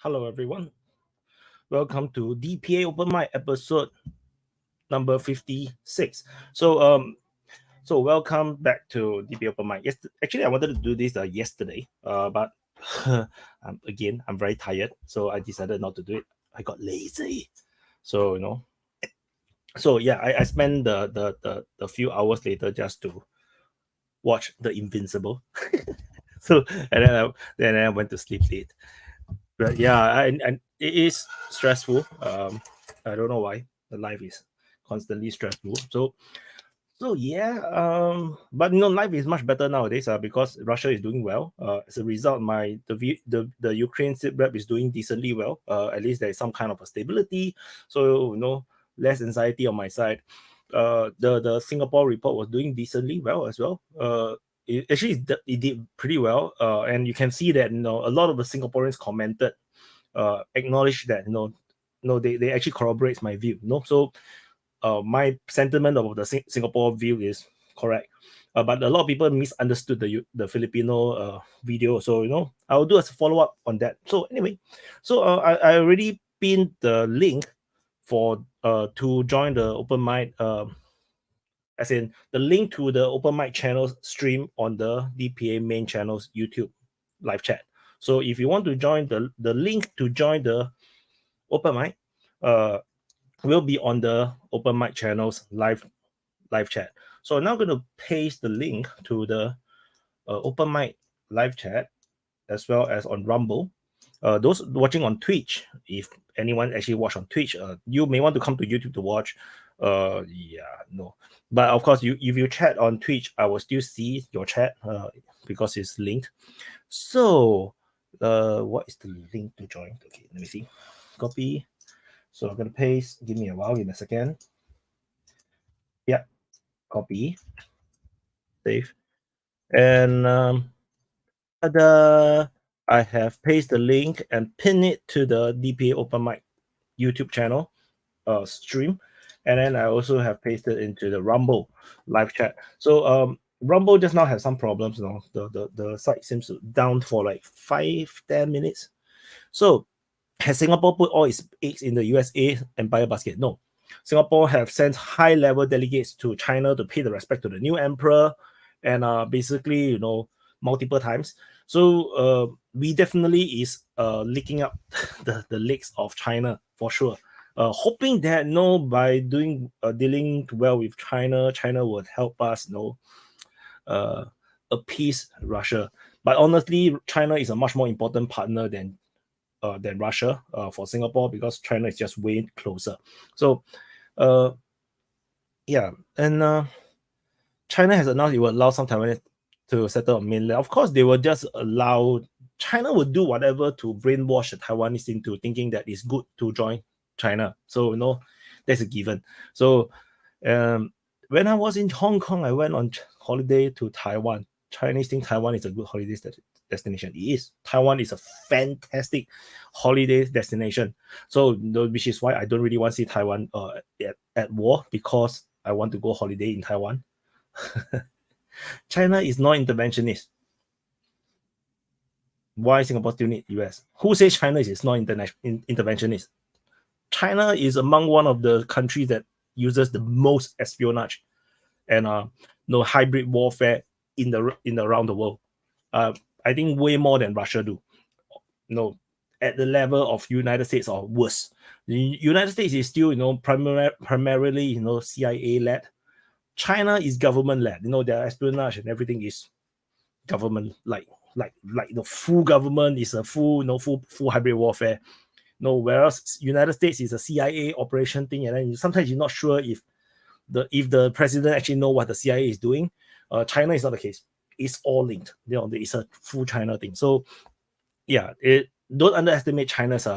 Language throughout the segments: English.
Hello, everyone. Welcome to DPA Open Mic episode number 56. So welcome back to DPA Open Mic. Actually, I wanted to do this yesterday, but I'm very tired, so I decided not to do it. I got lazy, so I spent the few hours later just to watch The Invincible. And then I went to sleep late. But yeah, and it is stressful. I don't know why the life is constantly stressful. But life is much better nowadays. Because Russia is doing well. As a result, the Ukraine sit rep is doing decently well. At least there is some kind of a stability. So less anxiety on my side. The Singapore report was doing decently well as well. It did pretty well, and you can see that a lot of the Singaporeans commented, acknowledged that they actually corroborates my view. So my sentiment of the Singapore view is correct, but a lot of people misunderstood the Filipino video. So I will do a follow up on that. So anyway, I already pinned the link for to join the open mic. As in the link to the open mic channel stream on the DPA main channel's YouTube live chat. So if you want to join the link to join the open mic, will be on the open mic channel's live chat. So now I'm going to paste the link to the open mic live chat as well as on Rumble. Those watching on Twitch, if anyone actually watch on Twitch, you may want to come to YouTube to watch. But of course, if you chat on Twitch, I will still see your chat because it's linked. So what is the link to join? Okay, let me see. Copy. So I'm gonna paste. Give me a while. Give me a second. Yeah, copy. Save. And I have pasted the link and pinned it to the DPA Open Mic YouTube channel stream. And then I also have pasted into the Rumble live chat. So Rumble just now has some problems. The site seems to down for like 5-10 minutes. So has Singapore put all its eggs in the USA empire basket? No. Singapore have sent high-level delegates to China to pay the respect to the new emperor, and basically, multiple times. So we definitely is licking up the legs of China for sure. Hoping that by dealing well with China would help us appease Russia. But honestly, China is a much more important partner than Russia for Singapore, because China is just way closer. So and China has announced it will allow some Taiwanese to settle on mainland. Of course, they will just allow. China would do whatever to brainwash the Taiwanese into thinking that it's good to join China. So that's a given. So when I was in Hong Kong, I went on holiday to Taiwan. Chinese think Taiwan is a good holiday destination. It is. Taiwan is a fantastic holiday destination. So which is why I don't really want to see Taiwan at war, because I want to go holiday in Taiwan. China is non-interventionist. Why Singapore still need US? Who says China is non-interventionist? China is among one of the countries that uses the most espionage and hybrid warfare in around the world. I think way more than Russia do. At the level of United States or worse. The United States is still primarily CIA led. China is government led. Their espionage and everything is government like the full government is a full hybrid warfare. Whereas United States is a CIA operation thing, and then sometimes you're not sure if the president actually know what the CIA is doing. China is not the case. It's all linked. It's a full China thing. So yeah, don't underestimate China's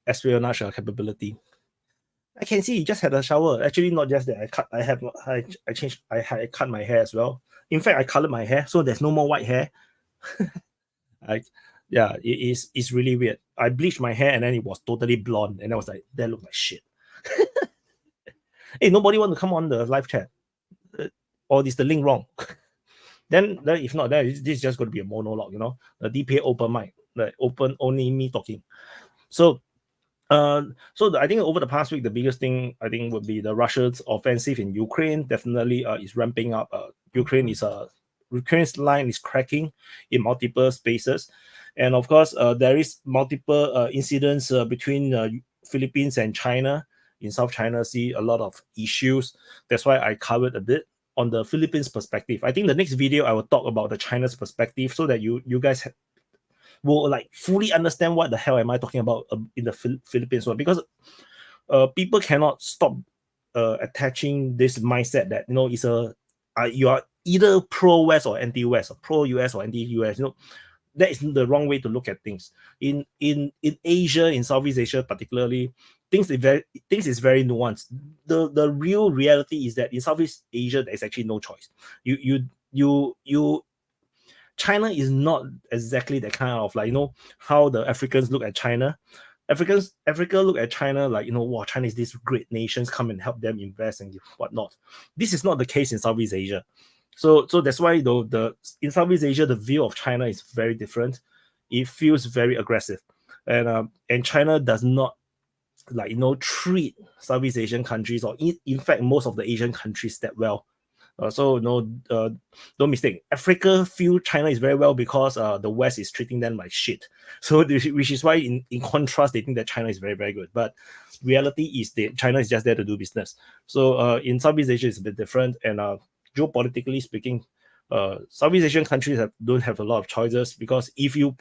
espionage capability. I can see you just had a shower. Actually, not just that. I cut my hair as well. In fact, I colored my hair, so there's no more white hair. It's really weird. I bleached my hair and then it was totally blonde, and I was like, that looked like shit. Hey, nobody want to come on the live chat, or is the link wrong? then if not, then this is just going to be a monologue. The DPA open mic. like open, only me talking. So I think over the past week, the biggest thing I think would be the Russia's offensive in Ukraine. Definitely is ramping up. Ukraine's line is cracking in multiple spaces, and of course there is multiple incidents between Philippines and China in South China Sea. A lot of issues. That's why I covered a bit on the Philippines perspective. I think the next video I will talk about the China's perspective, so that you guys will like fully understand what the hell am I talking about in the Philippines one, because people cannot stop attaching this mindset that it's you are either pro-West or anti-West, or pro-US or anti-US. That is the wrong way to look at things. In Asia, in Southeast Asia particularly, things is very nuanced. The real reality is that in Southeast Asia there is actually no choice. China is not exactly that kind of like, how the Africans look at China. Africa look at China like, wow, China is this great nations, come and help them invest and whatnot. This is not the case in Southeast Asia. So that's why in Southeast Asia, the view of China is very different. It feels very aggressive. And China does not treat Southeast Asian countries, or in fact most of the Asian countries, that well. Don't mistake. Africa feel China is very well because the West is treating them like shit. So which is why in contrast they think that China is very, very good. But reality is that China is just there to do business. So in Southeast Asia it's a bit different. And geopolitically speaking, Southeast Asian countries don't have a lot of choices, because if you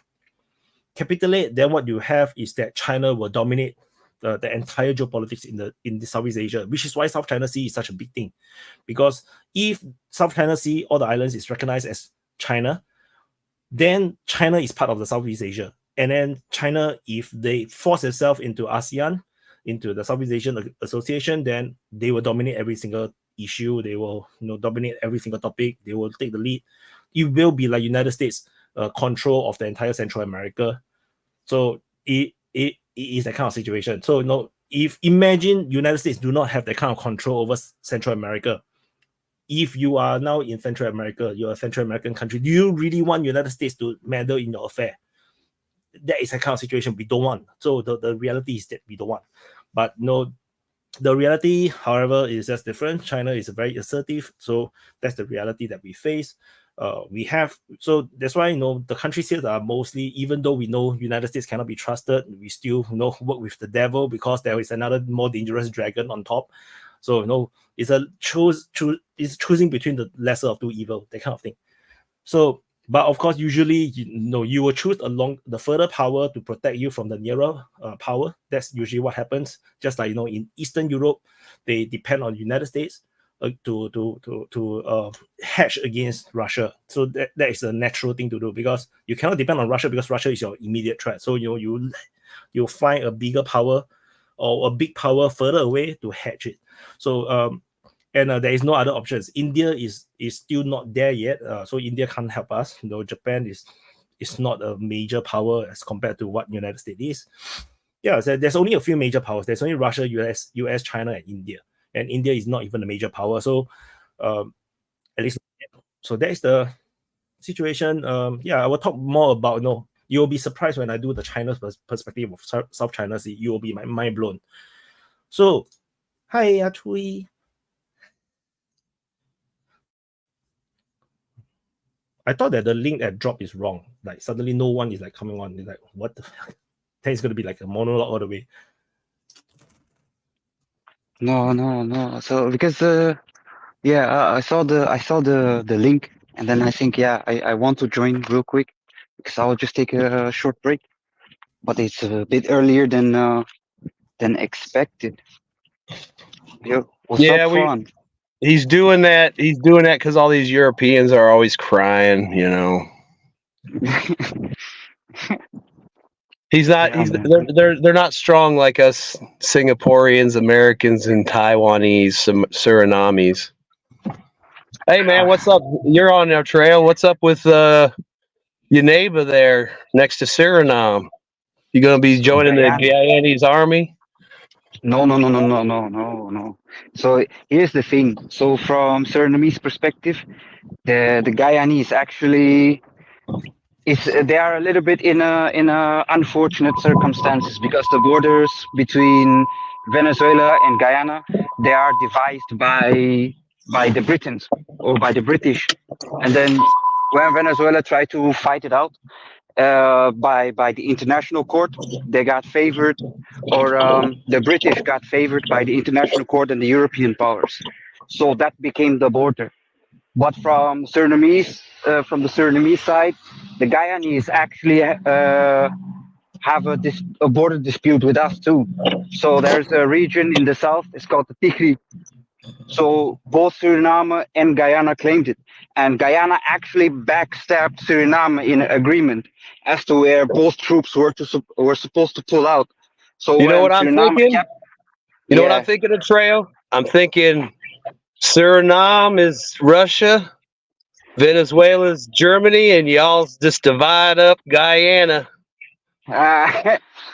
capitulate, then what you have is that China will dominate the entire geopolitics in the Southeast Asia, which is why South China Sea is such a big thing. Because if South China Sea, all the islands, is recognized as China, then China is part of the Southeast Asia. And then China, if they force themselves into ASEAN, into the Southeast Asian Association, then they will dominate every single issue. They will dominate every single topic. They will take the lead. It will be like United States control of the entire Central America. So it is that kind of situation. So if imagine United States do not have that kind of control over Central America. If you are now in Central America, you're a Central American country, do you really want United States to meddle in your affair? That is a kind of situation we don't want. So the reality is that we don't want. But the reality, however, is just different. China is very assertive. So that's the reality that we face. So that's why the countries here are mostly, even though we know United States cannot be trusted, we still work with the devil, because there is another more dangerous dragon on top. So it's it's choosing between the lesser of two evil, that kind of thing. So, but of course, usually you will choose along the further power to protect you from the nearer power. That's usually what happens. Just like in Eastern Europe, they depend on United States to hedge against Russia. So that is a natural thing to do, because you cannot depend on Russia, because Russia is your immediate threat. So you'll find a bigger power or a big power further away to hedge it. So there is no other options. India is still not there yet. So India can't help us. Japan is not a major power as compared to what United States is. Yeah, so there's only a few major powers. There's only Russia, US, China, and India. And India is not even a major power. So at least, so that is the situation. I will talk more about, you'll be surprised when I do the China's perspective of South China Sea. You will be mind blown. So, hi, Atui. I thought that the link that dropped is wrong. Like suddenly no one is like coming on. It's like, what the fuck? Then it's going to be like a monologue all the way. No. So because I saw the link, and then I think I want to join real quick, because I'll just take a short break, but it's a bit earlier than expected. Yo, what's up, Fawn? He's doing that. He's doing that because all these Europeans are always crying. He's not. They're not strong like us Singaporeans, Americans, and Taiwanese, some Surinamese. Hey man, what's up? You're on our trail. What's up with your neighbor there next to Suriname? You gonna be joining the Guyanese army? No. So here's the thing. So from Surinamese perspective, the Guyanese actually they are a little bit in a unfortunate circumstances because the borders between Venezuela and Guyana, they are devised by the Britons or by the British, and then when Venezuela tried to fight it out by the international court, they got favored, or the British got favored by the international court and the European powers, so that became the border. But from the Surinamese side, the Guyanese actually have a border dispute with us too. So there's a region in the south. It's called the Tigri. So both Suriname and Guyana claimed it, and Guyana actually backstabbed Suriname in agreement as to where both troops were supposed to pull out. So You know when what I'm Suriname thinking? kept, You know what I'm yeah, thinking of, Trail? I'm thinking Suriname is Russia, Venezuela's Germany, and y'all's just divide up Guyana.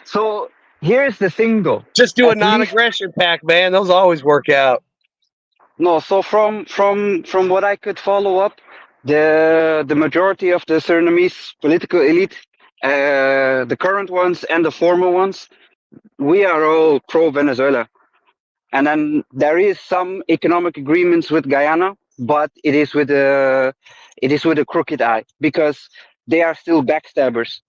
so here's the thing though. Just do a At least non-aggression pact, man. Those always work out. no. So from what I could follow up, the majority of the Surinamese political elite, the current ones and the former ones, we are all pro Venezuela. And then there is some economic agreements with Guyana, but it is with a crooked eye because they are still backstabbers,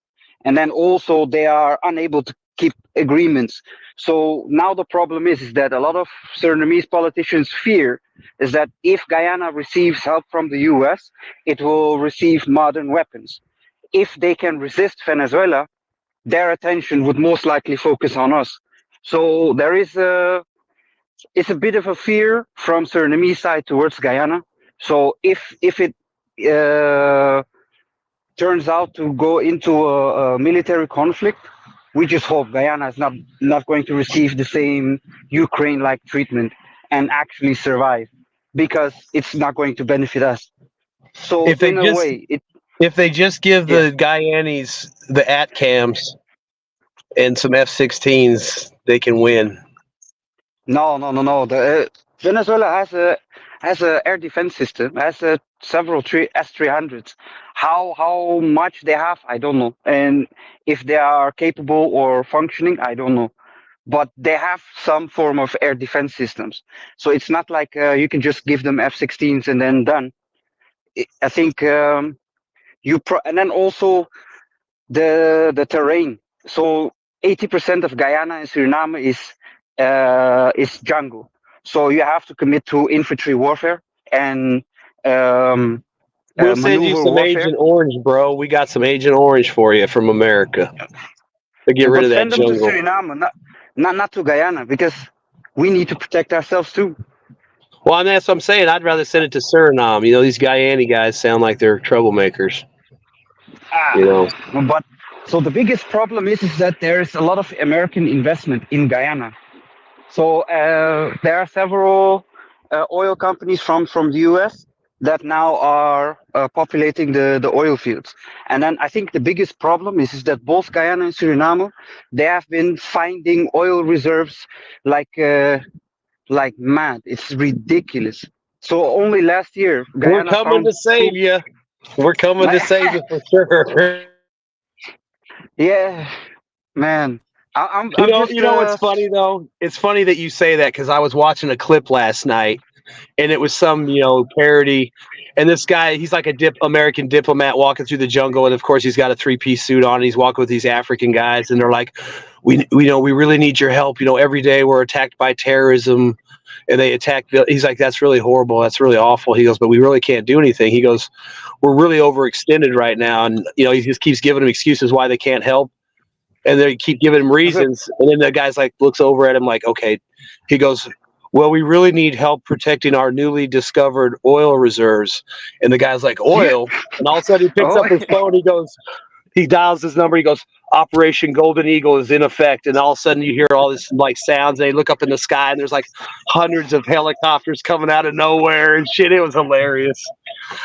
and then also they are unable to keep agreements. So now the problem is that a lot of Surinamese politicians fear is that if Guyana receives help from the US, it will receive modern weapons. If they can resist Venezuela, their attention would most likely focus on us. So there is a it's a bit of a fear from Surinamese side towards Guyana. So if it uh, turns out to go into a military conflict, we just hope Guyana is not going to receive the same Ukraine-like treatment and actually survive, because it's not going to benefit us. So If they in a just way, it if they just give yeah. the Guyanese the ATCAMs and some F-16s, they can win. No. The Venezuela has a air defense system, has several S-300s. How much they have, I don't know, and if they are capable or functioning, I don't know. But they have some form of air defense systems, so it's not like you can just give them F-16s and then done. I think and then also the terrain. So 80% of Guyana and Suriname is jungle. So you have to commit to infantry warfare and um, We'll send you maneuver some warfare. Agent Orange, bro. We got some Agent Orange for you from America to get rid But of that send them to jungle. Suriname, not to Guyana, because we need to protect ourselves too. Well, and that's what I'm saying. I'd rather send it to Suriname. You know, these Guyana guys sound like they're troublemakers. You know, But so the biggest problem is that there's a lot of American investment in Guyana. So there are several oil companies from the US that now are populating the oil fields. And then I think the biggest problem is that both Guyana and Suriname, they have been finding oil reserves like mad. It's ridiculous. So only last year, we're Guyana coming found to save two. you. We're coming to save you for sure. Yeah, man. You I'm know, just you know what's funny though? It's funny that you say that because I was watching a clip last night, and it was some parody, and this guy, he's like a American diplomat walking through the jungle, and of course he's got a 3-piece suit on, and he's walking with these African guys, and they're like, we know we really need your help. You know, every day we're attacked by terrorism, and they attack. He's like, that's really horrible. That's really awful. He goes, but we really can't do anything. He goes, we're really overextended right now, and he just keeps giving them excuses why they can't help. And they keep giving him reasons, and then the guy's like looks over at him like, okay. He goes, well, we really need help protecting our newly discovered oil reserves. And the guy's like, yeah. oil? And all of a sudden he picks Oh, up his phone, he dials his number, he goes, Operation Golden Eagle is in effect. And all of a sudden you hear all this like sounds, and they look up in the sky, and there's like hundreds of helicopters coming out of nowhere and shit. It was hilarious.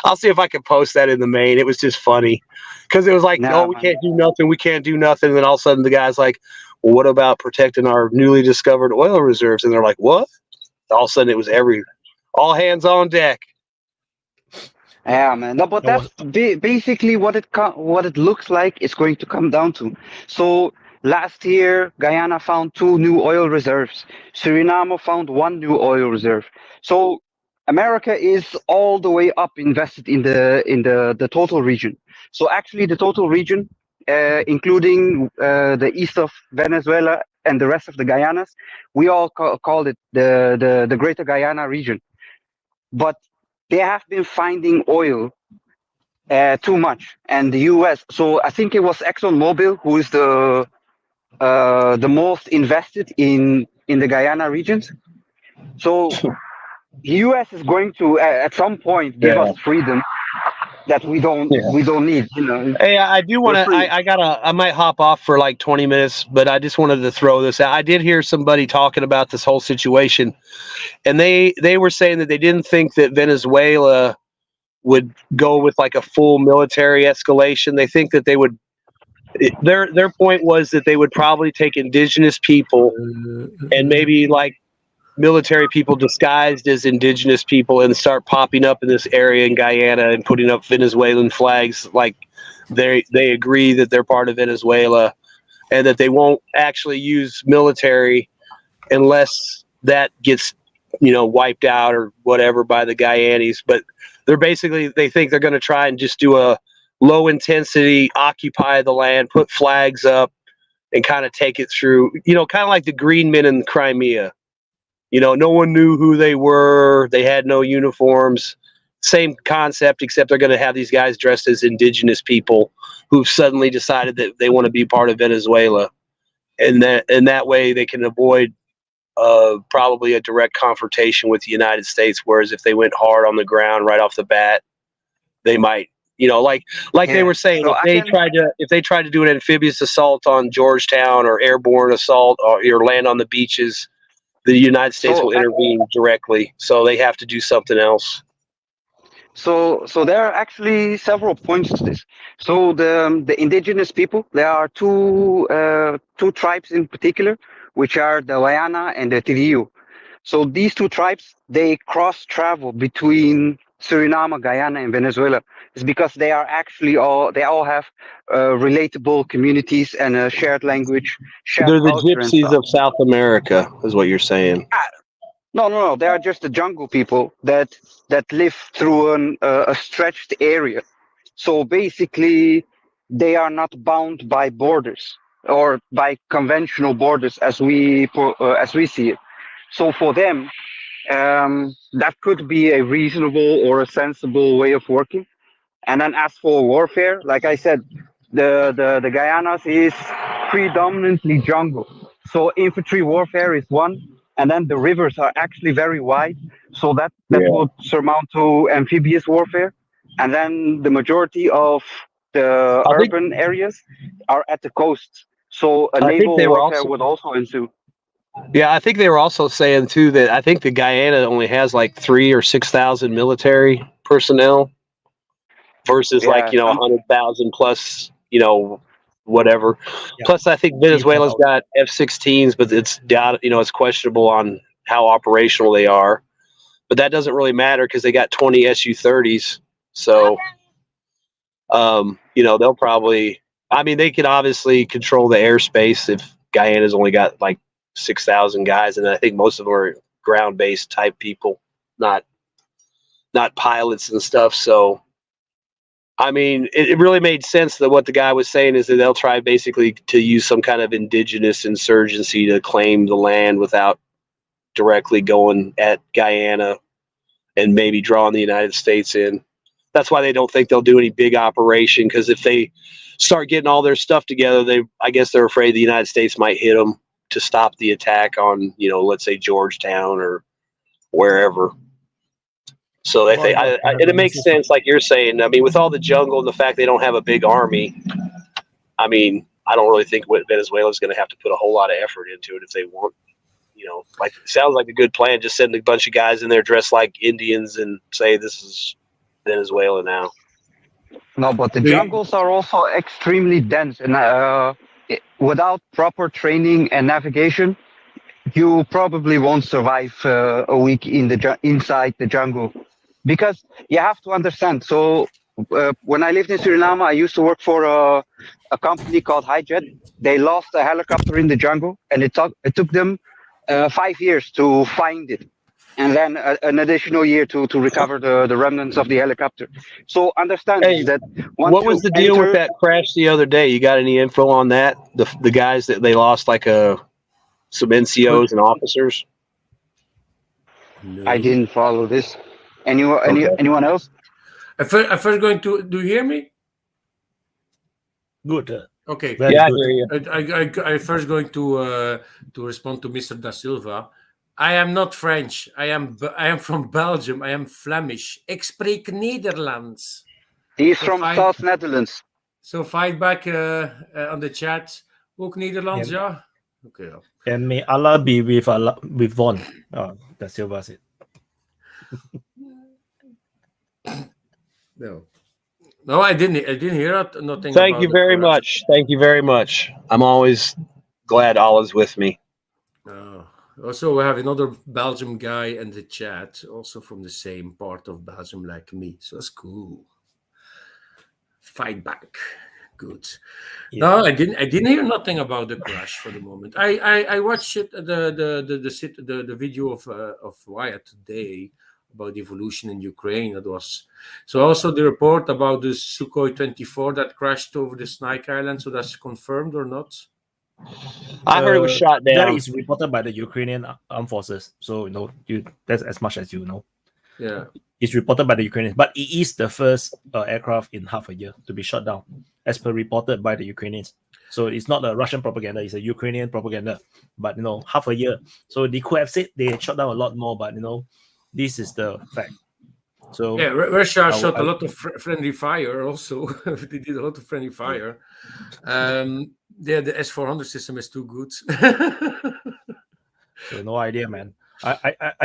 I'll see if I can post that in the main. It was just funny because it was like, oh, nah, we man. can't do nothing. We can't do nothing. And then all of a sudden the guy's like, well, what about protecting our newly discovered oil reserves? And they're like, what? All of a sudden it was all hands on deck. Yeah, man. No, but That was that's basically what it looks like it's going to come down to. So last year, Guyana found 2 new oil reserves. Suriname found 1 new oil reserve. So America is all the way up invested in the total region. So actually, the total region, including the east of Venezuela and the rest of the Guyanas, we all called it the Greater Guyana region. But they have been finding oil too much, and the U.S. So I think it was ExxonMobil who is the most invested in the Guyana regions. So the U.S. is going to at some point give us Yeah. freedom that we don't need. Hey, I do want We're to. free. I might hop off for like 20 minutes, but I just wanted to throw this out. I did hear somebody talking about this whole situation, and they were saying that they didn't think that Venezuela would go with like a full military escalation. They think that they would. Their point was that they would probably take indigenous people and maybe like military people disguised as indigenous people and start popping up in this area in Guyana and putting up Venezuelan flags like they agree that they're part of Venezuela and that they won't actually use military unless that gets wiped out or whatever by the Guyanese. But they think they're going to try and just do a low intensity, occupy the land, put flags up, and kind of take it through, kind of like the green men in Crimea. No one knew who they were. They had no uniforms. Same concept, except they're going to have these guys dressed as indigenous people who've suddenly decided that they want to be part of Venezuela. And that way they can avoid probably a direct confrontation with the United States. Whereas if they went hard on the ground right off the bat, they might, like they were saying, So if they tried to do an amphibious assault on Georgetown or airborne assault or land on the beaches, the United States will intervene directly. So they have to do something else. So there are actually several points to this. So the indigenous people, there are two tribes in particular, which are the Wayana and the Tirio. So these two tribes, they cross travel between Suriname, Guyana, and Venezuela. It's because they all have relatable communities and a shared language, shared They're the culture and gypsies stuff. of South America, is what you're saying. No. They are just the jungle people that live through a stretched area. So basically, they are not bound by borders or by conventional borders as we see it. So for them, that could be a reasonable or a sensible way of working. And then as for warfare, like I said, the Guyanas is predominantly jungle. So infantry warfare is one, and then the rivers are actually very wide. So that would surmount to amphibious warfare. And then the majority of the urban areas are at the coast. So a naval warfare would also ensue. Yeah, I think they were also saying too that I think the Guyana only has like 3,000 or 6,000 military personnel versus 100,000 plus, whatever. Yeah. Plus, I think Venezuela's got F-16s, but it's it's questionable on how operational they are. But that doesn't really matter because they got 20 Su-30s. So, they'll probably. I mean, they can obviously control the airspace if Guyana's only got like 6,000 guys, and I think most of them are ground-based type people, not pilots and stuff. So, I mean, it really made sense that what the guy was saying is that they'll try basically to use some kind of indigenous insurgency to claim the land without directly going at Guyana and maybe drawing the United States in. That's why they don't think they'll do any big operation, because if they start getting all their stuff together, I guess they're afraid the United States might hit them to stop the attack on, let's say Georgetown or wherever. So it makes sense, like you're saying. I mean, with all the jungle and the fact they don't have a big army, I mean, I don't really think Venezuela's going to have to put a whole lot of effort into it if they want. Like it sounds like a good plan. Just send a bunch of guys in there dressed like Indians and say this is Venezuela now. No, but the jungles are also extremely dense, and without proper training and navigation, you probably won't survive a week inside the jungle. because you have to understand. So when I lived in Suriname, I used to work for a company called Hijet. They lost a helicopter in the jungle, and it took them 5 years to find it, and then an additional year to recover the remnants of the helicopter. So understand Hey, that what was the deal with that crash the other day? You got any info on that? The guys that they lost, like some NCOs and officers. No. I didn't follow this. Anyone else? I first going to. Do you hear me? Good. Okay. Very Yeah, I good. hear you. I first going to respond to Mr. Da Silva. I am not French. I am from Belgium. I am Flemish. Ik spreek Nederlands. He's from South Netherlands. So fight back on the chat. Ook Nederlands, ja? Okay. And may Allah be with Von. Da Silva said. No, I didn't hear it. Nothing. Thank you very much. Thank you very much. I'm always glad Allah's with me. Also, we have another Belgium guy in the chat, also from the same part of Belgium like me. So that's cool. Fight back. Good. Yeah. No, I didn't hear nothing about the crash for the moment. I watched it, the video of Wyatt today about the evolution in Ukraine. That was so. Also, the report about the Sukhoi 24 that crashed over the Snake Island. So that's confirmed or not? I heard it was shot down. That is reported by the Ukrainian armed forces. So that's as much as you know. Yeah, it's reported by the Ukrainians, but it is the first aircraft in half a year to be shot down, as per reported by the Ukrainians. So it's not a Russian propaganda; it's a Ukrainian propaganda. But half a year. So they could have said they had shot down a lot more, but this is the fact. So yeah, Russia shot a lot of friendly fire. Also, they did a lot of friendly fire. The S-400 system is too good. So no idea, man.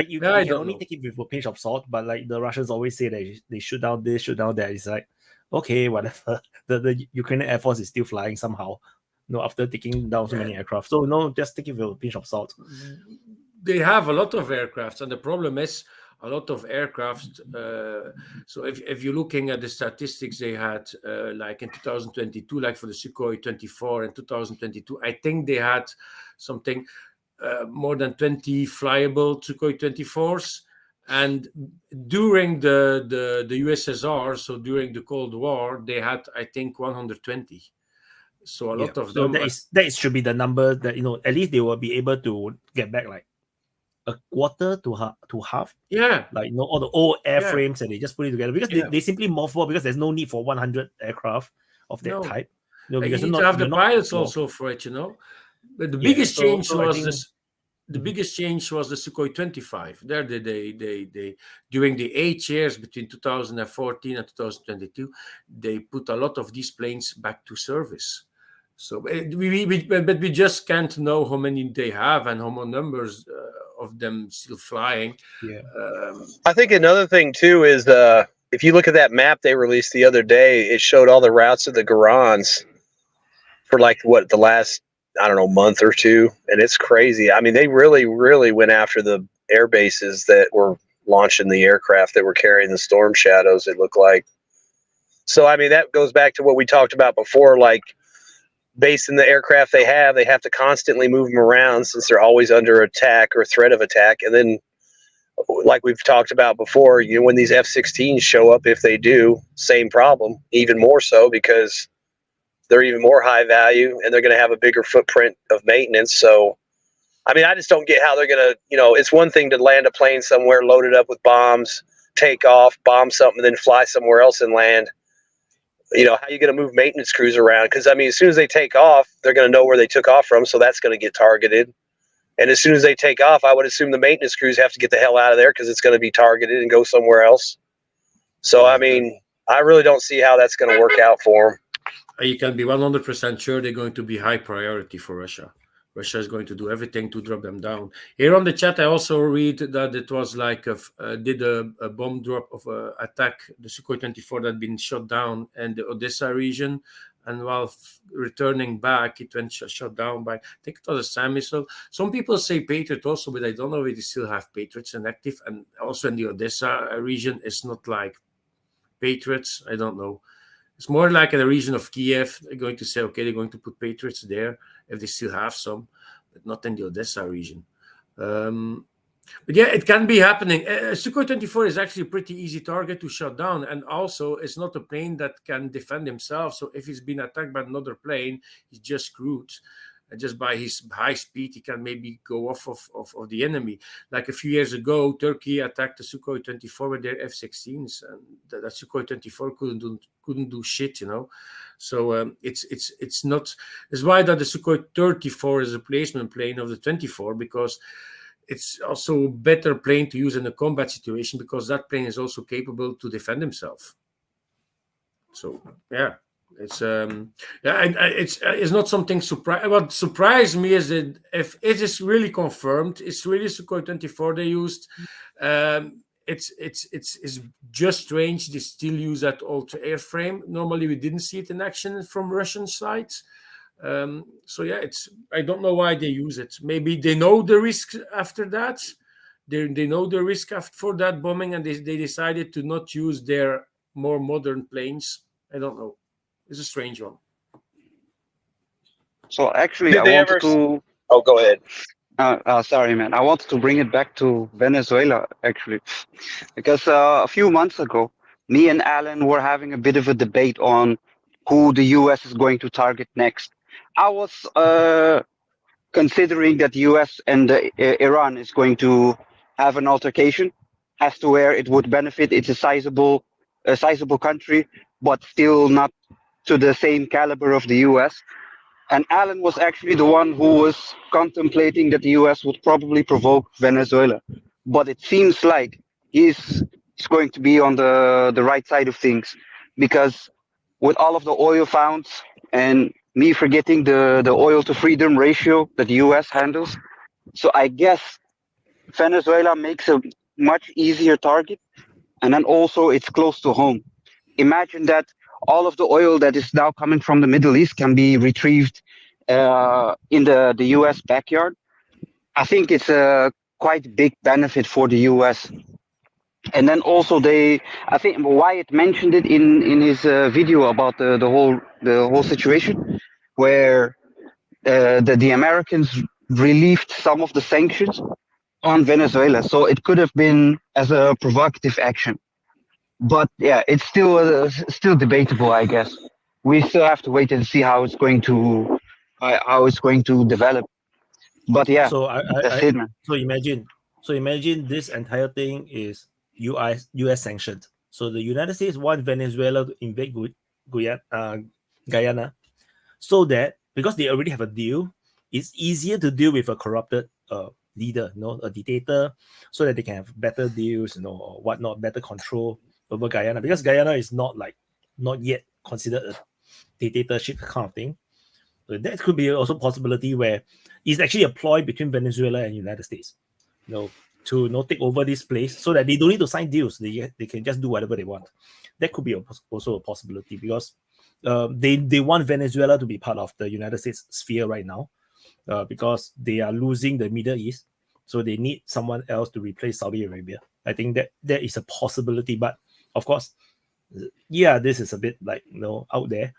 You can only take it with a pinch of salt, but like the Russians always say that they shoot down this, shoot down that. It's like, okay, whatever. The Ukrainian Air Force is still flying somehow. After taking down so many aircraft. So just take it with a pinch of salt. They have a lot of aircraft, and the problem is a lot of aircraft. So if you're looking at the statistics they had, like in 2022, like for the Sukhoi 24 in 2022, I think they had something more than 20 flyable Sukhoi 24s. And during the USSR, so during the Cold War, they had, I think, 120. So a lot of them. That should be the number that at least they will be able to get back like a quarter to half. Yeah. Like all the old airframes and they just put it together because they simply mothball because there's no need for 100 aircraft of that type. Because you need to have the pilots also for it, But the biggest change was the biggest change was the Sukhoi 25. There they during the 8 years between 2014 and 2022, they put a lot of these planes back to service. So we just can't know how many they have and how many numbers of them still flying. Yeah. I think another thing too is if you look at that map they released the other day, it showed all the routes of the Garans for like the last month or two, and it's crazy. I mean, they really, really went after the air bases that were launching the aircraft that were carrying the Storm Shadows. It looked like. So I mean, that goes back to what we talked about before, like. Based on the aircraft they have to constantly move them around since they're always under attack or threat of attack. And then, like we've talked about before, when these F-16s show up, if they do, same problem, even more so because they're even more high value and they're going to have a bigger footprint of maintenance. So, I mean, I just don't get how they're going to, it's one thing to land a plane somewhere loaded up with bombs, take off, bomb something, and then fly somewhere else and land. How are you going to move maintenance crews around? Because, I mean, as soon as they take off, they're going to know where they took off from, so that's going to get targeted. And as soon as they take off, I would assume the maintenance crews have to get the hell out of there because it's going to be targeted and go somewhere else. So, I mean, I really don't see how that's going to work out for them. You can be 100% sure they're going to be high priority for Russia. Russia is going to do everything to drop them down. Here on the chat, I also read that it was like did a bomb drop of attack, the Sukhoi 24 that had been shot down in the Odessa region and while returning back, it went shot down by, I think it was a SAM missile. Some people say Patriot also, but I don't know if they still have Patriots inactive. And also in the Odessa region, it's not like Patriots. I don't know. It's more like in the region of Kiev. They're going to say, okay, they're going to put Patriots there if they still have some, but not in the Odessa region. But yeah, it can be happening. Sukhoi 24 is actually a pretty easy target to shut down. And also, it's not a plane that can defend himself. So if he's been attacked by another plane, he's just screwed. And just by his high speed, he can maybe go off of the enemy. Like a few years ago, Turkey attacked the Sukhoi 24 with their F-16s. And that Sukhoi 24 couldn't do shit, you know. So it's not... It's why that the Sukhoi 34 is a replacement plane of the 24, because it's also a better plane to use in a combat situation, because that plane is also capable to defend himself. So yeah, it's it's not something surprise. What surprised me is that if it is really confirmed, it's really Sukhoi 24 they used. It's just strange they still use that old airframe. Normally we didn't see it in action from Russian sides. So yeah, I don't know why they use it. Maybe they know the risk after that. They know the risk for that bombing, and they decided to not use their more modern planes. I don't know. It's a strange one. So actually, Did I they wanted ever? to. Oh, go ahead. Sorry, man. I wanted to bring it back to Venezuela, actually, because a few months ago, me and Alan were having a bit of a debate on who the US is going to target next. I was considering that the US and Iran is going to have an altercation as to where it would benefit. It's a sizable country, but still not to the same caliber of the US. And Alan was actually the one who was contemplating that the US would probably provoke Venezuela. But it seems like he's going to be on the right side of things, because with all of the oil found and me forgetting the oil to freedom ratio that the US handles. So I guess Venezuela makes a much easier target. And then also it's close to home. Imagine that all of the oil that is now coming from the Middle East can be retrieved in the US backyard. I think it's a quite big benefit for the US. And then also I think Wyatt mentioned it in his video about the whole situation, where the Americans relieved some of the sanctions on Venezuela. So it could have been as a provocative action. But yeah, it's still debatable, I guess. We still have to wait and see how it's going to develop. But yeah, So that's it, man. So imagine this entire thing is US sanctioned. So the United States want Venezuela to invade Guyana, so that because they already have a deal, it's easier to deal with a corrupted leader, a dictator, so that they can have better deals, or whatnot, better control over Guyana, because Guyana is not yet considered a dictatorship kind of thing. So that could be also a possibility where it's actually a ploy between Venezuela and United States, to take over this place, so that they don't need to sign deals. They can just do whatever they want. That could be also a possibility, because they want Venezuela to be part of the United States sphere right now, because they are losing the Middle East, so they need someone else to replace Saudi Arabia. I think that is a possibility, but of course, yeah, this is a bit out there.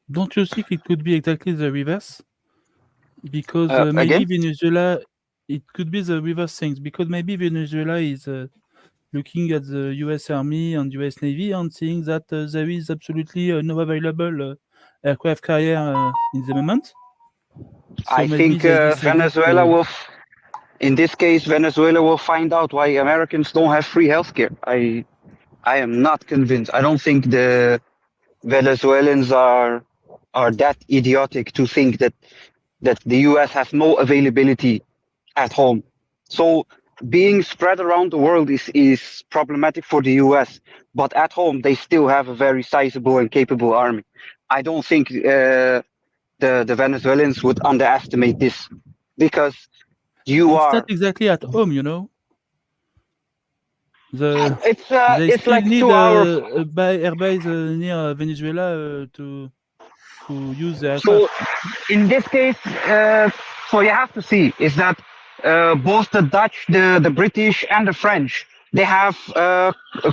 Don't you think it could be exactly the reverse? Because maybe again? Venezuela, it could be the reverse things, because maybe Venezuela is looking at the US Army and US Navy and seeing that there is absolutely no available aircraft carrier in the moment. So I think Venezuela will, in this case, Venezuela will find out why Americans don't have free healthcare. I am not convinced. I don't think the Venezuelans are that idiotic to think that the US has no availability at home. So being spread around the world is problematic for the US, but at home they still have a very sizable and capable army. I don't think the Venezuelans would underestimate this, because it's not exactly at home, They It's still like need 2 hours. airbase near Venezuela to use the So aircraft. in this case, so you have to see is that both the Dutch, the British, and the French, they have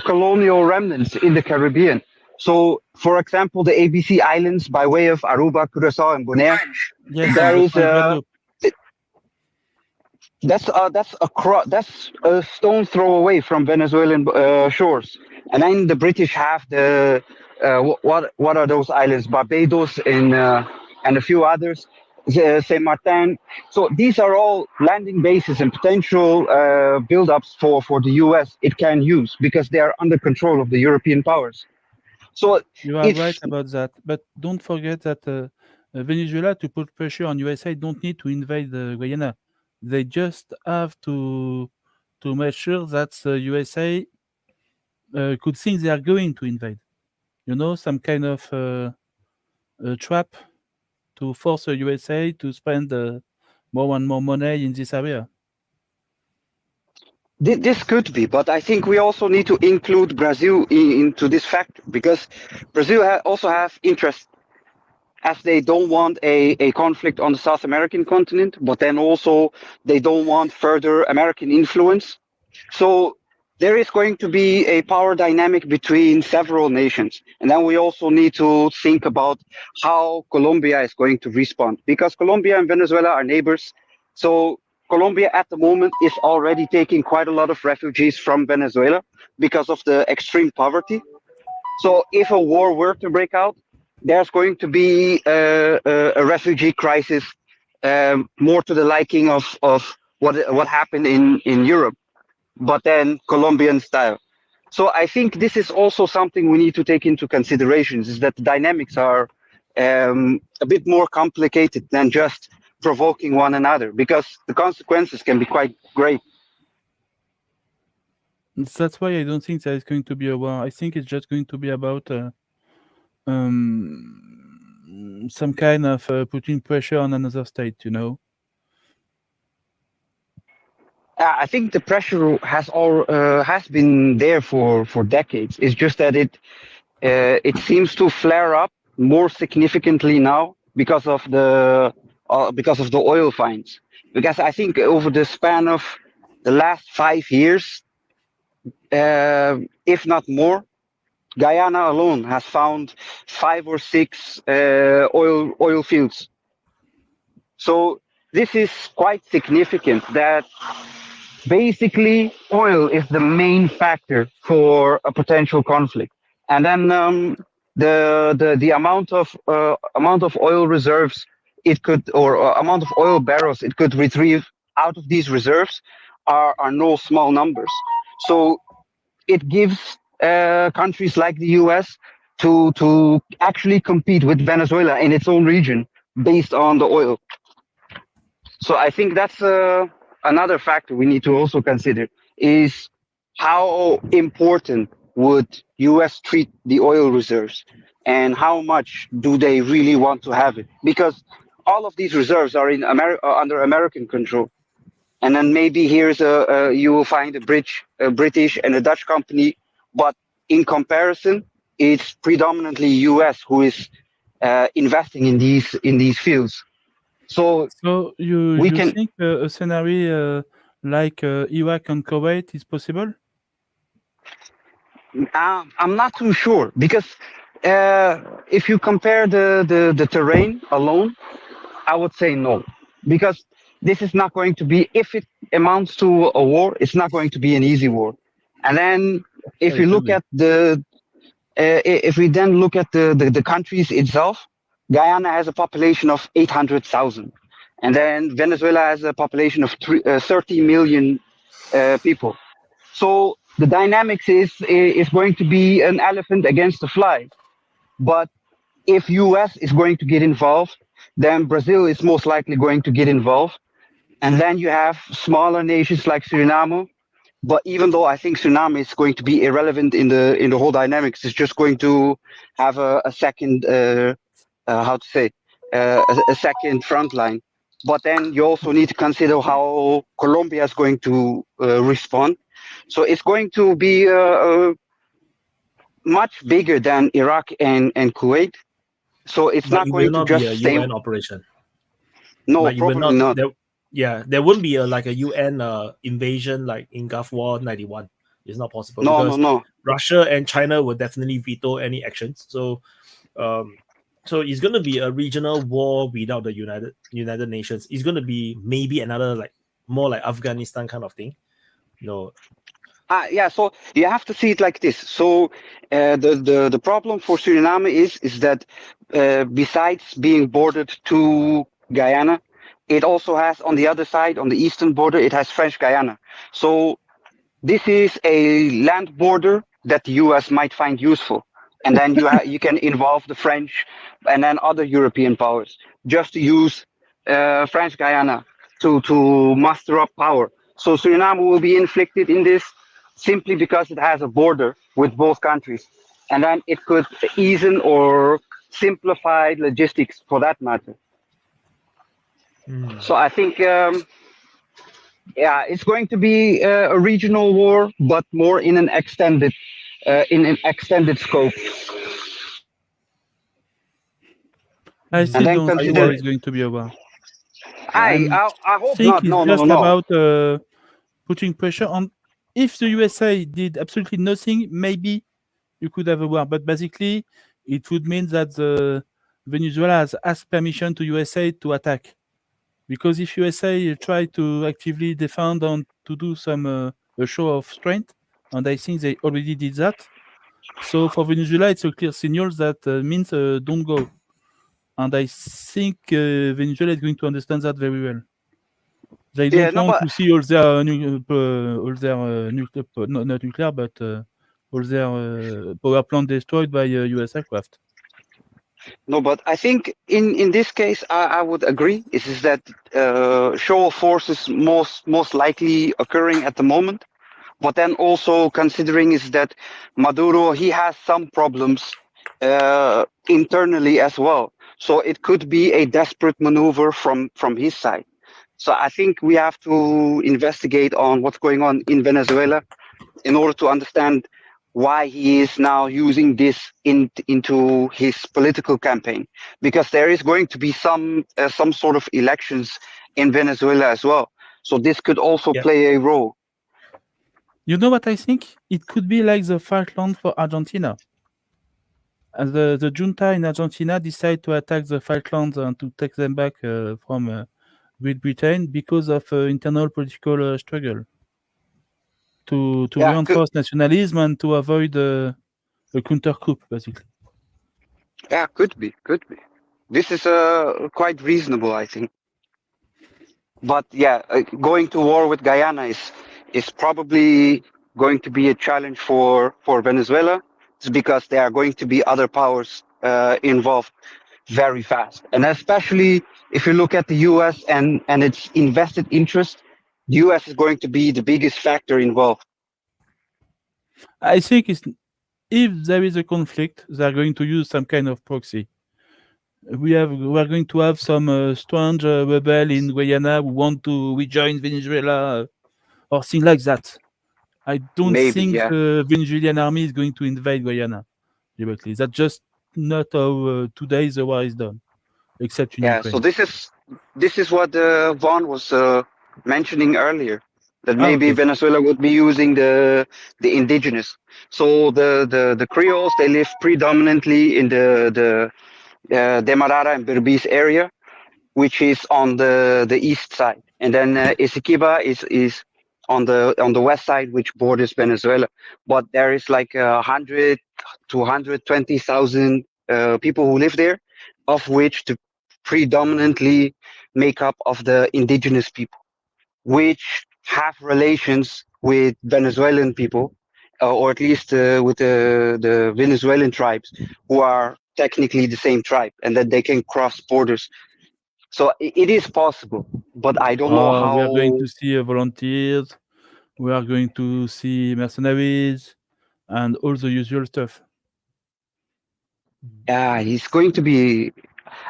colonial remnants in the Caribbean. So, for example, the ABC Islands by way of Aruba, Curacao, and Bonaire, Yes, there and the is French Guadeloupe. that's a stone throw away from Venezuelan shores. And then the British have the what are those islands? Barbados and a few others, Saint Martin. So these are all landing bases and potential buildups for the US it can use because they are under control of the European powers. So You are it's right about that, but don't forget that Venezuela, to put pressure on USA, don't need to invade Guyana. They just have to make sure that USA could think they are going to invade. You know, some kind of trap to force the USA to spend more and more money in this area. This could be, but I think we also need to include Brazil into this factor because Brazil also have interest, as they don't want a conflict on the South American continent, but then also they don't want further American influence. So there is going to be a power dynamic between several nations. And then we also need to think about how Colombia is going to respond because Colombia and Venezuela are neighbors. So Colombia at the moment is already taking quite a lot of refugees from Venezuela because of the extreme poverty. So if a war were to break out, there's going to be a refugee crisis more to the liking of what happened in Europe, but then Colombian style. So I think this is also something we need to take into consideration, is that the dynamics are a bit more complicated than just provoking one another, because the consequences can be quite great. That's why I don't think there is going to be a war. I think it's just going to be about some kind of putting pressure on another state, you know. I think the pressure has been there for decades. It's just that it seems to flare up more significantly now because of the oil finds. Because I think over the span of the last 5 years, if not more, Guyana alone has found 5 or 6 oil fields. So this is quite significant that basically oil is the main factor for a potential conflict. And then the amount of oil reserves it could, or amount of oil barrels it could retrieve out of these reserves are no small numbers. So it gives countries like the US to actually compete with Venezuela in its own region based on the oil. So I think that's another factor we need to also consider, is how important would US treat the oil reserves and how much do they really want to have it? Because all of these reserves are in under American control. And then maybe here's you will find a British and a Dutch company, but in comparison, it's predominantly US who is investing in these fields. So you can think a scenario like Iraq and Kuwait is possible? I'm not too sure, because if you compare the terrain alone, I would say no, because this is not going to be, if it amounts to a war, it's not going to be an easy war. And then if you look at if we then look at the countries itself, Guyana has a population of 800,000, and then Venezuela has a population of 30 million people. So the dynamics is going to be an elephant against a fly. But if US is going to get involved, then Brazil is most likely going to get involved. And then you have smaller nations like Suriname. But even though I think Suriname is going to be irrelevant in the whole dynamics, it's just going to have a second, how to say, a second front line. But then you also need to consider how Colombia is going to respond. So it's going to be much bigger than Iraq and Kuwait. So it's But not it going will to not be just a stay. UN operation. No, Like it will probably not. there wouldn't be like a UN invasion like in Gulf War 91. It's not possible No, because no. Russia and China would definitely veto any actions. So so it's going to be a regional war without the United Nations. It's going to be maybe another like more like Afghanistan kind of thing. No. Yeah, so you have to see it like this. So the problem for Suriname is that besides being bordered to Guyana, it also has on the other side, on the eastern border, it has French Guyana. So this is a land border that the US might find useful. And then you can involve the French and then other European powers just to use French Guyana to muster up power. So Suriname will be inflicted in this simply because it has a border with both countries. And then it could ease or simplify logistics for that matter. So I think, it's going to be a regional war, but more in an extended scope. I still then don't see consider- why it's going to be a war. I hope think not. it's No, just no. about putting pressure on. If the USA did absolutely nothing, maybe you could have a war. But basically, it would mean that Venezuela has asked permission to USA to attack. Because if USA try to actively defend and to do some a show of strength, and I think they already did that. So for Venezuela, it's a clear signal that means don't go. And I think Venezuela is going to understand that very well. They don't want to see all their nuclear, not nuclear, but all their power plant destroyed by US aircraft. No, but I think in this case, I would agree. Is that show of force is most likely occurring at the moment. But then also considering is that Maduro, he has some problems internally as well. So it could be a desperate maneuver from his side. So I think we have to investigate on what's going on in Venezuela in order to understand why he is now using this into his political campaign, because there is going to be some sort of elections in Venezuela as well. So this could also play a role. You know what I think? It could be like the Falkland for Argentina. As the junta in Argentina decide to attack the Falklands and to take them back from Great Britain because of internal political struggle. To reinforce nationalism and to avoid a counter coup, basically. Yeah, could be. This is quite reasonable, I think. But going to war with Guyana is probably going to be a challenge for Venezuela. It's because there are going to be other powers involved very fast, and especially if you look at the US and its invested interest, the US is going to be the biggest factor involved. I think if there is a conflict, they are going to use some kind of proxy. We are going to have some strange rebel in Guyana who want to rejoin Venezuela or things like that. I don't think the Venezuelan army is going to invade Guyana directly. That's just not how today's the war is done, except in Ukraine. So this is what Vaughn was mentioning earlier, that maybe Venezuela would be using the indigenous. So the Creoles, they live predominantly in the Demerara and Berbice area, which is on the east side, and then Essequiba is on the west side, which borders Venezuela. But there is like 100 to 120,000 people who live there, of which the predominantly make up of the indigenous people, which have relations with Venezuelan people, or at least with the Venezuelan tribes, who are technically the same tribe, and that they can cross borders. So it is possible, but I don't know how. We are going to see volunteers, we are going to see mercenaries, and all the usual stuff. Yeah, he's going to be.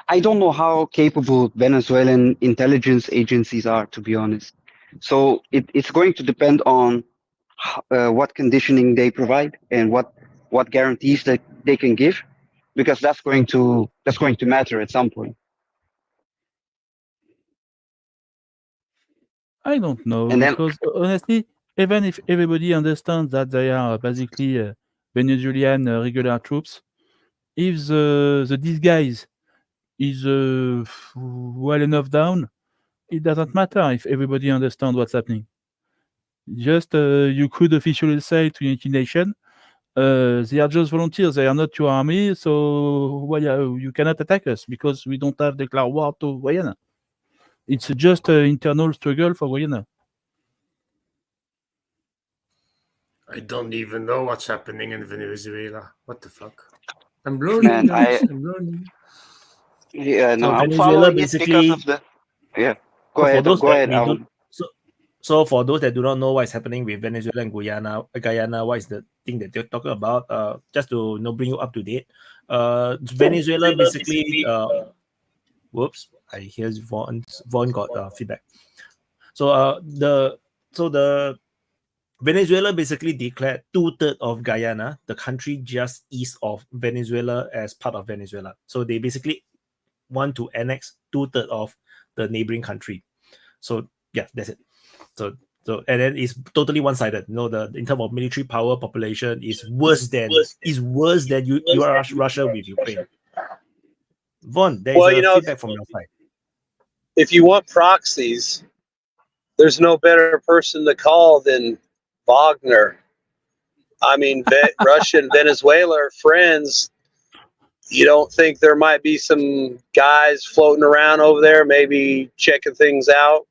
I don't know how capable Venezuelan intelligence agencies are, to be honest. So it's going to depend on what conditioning they provide and what guarantees that they can give, because that's going to matter at some point. I don't know, And then- because honestly, even if everybody understands that they are basically Venezuelan regular troops, if the disguise is well enough down, it doesn't matter if everybody understands what's happening. Just you could officially say to United Nations, they are just volunteers, they are not your army, so you cannot attack us because we don't have declared war to Guyana. It's just an internal struggle for Guyana. I don't even know what's happening in Venezuela. What the fuck? I'm learning, Man, guys. I'm learning. Yeah, no, So I'm Venezuela following it basically- because of the. Yeah, go So ahead. for those Go that ahead. may don't- So for those that do not know what is happening with Venezuela and Guyana, what is the thing that they're talking about? Just to bring you up to date. Venezuela basically. Whoops! I hear Vaughn got feedback. So the Venezuela basically declared 2/3 of Guyana, the country just east of Venezuela, as part of Venezuela. So they basically want to annex 2/3 of the neighboring country. So yeah, that's it. So and then it's totally one-sided. In terms of military power, population is worse than Russia with Ukraine. Vaughn, there is feedback from your side. If you want proxies, there's no better person to call than Wagner. I mean, Russia and Venezuela are friends. You don't think there might be some guys floating around over there, maybe checking things out,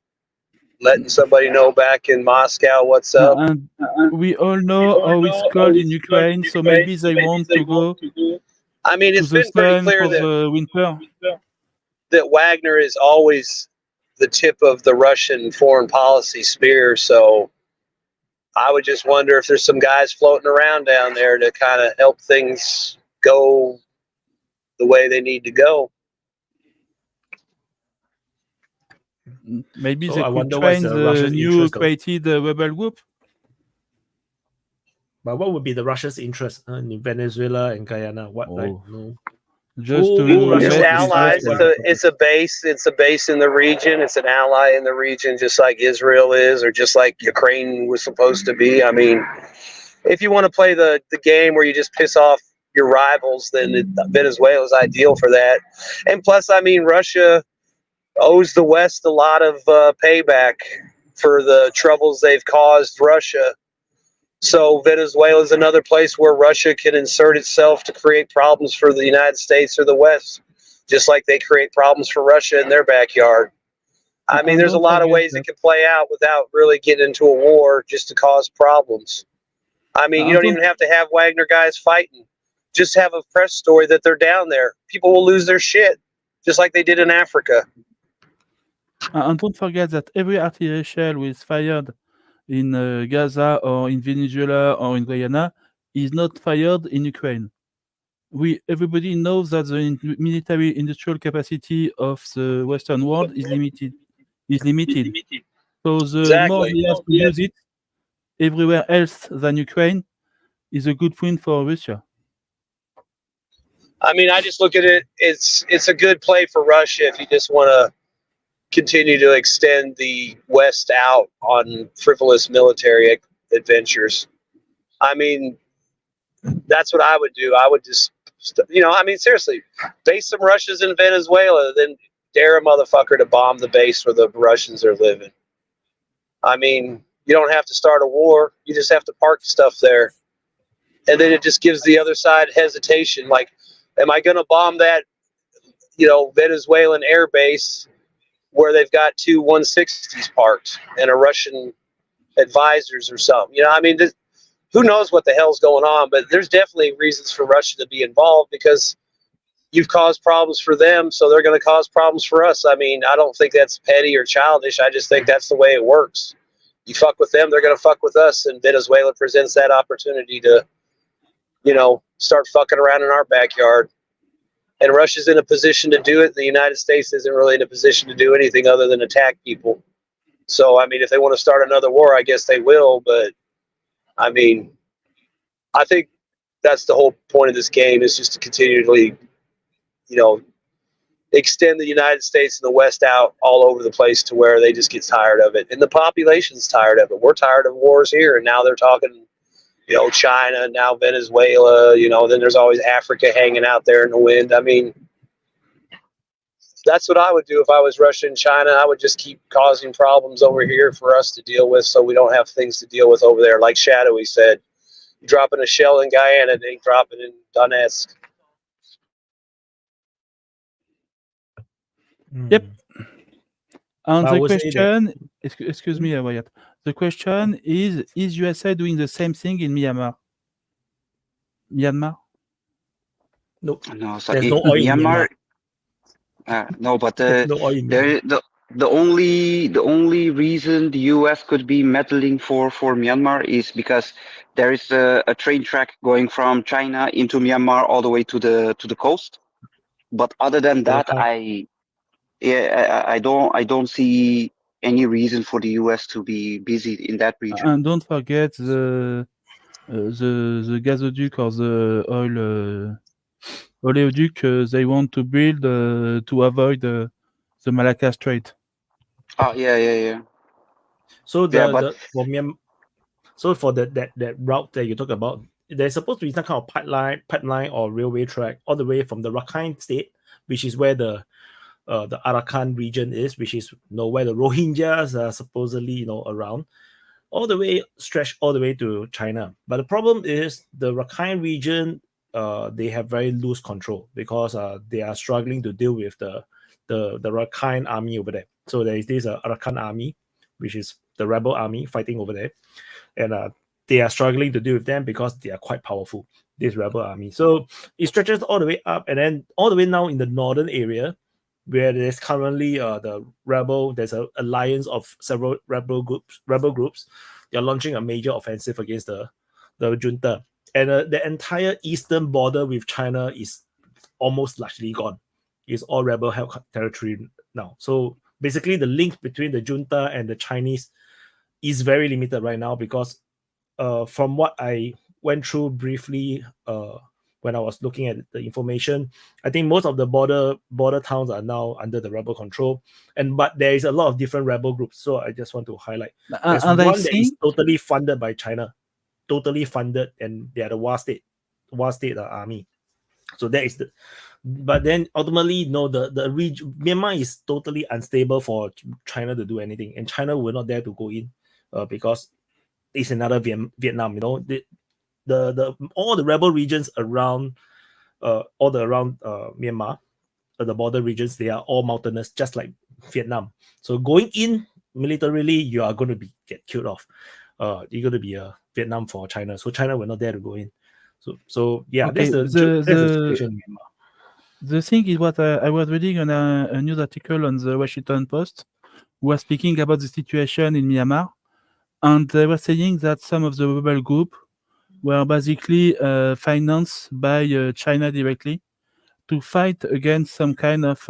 letting somebody know back in Moscow what's up? And we all know how it's cold in Ukraine, so maybe they want to go I mean, to it's the been pretty sun clear for the winter. that Wagner is always the tip of the Russian foreign policy spear. So I would just wonder if there's some guys floating around down there to kind of help things go the way they need to go. Maybe So they I could wonder what's train the the Russia's new interest, though. created rebel group. But what would be the Russia's interest in Venezuela and Guyana? Just Who to Russia Just wants make to allies. destroy? It's a base in the region. It's an ally in the region, just like Israel is, or just like Ukraine was supposed to be. I mean, if you want to play the game where you just piss off your rivals, then Venezuela is ideal for that. And plus, I mean, Russia owes the West a lot of payback for the troubles they've caused Russia. So Venezuela is another place where Russia can insert itself to create problems for the United States or the West, just like they create problems for Russia in their backyard. I mean, there's a lot of ways it can play out without really getting into a war just to cause problems. I mean, you don't even have to have Wagner guys fighting. Just have a press story that they're down there. People will lose their shit, just like they did in Africa. And don't forget that every artillery shell is fired in Gaza or in Venezuela or in Guyana is not fired in Ukraine. Everybody knows that the military industrial capacity of the Western world is limited. So the more they have to use it everywhere else than Ukraine is a good win for Russia. I mean, I just look at it. It's a good play for Russia if you just want to continue to extend the West out on frivolous military adventures. I mean, that's what I would do. I would just, I mean, seriously, base some Russians in Venezuela, then dare a motherfucker to bomb the base where the Russians are living. I mean, you don't have to start a war. You just have to park stuff there. And then it just gives the other side hesitation. Like, am I going to bomb that, Venezuelan air base where they've got two 160s parked and a Russian advisors or something? I mean, who knows what the hell's going on, but there's definitely reasons for Russia to be involved because you've caused problems for them, so they're going to cause problems for us. I mean, I don't think that's petty or childish. I just think that's the way it works. You fuck with them, they're going to fuck with us, and Venezuela presents that opportunity to, start fucking around in our backyard. And Russia's in a position to do it. The United States isn't really in a position to do anything other than attack people. So, I mean, if they want to start another war, I guess they will, but I mean, I think that's the whole point of this game, is just to continually, extend the United States and the West out all over the place to where they just get tired of it. And the population's tired of it. We're tired of wars here, and now they're talking, China, now Venezuela, then there's always Africa hanging out there in the wind. I mean, that's what I would do if I was Russia and China. I would just keep causing problems over here for us to deal with, so we don't have things to deal with over there. Like Shadowy said, dropping a shell in Guyana, it ain't dropping in Donetsk. Yep. And I the would say that- question, excuse me, Wyatt. The question is USA doing the same thing in Myanmar? No, No, so there's in no oil in Myanmar. Myanmar. No, but There's no oil in Myanmar. the only reason the US could be meddling for Myanmar is because there is a train track going from China into Myanmar all the way to the coast. But other than that, Okay. I don't see any reason for the US to be busy in that region. And don't forget the gasoduct or the oil oleoduct they want to build to avoid the Malacca Strait. Oh yeah. So Yeah, but for that route that you talk about, there's supposed to be some kind of pipeline or railway track all the way from the Rakhine state, which is where the Arakan region is, which is where the Rohingyas are supposedly around, all the way stretched all the way to China. But the problem is the Rakhine region, they have very loose control because they are struggling to deal with the Rakhine army over there. So there is this Arakan army, which is the rebel army fighting over there, and they are struggling to deal with them because they are quite powerful, this rebel army. So it stretches all the way up, and then all the way now in the northern area, where there's currently there's an alliance of several rebel groups. They're launching a major offensive against the junta, and the entire eastern border with China is almost largely gone. It's all rebel-held territory now. So basically, the link between the junta and the Chinese is very limited right now because, from what I went through briefly when I was looking at the information, I think most of the border towns are now under the rebel control, but there is a lot of different rebel groups. So I just want to highlight there's one that is totally funded by China, totally funded, and they are the Wa State army. So that is but then ultimately, the region Myanmar is totally unstable for China to do anything, and China will not dare to go in because it's another Vietnam. All the rebel regions around Myanmar, the border regions, they are all mountainous, just like Vietnam. So going in militarily, you are going to get killed off. You're going to be a Vietnam for China, so China will not dare to go in. So yeah, okay, that's the situation in Myanmar. The thing is what I was reading on a news article on the Washington Post, who was speaking about the situation in Myanmar, and they were saying that some of the rebel group were basically financed by China directly to fight against some kind of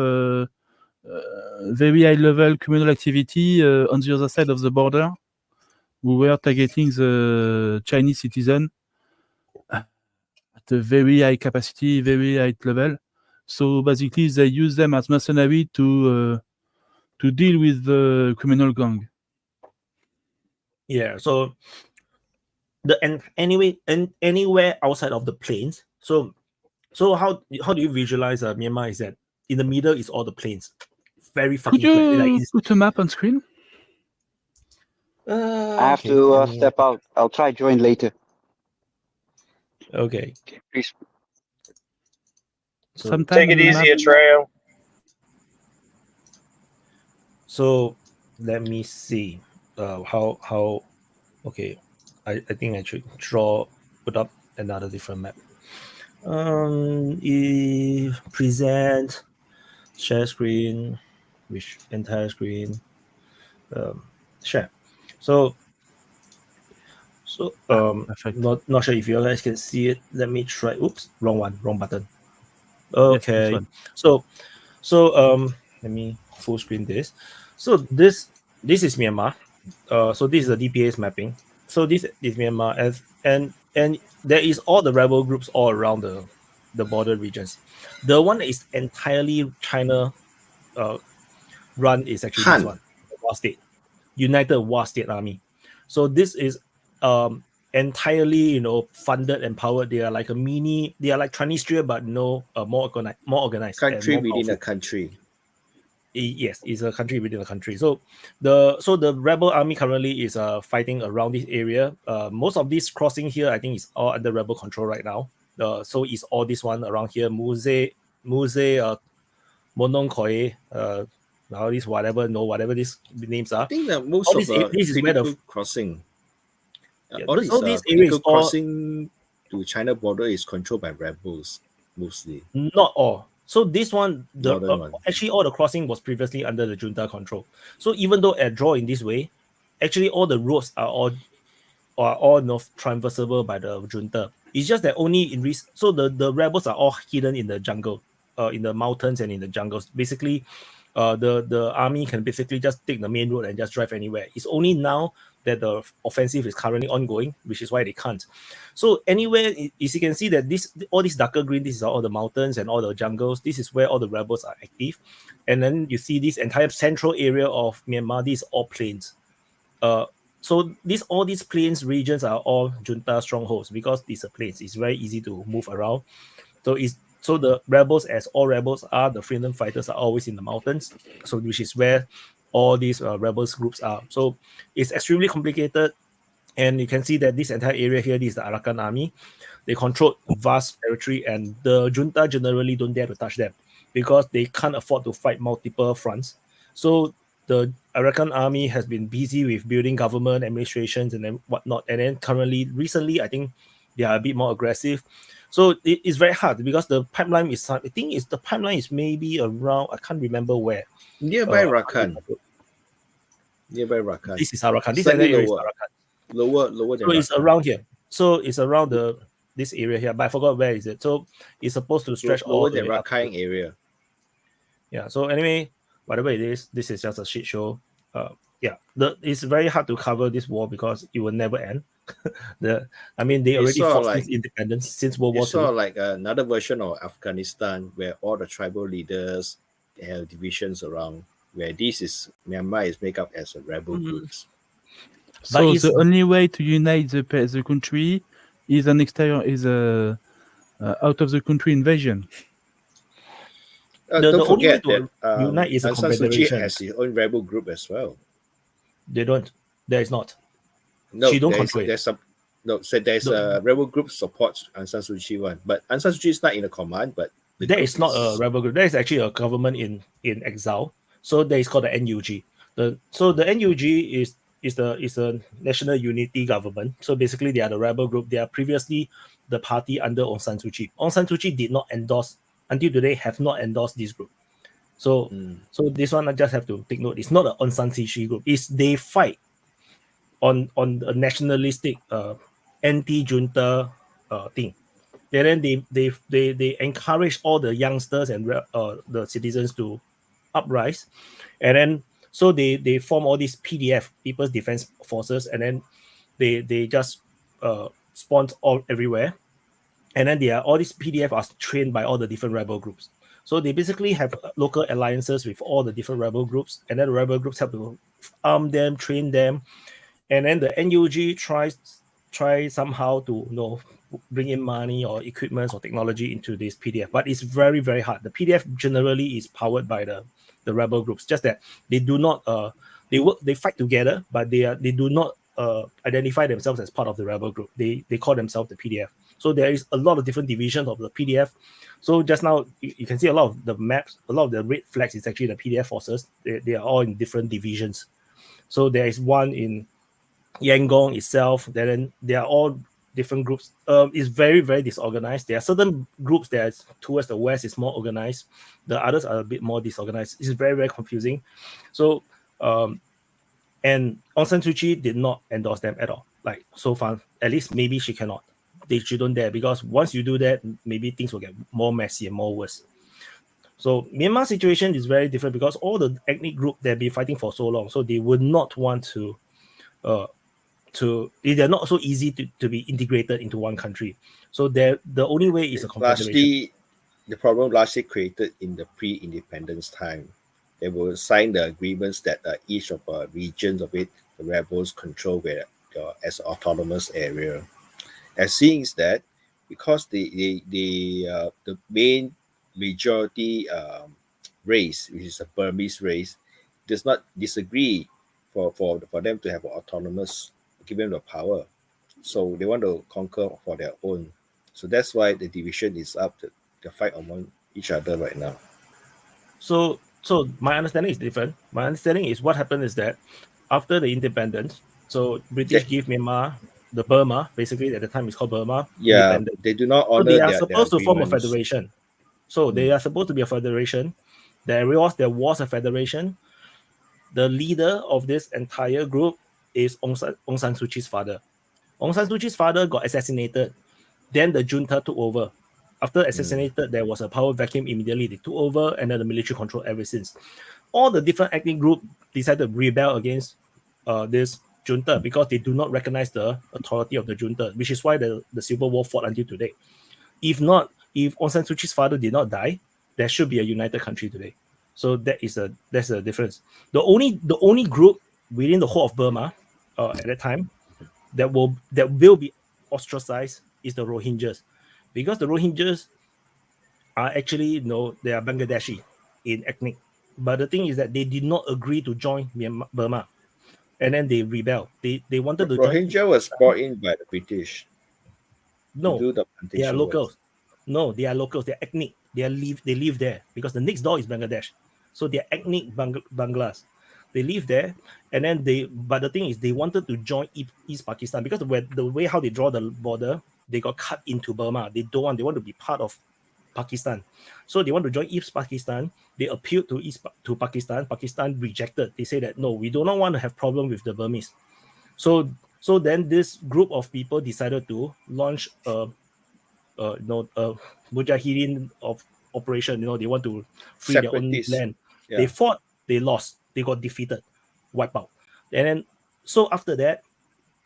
very high-level criminal activity on the other side of the border, who were targeting the Chinese citizen at a very high capacity, very high level. So basically, they use them as mercenary to deal with the criminal gang. Yeah. So anywhere outside of the plains. So how do you visualize Myanmar? Is that in the middle is all the plains, very fucking Could you flat. Like, put a map on screen? I have to step out. I'll try join later. Okay. Please. So Sometime take it easy, Atreo. So let me see how okay. I think I should put up another different map. Present, share screen, which entire screen, share. So not sure if you guys can see it. Let me try. Oops, wrong button. Okay. Yes, so let me full screen this. So this is Myanmar. So this is the DPA's mapping. so this is Myanmar, and there is all the rebel groups all around the border regions. The one that is entirely China run is actually this one, the Wa State, United Wa State Army. So this is entirely funded and powered. They are like they are like Transnistria, but more organized. Country and more within a powerful. country. Yes, it's a country within a country. So the rebel army currently is fighting around this area. Most of this crossing here, I think, is all under rebel control right now. So it's all this one around here, Muse, Monongkoi, now this whatever these names are. I think that most All of this is where critical crossing, Yeah, all all these these areas critical all crossing to China border is controlled by rebels mostly. not all. So this one, Northern one. actually all the crossing was previously under the junta control. So even though at draw in this way, actually all the roads are all traversable by the junta. It's just that only in so the rebels are all hidden in the jungle, in the mountains and in the jungles. Basically, the army can basically just take the main road and just drive anywhere. It's only now that the offensive is currently ongoing, which is why they can't. So anywhere, as you can see that all this darker green, this is all the mountains and all the jungles. This is where all the rebels are active. And then you see this entire central area of Myanmar, these all plains. So all these plains regions are all junta strongholds because these are plains. It's very easy to move around. So the rebels, as all rebels are, the freedom fighters are always in the mountains. So which is where all these rebels groups are. So it's extremely complicated. And you can see that this entire area here, this is the Arakan army. They control vast territory, and the junta generally don't dare to touch them because they can't afford to fight multiple fronts. So the Arakan army has been busy with building government administrations and then whatnot. And then recently, I think they are a bit more aggressive. So it's very hard because the pipeline is, I think the pipeline is maybe around, I can't remember where. Nearby Rakhine. Nearby Rakhine. This is Arakan. This Slightly area is lower. Arakan. Lower than So it's Rakhine. around here. So it's around this area here, but I forgot where is it. So it's supposed to stretch all lower the than way up. Rakhine area. Yeah. So anyway, whatever it is, this is just a shit show. It's very hard to cover this war because it will never end. They already fought since independence, since World War II. It's sort of like another version of Afghanistan where all the tribal leaders have divisions around, where Myanmar is made up as a rebel groups. So the only way to unite the country is an exterior, out of the country invasion. Don't forget only way that to unite is a Aung San Suu Kyi confederation. has his own rebel group as well. They don't. There is not. No, She don't control it. There's a rebel group supports Aung San Suu Kyi one, but Aung San Suu Kyi is not in the command. But There is not a rebel group. There is actually a government in exile. So there is called the NUG. The NUG is a national unity government. So basically, they are the rebel group. They are previously the party under Aung San Suu Kyi. Aung San Suu Kyi did not endorse, until today, have not endorsed this group. So this one I just have to take note. It's not an Aung San Suu Kyi group. They fight on a nationalistic anti-junta thing. And then they encourage all the youngsters and the citizens to uprise, and then so they form all these PDF, People's Defense Forces, and then they just spawn all everywhere, and then all these PDF are trained by all the different rebel groups. So they basically have local alliances with all the different rebel groups, and then the rebel groups have to arm them, train them, and then the NUG try somehow to bring in money or equipment or technology into this PDF, but it's very, very hard. The PDF generally is powered by the rebel groups, just that they do not they fight together, but they do not identify themselves as part of the rebel group. They call themselves the PDF. So there is a lot of different divisions of the PDF. So just now you can see a lot of the maps, a lot of the red flags is actually the PDF forces. They are all in different divisions. So there is one in Yangon itself. Then they are all different groups. It's very, very disorganized. There are certain groups that towards the west is more organized. The others are a bit more disorganized. It's very, very confusing. So and Aung San Suu Kyi did not endorse them at all. Like so far, at least maybe she cannot. They shouldn't dare, because once you do that, maybe things will get more messy and more worse. So Myanmar situation is very different because all the ethnic group they've been fighting for so long, so they would not want to they're not so easy to be integrated into one country. So the only way is a confederation. Largely, the problem largely created in the pre-independence time. They will sign the agreements that each of regions of it, the rebels control as autonomous area. As seeing is that because the main majority race, which is a Burmese race, does not disagree for them to have autonomous, give them the power. So they want to conquer for their own. So that's why the division is up to the fight among each other right now. So my understanding is different. My understanding is what happened is that after the independence, so British give Myanmar, the Burma, basically at the time it's called Burma, Yeah, independence. they do not So honor they are their supposed to form a agreements. federation. So they are supposed to be a federation. There was a federation. The leader of this entire group is Aung San Suu Kyi's father. Aung San Suu Kyi's father got assassinated. Then the junta took over. After assassinated, there was a power vacuum immediately. They took over, and then the military controlled ever since. All the different ethnic groups decided to rebel against this junta because they do not recognize the authority of the junta, which is why the civil war fought until today. If Aung San Suu Kyi's father did not die, there should be a united country today. So that's a difference. The only group within the whole of Burma at that time that will be ostracized is the Rohingyas, because the Rohingyas are actually they are Bangladeshi in ethnic, but the thing is that they did not agree to join Burma, and then they rebelled. They wanted to join. Rohingya was brought in by the British. No, to do the they are plantation work. locals. No, they are locals. They're ethnic. They live there because the next door is Bangladesh. So they're ethnic Banglas. They live there, and then but the thing is, they wanted to join East Pakistan because the way how they draw the border, they got cut into Burma. They want to be part of Pakistan. So they want to join East Pakistan. They appealed to Pakistan. Pakistan rejected. They say that no, we do not want to have problem with the Burmese. So then this group of people decided to launch a Mujahideen of operation. They want to free their own Separatists. land. Yeah. They fought, they lost, they got defeated, wiped out. And then so after that,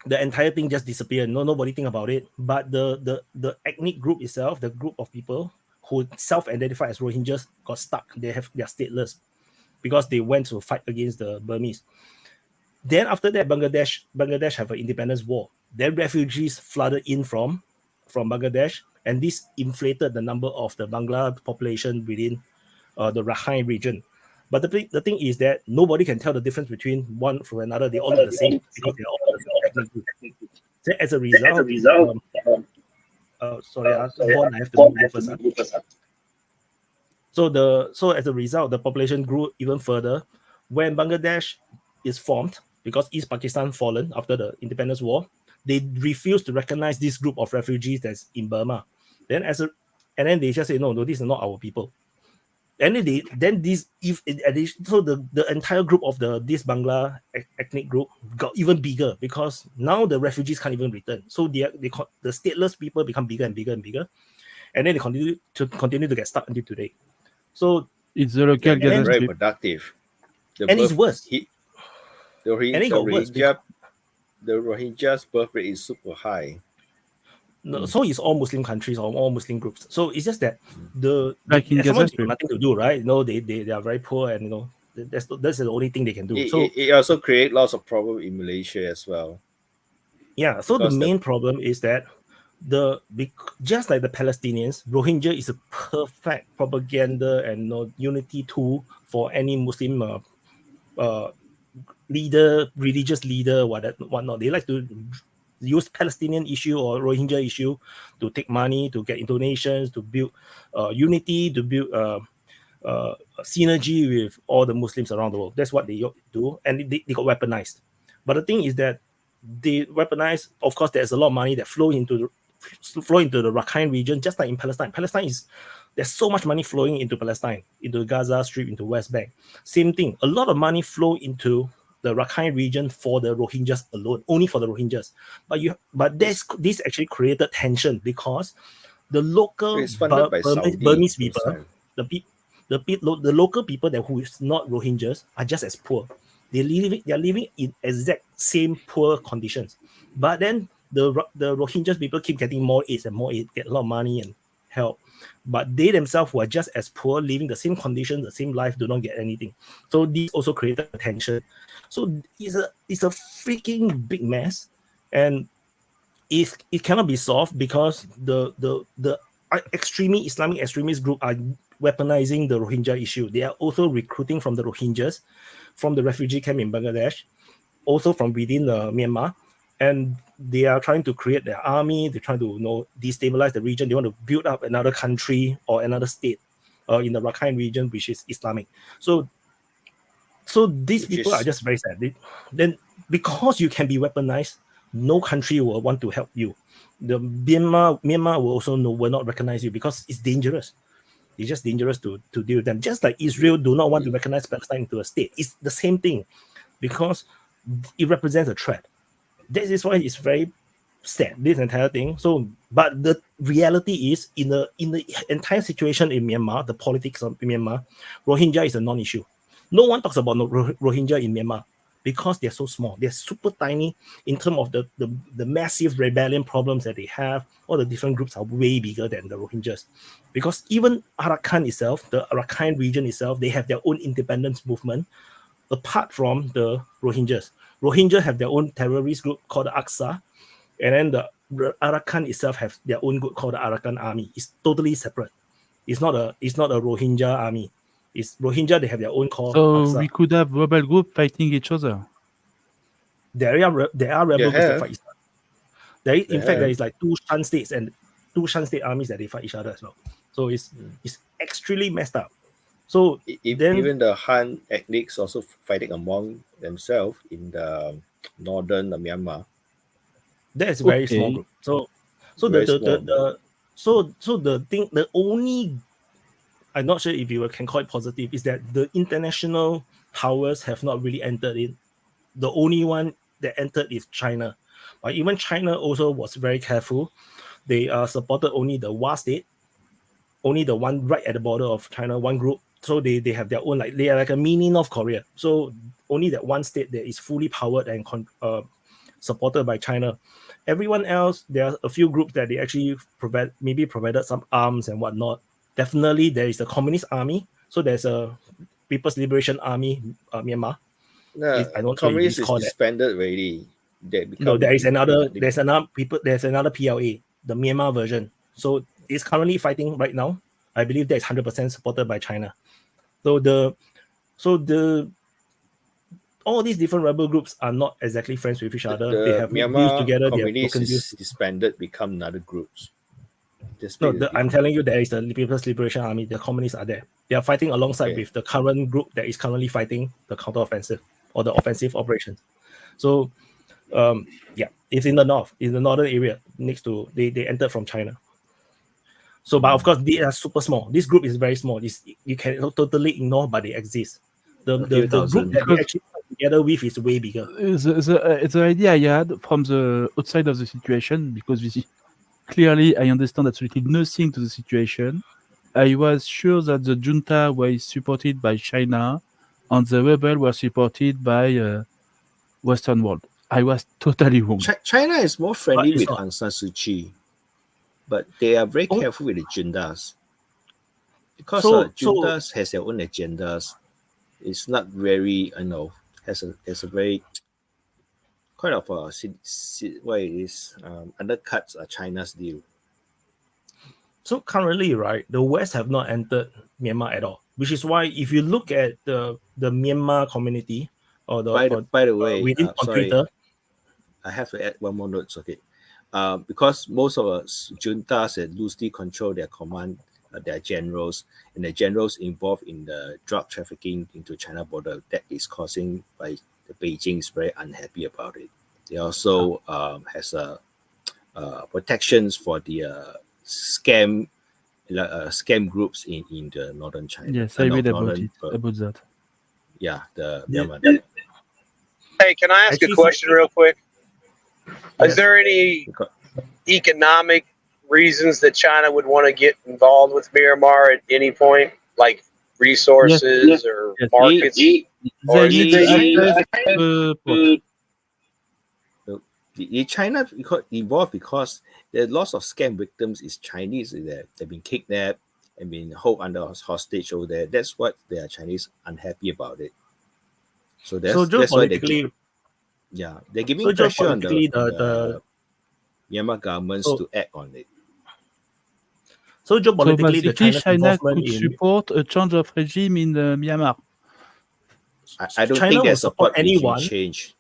the entire thing just disappeared. Nobody think about it. But the ethnic group itself, the group of people who self-identify as Rohingyas, got stuck. They're stateless because they went to fight against the Burmese. Then after that, Bangladesh have an independence war. Then refugees flooded in from Bangladesh, and this inflated the number of the Bangla population within the Rakhine region. But the thing is that nobody can tell the difference between one from another. They all look the same because they're all the same ethnic group. So as a result, sorry, Bon, I have to move first. So as a result, the population grew even further. When Bangladesh is formed, because East Pakistan fallen after the independence war, they refused to recognize this group of refugees that's in Burma. Then then they just say no, these are not our people. And then the entire group of this Bangla ethnic group got even bigger because now the refugees can't even return. So the stateless people become bigger and bigger and bigger, and then they continue to get stuck until today. So it's the local Gaza very Strip. productive. It's worse. The Rohingyas' birth rate is super high. No, so it's all Muslim countries or all Muslim groups. So it's just that like in Gaza Strip, nothing to do, right? They are very poor, and that's the only thing they can do. It also creates lots of problems in Malaysia as well. Yeah. So the main problem is that just like the Palestinians, Rohingya is a perfect propaganda and unity tool for any Muslim leader, religious leader, whatnot. They like to use Palestinian issue or Rohingya issue to take money, to get donations, to build unity, to build synergy with all the Muslims around the world. That's what they do, and they got weaponized. But the thing is that they weaponize. Of course, there's a lot of money that flow into the Rakhine region, just like in Palestine. There's so much money flowing into Palestine, into Gaza Strip, into West Bank. Same thing. A lot of money flow into the Rakhine region for the Rohingyas alone, only for the Rohingyas. But this actually created tension because the local Burmese people, the local people who is not Rohingyas are just as poor. They're living in exact same poor conditions. But then the Rohingyas people keep getting more aid and more aid, get a lot of money and help. But they themselves who are just as poor, living the same conditions, the same life, do not get anything. So this also created tension. So it's a freaking big mess, and it cannot be solved because the Islamic extremist group are weaponizing the Rohingya issue. They are also recruiting from the Rohingyas, from the refugee camp in Bangladesh, also from within Myanmar, and they are trying to create their army. They're trying to destabilize the region. They want to build up another country or another state in the Rakhine region, which is Islamic. So these people are just very sad. Then because you can be weaponized, no country will want to help you. The Myanmar will not recognize you because it's dangerous. It's just dangerous to deal with them. Just like Israel do not want to recognize Palestine into a state. It's the same thing because it represents a threat. This is why it's very sad, this entire thing. So, but the reality is in the entire situation in Myanmar, the politics of Myanmar, Rohingya is a non-issue. No one talks about Rohingya in Myanmar because they're so small. They're super tiny in terms of the massive rebellion problems that they have. All the different groups are way bigger than the Rohingyas. Because even Arakan itself, the Arakan region itself, they have their own independence movement apart from the Rohingyas. Rohingyas have their own terrorist group called the Aqsa, and then the Arakan itself have their own group called the Arakan Army. It's totally separate. It's not a Rohingya army. It's Rohingya, they have their own call. So Aqsa. we could have rebel group fighting each other. There are rebel groups that fight each other. In fact, there is like two Shan states and two Shan state armies that they fight each other as well. So it's extremely messed up. So even the Han ethnics also fighting among themselves in the northern Myanmar. That is a very small group. So the thing, the only, I'm not sure if you can call it positive, is that the international powers have not really entered in. The only one that entered is China. But even China also was very careful. They supported only the Wa state, only the one right at the border of China, one group. So they have their own, they are like a mini North Korea. So only that one state that is fully powered and supported by China. Everyone else, there are a few groups that they actually provided some arms and whatnot. Definitely there is the Communist Army. So there's a People's Liberation Army, Myanmar. No, I don't Communist know is disbanded already. There's another PLA, the Myanmar version. So it's currently fighting right now. I believe that is 100% supported by China. So all these different rebel groups are not exactly friends with each other. They have Myanmar together. Communists is disbanded, become another groups. I'm telling you, there is the People's Liberation Army. The communists are there. They are fighting alongside with the current group that is currently fighting the counteroffensive or the offensive operations. So, it's in the north, in the northern area next to they entered from China. So, but of course, they are super small. This group is very small. You can totally ignore, but they exist. The group that they actually fight together with is way bigger. The idea I had from the outside of the situation, because clearly I understand absolutely nothing to the situation. I was sure that the junta was supported by China and the rebels were supported by Western world. I was totally wrong. China is more friendly with Aung San Suu Kyi, but they are very careful with the juntas. Because juntas has their own agendas. It's not very, has a very kind of undercuts China's deal. So currently, right, the West have not entered Myanmar at all, which is why if you look at the Myanmar community or by the way, within sorry, Twitter, I have to add one more note. Okay, because most of us juntas that loosely control their command, their generals, and the generals involved in the drug trafficking into China border, that is causing by the Beijing is very unhappy about it. They also has protections for the scam groups in the northern China. Yes, I read about that. Yeah, Hey, can I ask a question real quick? Is there any economic reasons that China would want to get involved with Myanmar at any point, like resources or markets? China involved because there are lots of scam victims is Chinese there. They've been kidnapped and been held under hostage over there. That's what they are Chinese unhappy about it. So that's why they're giving pressure on the Myanmar governments to act on it. So geopolitically, the basically, China's China involvement could support a change of regime in Myanmar. I don't China think will they support anyone. Change.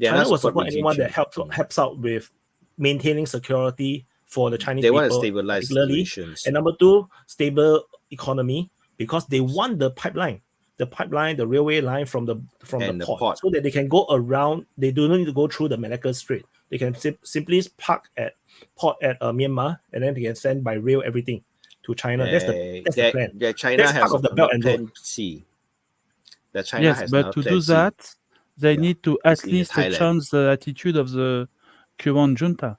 China will support anyone that helps out with maintaining security for the Chinese people. They want to stabilize situations. And number two, stable economy, because they want the pipeline, the railway line from the port, so that they can go around. They do not need to go through the Malacca Strait. They can simply park at port at Myanmar, and then they can send by rail everything to China. That's the plan. China that's has part of the Belt and Road. Yes, but to do that, they need to at least change the attitude of the current junta,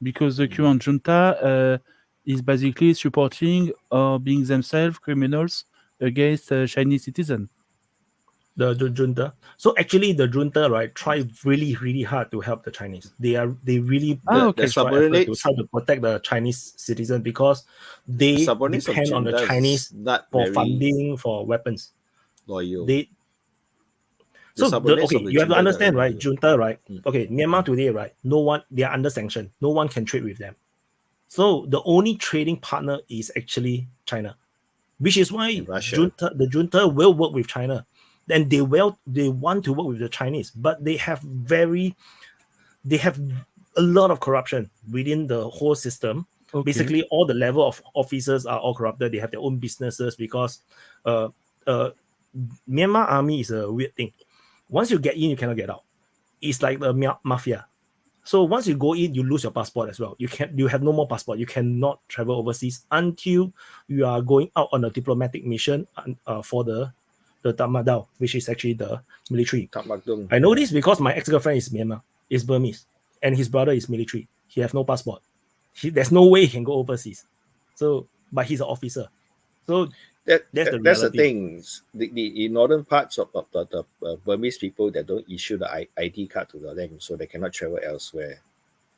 because the current junta is basically supporting or being themselves criminals against Chinese citizens. The junta. So actually, the junta, right, try really, really hard to help the Chinese. They really to try to protect the Chinese citizen, because they depend on the Chinese for funding, for weapons. Loyal. You have to understand, right? Junta, right? Okay, Myanmar today, right? They are under sanction. No one can trade with them. So the only trading partner is actually China, which is why the junta will work with China. And they want to work with the Chinese, but they have a lot of corruption within the whole system. Okay. Basically, all the level of officers are all corrupted. They have their own businesses, because Myanmar army is a weird thing. Once you get in, you cannot get out. It's like the mafia. So once you go in, you lose your passport as well. You have no more passport. You cannot travel overseas until you are going out on a diplomatic mission for the Tatmadaw, which is actually the military. I know this because my ex-girlfriend is Burmese, and his brother is military. He has no passport. There's no way he can go overseas. So, but he's an officer. So that's the thing. The northern parts of the Burmese people that don't issue the ID card to them, so they cannot travel elsewhere.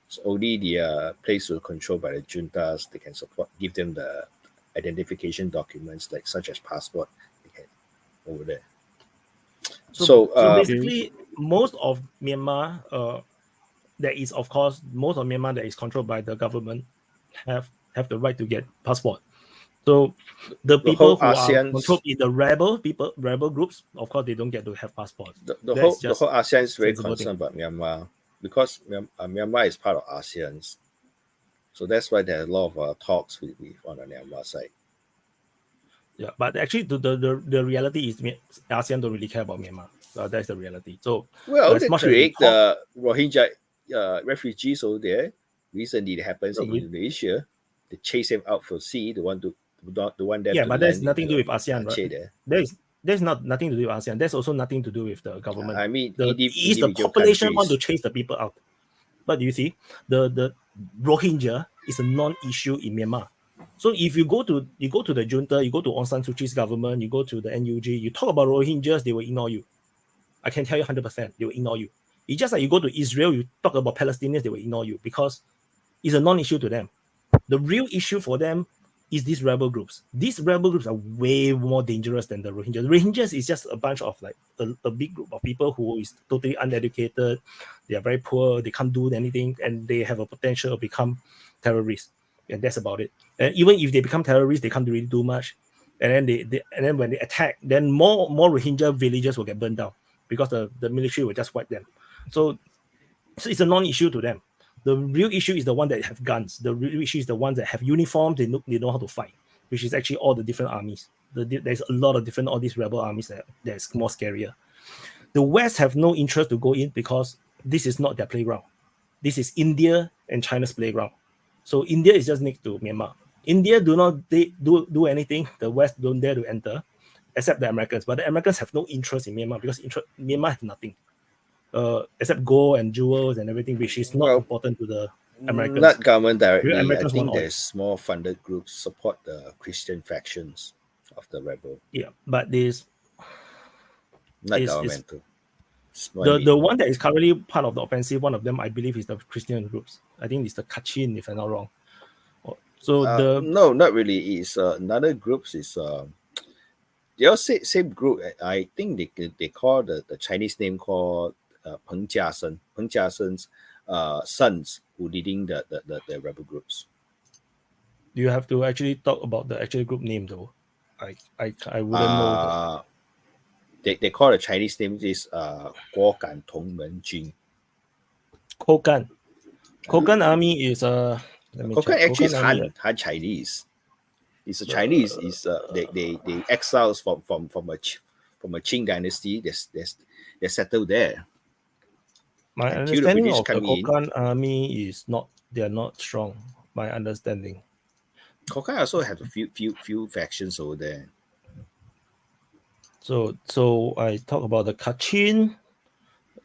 So only the place will controlled by the juntas. They can give them the identification documents, like such as passport, over there. So basically, most of Myanmar, most of Myanmar that is controlled by the government have the right to get passport. So the people who are controlled in the rebel groups, of course, they don't get to have passports. The whole ASEAN is very concerned about Myanmar, because Myanmar is part of ASEAN. So that's why there are a lot of talks with on the Myanmar side. Yeah, but actually, the reality is ASEAN don't really care about Myanmar. That's the reality. So they create the Rohingya refugees over there. Recently, it happens in Indonesia. They chase them out for sea. They want them. Yeah, but there's nothing to do with ASEAN, right? There's nothing to do with ASEAN. There's also nothing to do with the government. I mean, the population want to chase the people out. But you see, the Rohingya is a non-issue in Myanmar. So if you go to the junta, you go to Aung San Suu Kyi's government, you go to the NUG, you talk about Rohingyas, they will ignore you. I can tell you 100%, they will ignore you. It's just like you go to Israel, you talk about Palestinians, they will ignore you, because it's a non-issue to them. The real issue for them is these rebel groups. These rebel groups are way more dangerous than the Rohingyas. Rohingyas is just a bunch of like a big group of people who is totally uneducated. They are very poor. They can't do anything, and they have a potential to become terrorists. And that's about it. And even if they become terrorists, they can't really do much. And then when they attack, then more Rohingya villages will get burned down, because the military will just wipe them. So it's a non-issue to them. The real issue is the one that have guns. The real issue is the ones that have uniforms. They know how to fight, which is actually all the different armies. There's a lot of all these rebel armies that's more scarier. The West have no interest to go in, because this is not their playground. This is India and China's playground. So India is just next to Myanmar. India do not do anything. The West don't dare to enter, except the Americans. But the Americans have no interest in Myanmar, because Myanmar has nothing. Except gold and jewels and everything, which is not important to the Americans. Not government directly. I think there's small funded groups support the Christian factions of the rebel. Yeah, but this not governmental. The one that is currently part of the offensive, one of them I believe is the Christian groups. I think it's the Kachin, if I'm not wrong. So no, not really. It's another groups is they all same group. I think they call the Chinese name called Peng Jiasen. Peng Jiasen's sons who leading the rebel groups. you have to actually talk about the actual group name though. I wouldn't know. They call the Chinese name is Guo Gan Tong Men Jin. Kokan. Kokan army is Kokan actually is Han Chinese. It's a Chinese. Is they exiles from a Qing dynasty. They settled there. My Until the understanding British of the come in. Kokan army is they are not strong. My understanding. Kokan also have a few factions over there. So I talk about the Kachin.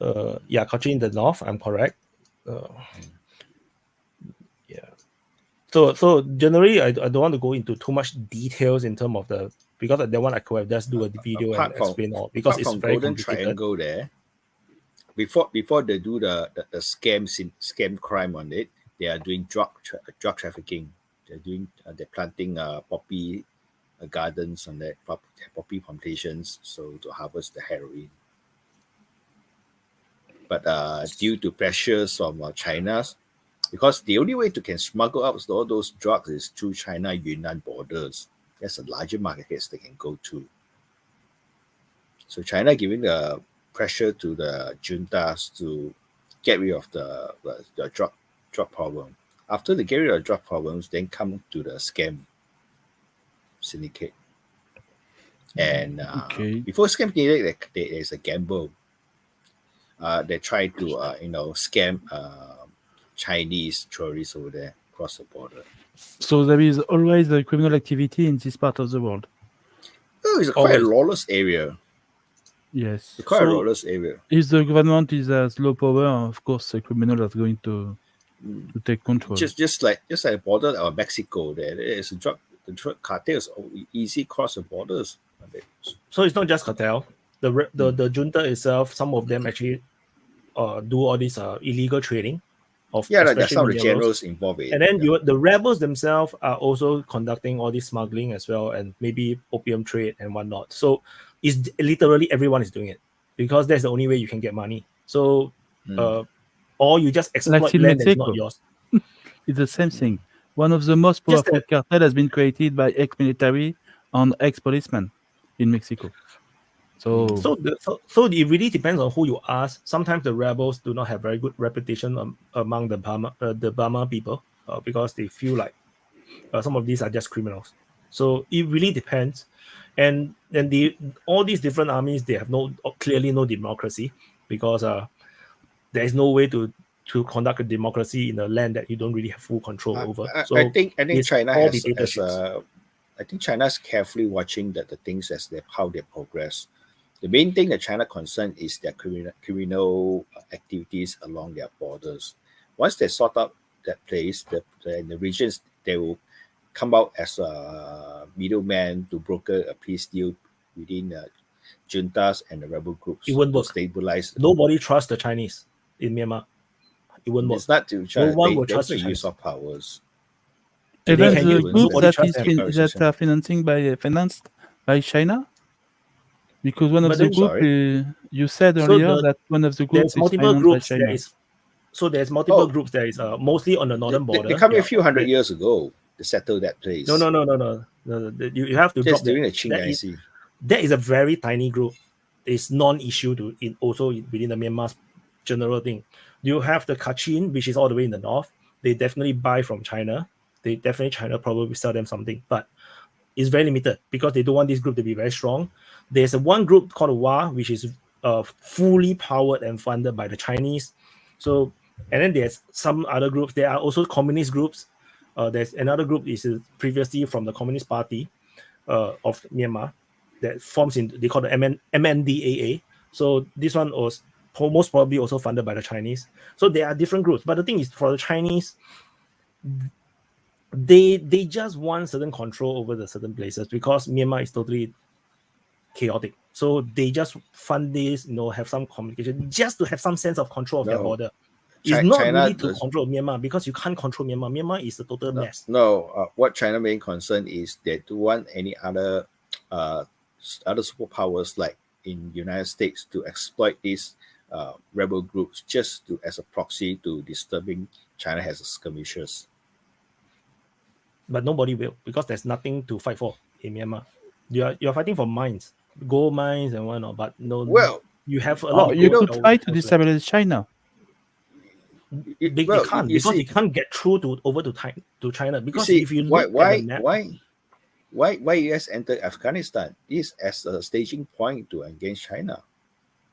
Kachin in the north. I'm correct. So generally, I don't want to go into too much details in terms of because that one I could have just do a video and explain all because it's very Golden complicated. Triangle there. Before they do the scam crime on it, they are doing drug trafficking. They're planting poppy gardens on that poppy plantations, so to harvest the heroin. But due to pressures from China, because the only way to can smuggle out all those drugs is through China-Yunnan borders. That's a larger market they can go to. So China giving the pressure to the juntas to get rid of the drug problem. After they get rid of drug problems, then come to the scam syndicate. And before scam syndicate, there is a gamble. They try to scam Chinese tourists over there across the border. So there is always a criminal activity in this part of the world. Oh, it's quite a lawless area. Yes. It's quite a lawless area. If the government is as low power, of course, the criminal is going to take control. Just like the border of Mexico, there is the drug cartels easy cross the borders. So it's not just cartel. The junta itself, some of them actually do all this illegal trading. That's some of the generals involved in. And then the rebels themselves are also conducting all this smuggling as well, and maybe opium trade and whatnot. So it's literally everyone is doing it because that's the only way you can get money. So or you just exploit land that's not yours. It's the same thing. One of the most powerful cartel has been created by ex-military and ex-policemen in Mexico. So it really depends on who you ask. Sometimes the rebels do not have very good reputation among the Burma people because they feel like some of these are just criminals. So it really depends. And all these different armies, they have clearly no democracy because there is no way to conduct a democracy in a land that you don't really have full control over. So I think China I think China's carefully watching the things how they progress. The main thing that China concerned is their criminal activities along their borders. Once they sort out that place, in the regions, they will come out as a middleman to broker a peace deal within juntas and the rebel groups. It won't work. Stabilize. Nobody trusts the Chinese in Myanmar. It won't work. It's not to China. No one will trust the use of powers. Even the groups that are financed by China. Because one of the groups, you said earlier that one of the groups is financed by China. There's multiple groups. There is mostly on the northern border. They come a few hundred years ago to settle that place. No. You have to drop during the Qing dynasty. That is a very tiny group. It's non-issue also within the Myanmar's general thing. You have the Kachin, which is all the way in the north. They definitely buy from China. China probably sell them something, but it's very limited because they don't want this group to be very strong. There's one group called WA, which is fully powered and funded by the Chinese. So, and then there's some other groups. There are also communist groups. There's another group is previously from the Communist Party of Myanmar that forms they call the MNDAA. So this one was most probably also funded by the Chinese. So there are different groups. But the thing is, for the Chinese, they just want certain control over the certain places because Myanmar is totally chaotic. So they just fund this, have some communication just to have some sense of control of their No. border. It's not China really to does- control Myanmar, because you can't control Myanmar. Myanmar is a total mess. No, what China main concern is they don't want any other superpowers like in United States to exploit these rebel groups just as a proxy to disturbing China as skirmishers. But nobody will, because there's nothing to fight for in Myanmar. You're fighting for mines, gold mines and whatnot, but no. Well, you have a lot of You people could try to elsewhere. destabilize China. They can't, because they can't get through over to China. Because if you look at the map, why US entered Afghanistan? This as a staging point to engage China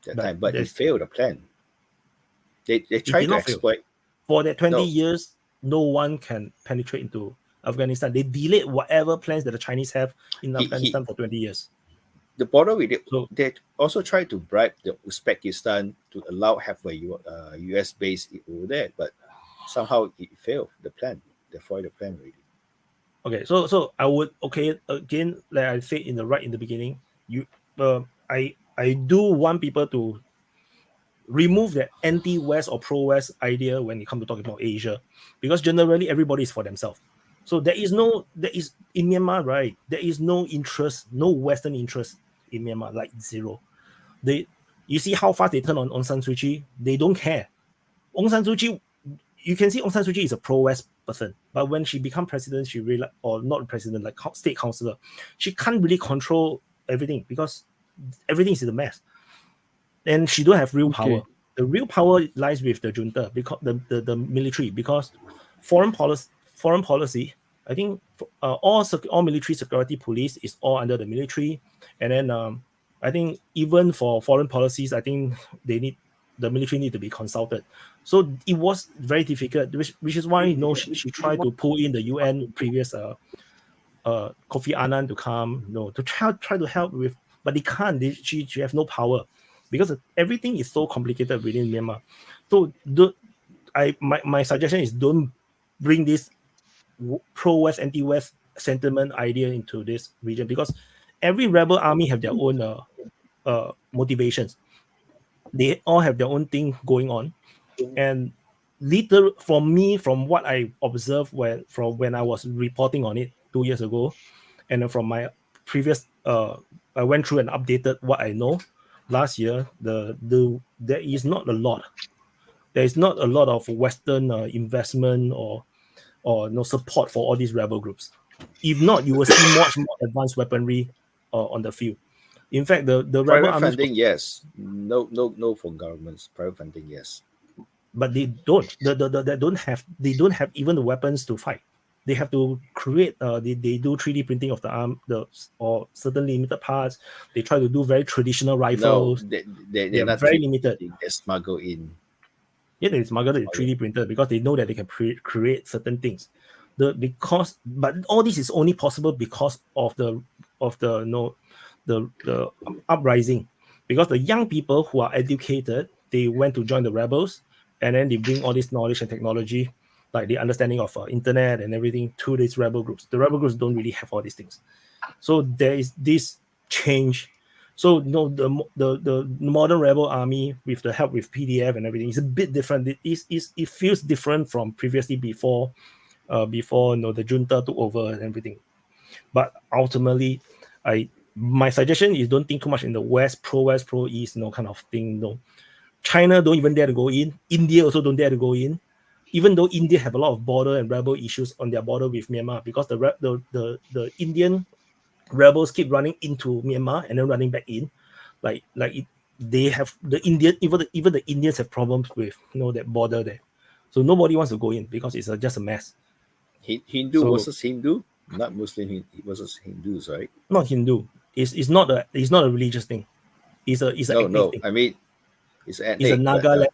that time, but it failed the plan. They tried did to not fail. exploit. for that 20 No. years, no one can penetrate into Afghanistan. They delayed whatever plans that the Chinese have in Afghanistan for 20 years. The border with it, So- they also tried to bribe the Uzbekistan to allow have a US base over there, but somehow it failed the plan. They foiled the plan already. Okay, so I would again, like I said in the beginning, I do want people to remove the anti-West or pro-West idea when it comes to talking about Asia, because generally everybody is for themselves. So there is in Myanmar, right? There is no interest, no Western interest in Myanmar, like zero. You see how fast they turn on Aung San Suu Kyi. They don't care. Aung San Suu Kyi, you can see Aung San Suu Kyi is a pro-West person, but when she become president, she realized, or not president, like state councillor, she can't really control everything because everything is in a mess, and she don't have real power. The real power lies with the junta, because the military, because foreign policy. I think all military security police is all under the military, and then I think even for foreign policies, I think the military need to be consulted. So it was very difficult, which is why she tried to pull in the UN previous Kofi Annan to come, to try to help with, but they can't. She have no power because everything is so complicated within Myanmar. So my suggestion is don't bring this pro-West, anti-West sentiment idea into this region, because every rebel army have their own motivations. They all have their own thing going on, and from what I observed when I was reporting on it 2 years ago, and then from my previous I went through and updated what I know last year. There is not a lot. There is not a lot of Western investment or no support for all these rebel groups. If not, you will see much more advanced weaponry on the field. In fact, the rebel Private armies, funding, yes. No from governments. Private funding, yes. but they don't. They don't have even the weapons to fight. They have to create. They do 3D printing of the arm, or certain limited parts. They try to do very traditional No, rifles. they're not very limited. They smuggle in. Yeah, they smuggle the 3D printer because they know that they can create certain things. But all this is only possible because of the uprising, because the young people who are educated, they went to join the rebels, and then they bring all this knowledge and technology, like the understanding of internet and everything, to these rebel groups. The rebel groups don't really have all these things, so there is this change. So the modern rebel army, with the help with PDF and everything, is a bit different. It feels different from previously before the junta took over and everything. But ultimately, my suggestion is don't think too much in the West, pro-West, pro-East, kind of thing. No, China don't even dare to go in. India also don't dare to go in, even though India have a lot of border and rebel issues on their border with Myanmar, because the Indian rebels keep running into Myanmar and then running back in, they have the Indian, even the Indians have problems with that border there. So nobody wants to go in because it's just a mess. Hindu versus Hindu, not Muslim versus Hindus, right? Not Hindu. It's not a religious thing. It's an ethnic thing. I mean, it's ethnic. It's a Naga.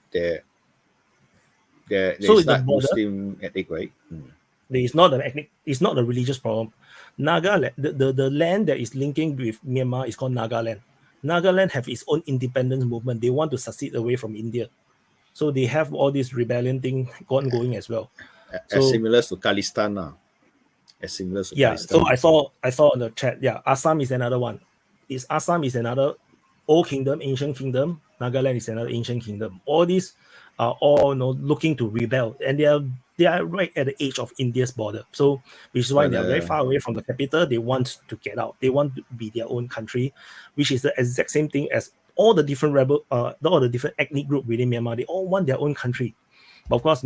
It's not Muslim ethnic, right? It's not an ethnic. It's not a religious problem. Nagaland, the land that is linking with Myanmar is called Nagaland. Nagaland have its own independence movement. They want to secede away from India, so they have all this rebellion thing ongoing as well. As similar to Khalistan now. As similar to Yeah. Khalistan. So I saw on the chat. Yeah, Assam is another one. is Assam is another old kingdom, ancient kingdom. Nagaland is another ancient kingdom. All these are all looking to rebel, and they are right at the edge of India's border. So which is why they are very far away from the capital. They want to get out. They want to be their own country, which is the exact same thing as all the different all the different ethnic group within Myanmar. They all want their own country. But of course,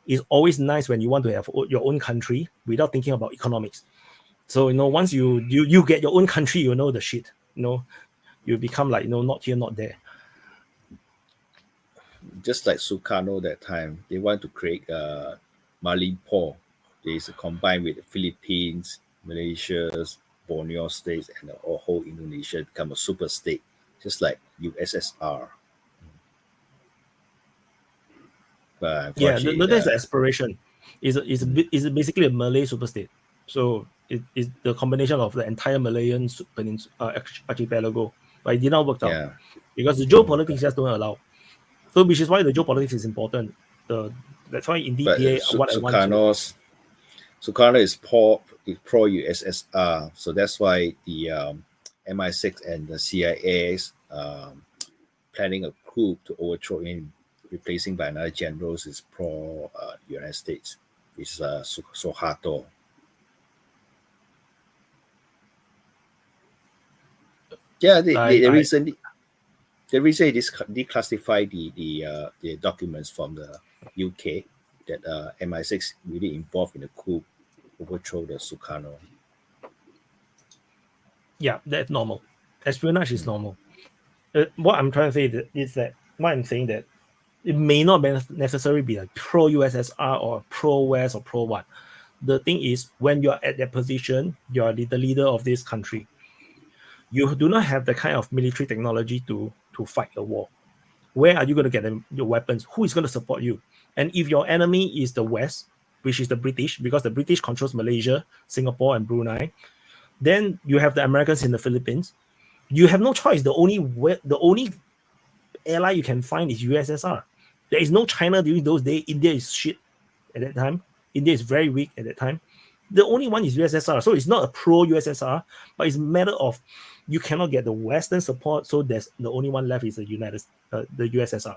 it's always nice when you want to have your own country without thinking about economics. So once you get your own country, the shit. You become like not here, not there. Just like Sukarno that time, they want to create Malipor. They combine with the Philippines, Malaysia, Borneo states, and the whole Indonesia become a super state, just like USSR. But that's the aspiration. Is basically a Malay super state. So it is the combination of the entire Malayan archipelago, but it did not work out because the geopolitics just don't allow. So which is why the geopolitics is important. That's why in DPA, Sukarno is pro USSR, so that's why the MI6 and the CIA planning a coup to overthrow him, replacing by another general is pro United States, which is Suharto. Yeah, they recently declassified the documents from the UK that MI6 really involved in the coup overthrow the Sukarno. Yeah, that's normal. Espionage is normal. What I'm trying to say is that it may not necessarily be like pro USSR or pro West or pro what. The thing is, when you're at that position, you're the leader of this country. You do not have the kind of military technology to fight a war. Where are you going to get your weapons? Who is going to support you? And if your enemy is the West, which is the British, because the British controls Malaysia, Singapore, and Brunei, then you have the Americans in the Philippines. You have no choice. The only ally you can find is USSR. There is no China during those days. India is shit at that time. India is very weak at that time. The only one is USSR. So it's not a pro USSR, but it's a matter of you cannot get the Western support. So there's the only one left is the USSR.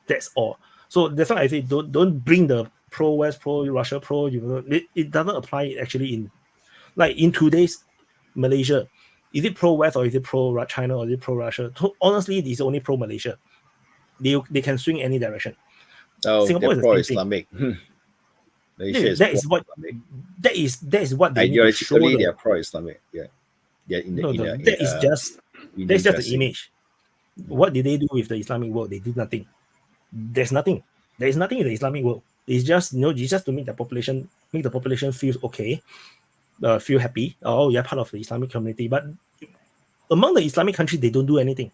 That's all. So that's why I say don't bring the pro West, pro Russia, pro. It doesn't apply actually in today's Malaysia. Is it pro West or is it pro China or is it pro Russia? So honestly, it's only pro Malaysia. They can swing any direction. Singapore is pro-Islamic. That is what they need to show. They are pro-Islamic. Yeah. That's just the image. What did they do with the Islamic world? They did nothing. There's nothing. There is nothing in the Islamic world. It's just just to make the population feel okay, feel happy. Oh, you're part of the Islamic community. But among the Islamic countries, they don't do anything.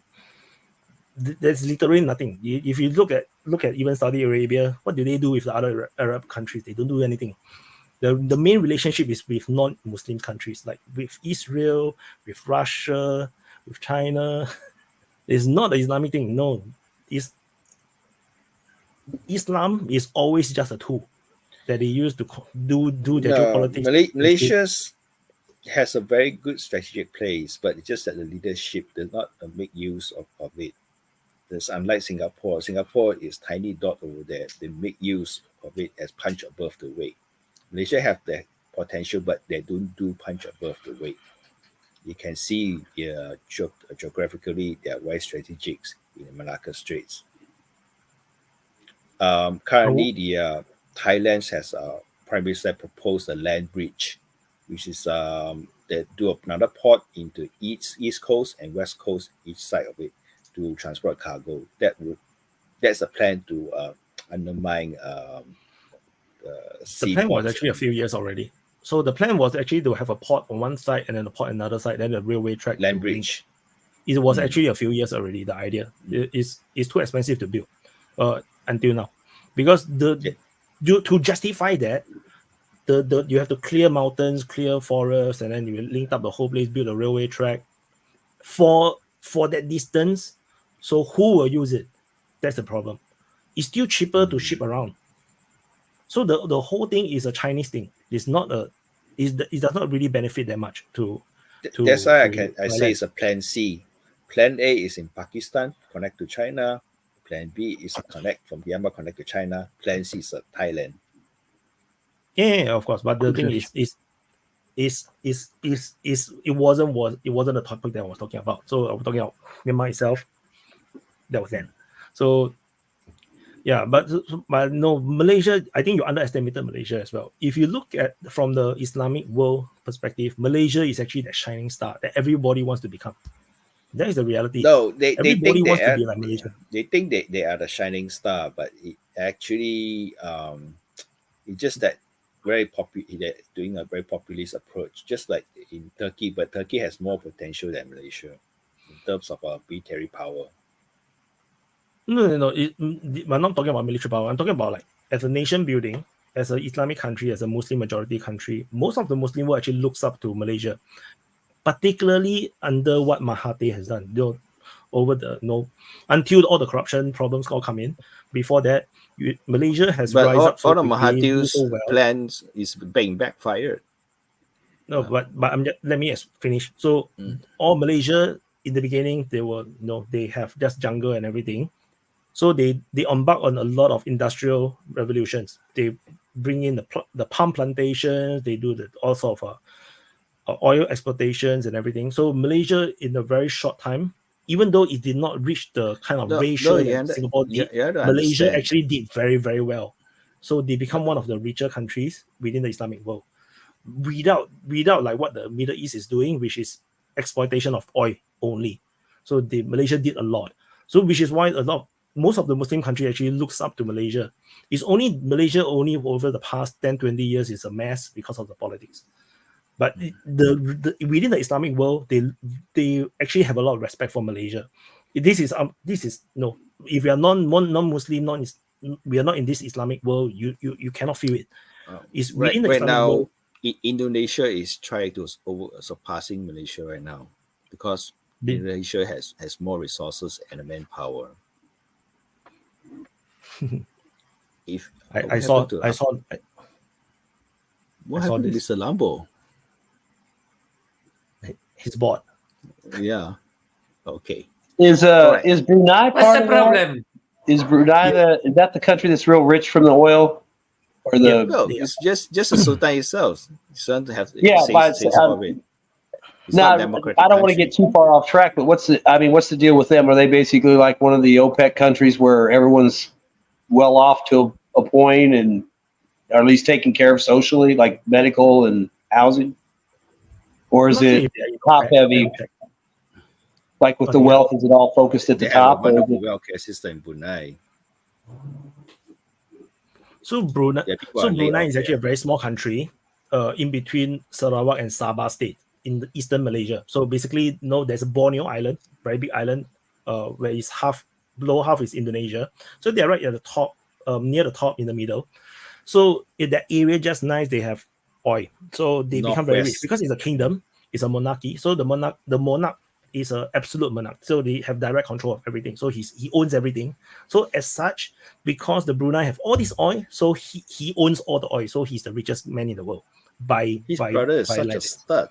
There's literally nothing. If you look at even Saudi Arabia, what do they do with the other Arab countries? They don't do anything. The main relationship is with non-Muslim countries, like with Israel, with Russia, with China. It's not an Islamic thing. No, Islam is always just a tool that they use to do their geopolitics. Malaysia has a very good strategic place, but it's just that the leadership does not make use of it. It's unlike Singapore. Singapore is tiny dot over there. They make use of it as punch above the weight. Malaysia have the potential, but they don't do punch above the weight. You can see geographically they are very strategic in the Malacca Straits. Currently, the Thailand has Prime Minister proposed a land bridge, which is they do another port into east coast and west coast each side of it to transport cargo. That's a plan to undermine the plan was actually a few years already. So the plan was actually to have a port on one side and then a port on another side, then a railway track. Land bridge. It was actually a few years already, the idea. It's too expensive to build until now. Because to justify that, you have to clear mountains, clear forests, and then you link up the whole place, build a railway track for that distance. So who will use it? That's the problem. It's still cheaper to ship around. So the whole thing is a Chinese thing. It's not it does not really benefit that much to That's why I Thailand. say it's a plan C. Plan A is in Pakistan, connect to China. Plan B is a connect from Myanmar, connect to China. Plan C is Thailand. Yeah, of course. But the thing is it wasn't the topic that I was talking about. So I was talking about Myanmar itself. That was then. So yeah, but no, Malaysia, I think you underestimated Malaysia as well. If you look at from the Islamic world perspective, Malaysia is actually that shining star that everybody wants to become. That is the reality. No, they Everybody think wants they to are, be like Malaysia. they think they are the shining star, but it actually it's just that they're doing a very populist approach, just like in Turkey, but Turkey has more potential than Malaysia in terms of military power. No. I'm not talking about military power. I'm talking about like as a nation building, as an Islamic country, as a Muslim majority country. Most of the Muslim world actually looks up to Malaysia, particularly under what Mahathir has done. Over the until all the corruption problems all come in. Before that, Malaysia has But rise up so all the quickly, do Mahathir's so well. plans is being backfired. No, but let me finish. So all Malaysia in the beginning, they have just jungle and everything. So they embark on a lot of industrial revolutions. They bring in the palm plantations. They do all sort of oil exploitations and everything. So Malaysia, in a very short time, even though it did not reach the kind of ratio that Singapore did, Malaysia actually did very, very well. So they become one of the richer countries within the Islamic world, without like what the Middle East is doing, which is exploitation of oil only. So Malaysia did a lot. So which is why most of the Muslim country actually looks up to Malaysia. It's only Malaysia over the past 10, 20 years is a mess because of the politics. But within the Islamic world, they actually have a lot of respect for Malaysia. This is no. If we are non-Muslim, we are not in this Islamic world. You cannot feel it. It's within the Islamic now, world. Indonesia is trying to surpassing Malaysia right now because Indonesia has more resources and manpower. I saw. What happened to Mr. Lambo? He's bored. Yeah. Okay. Is Brunei What's part the of problem? that? Is Brunei is that the country that's real rich from the oil? Or the No, it's just the Sultan itself. Sultan to have of it. I don't want to get too far off track, but what's the deal with them? Are they basically like one of the OPEC countries where everyone's well off to a point and or at least taken care of socially, like medical and housing? Or is it top heavy? Like with the wealth, is it all focused at the top? One of the welfare system in Brunei. So Brunei is actually a very small country, in between Sarawak and Sabah state in the eastern Malaysia. So basically, there's a Borneo island, very big island, where it's below half is Indonesia. So they're right at the top, near the top in the middle. So in that area, just nice, they have oil. So they become very rich because it's a kingdom, it's a monarchy. So the monarch is an absolute monarch. So they have direct control of everything. So he owns everything. So as such, because the Brunei have all this oil, so he owns all the oil. So he's the richest man in the world. His brother is such a stud.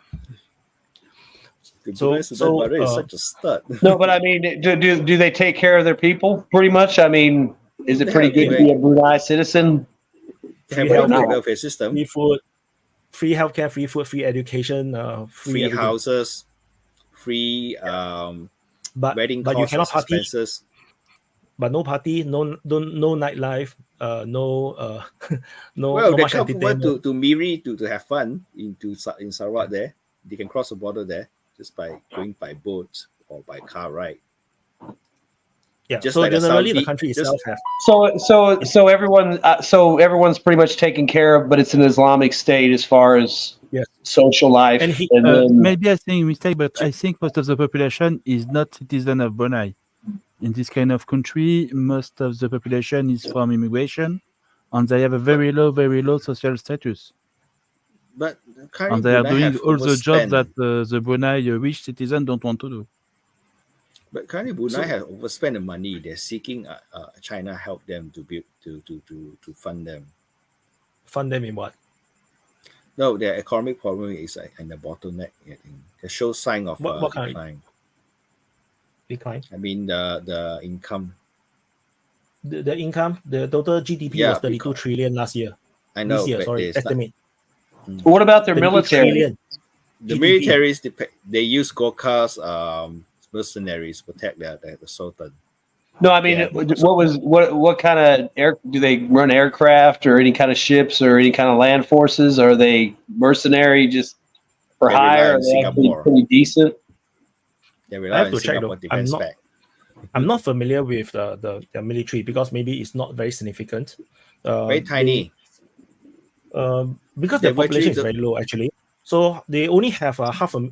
Brother is such a stud. No, but I mean, do they take care of their people pretty much? I mean, is it pretty good to be a Brunei citizen? Free welfare system, free food, free healthcare, free food, free education, free houses, free wedding but costs, you cannot party. expenses. But no party, no nightlife, no Well, they much come entertainment. to Miri to have fun in Sarawak there. They can cross the border there just by going by boat or by car ride. Yeah. Just so like generally, the country itself has. So everyone's pretty much taken care of, but it's an Islamic state as far as social life. And maybe I think mistake, but I think most of the population is not citizen of Brunei. In this kind of country, most of the population is from immigration, and they have a very low social status. But and they are doing all the jobs that the Brunei rich citizens don't want to do. But currently, Brunei has overspent the money. They're seeking China help them to build to fund them. Fund them in what? No, the economic problem is in the bottleneck. I think it shows sign of What kind? decline. Decline. I mean the income. The income, the total GDP Yeah, was 32 because- trillion last year. I know, This year, but sorry, there's not- estimate. What about their 32 military? trillion. the GDP. militaries they use Gorkhas mercenaries to protect the Sultan. No, I mean, Yeah. what kind of air do they run? Aircraft or any kind of ships or any kind of land forces? Are they mercenary just for They rely hire? Are on they actually Singapore. pretty decent? They I rely have on to check Singapore though. I'm defense not- spec. I'm not familiar with the military because maybe it's not very significant. Very tiny. Because They the population is virtually very low actually. So they only have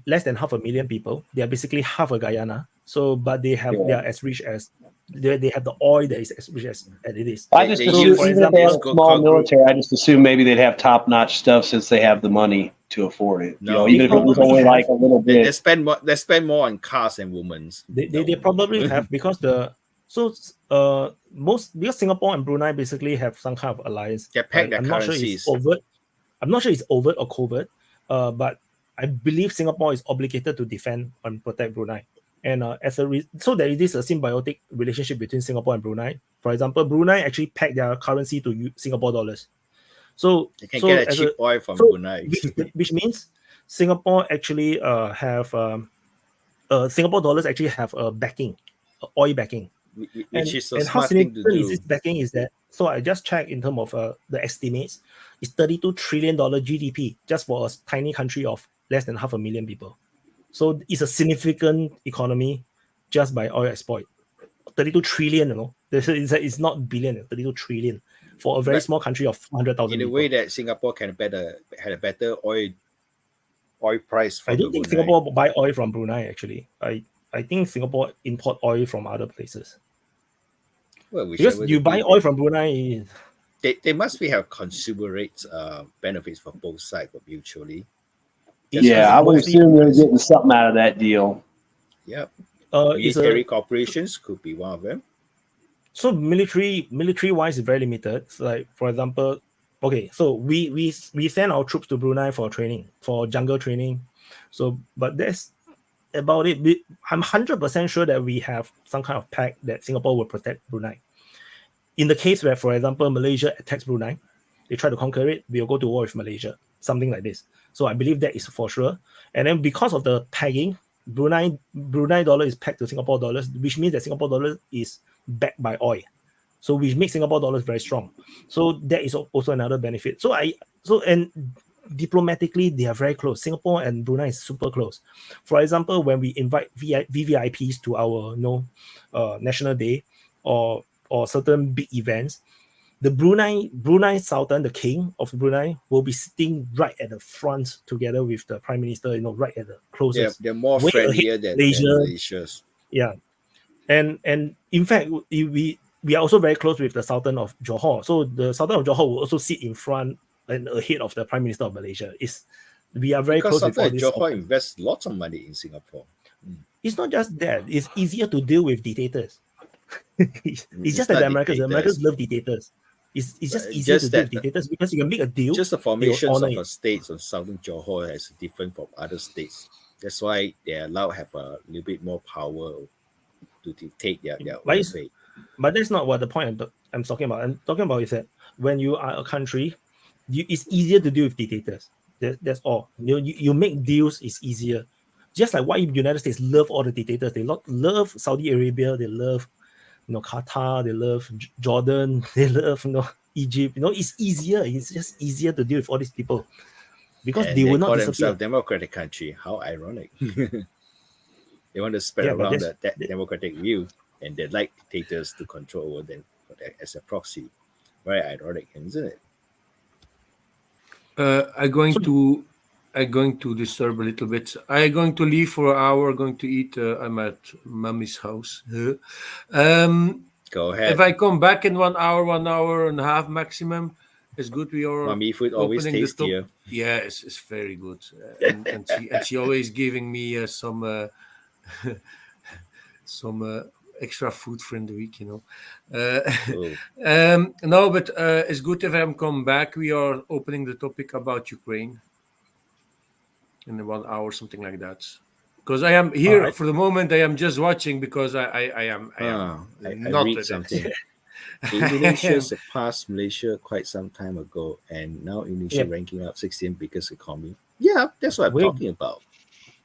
less than 500,000 people. They are basically half a Guyana. So, but they are as rich as they have the oil that is as rich as it is. I just they assume, use, even for if they have a example, small Gorkha military, I just assume maybe they'd have top-notch stuff since they have the money to afford it. No. Even if it was Probably only have- like a little They bit. spend more. They spend more on cars and women. They probably have because because Singapore and Brunei basically have some kind of alliance. They peg their I'm not sure it's currencies. overt. I'm not sure it's overt or covert. But I believe Singapore is obligated to defend and protect Brunei. And so there is a symbiotic relationship between Singapore and Brunei. For example, Brunei actually peg their currency to Singapore dollars. So They can get a as cheap oil from so Brunei. which means Singapore actually have Singapore dollars actually have a backing, oil backing. Which is a and how smart thing to significant is do. this backing is that? So I just checked in terms of the estimates. It's $32 trillion GDP just for a tiny country of less than 500,000 people. So it's a significant economy just by oil export. 32 trillion, you know. It's not billion, 32 trillion for a very But small country of 100,000 in a people. way that Singapore had a better oil price from I don't think Brunei. Singapore buy oil from Brunei actually. I think Singapore import oil from other places. Well, Because whichever you they buy do, oil from Brunei, they must have consumer rates benefits for both sides mutually. Yeah, I would mostly- assume they're getting something out of that deal. Yeah, it's military corporations could be one of them. so military wise is very limited. So like for example, okay, so we send our troops to Brunei for training, for jungle training. So but that's about it. I'm 100% sure that we have some kind of pact that Singapore will protect Brunei. In the case where, for example, Malaysia attacks Brunei, they try to conquer it, we'll go to war with Malaysia, something like this. So I believe that is for sure. And then because of the pegging, Brunei dollar is pegged to Singapore dollars, which means that Singapore dollar is backed by oil. So which makes Singapore dollars very strong. So that is also another benefit. And diplomatically, they are very close. Singapore and Brunei is super close. For example, when we invite VVIPs to our National Day or certain big events, the Brunei Sultan, the king of Brunei, will be sitting right at the front together with the prime minister, right at the closest. They're more way friendlier ahead than Malaysia. Malaysia's. Yeah, and in fact, we are also very close with the Sultan of Johor. So the Sultan of Johor will also sit in front and ahead of the Prime Minister of Malaysia. We are very Because close with all Sultan these. Johor invests lots of money in Singapore. It's not just that; it's easier to deal with dictators. it's just that not the Americans dictators. love dictators. It's just But easier just to deal with that- dictators because you can make a deal. Just the formations honor of it. a state on Southern Johor is different from other states. That's why they're allowed to have a little bit more power to dictate their But own it's- fate. But that's not what the point I'm talking about. I'm talking about is that when you are a country, it's easier to deal with dictators. That's all. You make deals, it's easier. Just like why the United States love all the dictators. They love Saudi Arabia. They love Qatar. They love Jordan. They love Egypt. It's easier. It's just easier to deal with all these people because And they will call not disappear. themselves democratic country. How ironic. They want to spread Yeah, but around that's- that democratic view, and they like dictators to control over them as a proxy. Very ironic, isn't it? I'm going to disturb a little bit. I'm going to leave for an hour. Going to eat. I'm at mommy's house. Go ahead. If I come back in 1 hour and a half maximum, it's good. We are Mommy food always opening the top. tastier. Yeah, it's very good. And she always giving me some extra food for in the week. Oh, No, but it's good if I'm come back. We are opening the topic about Ukraine. in 1 hour, something like that. Because I am here for the moment. I am just watching because I am I not read at something. that. Indonesia surpassed Malaysia quite some time ago, and now Indonesia Yeah. ranking up 16th biggest economy. Yeah, that's what I'm Wait. talking about.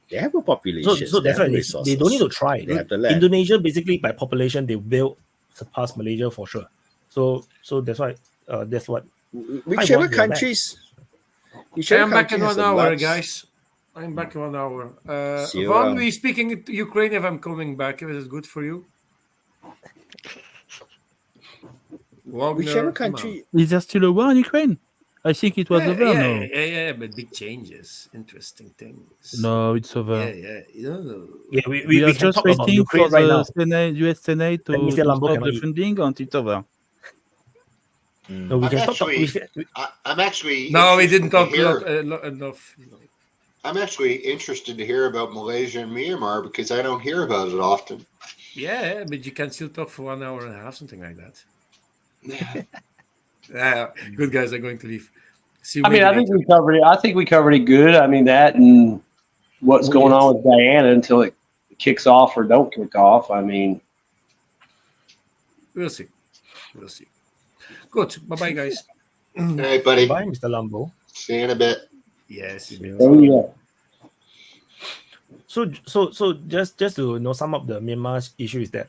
They have a population. So they that's have why the they resources. don't need to try. They have the land. Indonesia, basically by population, they will surpass Malaysia for sure. So that's why that's what. Whichever want your countries. I Whichever am back country in has 1 a hour, large- guys. I'm back in 1 hour. See you Van, around. we speaking to Ukraine if I'm coming back. Is it good for you? Whichever Wagner, come on. country. Is there still a war in Ukraine? I think it was over now. Yeah, but big changes, interesting things. No, it's over. Yeah. Yeah, We we are can just talk about waiting Ukraine for right the now. Senate, US Senate to Mr. Lambo stop cannot the eat. funding and it's over. No, we I'm can stop. actually, I'm actually. No, we interested didn't to talk hear- enough. I'm actually interested to hear about Malaysia and Myanmar because I don't hear about it often. Yeah, but you can still talk for 1 hour and a half, something like that. Good guys are going to leave. See you I mean, maybe I think later. we covered it. I think we covered it good. I mean, that and what's going on with Guyana until it kicks off or don't kick off. I mean, We'll see. Good. Bye, guys. Hey, buddy. Bye, Mr. Lambo. See you in a bit. Yes. oh yeah. So just to sum up the Myanmar issue is that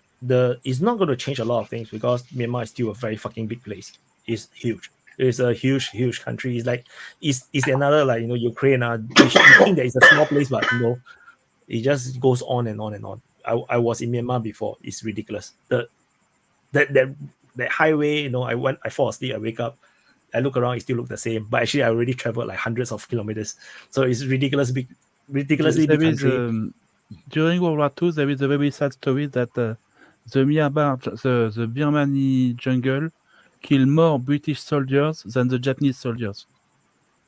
it's not going to change a lot of things because Myanmar is still a very fucking big place. It's huge. It's a huge country. It's like it's another like Ukraine. You think that it's a small place, but it just goes on and on and on. I was in Myanmar before. It's ridiculous. That highway. I fall asleep. I wake up. I look around. It still look the same. But actually, I already traveled like hundreds of kilometers. So it's ridiculously big country. During World War II, there is a very sad story that the Myanmar, the Birmani jungle, killed more British soldiers than the Japanese soldiers.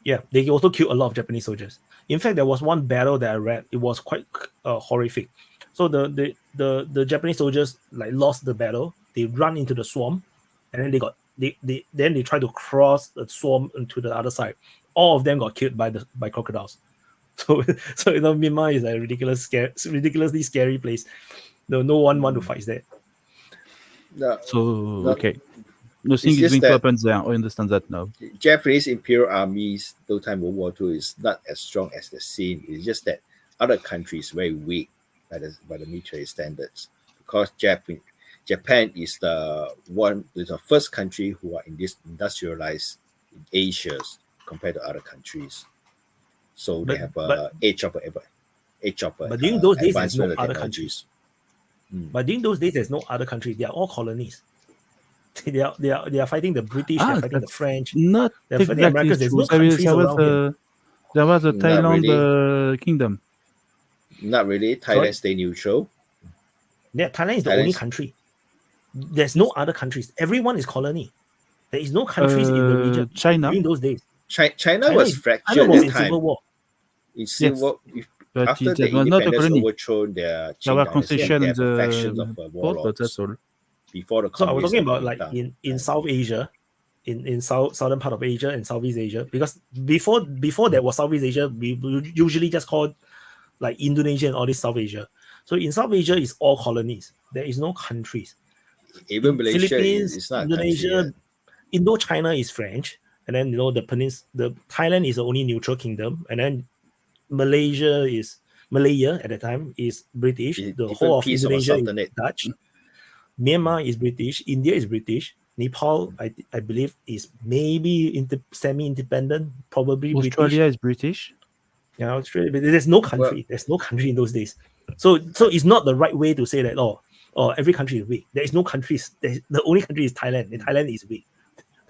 Yeah, they also killed a lot of Japanese soldiers. In fact, there was one battle that I read. It was quite horrific. So the Japanese soldiers lost the battle. They run into the swamp, and then they try to cross the swamp into the other side. All of them got killed by crocodiles. So Myanmar is a ridiculously scary place. No one want to fight there. Okay. Nothing is going to happen there. I understand that now. Japanese Imperial Armies, those time World War II, is not as strong as the scene. It's just that other countries very weak by the military standards. Because Japan is the first country who are in this industrialized in Asia compared to other countries. So they have age of but during those days, there's no advancement of other technologies. countries. But during those days, there's no other countries. They are all colonies. They are fighting the British. They're fighting the French. Not they're fighting the Americans. There's no countries around here. There was a Thailand kingdom. Not really. Thailand stay neutral. Yeah, Thailand is the only country. There's no other countries. Everyone is colony. There is no countries in the region. China. During those days. China was fractured China was at in time. Civil War. In Civil War, but after it the was not a independence colony. overthrown their There were Qing dynasty, concessions they in have factions the of port, but warlords that's all. before the So I was talking about communists in South Asia, in southern part of Asia and Southeast Asia, because before there was Southeast Asia, we usually just called like Indonesia and all this South Asia. So in South Asia, it's all colonies. There is no countries. Even in Malaysia Philippines, is not Indonesia, Indochina is French, and then the Thailand is the only neutral kingdom, and then Malaya at the time is British. The whole of Indonesia is Dutch. Myanmar is British. India is British. Nepal, I believe, is maybe semi-independent, probably Australia British. is British. Yeah, Australia. But there's no country. There's no country in those days. So it's not the right way to say that. Every country is weak. There is no countries. The only country is Thailand, and Thailand is weak.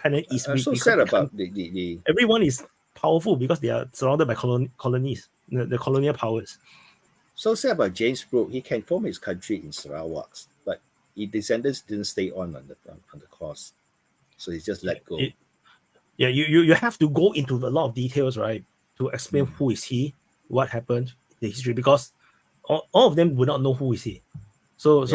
Thailand is weak. I'm so sad about the everyone is powerful because they are surrounded by colonies, the colonial powers. So sad about James Brooke. He can form his country in Sarawak, but his descendants didn't stay on the course, so he just let go. You have to go into a lot of details, right, to explain who is he, what happened, the history, because all of them would not know who is he. So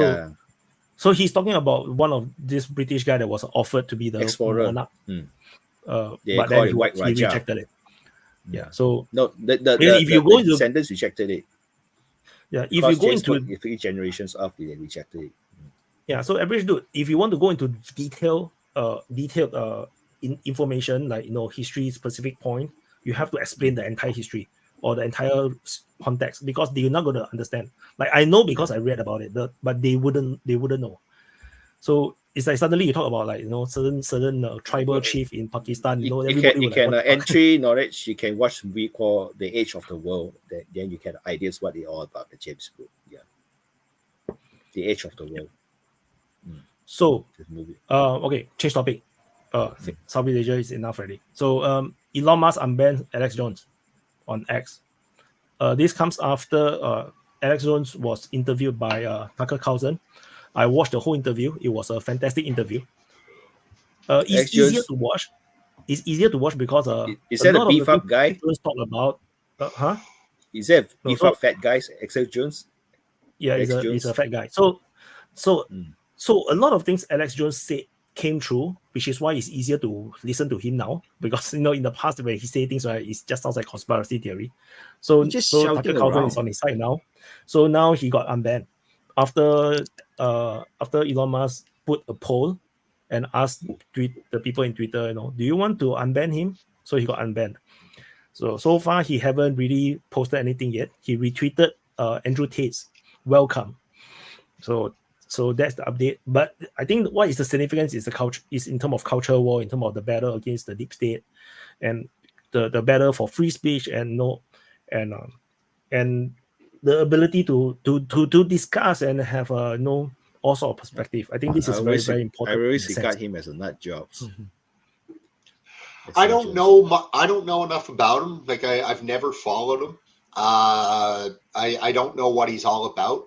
he's talking about one of this British guy that was offered to be the explorer. monarch. They but call then it White he Raja. rejected it. Yeah. So No, if you go into descendants rejected it. if you go into 3 generations of they rejected it. So average dude, if you want to go into detailed information, like history specific point, you have to explain the entire history or the entire context, because they're not going to understand. Like I know because I read about it, but they wouldn't know. So it's like suddenly you talk about like certain tribal chief in Pakistan. You can entry knowledge. You can watch movie called The Age of the World. Then you can ideas what they all about the James Bond. Yeah, The Age of the World. So okay, change topic. Southeast Asia is enough already. So Elon Musk unbanned Alex Jones on X. This comes after Alex Jones was interviewed by Tucker Carlson. I watched the whole interview. It was a fantastic interview. It's easier to watch. It's easier to watch because is that a beef up guy? Talk about Is that beef up fat guys? Alex Jones? Yeah, he's a fat guy. So a lot of things Alex Jones said came true, which is why it's easier to listen to him now, because in the past when he say things, right, it just sounds like conspiracy theory. So Tucker Carlson is on his side now. So now he got unbanned after Elon Musk put a poll and asked the people in Twitter, do you want to unban him? So he got unbanned. So far he haven't really posted anything yet. He retweeted Andrew Tate's welcome. So that's the update. But I think what is the significance is is in terms of cultural war, in terms of the battle against the deep state, and the battle for free speech and the ability to discuss and have all sort of perspective. I think this is very, very important. I always regard him as a nut job. I don't know enough about him. Like I've never followed him. I don't know what he's all about.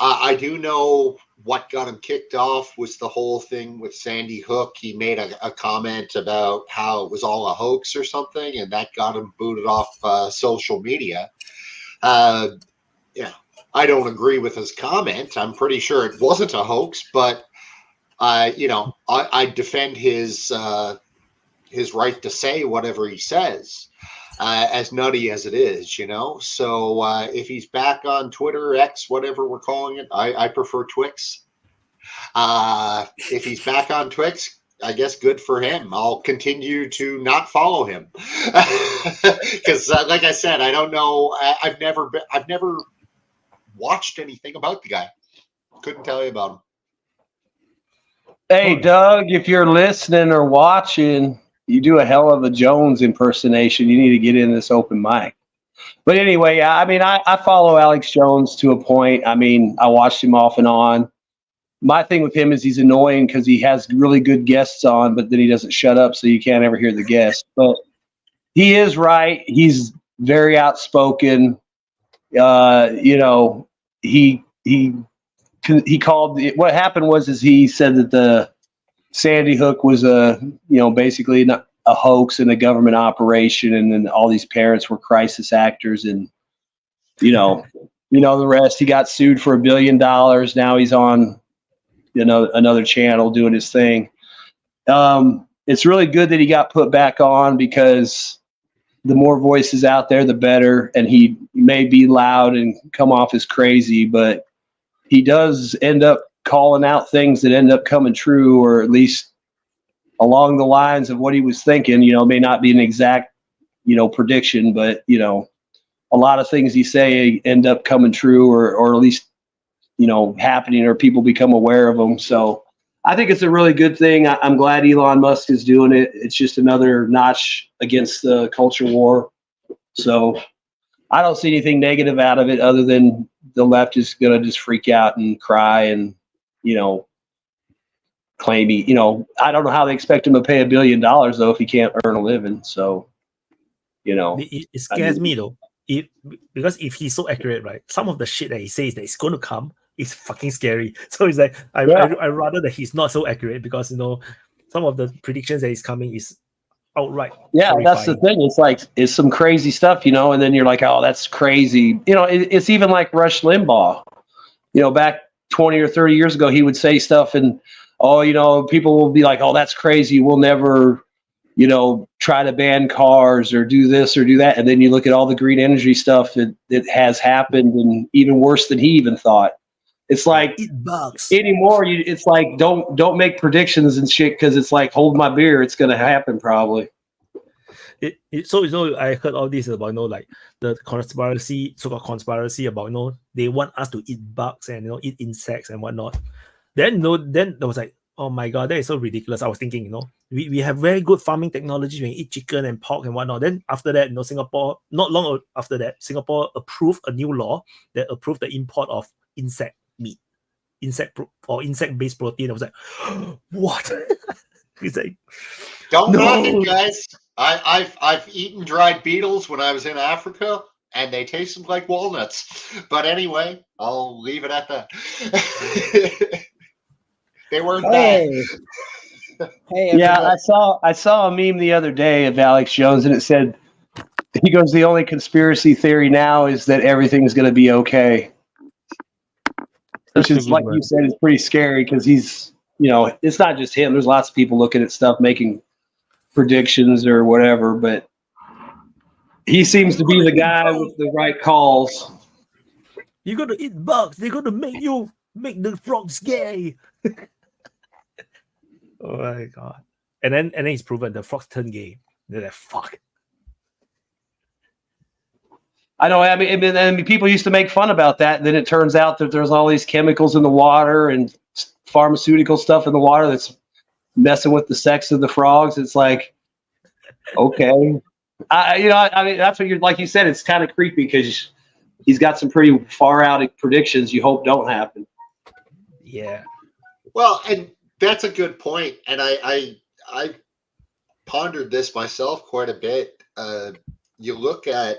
I do know what got him kicked off was the whole thing with Sandy Hook. He made a comment about how it was all a hoax or something, and that got him booted off social media. I don't agree with his comment. I'm pretty sure it wasn't a hoax, but I defend his right to say whatever he says, as nutty as it is, So if he's back on Twitter, X, whatever we're calling it, I prefer Twix. If he's back on Twix, I guess good for him. I'll continue to not follow him because, like I said, I don't know. I've never watched anything about the guy. Couldn't tell you about him. Hey, Doug, if you're listening or watching, you do a hell of a Jones impersonation. You need to get in this open mic. But anyway, I follow Alex Jones to a point. I watched him off and on. My thing with him is he's annoying because he has really good guests on, but then he doesn't shut up, so you can't ever hear the guest. But he is right. He's very outspoken. He called. What happened was he said that the Sandy Hook was basically not a hoax and a government operation, and then all these parents were crisis actors, and the rest. He got sued for $1 billion. Now he's on another channel doing his thing. It's really good that he got put back on, because the more voices out there, the better. And he may be loud and come off as crazy, but he does end up calling out things that end up coming true, or at least along the lines of what he was thinking. It may not be an exact, prediction, but, a lot of things he say end up coming true, or at least, happening, or people become aware of them. So I think it's a really good thing. I'm glad Elon Musk is doing it. It's just another notch against the culture war. So I don't see anything negative out of it, other than the left is going to just freak out and cry and, claim I don't know how they expect him to pay $1 billion though, if he can't earn a living. So, it scares me though. Because if he's so accurate, right? Some of the shit that he says that is going to come is fucking scary. So it's like I rather that he's not so accurate, because some of the predictions that is coming is outright. Yeah, horrifying. That's the thing. It's like it's some crazy stuff, and then you're like, oh, that's crazy. It's even like Rush Limbaugh. Back 20 or 30 years ago, he would say stuff, and people will be like, oh, that's crazy. We'll never, try to ban cars or do this or do that. And then you look at all the green energy stuff that has happened, and even worse than he even thought. It's like Eat bugs. anymore, it's like don't make predictions and shit, because it's like, hold my beer, it's gonna happen probably. So I heard all this about like the conspiracy, so-called conspiracy about they want us to eat bugs and eat insects and whatnot. Then then I was like, oh my god, that is so ridiculous. I was thinking, we have very good farming technology. We can eat chicken and pork and whatnot. Then after that, Singapore, not long after that, Singapore approved a new law that approved the import of insect meat, insect-based protein. I was like, what? He's like, don't knock it, guys. I've eaten dried beetles when I was in Africa, and they tasted like walnuts. But anyway, I'll leave it at that. They weren't bad. Hey, Yeah, I saw a meme the other day of Alex Jones, and it said, he goes, the only conspiracy theory now is that everything's going to be okay. Which is, like you said, is pretty scary, because he's, it's not just him. There's lots of people looking at stuff, making predictions or whatever, but he seems to be the guy with the right calls. You're going to eat bugs. They're going to make the frogs gay. Oh my god! And then he's proven the frogs turn gay. They're like, fuck. I know. I mean, people used to make fun about that. And then it turns out that there's all these chemicals in the water and pharmaceutical stuff in the water that's messing with the sex of the frogs. It's like, okay, I mean, that's what like you said. It's kind of creepy, because he's got some pretty far out predictions you hope don't happen. Yeah. Well, and that's a good point. And I pondered this myself quite a bit. You look at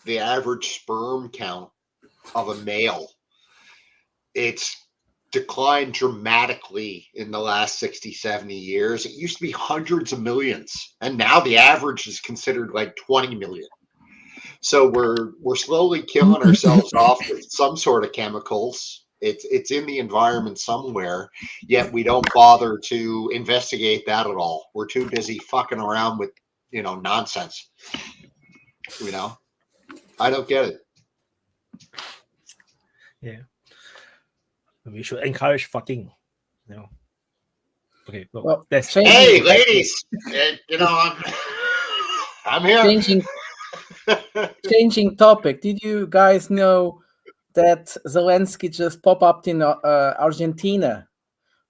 the average sperm count of a male, it's declined dramatically in the last 60, 70 years. It used to be hundreds of millions, and now the average is considered like 20 million. So we're slowly killing ourselves off with some sort of chemicals. It's in the environment somewhere, yet we don't bother to investigate that at all. We're too busy fucking around with nonsense. I don't get it. Yeah. We should encourage fucking. Okay. Well, that's Hey, ladies, I'm here. Changing topic. Did you guys know that Zelensky just popped up in Argentina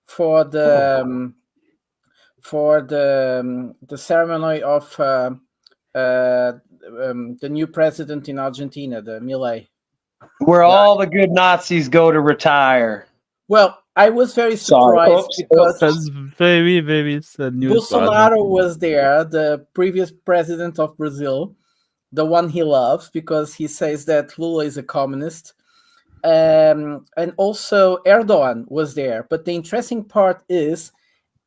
for the ceremony of the new president in Argentina, the Milei? Where all the good Nazis go to retire. Well, I was very surprised because That's very, very sad news. Bolsonaro was there, the previous president of Brazil, the one he loves because he says that Lula is a communist. And also Erdogan was there. But the interesting part is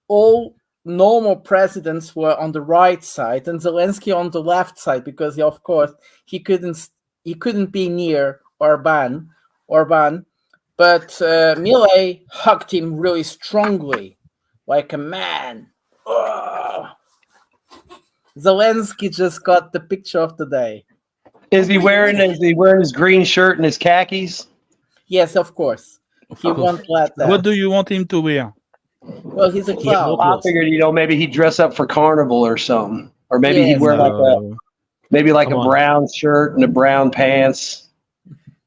all normal presidents were on the right side and Zelensky on the left side, because of course he couldn't be near Orban, but Milei hugged him really strongly, like a man. Oh. Zelensky just got the picture of the day. Is he wearing his green shirt and his khakis? Yes, of course. He won't let that. What do you want him to wear? Well, he's a clown. I figured, maybe he'd dress up for carnival or something, or maybe he'd wear like a brown shirt and a brown pants.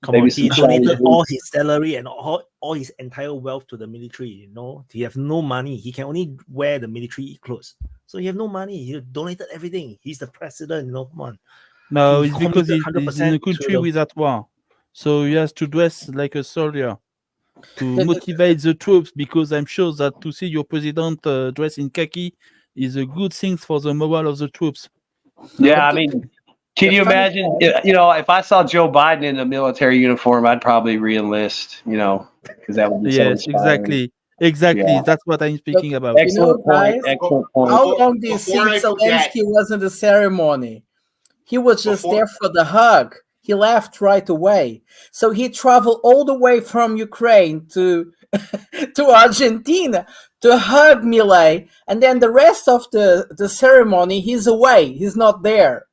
Come on, he donated all his salary and all his entire wealth to the military. He have no money. He can only wear the military clothes. So he have no money. He donated everything. He's the president. Come on. No, it's because he's in a country without war. So he has to dress like a soldier to motivate the troops, because I'm sure that to see your president dressed in khaki is a good thing for the morale of the troops. Yeah, I mean, can you imagine, if I saw Joe Biden in a military uniform, I'd probably re-enlist, because that would be so inspiring. Exactly. Yeah. That's what I'm speaking about. Excellent point. How long do you think Zelensky was in the ceremony? He was just there for the hug. he left right away. So he traveled all the way from Ukraine to to Argentina to hug Milei, and then the rest of the ceremony, he's away. He's not there.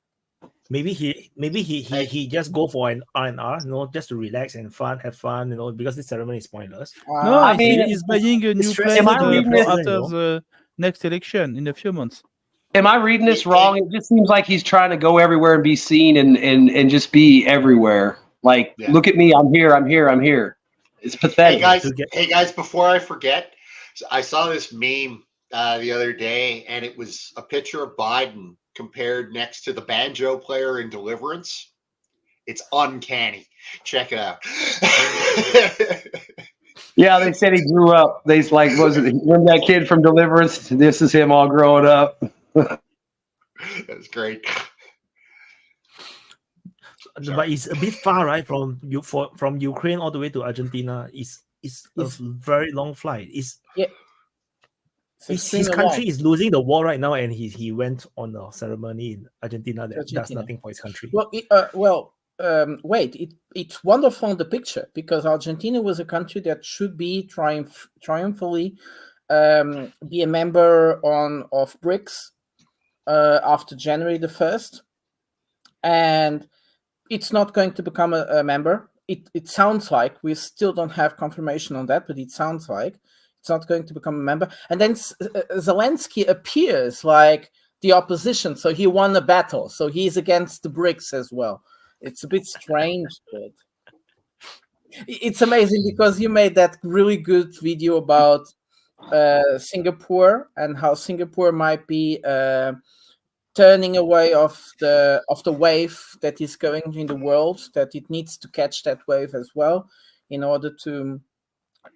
Maybe he just go for an R&R, just to relax and have fun, because this ceremony is pointless. No, I I mean, think he's buying a new stressing plane to be a president, after the next election in a few months. Am I reading this wrong? It just seems like he's trying to go everywhere and be seen and just be everywhere. Like, Yeah. look at me, I'm here, I'm here, I'm here. It's pathetic. Hey guys, before I forget, I saw this meme the other day, and it was a picture of Biden compared next to the banjo player in Deliverance. It's uncanny. Check it out. Yeah, they said he grew up. Remember that kid from Deliverance? This is him all growing up. That's great. But it's a bit far, right? From Ukraine all the way to Argentina. It's a very long flight. His country is losing the war right now, and he went on a ceremony in Argentina that does nothing for his country. Wait, it's wonderful in the picture, because Argentina was a country that should be triumphantly be a member of BRICS after January the 1st, and it's not going to become a member. It sounds like, we still don't have confirmation on that, but it sounds like it's not going to become a member. And then Zelensky appears like the opposition, so he won a battle, so he's against the BRICS as well. It's a bit strange, but it's amazing, because you made that really good video about Singapore and how Singapore might be turning away of the wave that is going in the world, that it needs to catch that wave as well, in order to,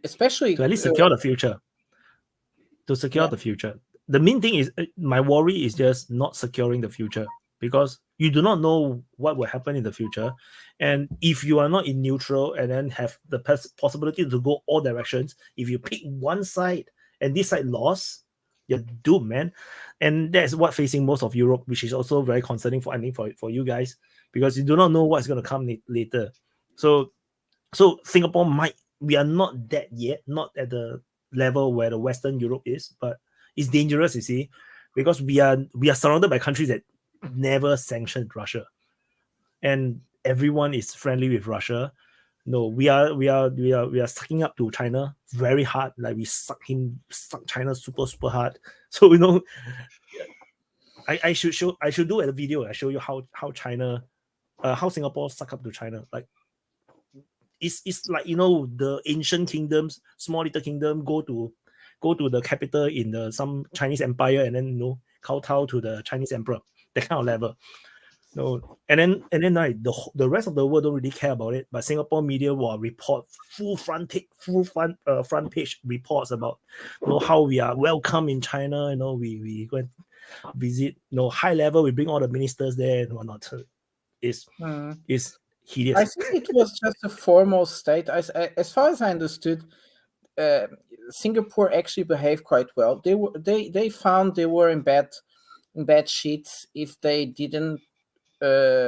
especially to at least secure the future. The future. The main thing is, my worry is just not securing the future, because you do not know what will happen in the future. And if you are not in neutral and then have the possibility to go all directions, if you pick one side and this side lost, you're doomed, man. And that's what facing most of Europe, which is also very concerning for you guys, because you do not know what's going to come later. So Singapore we are not that yet, not at the level where the Western Europe is, but it's dangerous, you see, because we are surrounded by countries that never sanctioned Russia, and everyone is friendly with Russia. No, we are sucking up to China very hard. Like, we suck China super hard. So I should do a video. I show you how China, how Singapore suck up to China. Like, it's like, the ancient kingdoms, small little kingdom go to the capital in some Chinese empire, and then kowtow to the Chinese emperor. That kind of level. No, and then the rest of the world don't really care about it, but Singapore media will report full front page reports about how we are welcome in China. We go and visit. High level. We bring all the ministers there and whatnot. It's hideous. I think it was just a formal state. As far as I understood, Singapore actually behaved quite well. They found they were in bad sheets if they didn't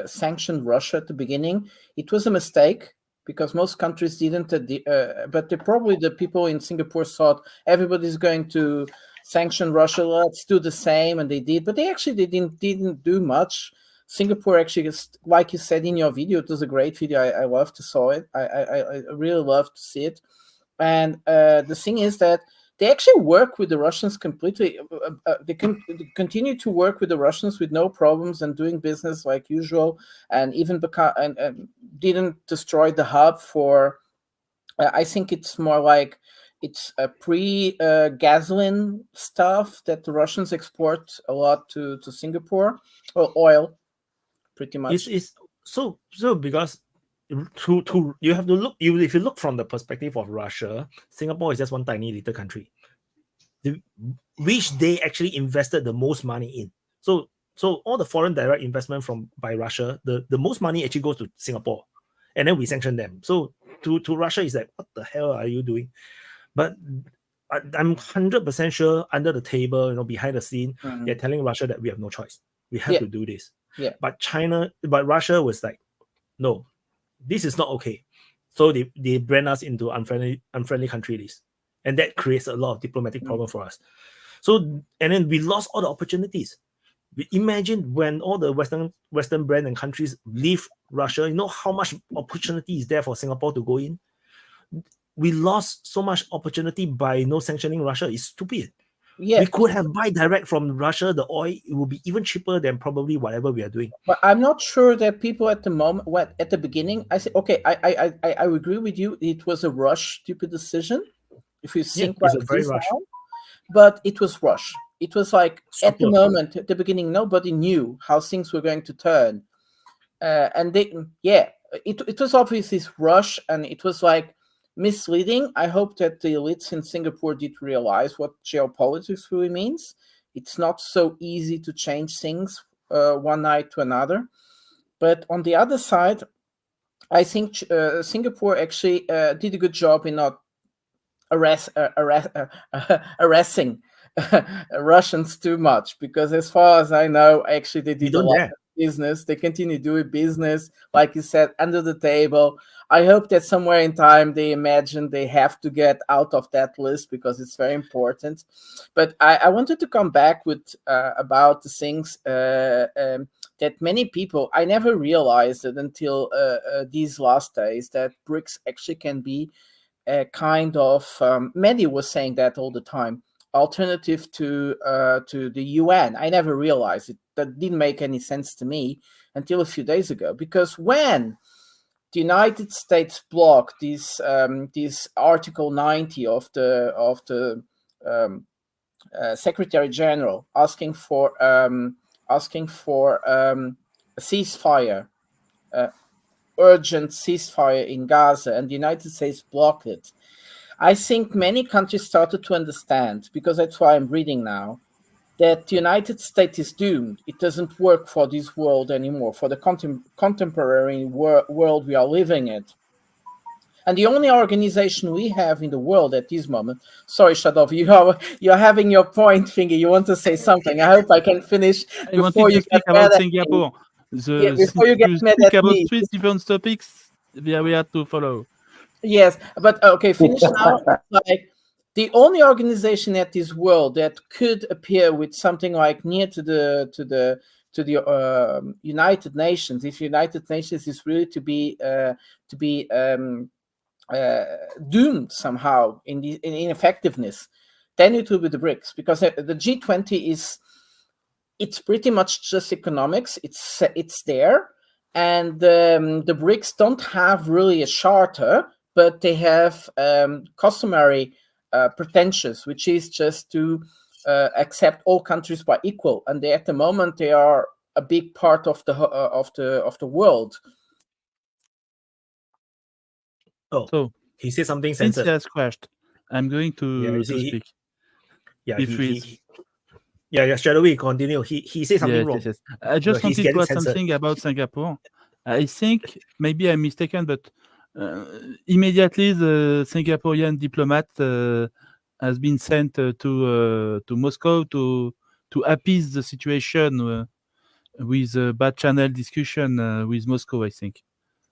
sanction Russia at the beginning. It was a mistake, because most countries didn't, but the people in Singapore thought everybody's going to sanction Russia, let's do the same, and they did, but they didn't do much. Singapore actually, like you said in your video, it was a great video. I love to saw it. I really love to see it. And the thing is that they actually work with the Russians completely. They can continue to work with the Russians with no problems and doing business like usual, and even didn't destroy the hub for. I think it's more like it's a pre-gasoline stuff that the Russians export a lot to Singapore, or oil, pretty much. It's so because. You have to look. If you look from the perspective of Russia, Singapore is just one tiny little country, which they actually invested the most money in. So all the foreign direct investment by Russia, the most money actually goes to Singapore, and then we sanction them. So to Russia, is like, what the hell are you doing? But I'm 100% sure under the table, behind the scene, they're telling Russia that we have no choice. We have to do this. Yeah. But Russia was like, no, this is not okay. So they brand us into unfriendly country list, and that creates a lot of diplomatic problem for us. So and then we lost all the opportunities. We imagine when all the Western brand and countries leave Russia, you know how much opportunity is there for Singapore to go in? We lost so much opportunity by no sanctioning Russia. It's stupid. Yeah, We could have buy direct from Russia. The oil, it will be even cheaper than probably whatever we are doing. but I'm not sure that people at the moment, at the beginning, I say, okay, I agree with you. It was a rush, stupid decision. If you think it's like a very this rush. now, but it was rush. It was like at the Super. moment, at the beginning, nobody knew how things were going to turn, and it was obviously this rush, and it was like misleading. I hope that the elites in Singapore did realize what geopolitics really means. It's not so easy to change things one night to another. But on the other side, I think Singapore actually did a good job in not arresting Russians too much, because as far as I know, actually they did a lot of business. They continue doing business, like you said, under the table. I hope that somewhere in time they imagine they have to get out of that list because it's very important. But I wanted to come back with about the things that many people, I never realized it until these last days, that BRICS actually can be a kind of, Mehdi was saying that all the time, alternative to the UN. I never realized it. That didn't make any sense to me until a few days ago, because when the United States blocked this Article 90 of the Secretary General asking for a ceasefire, urgent ceasefire in Gaza, and the United States blocked it, I think many countries started to understand, because that's why I'm reading now, that the United States is doomed. It doesn't work for this world anymore, for the contemporary world we are living in. And the only organization we have in the world at this moment, sorry, Shadov, you're having your point, Finger. You want to say something. I hope I can finish I before wanted you to speak get mad about at Singapore. before you get You mad speak at about me. 3 different topics, we have to follow. Yes, but okay, finish now. Like, the only organization at this world that could appear with something like near to the United Nations, if United Nations is really to be doomed somehow in ineffectiveness, then it will be the BRICS, because the G20 it's pretty much just economics. It's there, and the BRICS don't have really a charter, but they have customary pretensions, which is just to accept all countries by equal, and at the moment they are a big part of the world. Oh, So he said something since censored. he has crashed, I'm going to speak. Shadowy, continue. He said something wrong. Yes. I just wanted to add something about Singapore. I think maybe I'm mistaken, but immediately the Singaporean diplomat has been sent to Moscow to appease the situation with a bad channel discussion with Moscow, I think.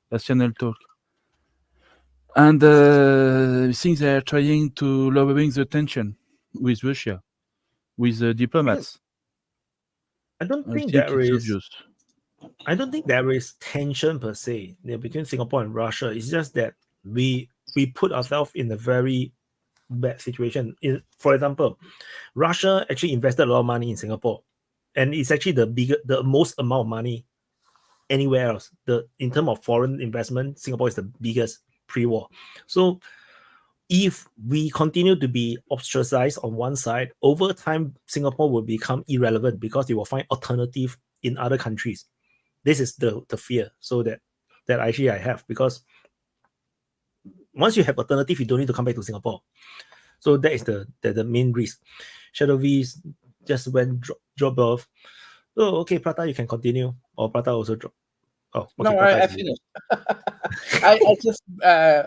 Bad channel talk. And I think they are trying to lowering the tension with Russia, with the diplomats. I don't think there is tension per se between Singapore and Russia. It's just that we put ourselves in a very bad situation. For example, Russia actually invested a lot of money in Singapore, and it's actually the most amount of money anywhere else. In terms of foreign investment, Singapore is the biggest pre-war. So if we continue to be ostracized on one side, over time Singapore will become irrelevant because they will find alternative in other countries. This is the fear. So that actually I have, because once you have alternative, you don't need to come back to Singapore. So that is the main risk. Shadow V just went drop off. Oh, okay, Prata, you can continue. Or Prata also drop. Oh, okay, no, I finished. I just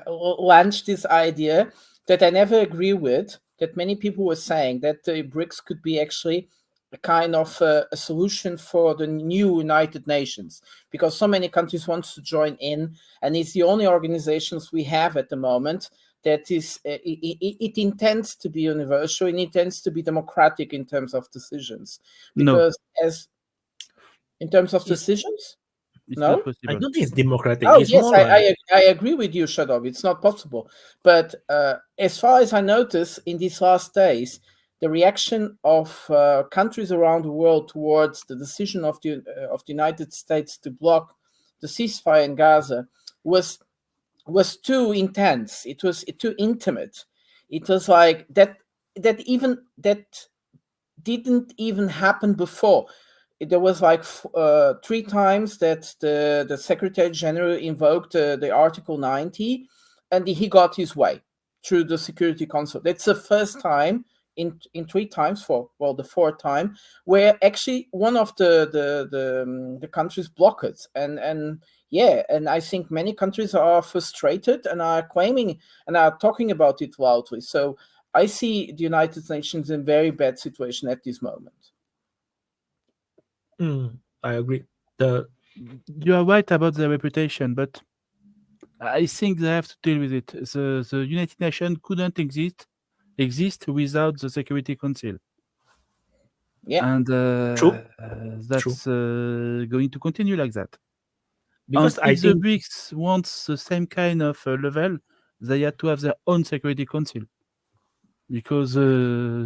launched this idea that I never agree with, that many people were saying that the BRICS could be actually a kind of a solution for the new United Nations, because so many countries want to join in, and it's the only organizations we have at the moment that is it intends to be universal, and it intends to be democratic in terms of decisions. Because in terms of decisions, it's no, not possible. I don't think it's democratic. Oh It's yes, more like I agree with you, Shadow. It's not possible. But as far as I notice in these last days, the reaction of countries around the world towards the decision of the United States to block the ceasefire in Gaza was too intense. It was too intimate. It was like that didn't even happen before. There was like 3 times that the Secretary General invoked the Article 90, and he got his way through the Security Council. That's the first time in 3 times, the 4th time, where actually one of the countries blocked it, and I think many countries are frustrated and are claiming and are talking about it loudly. So I see the United Nations in a very bad situation at this moment. I agree. You are right about their reputation, but I think they have to deal with it. The United Nations couldn't exist without the Security Council. Yeah, and True. that's going to continue like that. Because and if the BRICS wants the same kind of level, they have to have their own Security Council. Because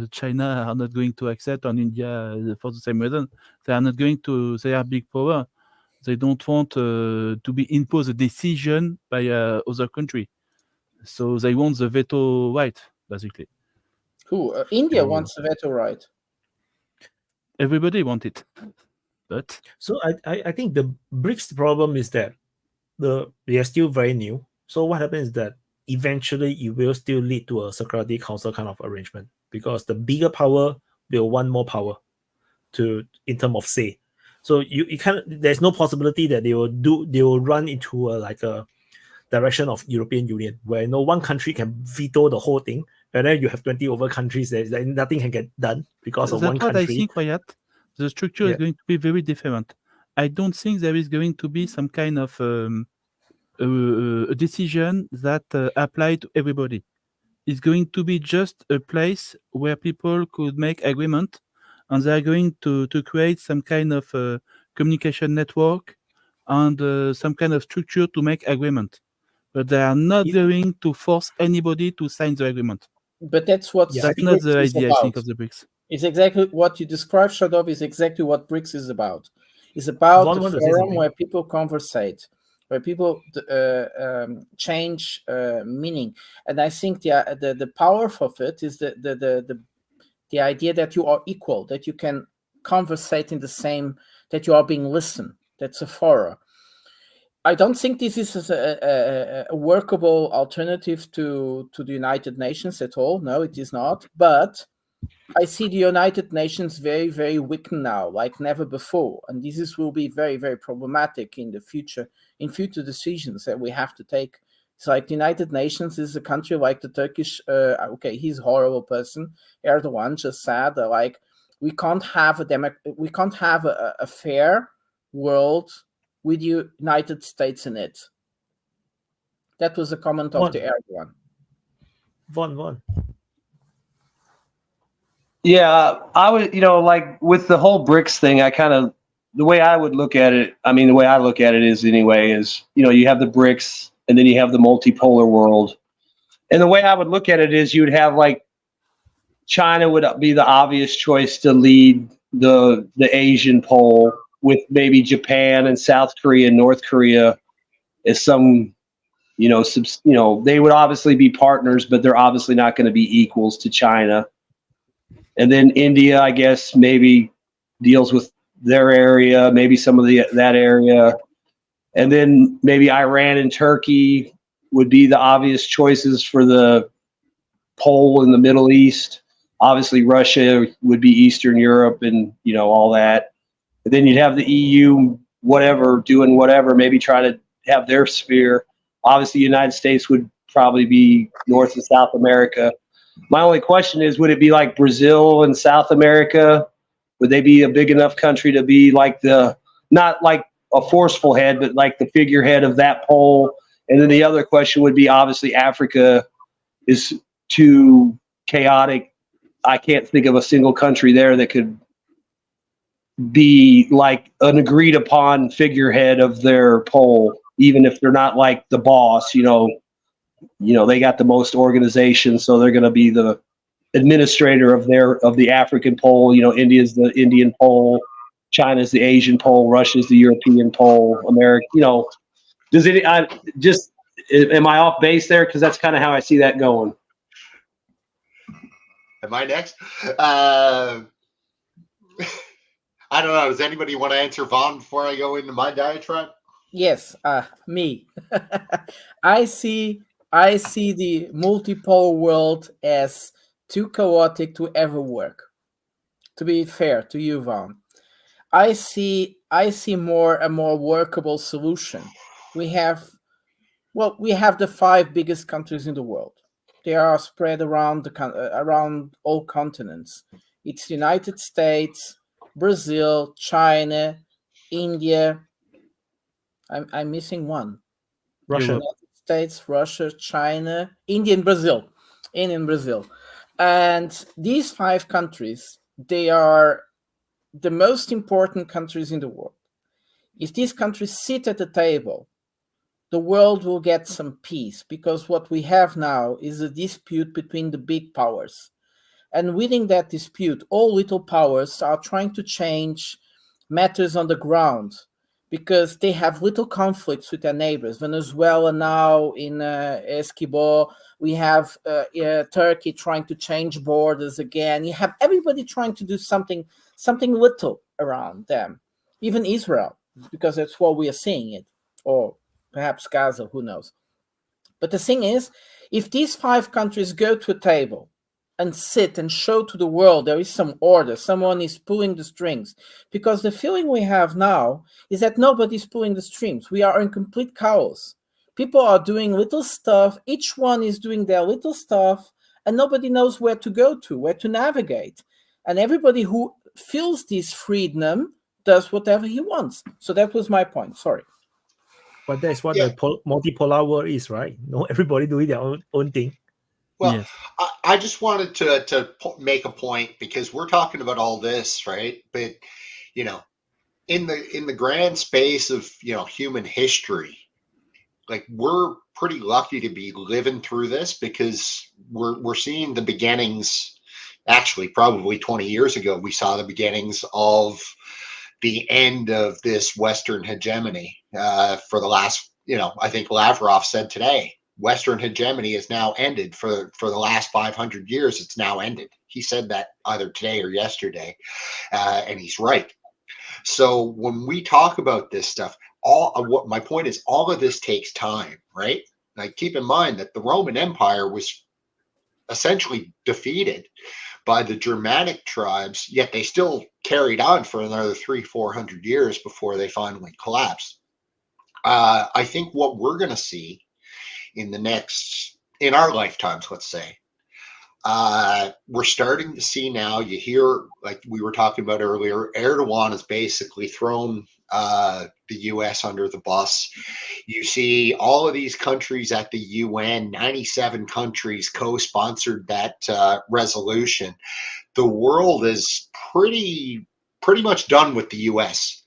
China are not going to accept, and India for the same reason. They are not going to. They are big power. They don't want to be imposed a decision by other country. So they want the veto right, basically. Who? India wants the veto right. Everybody wants it. But so I think the BRICS problem is that they are still very new. So what happens is that eventually it will still lead to a Security Council kind of arrangement, because the bigger power will want more power in terms of say. So you can't. There's no possibility that they will run into a direction of European Union, where no one country can veto the whole thing, and then you have 20 over countries that nothing can get done because of one country. I think, Wyatt, the structure is going to be very different. I don't think there is going to be some kind of a decision that apply to everybody. It's going to be just a place where people could make agreement, and they are going to create some kind of communication network and some kind of structure to make agreement. But they are not going to force anybody to sign the agreement. But that's what that's not the idea, I think, of the BRICS. It's exactly what you described, Shadow, is exactly what BRICS is about. It's about the forum where people conversate, where people change meaning. And I think the power of it is the idea that you are equal, that you can conversate in the same, that you are being listened. That's a forum. I don't think this is a workable alternative to the United Nations at all. No, it is not. But I see the United Nations very, very weak now, like never before. And this will be very, very problematic in the future, in future decisions that we have to take. It's like the United Nations is a country like the Turkish, he's a horrible person. Erdogan just said, we can't have a fair world with the United States in it. That was a comment of the Erdogan. Von. Yeah, I would, like with the whole BRICS thing, the way I look at it is you have the BRICS and then you have the multipolar world. And the way I would look at it is you would have China would be the obvious choice to lead the Asian pole, with maybe Japan and South Korea and North Korea as some, they would obviously be partners, but they're obviously not going to be equals to China. And then India, I guess, maybe deals with their area, maybe some of that area. And then maybe Iran and Turkey would be the obvious choices for the pole in the Middle East. Obviously, Russia would be Eastern Europe and, all that. And then you'd have the EU, doing whatever, maybe try to have their sphere. Obviously, the United States would probably be North and South America. My only question is, would it be like Brazil and South America, Would they be a big enough country to be like not like a forceful head, but like the figurehead of that pole? And then the other question would be, obviously, Africa is too chaotic. I can't think of a single country there that could be like an agreed upon figurehead of their pole, even if they're not like the boss. They got the most organizations, so they're going to be the administrator of the African pole. India's the Indian pole, China's the Asian pole, Russia's the European pole, America. Does it? Am I off base there? Because that's kind of how I see that going. Am I next? I don't know. Does anybody want to answer Vaughn before I go into my diatribe? Yes, me. I see the multipolar world as too chaotic to ever work. To be fair to you, Vaughn, I see more and more workable solution. We have the 5 biggest countries in the world. They are spread around around all continents. It's United States, Brazil, China, India. I'm missing one. Russia. United States, Russia, China, India, and Brazil. And these 5 countries, they are the most important countries in the world. If these countries sit at the table, the world will get some peace, because what we have now is a dispute between the big powers. And within that dispute, all little powers are trying to change matters on the ground, because they have little conflicts with their neighbors. Venezuela now in Esquibo, we have Turkey trying to change borders again. You have everybody trying to do something little around them. Even Israel, because that's what we are seeing it, or perhaps Gaza, who knows. But the thing is, if these 5 countries go to a table and sit and show to the world there is some order, someone is pulling the strings, because the feeling we have now is that nobody's pulling the strings. We are in complete chaos. People are doing little stuff, each one is doing their little stuff, and nobody knows where to go to, where to navigate. And everybody who feels this freedom does whatever he wants. So that was my point. Sorry. But that's what the multipolar world is, right? No, everybody doing their own thing. Well, Yes. I just wanted to make a point, because we're talking about all this, right? But in the grand space of human history, like, we're pretty lucky to be living through this, because we're seeing the beginnings. Actually, probably 20 years ago, we saw the beginnings of the end of this Western hegemony. For the last, I think Lavrov said today, Western hegemony is now ended. For the last 500 years, it's now ended. He said that either today or yesterday, and he's right. So when we talk about this stuff, what my point is, all of this takes time, right? Like, keep in mind that the Roman Empire was essentially defeated by the Germanic tribes, yet they still carried on for another 300-400 years before they finally collapsed. I think what we're going to see in our lifetimes, let's say, we're starting to see now, you hear, like we were talking about earlier, Erdogan has basically thrown the US under the bus. You see all of these countries at the UN, 97 countries co-sponsored that resolution. The world is pretty much done with the US.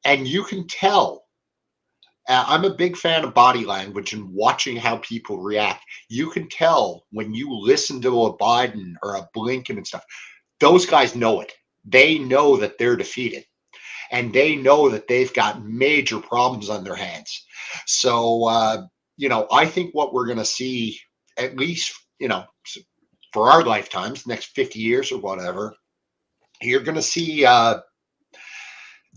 And you can tell, I'm a big fan of body language and watching how people react. You can tell when you listen to a Biden or a Blinken and stuff, those guys know it. They know that they're defeated. And they know that they've got major problems on their hands. So, I think what we're going to see, at least, for our lifetimes, next 50 years or whatever, you're going to see, they're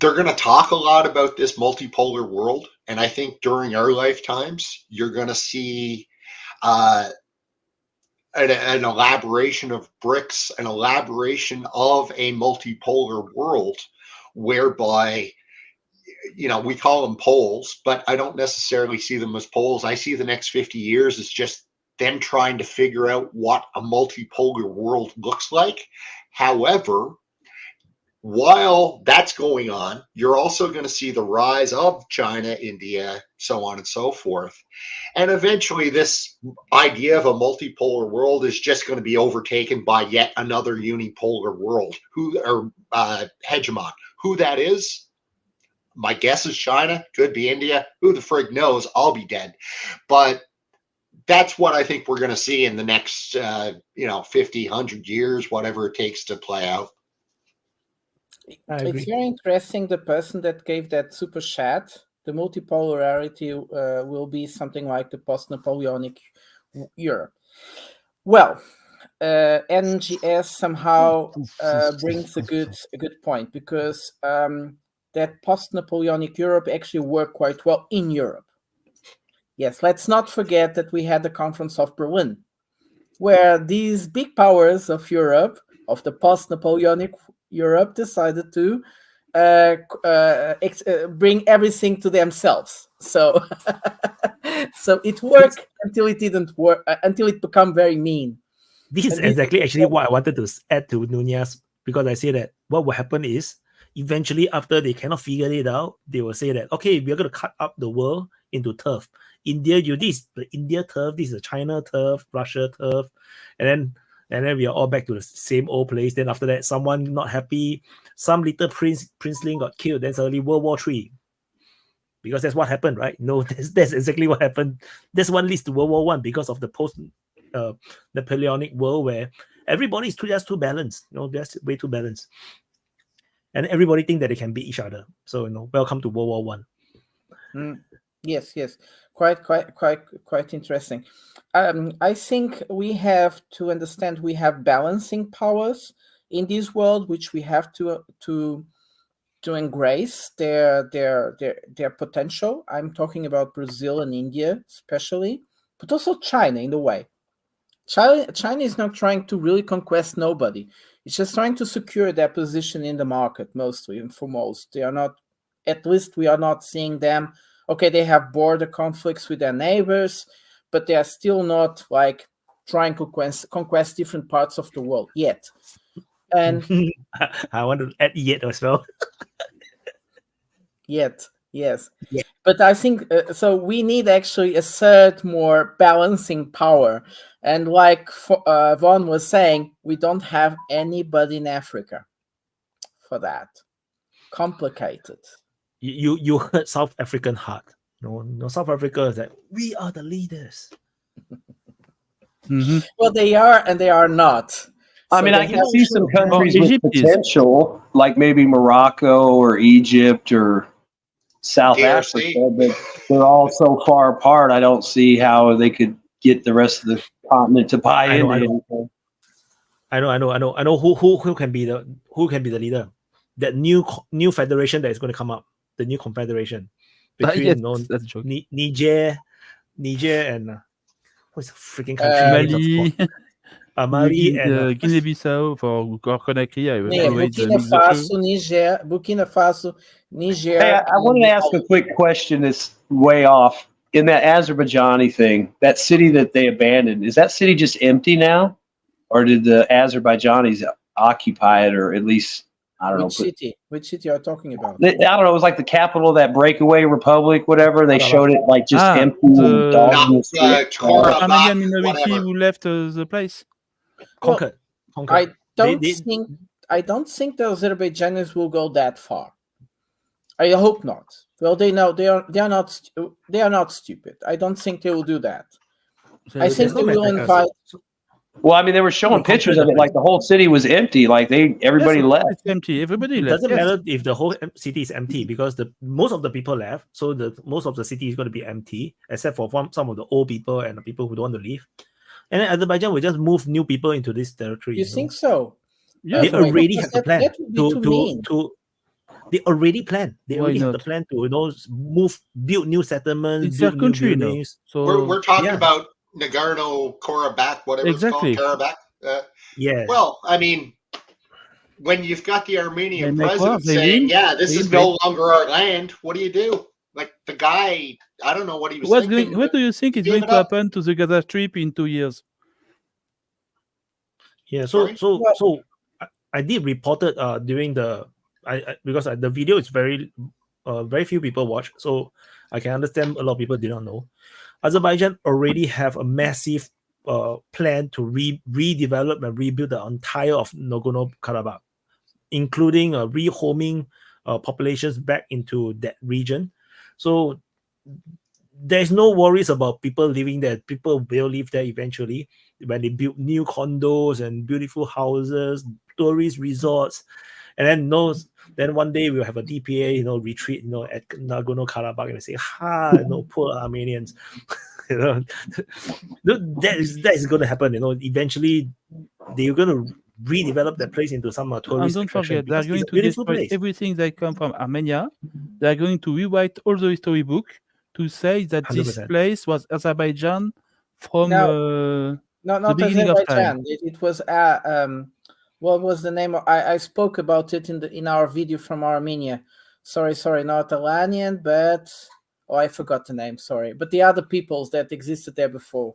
going to talk a lot about this multipolar world. And I think during our lifetimes, you're going to see an elaboration of BRICS, an elaboration of a multipolar world, whereby, we call them poles, but I don't necessarily see them as poles. I see the next 50 years as just them trying to figure out what a multipolar world looks like. However, while that's going on, you're also going to see the rise of China, India, so on and so forth. And eventually this idea of a multipolar world is just going to be overtaken by yet another unipolar world, hegemon. Who that is, my guess is China, could be India. Who the frig knows? I'll be dead. But that's what I think we're going to see in the next, 50, 100 years, whatever it takes to play out. It's very interesting. The person that gave that super chat, the multipolarity will be something like the post-Napoleonic Europe. Well, NGS somehow brings a good point, because that post-Napoleonic Europe actually worked quite well in Europe. Yes, let's not forget that we had the Conference of Berlin, where these big powers of Europe, of the post-Napoleonic Europe, decided to bring everything to themselves. So, so it worked until it didn't work, until it became very mean. This is exactly actually what I wanted to add to Nunez, because I say that what will happen is eventually, after they cannot figure it out, they will say that, okay, we're going to cut up the world into turf. India, this the India turf, this is the China turf, Russia turf, and then we are all back to the same old place. Then after that, someone not happy, some little princeling got killed. Then suddenly World War III, because that's what happened, right? No, that's exactly what happened. This one leads to World War I because of the post-Napoleonic world, where everybody is just too balanced. That's way too balanced, and everybody think that they can beat each other. So welcome to World War I. Yes, quite interesting. I think we have to understand we have balancing powers in this world, which we have to embrace their potential. I'm talking about Brazil and India especially, but also China in a way. China is not trying to really conquest nobody. It's just trying to secure their position in the market, mostly and foremost. They are not, at least we are not seeing them. Okay, they have border conflicts with their neighbors, but they are still not like trying to conquest different parts of the world yet. And I want to add yet as well. Yet, yes. Yeah. But I think so. We need actually a third, more balancing power. And like Vaughn was saying, we don't have anybody in Africa for that. Complicated. You heard South African heart. No, South Africa is that we are the leaders. Mm-hmm. Well, they are and they are not. I mean, I can see some countries with potential, like maybe Morocco or Egypt or South Africa, but they're all so far apart. I don't see how they could get the rest of the continent to buy into anything. I know who can be the leader. That new federation that is going to come up, the new confederation between Niger and what's the freaking country? Mali and Guinea-Bissau for Conakry. Burkina Faso, Niger. Hey, I wanted to ask a quick question that's way off. In that Azerbaijani thing, that city that they abandoned, is that city just empty now? Or did the Azerbaijanis occupy it, or at least, I don't know. Which city are you talking about? I don't know. It was like the capital of that breakaway republic, whatever. They showed it like just empty. Armenian minority who left the place. Conquered. I don't think the Azerbaijanis will go that far. I hope not. Well, they know they are not stupid. I don't think they will do that. I think they will invite. Well, I mean, they were showing pictures of it, like the whole city was empty, like everybody left. It's empty. Everybody left. It doesn't matter if the whole city is empty, because most of the people left, so most of the city is going to be empty, except for some of the old people and the people who don't want to leave. And then Azerbaijan will just move new people into this territory. You think so? Yeah, they already have the plan They already planned. They already have the plan to build new settlements. It's their country now. So we're talking about Nagorno Karabakh, whatever it's called, Karabakh. Yeah. Well, I mean, when you've got the Armenian president saying, this is no longer our land, what do you do? Like the guy, I don't know what he was thinking. What do you think is going to happen to the Gaza Strip in 2 years? Yeah, so I did report it during the because the video is very few people watch, so I can understand a lot of people did not know. Azerbaijan already have a massive plan to redevelop and rebuild the entire of Nagorno Karabakh, including rehoming populations back into that region. So there's no worries about people living there. People will live there eventually when they build new condos and beautiful houses, tourist resorts, and then one day we'll have a DPA, retreat, at Nagorno Karabakh and say, poor Armenians. That is going to happen. Eventually they're going to redevelop that place into some tourist And don't attraction forget, they're because going it's a to beautiful destroy place. everything that come from Armenia. They're going to rewrite all the history book to say that this 100%. place was Azerbaijan from No, the not beginning of time. Azerbaijan. It was what was the name of? I spoke about it in our video from Armenia. Sorry, not Alanian, but I forgot the name. Sorry, but the other peoples that existed there before.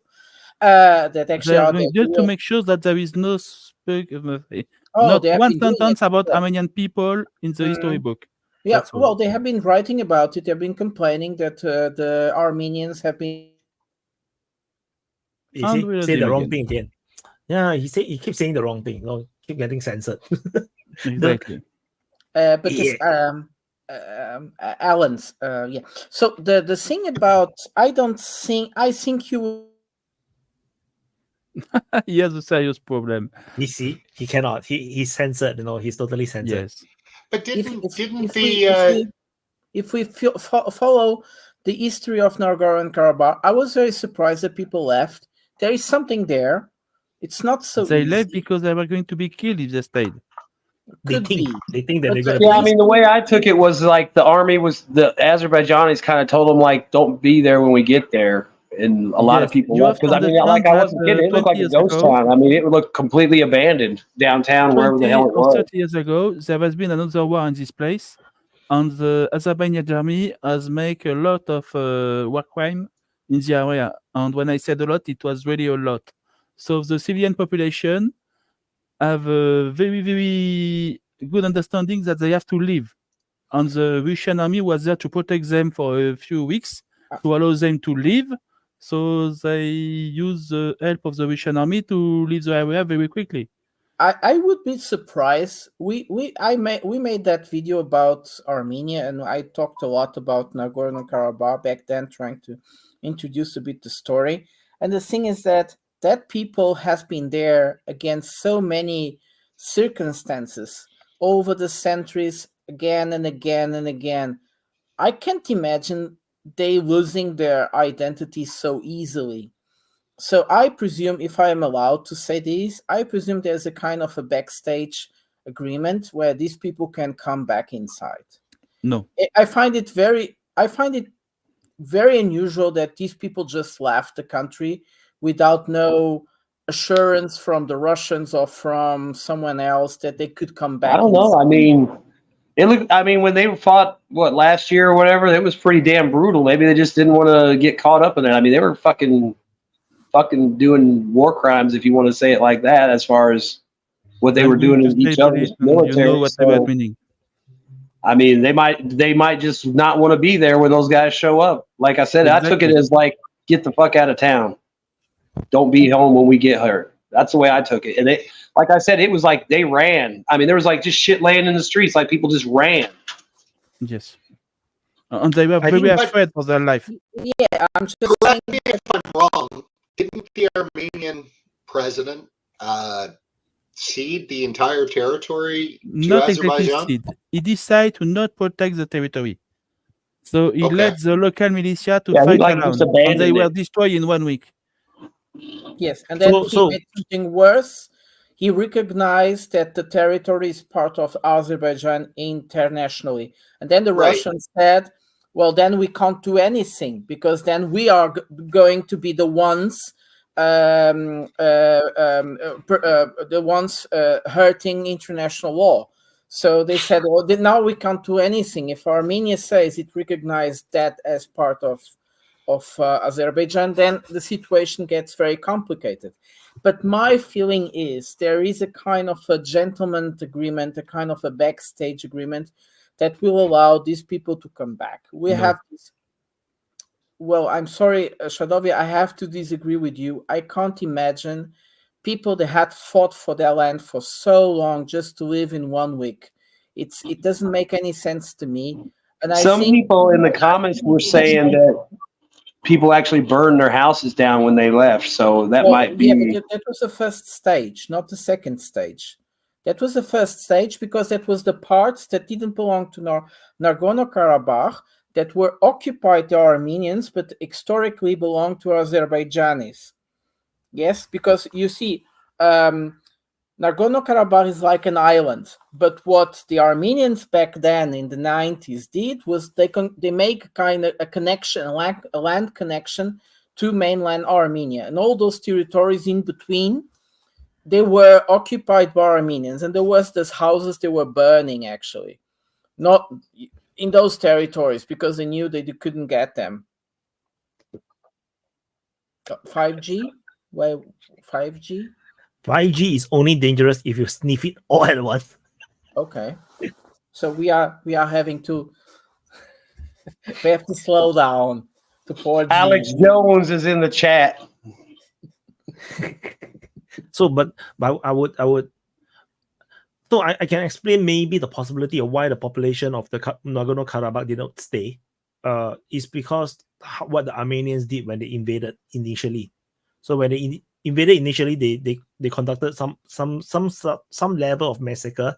That actually They're are going there. just to make sure that there is no Oh, not they have one been doing sentence it. about Armenian people in the history book. Yeah, That's well, they have been writing about it. They've been complaining that the Armenians have been. He And we'll say do the it wrong again. thing again. Yeah, he keeps saying the wrong thing. Keep getting censored. Exactly. But this Alan's yeah. So the thing about I think you. He has a serious problem. You see, he cannot. He's censored. He's totally censored. Yes. But didn't if we follow the history of Nagorno Karabakh, I was very surprised that people left. There is something there. It's not so They easy. left because they were going to be killed if they stayed. Could be. They think that But they're going to. Yeah, I mean, the way I took it was like the Azerbaijanis kind of told them like, don't be there when we get there. And a lot of people you left have because to I mean, like I understand wasn't kidding. It looked like a 20 years ghost ago- town. I mean, it looked completely abandoned downtown, wherever the 20 hell it or was. 30 years ago, there has been another war in this place, and the Azerbaijan army has made a lot of war crime in the area. And when I said a lot, it was really a lot. So the civilian population have a very, very good understanding that they have to leave. And the Russian army was there to protect them for a few weeks to allow them to leave. So they use the help of the Russian army to leave the area very quickly. I would be surprised. We made that video about Armenia, and I talked a lot about Nagorno Karabakh back then, trying to introduce a bit the story. And the thing is that people has been there against so many circumstances over the centuries, again and again and again. I can't imagine they losing their identity so easily. So I presume, if I am allowed to say this, I presume there's a kind of a backstage agreement where these people can come back inside. No. I find it very unusual that these people just left the country without no assurance from the Russians or from someone else that they could come back. I don't know. I mean, when they fought last year or whatever, it was pretty damn brutal. Maybe they just didn't want to get caught up in it. I mean, they were fucking doing war crimes, if you want to say it like that, as far as what they were doing in each other's military. You know what they were meaning. I mean, they might just not want to be there when those guys show up. Like I said, I took it as like, get the fuck out of town. Don't be home when we get hurt. That's the way I took it. And like I said, it was like they ran. I mean, there was like just shit laying in the streets, like people just ran. Yes. And they were very afraid for their life. Yeah, I'm just correct me if I'm wrong. Didn't the Armenian president cede the entire territory to Not exactly Azerbaijan? cede. He decided to not protect the territory. So he let the local militia to fight around. And they were destroyed in 1 week. Yes, and then he made something worse. He recognized that the territory is part of Azerbaijan internationally. And then the Russians said, well, then we can't do anything because then we are going to be the ones hurting international law. So they said, well, now we can't do anything. If Armenia says it recognized that as part of Azerbaijan, then the situation gets very complicated. But my feeling is there is a kind of a gentleman's agreement, a kind of a backstage agreement that will allow these people to come back. We No. have this. Well, I'm sorry, Shadovia, I have to disagree with you. I can't imagine people that had fought for their land for so long just to live in 1 week. It doesn't make any sense to me. And I Some think people in the comments were saying that people actually burned their houses down when they left, so that might be. Yeah, but that was the first stage, not the second stage. That was the first stage because that was the parts that didn't belong to Nagorno Karabakh that were occupied by Armenians, but historically belonged to Azerbaijanis. Yes, because you see, Nagorno Karabakh is like an island, but what the Armenians back then in the 90s did was they make kind of a connection, a land connection to mainland Armenia, and all those territories in between, they were occupied by Armenians, and there was those houses they were burning actually, not in those territories because they knew they couldn't get them. 5G? Well, 5G? 5G is only dangerous if you sniff it all at once. Okay. So we are having to we have to slow down to 4G. Alex Jones is in the chat. So, but I would. So I can explain maybe the possibility of why the population of the Nagorno Karabakh did not stay. Is because what the Armenians did when they invaded initially. So when they invaded initially, they conducted some level of massacre,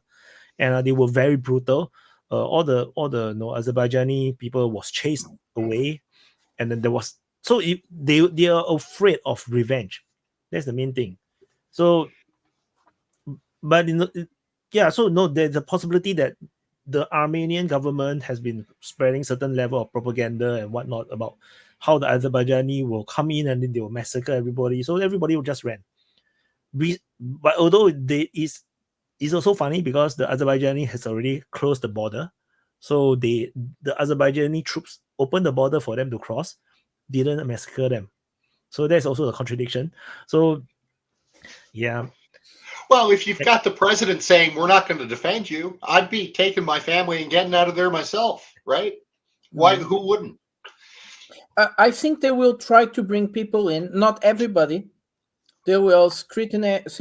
and they were very brutal. All the Azerbaijani people was chased away, and then there was they are afraid of revenge. That's the main thing. So, but there's a possibility that the Armenian government has been spreading certain level of propaganda and whatnot about how the Azerbaijani will come in and then they will massacre everybody. So everybody will just run. But although it's also funny because the Azerbaijani has already closed the border. So the Azerbaijani troops opened the border for them to cross, didn't massacre them. So there's also a contradiction. So, yeah. Well, if you've got the president saying we're not going to defend you, I'd be taking my family and getting out of there myself, right? Why? Who wouldn't? I think they will try to bring people in. Not everybody. They will synchronize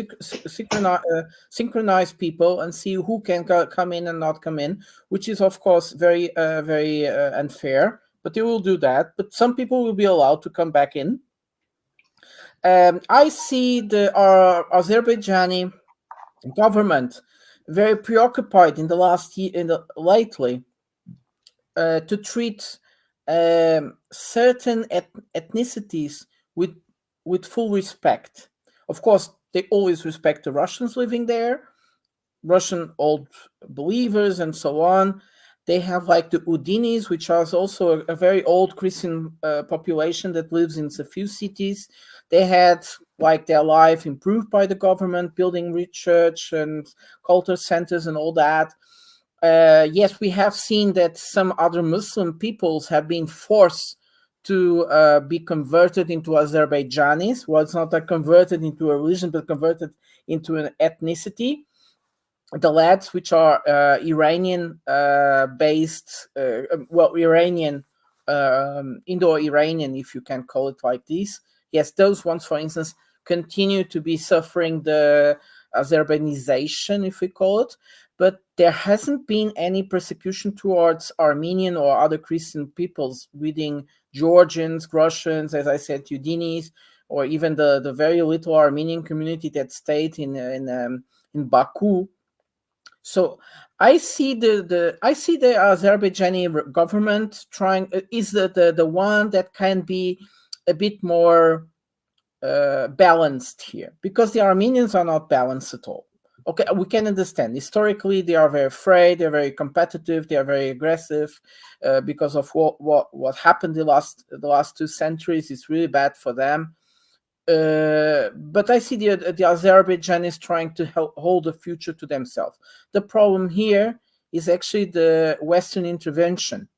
people and see who can come in and not come in, which is of course very unfair. But they will do that. But some people will be allowed to come back in. I see the Azerbaijani government very preoccupied in the last year, lately, to treat certain ethnicities with full respect. Of course, they always respect the Russians living there, Russian old believers, and so on. They have like the Udinis, which are also a very old Christian population that lives in a few cities. They had like their life improved by the government, building church and culture centers and all that. Yes, we have seen that some other Muslim peoples have been forced to be converted into Azerbaijanis. Well, it's not converted into a religion, but converted into an ethnicity. The lads, which are Iranian-based, Iranian, Indo-Iranian, if you can call it like this. Yes, those ones, for instance, continue to be suffering the Azerbaijanization, if we call it. But there hasn't been any persecution towards Armenian or other Christian peoples within Georgians, Russians, as I said, Udinis, or even the very little Armenian community that stayed in Baku. So I see the Azerbaijani government is the one that can be a bit more balanced here, because the Armenians are not balanced at all. Okay, we can understand historically they are very afraid, they're very competitive, they are very aggressive because of what happened the last 2 centuries. It's really bad for them. But I see the Azerbaijanis trying to hold the future to themselves. The problem here is actually the Western intervention.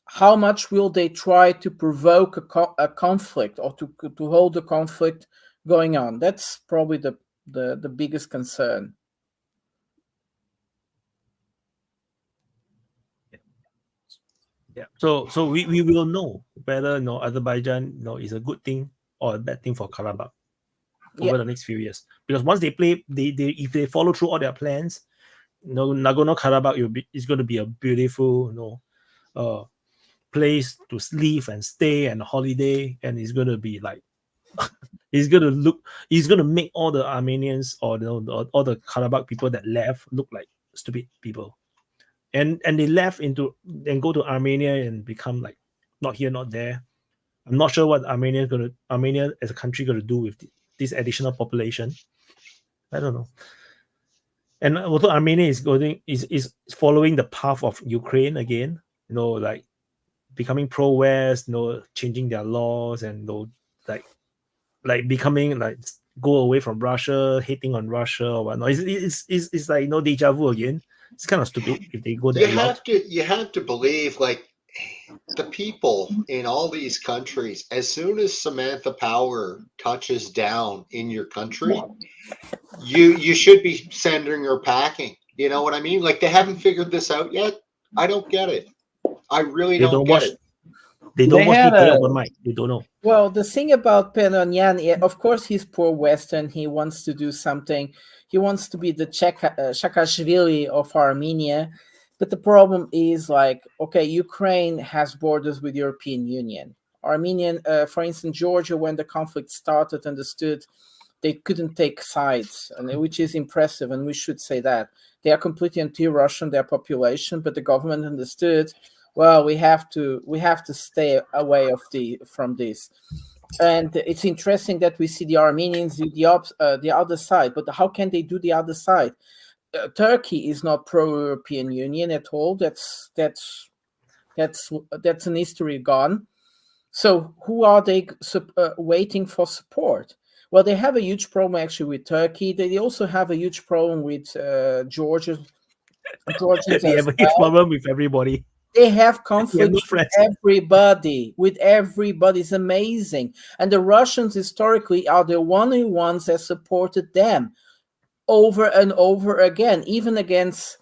How much will they try to provoke a conflict or to hold the conflict going on. That's probably the biggest concern. Yeah. So we will know whether Azerbaijan is a good thing or a bad thing for Karabakh over the next few years. Because once they play, if they follow through all their plans, Nagorno Karabakh is going to be a beautiful place to live and stay and holiday, and it's going to be like he's going to make all the Armenians or all the Karabakh people that left look like stupid people. And they left and go to Armenia and become like not here, not there. I'm not sure what Armenia as a country going to do with this additional population. I don't know. And also Armenia is following the path of Ukraine again. Like becoming pro-West, changing their laws and like becoming like go away from Russia, hating on Russia or whatnot. It's like deja vu again. It's kind of stupid if they go there. You have to believe, like, the people in all these countries, as soon as Samantha Power touches down in your country, you should be sending her packing. You know what I mean? Like, they haven't figured this out yet. I don't get it. I really don't get it. They don't watch DPA open mic. They don't know. Well, the thing about Penonyan, of course, he's pro-Western. He wants to do something. He wants to be the Saakashvili of Armenia. But the problem is, like, okay, Ukraine has borders with European Union. Armenian, for instance, Georgia, when the conflict started, understood they couldn't take sides, which is impressive, and we should say that. They are completely anti-Russian, their population, but the government understood, well, we have to stay away from this. And it's interesting that we see the Armenians do the other side, but how can they do the other side? Turkey is not pro-European Union at all. That's an history gone. So who are they waiting for support? Well, they have a huge problem actually with Turkey. They also have a huge problem with Georgia. They have a huge problem with everybody. They have conflicts with everybody. It's amazing. And the Russians historically are the only ones that supported them over and over again, even against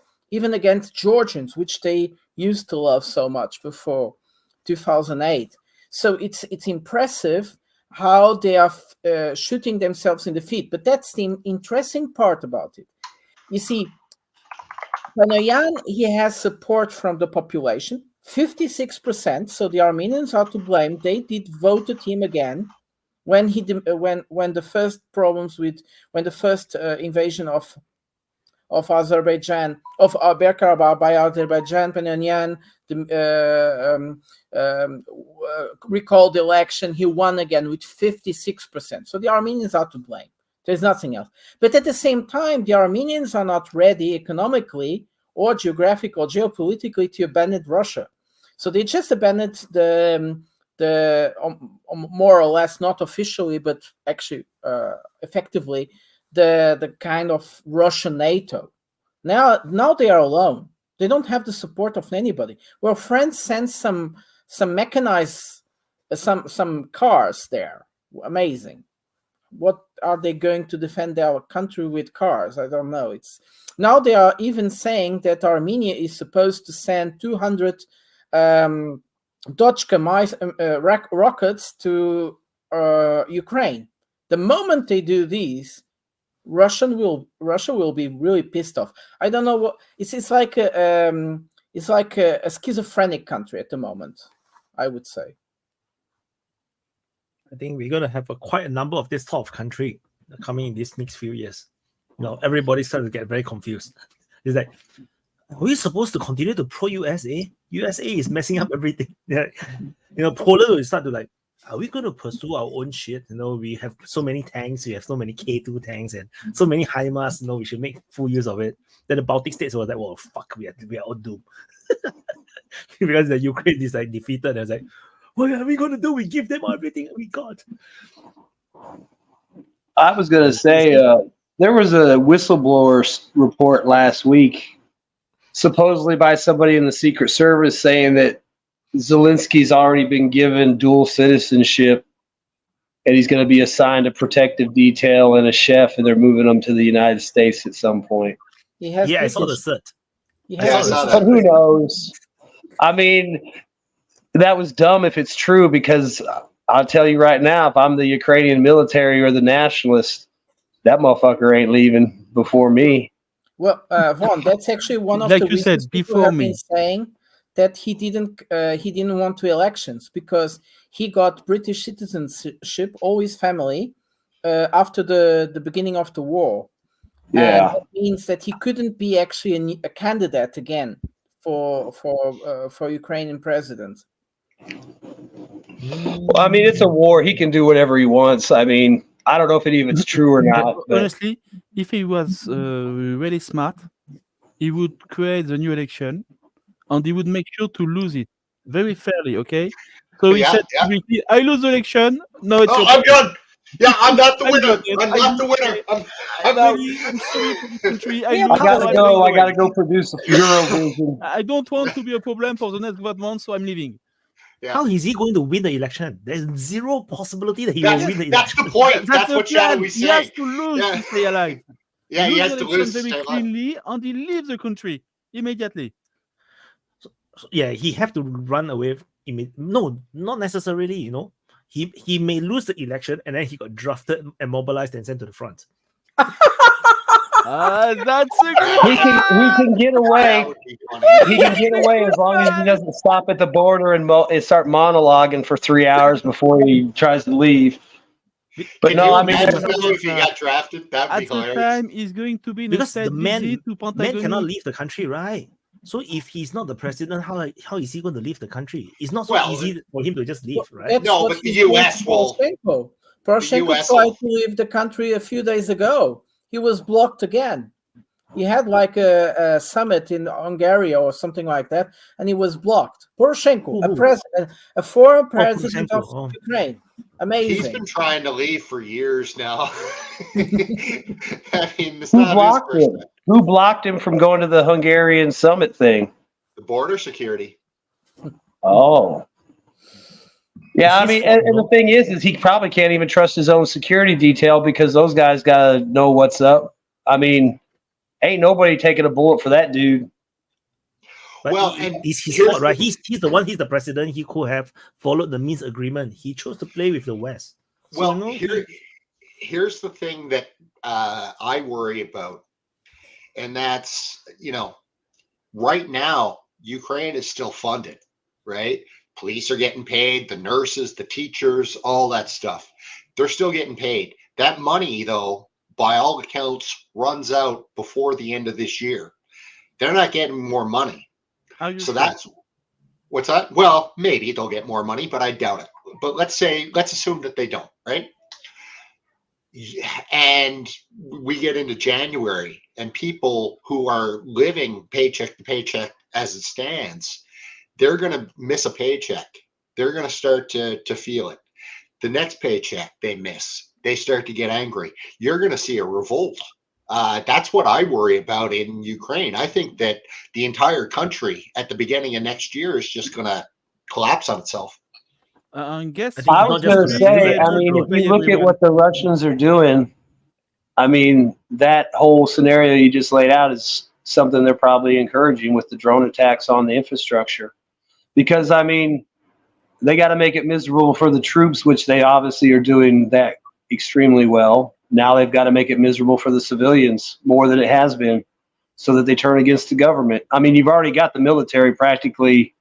Georgians, which they used to love so much before 2008. So it's impressive how they are shooting themselves in the feet. But that's the interesting part about it. You see, Panoyan, he has support from the population, 56%. So the Armenians are to blame. They did voted him again when the first invasion of Azerbaijan, of Karabakh by Azerbaijan. Panoyan recalled the election. He won again with 56%. So the Armenians are to blame. There's nothing else. But at the same time, the Armenians are not ready economically or geographically or geopolitically to abandon Russia. So they just abandoned the more or less, not officially, but actually effectively, the kind of Russian NATO. Now they are alone. They don't have the support of anybody. Well, France sends some mechanized, some cars there. Amazing. What are they going to defend their country with cars? I don't know. Now they are even saying that Armenia is supposed to send 200 Dochka rockets to Ukraine. The moment they do these, Russia will be really pissed off. I don't know what it's like. It's like a schizophrenic country at the moment, I would say. I think we're gonna have quite a number of this type of country coming in these next few years. Everybody's starting to get very confused. It's like, are we supposed to continue to pro-USA? USA is messing up everything. Poland will start to like, are we going to pursue our own shit? We have so many tanks, we have so many K2 tanks and so many HIMARS, we should make full use of it. Then the Baltic states was like, well, fuck, we are all doomed. Because the Ukraine is like defeated. It's like, what are we going to do? We give them everything we got. I was going to say, there was a whistleblower report last week, supposedly by somebody in the Secret Service, saying that Zelensky's already been given dual citizenship and he's going to be assigned a protective detail and a chef, and they're moving him to the United States at some point. He has Yeah, I saw the British. cert. He I Yeah, I has saw British. But who knows? I mean, that was dumb if it's true, because I'll tell you right now, if I'm the Ukrainian military or the nationalists, that motherfucker ain't leaving before me. Well, Vaughn, that's actually one of Like the you said, reasons people before have been me. saying that he didn't want to elections, because he got British citizenship, all his family, after the beginning of the war. And Yeah. that means that he couldn't be actually a candidate again for Ukrainian president. Well, I mean, it's a war. He can do whatever he wants. I mean, I don't know if it's true or not. But Honestly, if he was really smart, he would create the new election, and he would make sure to lose it very fairly. Okay, so he Yeah, said, yeah. publicly, "I lose the election. No, it's Oh, your I'm turn." done. Yeah, I'm not the I'm winner. done. I'm I not the lose winner. it. I'm out. Really, I'm sorry for the country. I Yeah, lose. I gotta so I'm go. going I away. gotta go produce a Eurovision. I don't want to be a problem for the next government, so I'm leaving. Yeah. How is he going to win the election? There's zero possibility that he That's, will win the that's election. the point. That's the what plan. Shadowy's He has saying. to lose Yeah. to stay alive. Yeah, he lose has the to election lose to very stay alive. cleanly, and he leaves the country immediately. So, yeah, he have to run away. No, not necessarily. He may lose the election and then he got drafted and mobilized and sent to the front. That's a good He can get That away. would be funny. He can get away as long as he doesn't stop at the border and start monologuing for 3 hours before he tries to leave. But Can no, you I mean, imagine there's- though if he got drafted? That'd At be the hilarious. time, he's going to be in a Because state the man visit to cannot Pentagon. leave the country, right? So if he's not the president, how is he going to leave the country? It's not so Well, easy for him to just leave, right? That's No, what but the he's doing US to will- Poroshenko. Poroshenko US tried will- to leave the country a few days ago. He was blocked again. He had like a summit in Hungary or something like that, and he was blocked. Poroshenko, a former president Poroshenko, of oh. Ukraine. He's Amazing. been trying to leave for years now. I mean, it's who not his blocked first him? time. Who blocked him from going to the Hungarian summit thing? The border security. Oh. Yeah, I He's mean, fought, and the thing is he probably can't even trust his own security detail, because those guys got to know what's up. I mean, ain't nobody taking a bullet for that dude. But Well, and it's his here's fault, right? the- He's the one. He's the president. He could have followed the Minsk agreement. He chose to play with the West. So, Well, here's the thing that I worry about, and that's, right now, Ukraine is still funded, right? Police are getting paid, the nurses, the teachers, all that stuff. They're still getting paid. That money, though, by all accounts, runs out before the end of this year. They're not getting more money. So that's what's that? Well, maybe they'll get more money, but I doubt it. But let's assume that they don't, right? And we get into January, and people who are living paycheck to paycheck as it stands, they're going to miss a paycheck. They're going to start to feel it. The next paycheck they miss, they start to get angry. You're going to see a revolt. That's what I worry about in Ukraine. I think that the entire country at the beginning of next year is just going to collapse on itself. I guess. think I it's was not just going to the say, US, I mean, if but you look at what the Russians are doing, I mean, that whole scenario you just laid out is something they're probably encouraging with the drone attacks on the infrastructure. Because, I mean, they got to make it miserable for the troops, which they obviously are doing that extremely well. Now they've got to make it miserable for the civilians more than it has been, so that they turn against the government. I mean, you've already got the military practically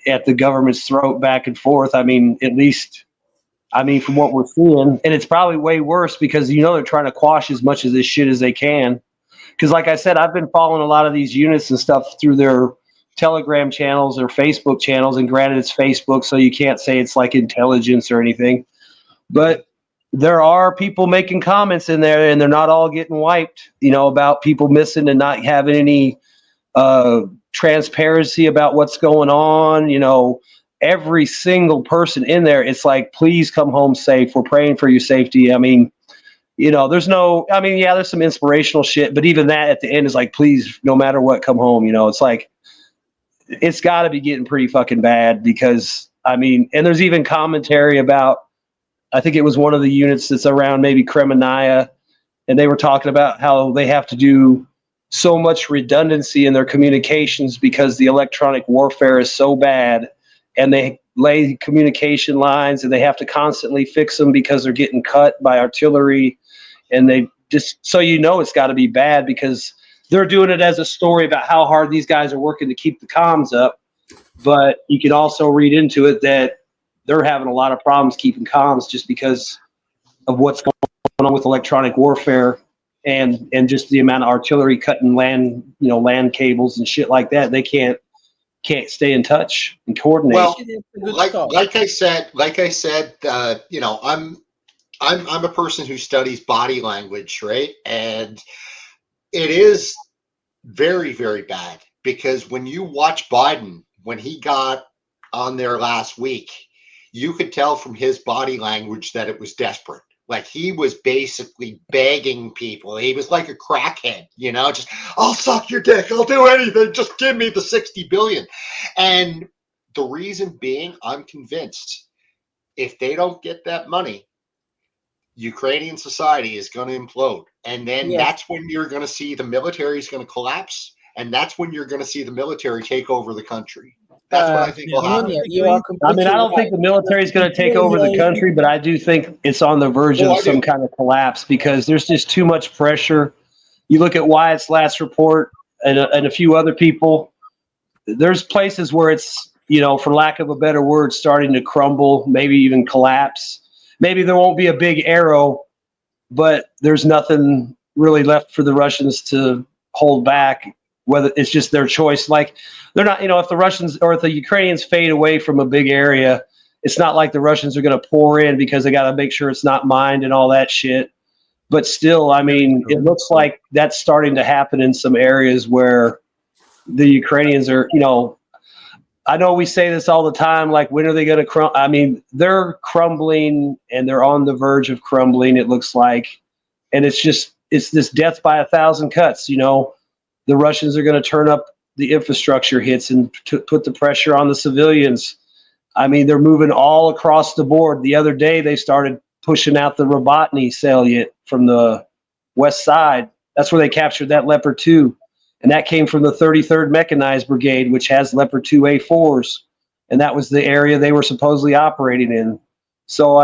at the government's throat back and forth. I mean, at least, from what we're seeing, and it's probably way worse because, they're trying to quash as much of this shit as they can. Because like I said, I've been following a lot of these units and stuff through their Telegram channels or Facebook channels, and granted it's Facebook, so you can't say it's like intelligence or anything, but there are people making comments in there, and they're not all getting wiped, about people missing and not having any transparency about what's going on. Every single person in there, it's like, please come home safe. We're praying for your safety. There's there's some inspirational shit, but even that at the end is like, please, no matter what, come home. It's like, it's got to be getting pretty fucking bad because, and there's even commentary about I think it was one of the units that's around maybe Kremenaya, and they were talking about how they have to do so much redundancy in their communications because the electronic warfare is so bad, and they lay communication lines and they have to constantly fix them because they're getting cut by artillery, and they just, so it's got to be bad because they're doing it as a story about how hard these guys are working to keep the comms up, but you can also read into it that they're having a lot of problems keeping comms just because of what's going on with electronic warfare and just the amount of artillery cutting land cables and shit like that. They can't stay in touch and coordinate. Well, like I said, I'm a person who studies body language, right? And it is very, very bad because when you watch Biden, when he got on there last week, you could tell from his body language that it was desperate. Like he was basically begging people. He was like a crackhead, just, I'll suck your dick. I'll do anything. Just give me the 60 billion. And the reason being, I'm convinced if they don't get that money, Ukrainian society is going to implode. And then that's when you're going to see the military is going to collapse. And that's when you're going to see the military take over the country. That's what I think will happen. I don't think the military is going to take over the country, but I do think it's on the verge of some kind of collapse because there's just too much pressure. You look at Wyatt's last report and a few other people. There's places where it's, for lack of a better word, starting to crumble, maybe even collapse. Maybe there won't be a big arrow, but there's nothing really left for the Russians to hold back. Whether it's just their choice, like they're not, if the Russians or if the Ukrainians fade away from a big area, it's not like the Russians are going to pour in because they got to make sure it's not mined and all that shit. But still, it looks like that's starting to happen in some areas where the Ukrainians are, I know we say this all the time, like when are they going to crumble? They're crumbling and they're on the verge of crumbling, it looks like. And it's this death by 1,000 cuts, The Russians are going to turn up the infrastructure hits and put the pressure on the civilians. They're moving all across the board. The other day, they started pushing out the Robotny salient from the west side. That's where they captured that Leopard 2. And that came from the 33rd Mechanized Brigade, which has Leopard 2A4s. And that was the area they were supposedly operating in. So,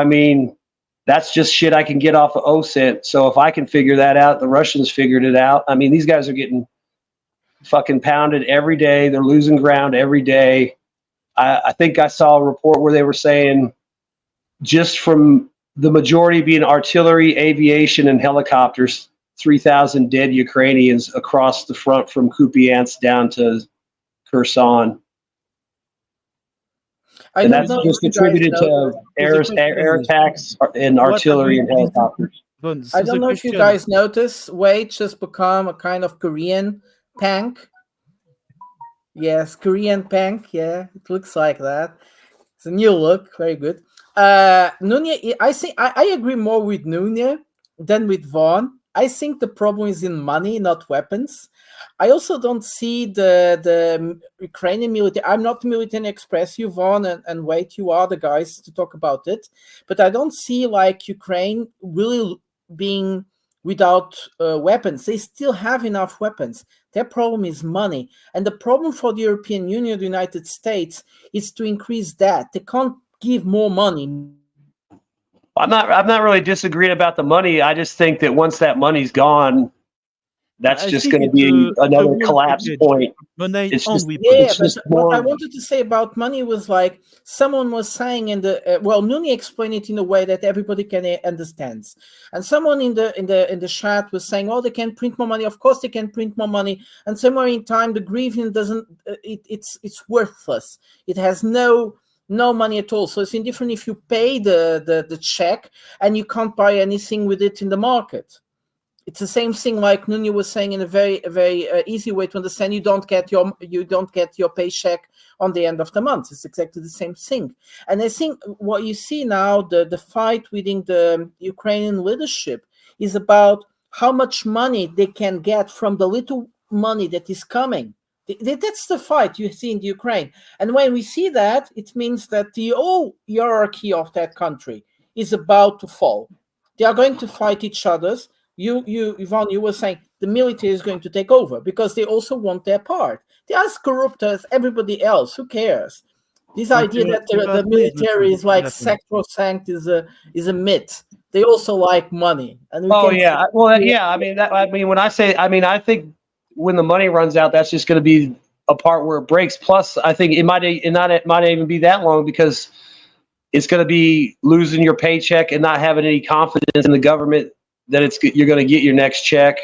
that's just shit I can get off of OSINT. So if I can figure that out, the Russians figured it out. These guys are getting fucking pounded every day. They're losing ground every day. I think I saw a report where they were saying just from the majority being artillery, aviation, and helicopters, 3,000 dead Ukrainians across the front from Kupiansk down to Kherson. And that's just attributed to air attacks and artillery and helicopters. I don't know if you guys notice, Wade has become a kind of Korean tank. Yes, Korean tank. Yeah, it looks like that. It's a new look. Very good. Nunia, I agree more with Nunia than with Vaughn. I think the problem is in money, not weapons. I also don't see the Ukrainian military. I'm not military express, you, Vaughn, and Wade, you are the guys to talk about it. But I don't see like Ukraine really being without weapons. They still have enough weapons. Their problem is money. And the problem for the European Union, the United States, is to increase that. They can't give more money. I'm not really disagreeing about the money. I just think that once that money's gone, that's just going to be another collapse point. It's just what I wanted to say about money was like someone was saying in the Nuni explained it in a way that everybody can understand, and someone in the chat was saying, "Oh, they can print more money. Of course, they can print more money." And somewhere in time, the grieving doesn't. It's worthless. It has no money at all. So it's indifferent if you pay the check and you can't buy anything with it in the market. It's the same thing like Nunya was saying in a very easy way to understand. You don't get your paycheck on the end of the month. It's exactly the same thing. And I think what you see now, the fight within the Ukrainian leadership is about how much money they can get from the little money that is coming. That's the fight you see in the Ukraine. And when we see that, it means that the whole hierarchy of that country is about to fall. They are going to fight each other's. Yvonne, you were saying the military is going to take over because they also want their part. They are as corrupt as everybody else. Who cares? This idea that the military is like sacrosanct is a myth. They also like money. And when I say, I think when the money runs out, that's just going to be a part where it breaks. Plus, I think it might not even be that long because it's going to be losing your paycheck and not having any confidence in the government that you're going to get your next check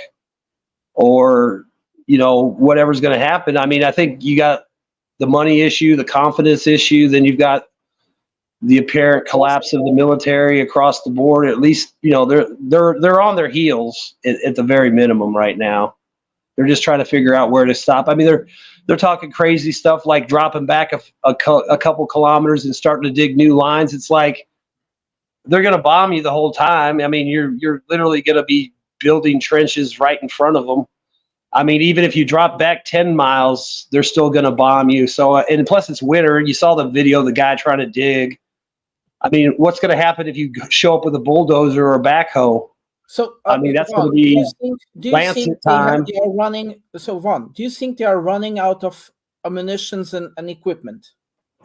or, whatever's going to happen. I think you got the money issue, the confidence issue, then you've got the apparent collapse of the military across the board. At least, they're on their heels at the very minimum right now. They're just trying to figure out where to stop. They're talking crazy stuff like dropping back a couple kilometers and starting to dig new lines. It's like they're going to bomb you the whole time. You're literally going to be building trenches right in front of them. Even if you drop back 10 miles, they're still going to bomb you. So, and plus it's winter. You saw the video of the guy trying to dig. What's going to happen if you show up with a bulldozer or a backhoe? So, that's going to be Lancet time. They are running? So, Vaughn, do you think they are running out of ammunitions and equipment?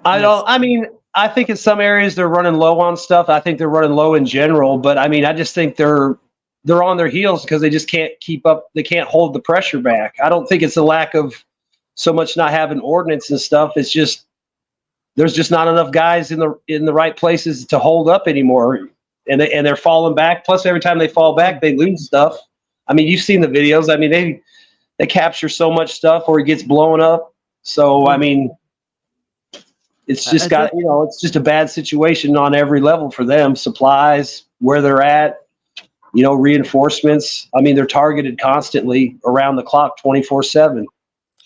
I think in some areas they're running low on stuff. I think they're running low in general, but I just think they're on their heels because they just can't keep up. They can't hold the pressure back. I don't think it's a lack of so much not having ordnance and stuff. It's just there's just not enough guys in the right places to hold up anymore, and they're falling back. Plus, every time they fall back, they lose stuff. You've seen the videos. They capture so much stuff or it gets blown up. So it's just it's just a bad situation on every level for them. Supplies, where they're at. Reinforcements. They're targeted constantly around the clock, 24/7.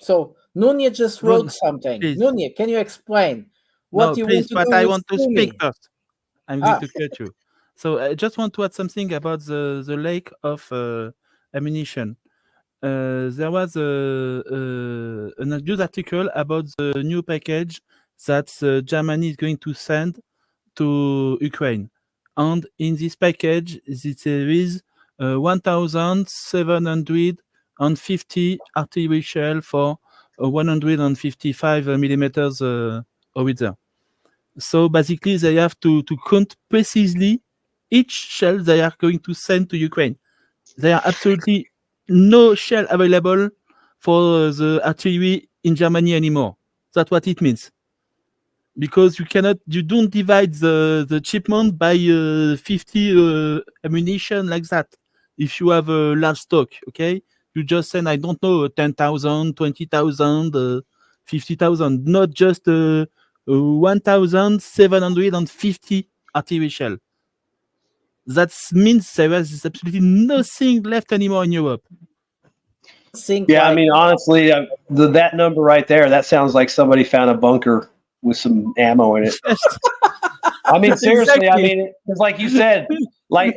So Nunia just wrote something. Please. Nunia, can you explain what you want to do? I want to Sumi? speak first. I'm going to cut you. So I just want to add something about the lack of ammunition. There was a news article about the new package that Germany is going to send to Ukraine. And in this package, there is 1,750 artillery shell for 155 millimeters howitzer. So basically, they have to count precisely each shell they are going to send to Ukraine. There are absolutely no shell available for the artillery in Germany anymore. That's what it means. Because you don't divide the shipment by 50 ammunition like that. If you have a large stock, okay, you just send 10,000, 20,000, 50,000, not just 1,750 artillery shell. That means there is absolutely nothing left anymore in Europe. Honestly, that number right there, that sounds like somebody found a bunker with some ammo in it. Seriously, Exactly. because like you said, like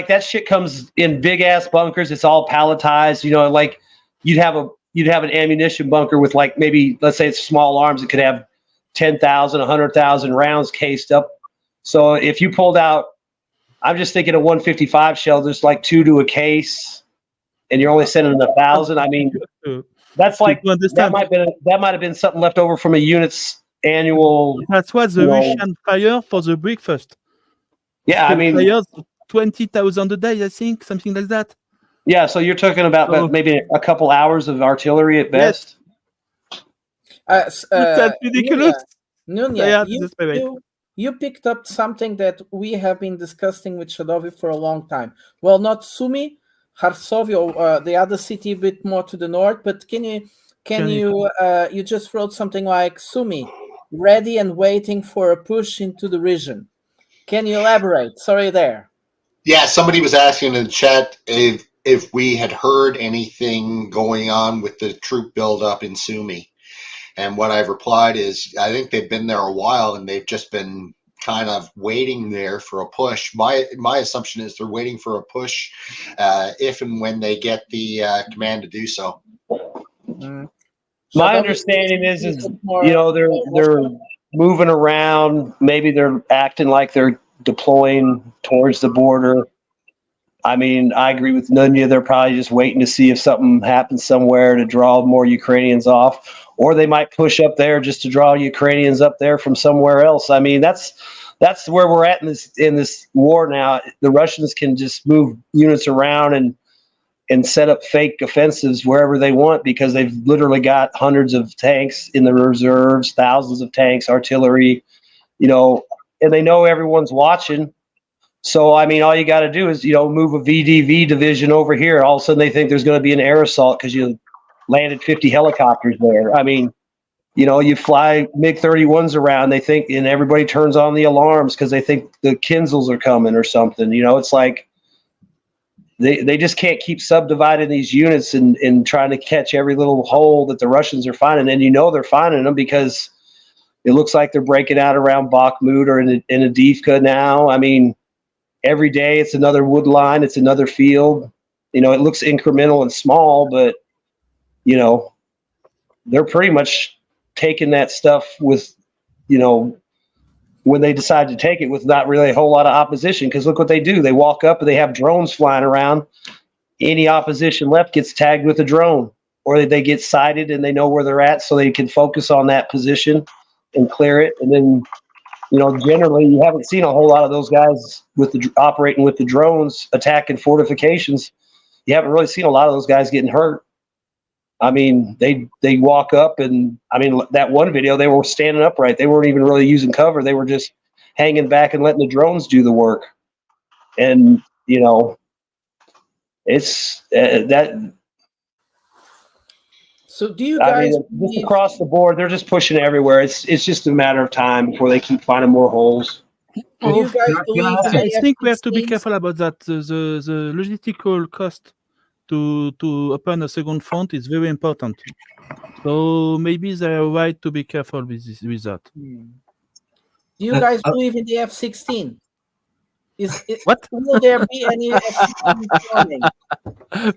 that shit comes in big ass bunkers. It's all palletized. Like you'd have an ammunition bunker with like maybe let's say it's small arms. It could have 10,000, 100,000 rounds cased up. So if you pulled out, I'm just thinking a 155 shell, there's like 2 to a case, and you're only sending 1,000. That's like that might have been something left over from a unit's annual. That's what the Russian fire for the brick first. Yeah, fires 20,000 a day, I think, something like that. Yeah, so you're talking about maybe a couple hours of artillery at best. That's ridiculous. Nunia, you picked up something that we have been discussing with Shadovi for a long time. Well, not Sumy, Kharkov, the other city a bit more to the north, but can you you just wrote something like Sumy, ready and waiting for a push into the region. Can you elaborate? Sorry there. Yeah, somebody was asking in the chat if we had heard anything going on with the troop buildup in Sumy. And what I've replied is, I think they've been there a while and they've just been kind of waiting there for a push. My assumption is they're waiting for a push if and when they get the command to do so. My understanding is they're moving around. Maybe they're acting like they're deploying towards the border. I mean, I agree with Nunya. They're probably just waiting to see if something happens somewhere to draw more Ukrainians off, or they might push up there just to draw Ukrainians up there from somewhere else. I mean, that's where we're at in this war now. The Russians can just move units around and set up fake offensives wherever they want because they've literally got hundreds of tanks in the reserves, thousands of tanks, artillery, and they know everyone's watching. So, I mean, all you got to do is, move a VDV division over here. All of a sudden they think there's going to be an air assault because you landed 50 helicopters there. I mean, you fly MiG-31s around, they think, and everybody turns on the alarms because they think the Kinzels are coming or something. It's like they just can't keep subdividing these units and trying to catch every little hole that the Russians are finding. And they're finding them because it looks like they're breaking out around Bakhmut or in Avdiivka now. I mean, every day it's another wood line, it's another field. It looks incremental and small, but they're pretty much taking that stuff with, when they decide to take it with not really a whole lot of opposition. Because look what they do. They walk up and they have drones flying around. Any opposition left gets tagged with a drone, or they get sighted and they know where they're at so they can focus on that position and clear it. And then, generally you haven't seen a whole lot of those guys operating with the drones, attacking fortifications. You haven't really seen a lot of those guys getting hurt. I mean, they walk up and, I mean, that one video, they were standing upright. They weren't even really using cover. They were just hanging back and letting the drones do the work. And, it's that. So do you guys just across the board, they're just pushing everywhere. It's just a matter of time before they keep finding more holes. Do you guys believe I think we have to be careful about that. The logistical cost to open a second front is very important. So maybe they're right to be careful with that. Do you guys believe in the F-16? What? Will there be any F-16 coming?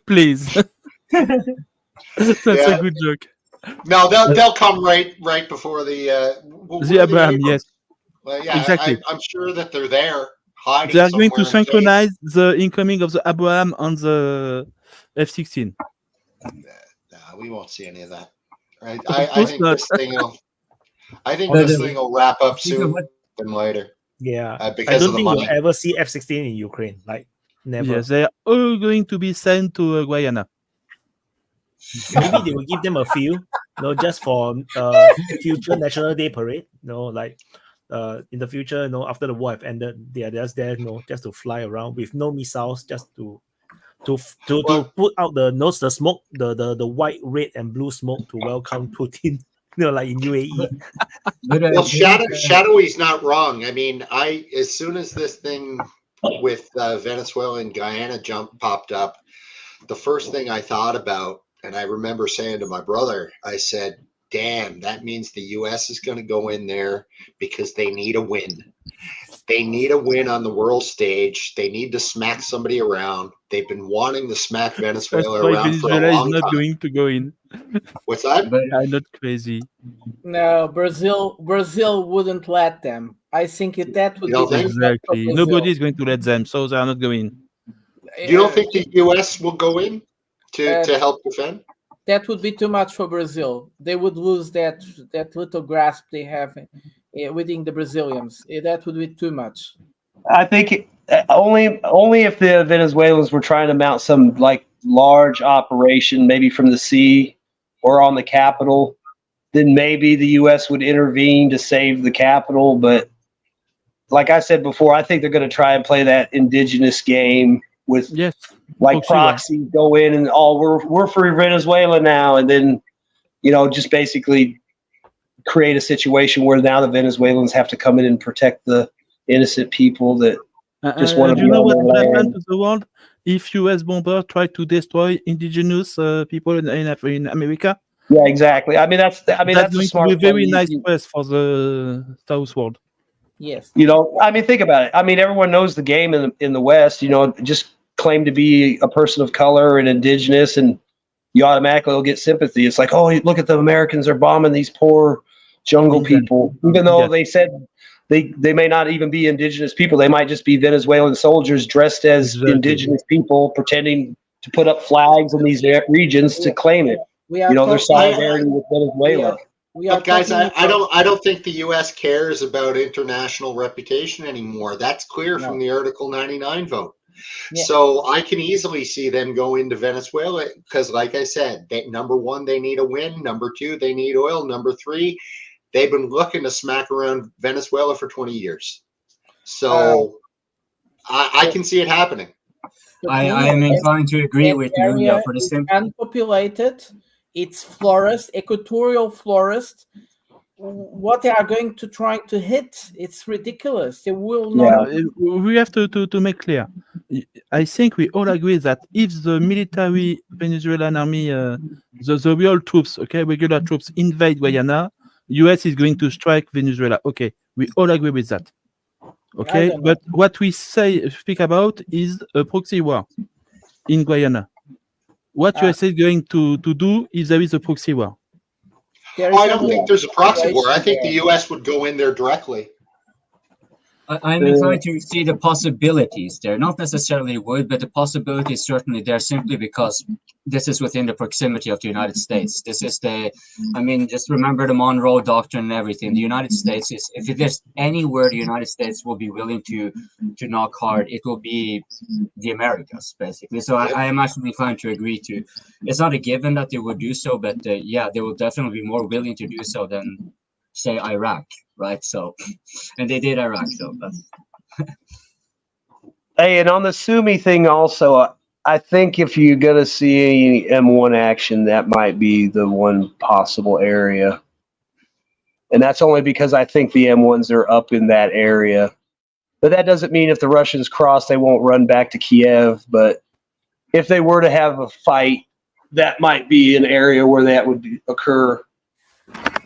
Please. That's a good joke. No, they'll come right before the Abraham, yes. Well, yeah, exactly. I'm sure that they're there hiding. They are going to somewhere in synchronize the incoming of the Abraham on the F-16. No, we won't see any of that. Right? I think this thing will wrap up sooner than later. Yeah, because I of don't the think money. you'll ever see F-16 in Ukraine. Like, never. Yes, they are all going to be sent to Guyana. Maybe they will give them a few, just for future National Day parade. Like in the future, after the war have ended, they are just there, just to fly around with no missiles, just to put out the smoke, the white, red, and blue smoke to welcome Putin. Like in UAE. Well, Shadowy's not wrong. I mean, as soon as this thing with Venezuela and Guyana popped up, the first thing I thought about, and I remember saying to my brother, I said, damn, that means the U.S. is going to go in there because they need a win. They need a win on the world stage. They need to smack somebody around. They've been wanting to smack Venezuela around for a long time. Is not going to go in. What's that? I'm not crazy. No, Brazil wouldn't let them. I think that would be exactly. Nobody is going to let them, so they are not going. You don't think the U.S. will go in to help defend? That would be too much for Brazil. They would lose that little grasp they have within the Brazilians. That would be too much. I think only if the Venezuelans were trying to mount some large operation, maybe from the sea or on the capital, then maybe the U.S. would intervene to save the capital. But like I said before, I think they're going to try and play that indigenous game with proxies go in and we're for Venezuela now, and then just basically create a situation where now the Venezuelans have to come in and protect the innocent people that just want to be on their land. What would happen to the world if U.S. bombers try to destroy indigenous people in America? Yeah, exactly. I mean, that's going to be very nice press for the South world. Yes. I mean, think about it. I mean, everyone knows the game in the West. Just claim to be a person of color and indigenous, and you automatically will get sympathy. It's like, oh, look at the Americans are bombing these poor jungle people, even though they said they may not even be indigenous people. They might just be Venezuelan soldiers dressed as Exactly. indigenous people, pretending to put up flags in these regions to claim it. We are Their talking, solidarity with Venezuela. we are But guys, talking I about- don't think the U.S. cares about international reputation anymore. That's clear from the Article 99 vote. Yeah. So I can easily see them go into Venezuela because, like I said, number one, they need a win. Number two, they need oil. Number three, they've been looking to smack around Venezuela for 20 years. So I can see it happening. I am inclined to agree with Nuria for the simple. Unpopulated, it's forest, equatorial forest. What they are going to try to hit, it's ridiculous. They will not. We have to make clear. I think we all agree that if the military Venezuelan army, the real troops, regular troops invade Guyana, US is going to strike Venezuela. Okay, we all agree with that. Okay, but what we speak about is a proxy war in Guyana. What US is going to do if there is a proxy war? I don't think there's a proxy war. I think the U.S. would go in there directly. I'm inclined to see the possibilities there. Not necessarily would, but the possibility is certainly there simply because this is within the proximity of the United States. This is just remember the Monroe Doctrine and everything. The United States is, if there's anywhere the United States will be willing to knock hard, it will be the Americas, basically. So I am actually inclined to agree to. It's not a given that they would do so, but they will definitely be more willing to do so than, say, Iraq. Right, so, and they did Iraq, though. But. Hey, and on the Sumi thing also, I think if you're going to see any M1 action, that might be the one possible area. And that's only because I think the M1s are up in that area. But that doesn't mean if the Russians cross, they won't run back to Kiev. But if they were to have a fight, that might be an area where that would occur.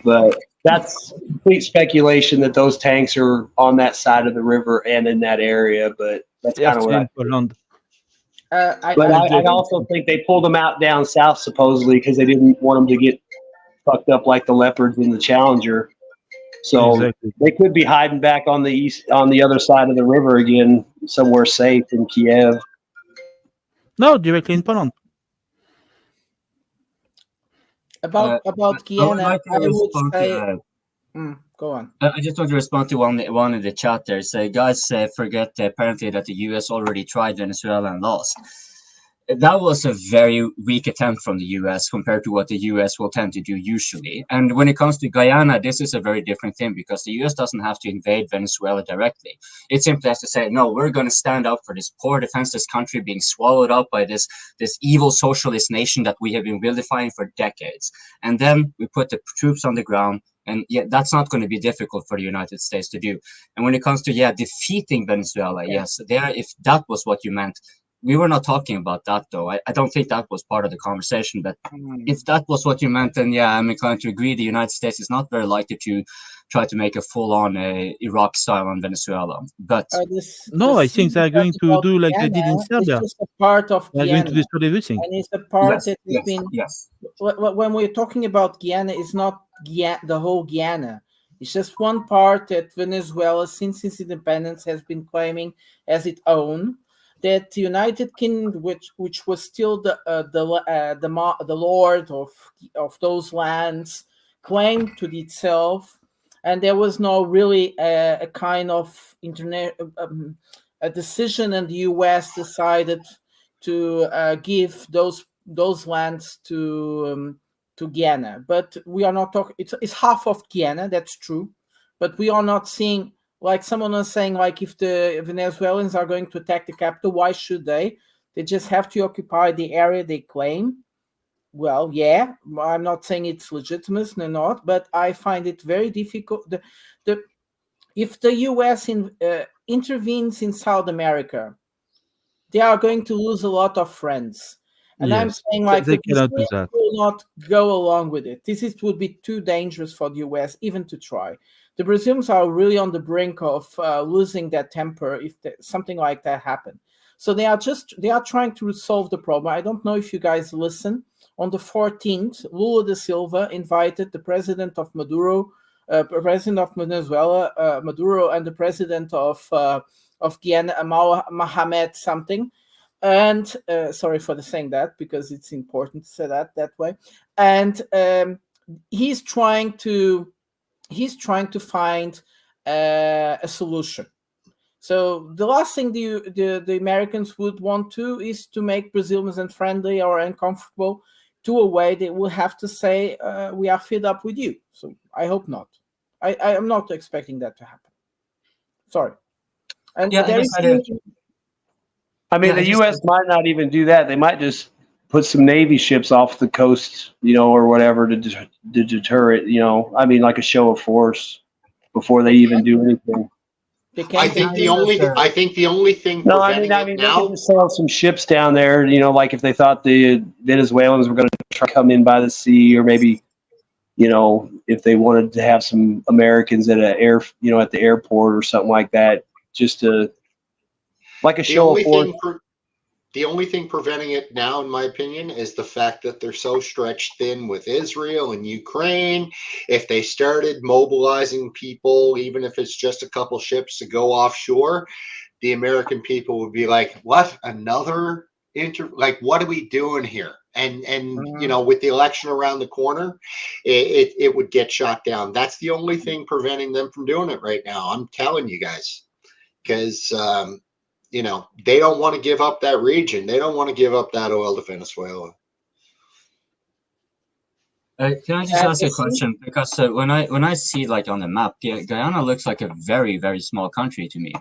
But that's complete speculation that those tanks are on that side of the river and in that area, but that's kind of what I also think they pulled them out down south supposedly because they didn't want them to get fucked up like the Leopards in the Challenger. So they could be hiding back on the east, on the other side of the river again, somewhere safe in Kiev. No, directly in Poland. About Guyana, I would say. Go on. I just want to respond to one in the chat there. Say, guys, forget apparently that the U.S. already tried Venezuela and lost. That was a very weak attempt from the U.S. compared to what the U.S. will tend to do usually. And when it comes to Guyana, this is a very different thing because the U.S. doesn't have to invade Venezuela directly. It simply has to say, no, we're going to stand up for this poor defenseless country being swallowed up by this evil socialist nation that we have been vilifying for decades. And then we put the troops on the ground. And that's not going to be difficult for the United States to do. And when it comes to, defeating Venezuela, yes, if that was what you meant, we were not talking about that, though. I don't think that was part of the conversation. But if that was what you meant, then I'm inclined to agree. The United States is not very likely to try to make a full-on Iraq style on Venezuela. But I think they're going to do like they did in Serbia. It's just a part of they're Guyana. going to destroy everything. And it's a part that has been. Yes. When we're talking about Guyana, it's not the whole Guyana. It's just one part that Venezuela, since its independence, has been claiming as its own. That the United Kingdom, which was still the lord of those lands, claimed to itself, and there was no really a kind of a decision, and the U.S. decided to give those lands to Guyana. But we are not talking. It's half of Guyana. That's true, but we are not seeing. Like someone was saying, like if the Venezuelans are going to attack the capital, why should they? They just have to occupy the area they claim. Well, yeah, I'm not saying it's legitimate or not, but I find it very difficult. If the U.S. intervenes in South America, they are going to lose a lot of friends. And I'm saying, like, the Brazilians will not go along with it. This would be too dangerous for the U.S. even to try. The Brazilians are really on the brink of losing their temper if something like that happened. So they are trying to resolve the problem. I don't know if you guys listen. On the 14th, Lula da Silva invited the president of Maduro, president of Venezuela, Maduro, and the president of Guyana, Mohamed something. And sorry for saying that, because it's important to say that way. And he's trying to find a solution. So the last thing the Americans would want to is to make Brazilians unfriendly or uncomfortable to a way they will have to say, we are fed up with you. So I hope not. I am not expecting that to happen. Sorry. And Yeah, there is I mean, the U.S. might not even do that. They might just put some Navy ships off the coast, or whatever to deter it. I mean, like a show of force before they even do anything. I think the only thing No, preventing I mean, it they now. could just sail some ships down there. Like if they thought the Venezuelans were going to try to come in by the sea, or maybe, if they wanted to have some Americans at at the airport or something like that, just to like a show of force. The only thing preventing it now, in my opinion, is the fact that they're so stretched thin with Israel and Ukraine. If they started mobilizing people, even if it's just a couple ships to go offshore, the American people would be like, what, another what are we doing here? And with the election around the corner, it would get shot down. That's the only thing preventing them from doing it right now. I'm telling you guys, because they don't want to give up that region. They don't want to give up that oil to Venezuela. Can I just ask a question? Because when I see on the map, Guyana looks like a very, very small country to me.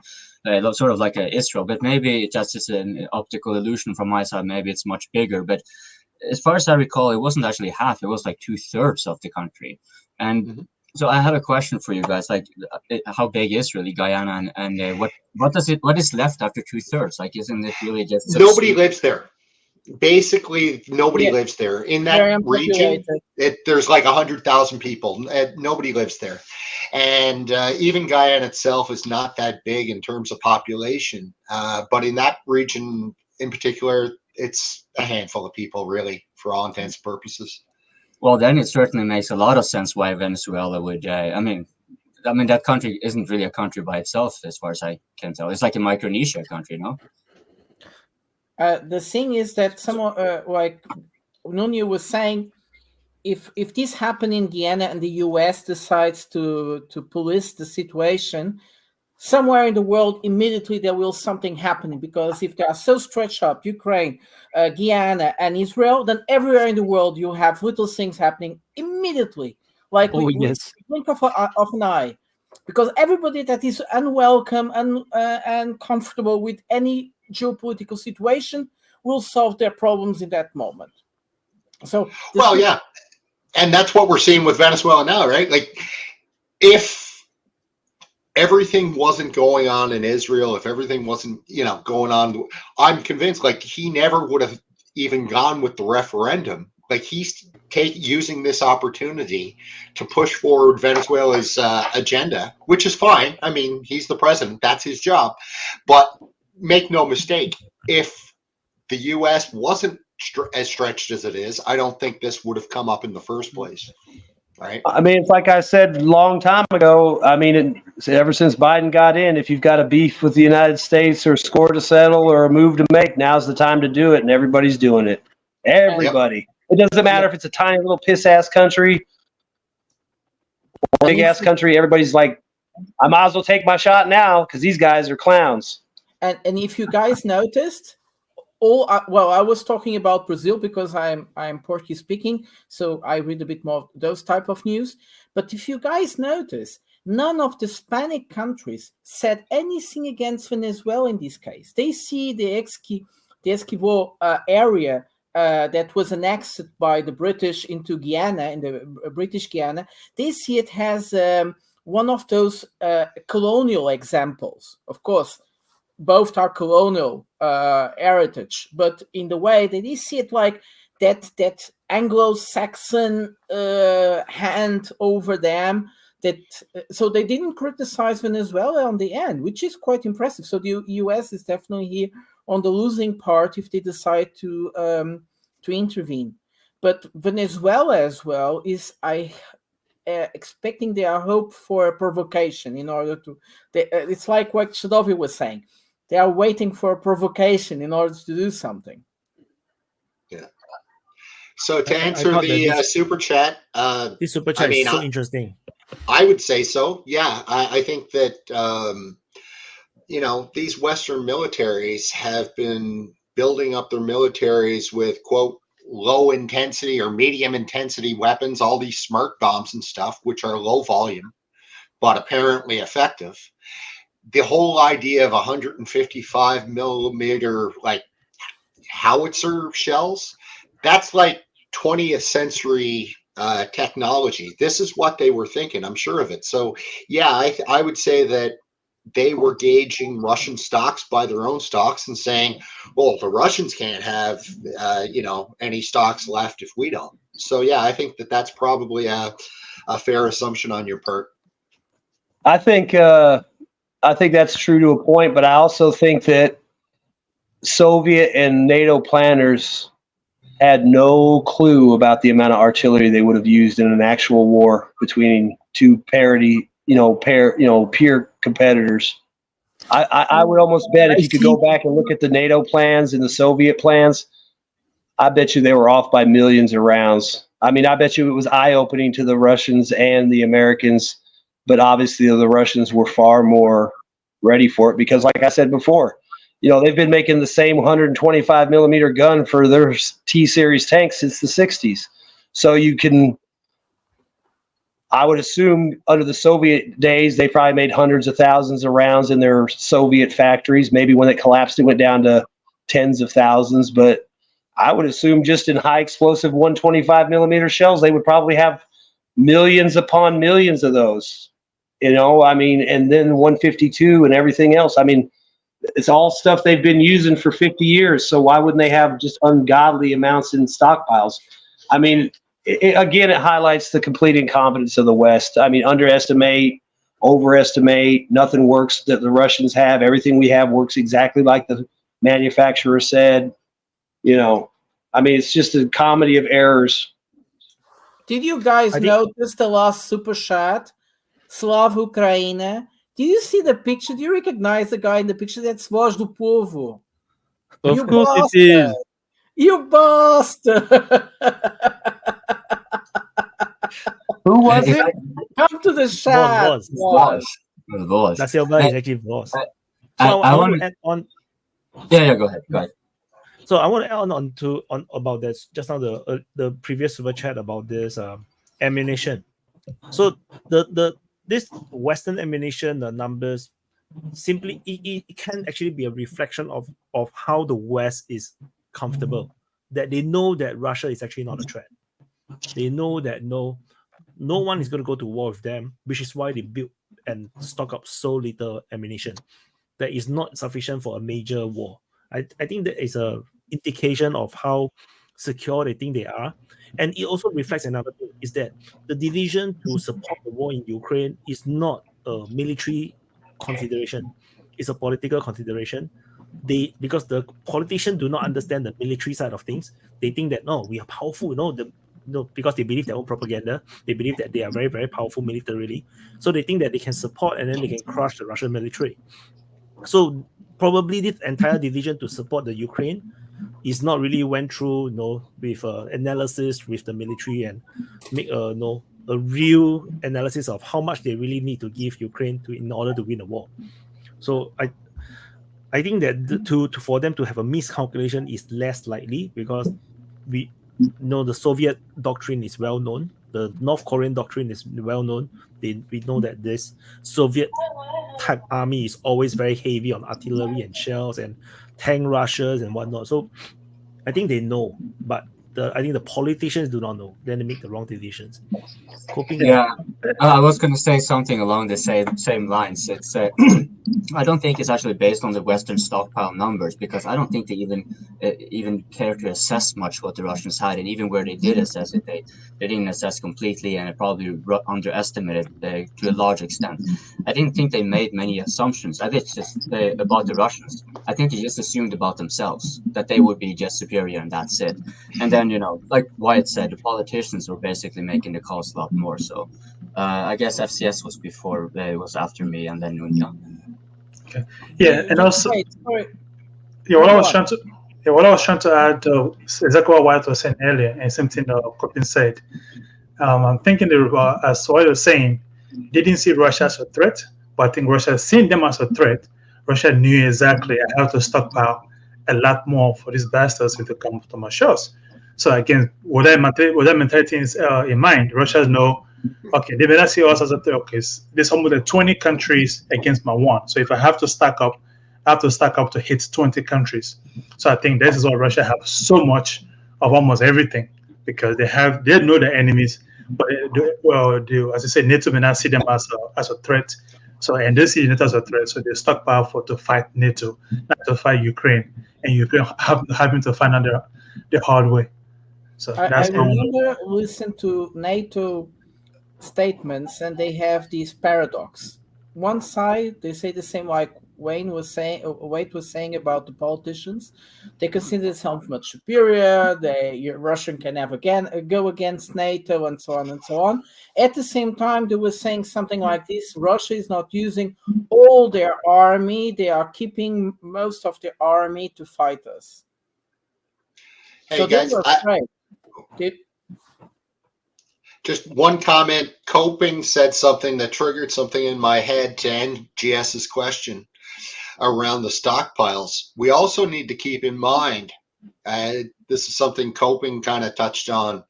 It looks sort of like Israel, but maybe just as an optical illusion from my side. Maybe it's much bigger. But as far as I recall, it wasn't actually half. It was like 2/3 of the country. And so I have a question for you guys. How big is really Guyana, and what is left after 2/3? Isn't it really just nobody lives there? Basically, nobody lives there in that region. There's like 100,000 people. Nobody lives there, and even Guyana itself is not that big in terms of population. But in that region in particular, it's a handful of people, really, for all intents and purposes. Well, then it certainly makes a lot of sense why Venezuela would. I mean, that country isn't really a country by itself, as far as I can tell. It's like a Micronesia country, no? The thing is that someone like Nuno was saying, if this happened in Guyana and the U.S. decides to police the situation, somewhere in the world immediately there will something happening, because if they are so stretched up, Ukraine, Guyana, and Israel, then everywhere in the world you have little things happening immediately, like we blink of an eye, because everybody that is unwelcome and comfortable with any geopolitical situation will solve their problems in that moment. So yeah, and that's what we're seeing with Venezuela now, right? Like, if everything wasn't going on in Israel, if everything wasn't going on, I'm convinced he never would have even gone with the referendum. He's using this opportunity to push forward Venezuela's agenda, which is fine. I mean, he's the president, that's his job. But make no mistake, if the U.S. wasn't as stretched as it is, I don't think this would have come up in the first place. Right. I mean, it's like I said a long time ago. I mean, ever since Biden got in, if you've got a beef with the United States or a score to settle or a move to make, now's the time to do it, and everybody's doing it. Everybody. It doesn't matter if it's a tiny little piss-ass country or a big-ass country. Everybody's like, I might as well take my shot now because these guys are clowns. And if you guys noticed, I was talking about Brazil because I'm Portuguese speaking, so I read a bit more of those type of news. But if you guys notice, none of the Hispanic countries said anything against Venezuela in this case. They see the Esquivel area that was annexed by the British into Guyana, in the British Guyana. They see it as one of those colonial examples. Of course, both are colonial heritage, but in the way that they see it like that Anglo-Saxon hand over them, so they didn't criticize Venezuela on the end, which is quite impressive. So the U.S. is definitely here on the losing part if they decide to intervene. But Venezuela as well is, expecting, they are hope for a provocation in order to. It's like what Shadovi was saying. They are waiting for a provocation in order to do something. Yeah. So to I answer thought the that super chat, this super chat is so interesting. I would say so. Yeah, I think that these Western militaries have been building up their militaries with, quote, low intensity or medium intensity weapons, all these smart bombs and stuff, which are low volume, but apparently effective. The whole idea of 155 millimeter, like, howitzer shells, that's like 20th century technology. This is what they were thinking. I'm sure of it. So, yeah, I would say that they were gauging Russian stocks by their own stocks and saying, well, the Russians can't have, any stocks left if we don't. So, yeah, I think that that's probably a fair assumption on your part. I think that's true to a point, but I also think that Soviet and NATO planners had no clue about the amount of artillery they would have used in an actual war between two peer competitors. I would almost bet if you could go back and look at the NATO plans and the Soviet plans, I bet you they were off by millions of rounds. I mean, I bet you it was eye-opening to the Russians and the Americans, but obviously the Russians were far more ready for it because, like I said before, they've been making the same 125 millimeter gun for their T-series tanks since the 60s. So I would assume under the Soviet days, they probably made hundreds of thousands of rounds in their Soviet factories. Maybe when it collapsed, it went down to tens of thousands. But I would assume just in high explosive 125 millimeter shells, they would probably have millions upon millions of those. And then 152 and everything else. I mean, it's all stuff they've been using for 50 years. So why wouldn't they have just ungodly amounts in stockpiles? I mean, it highlights the complete incompetence of the West. I mean, underestimate, overestimate, nothing works that the Russians have. Everything we have works exactly like the manufacturer said. It's just a comedy of errors. Did you guys notice the last super chat? Slav Ukraine. Do you see the picture? Do you recognize the guy in the picture? That's Voz do Povo. Of course it is. You bastard! Who was it? Come to the chat. Voz. That's your is actually Voz. I want to add on. Yeah, go ahead. So I want to add on about this just now the previous super chat about this ammunition. So this Western ammunition, the numbers, simply it can actually be a reflection of how the West is comfortable, that they know that Russia is actually not a threat. They know that no one is going to go to war with them, which is why they build and stock up so little ammunition that is not sufficient for a major war. I think that is a indication of how secure they think they are. And it also reflects another thing, is that the decision to support the war in Ukraine is not a military consideration. It's a political consideration. Because the politicians do not understand the military side of things. They think that, no, we are powerful, because they believe their own propaganda. They believe that they are very, very powerful militarily. So they think that they can support and then they can crush the Russian military. So probably this entire decision to support the Ukraine is not really went through, with analysis with the military and make a real analysis of how much they really need to give Ukraine in order to win the war. So I think that for them to have a miscalculation is less likely, because we know the Soviet doctrine is well known. The North Korean doctrine is well known. We know that this Soviet type army is always very heavy on artillery and shells and tank rushes and whatnot. So I think they know, but I think the politicians do not know. Then they make the wrong decisions. I was going to say something along the same lines. It's I don't think it's actually based on the Western stockpile numbers, because I don't think they even care to assess much what the Russians had, and even where they did assess it, they didn't assess completely, and it probably underestimated to a large extent. I didn't think they made many assumptions. I think just about the Russians. I think they just assumed about themselves that they would be just superior, and that's it. And then like Wyatt said, the politicians were basically making the calls a lot more. So I guess FCS was before, it was after me, and then Nunya. Yeah, and also, Wait, sorry. yeah, what I Go was on. trying to, yeah, what I was trying to add is exactly what Wyatt was saying earlier, and same thing Kopin said. I'm thinking that, as what you're saying, they didn't see Russia as a threat, but I think Russia seeing them as a threat. Russia knew exactly how to stockpile a lot more for these bastards to come to my shores. So again, with that mentality in mind, Russia know, okay, they better see us as a threat. Okay, there's almost 20 countries against my one. So if I have to stack up, I have to stack up to hit 20 countries. So I think this is why Russia have so much of almost everything, because they know the enemies, but as I said, NATO may not see them as a threat. So and they see NATO as a threat, so they stockpile to fight NATO, not to fight Ukraine, and Ukraine having to find out the hard way. So I that's remember listening to NATO statements, and they have this paradox. One side, they say the same like Wade was saying about the politicians. They consider themselves much superior. Russian can never go against NATO, and so on and so on. At the same time, they were saying something like this: Russia is not using all their army; they are keeping most of their army to fight us. Hey so guys, they were afraid. Just one comment. Coping said something that triggered something in my head to end GS's question around the stockpiles. We also need to keep in mind, this is something Coping kind of touched on.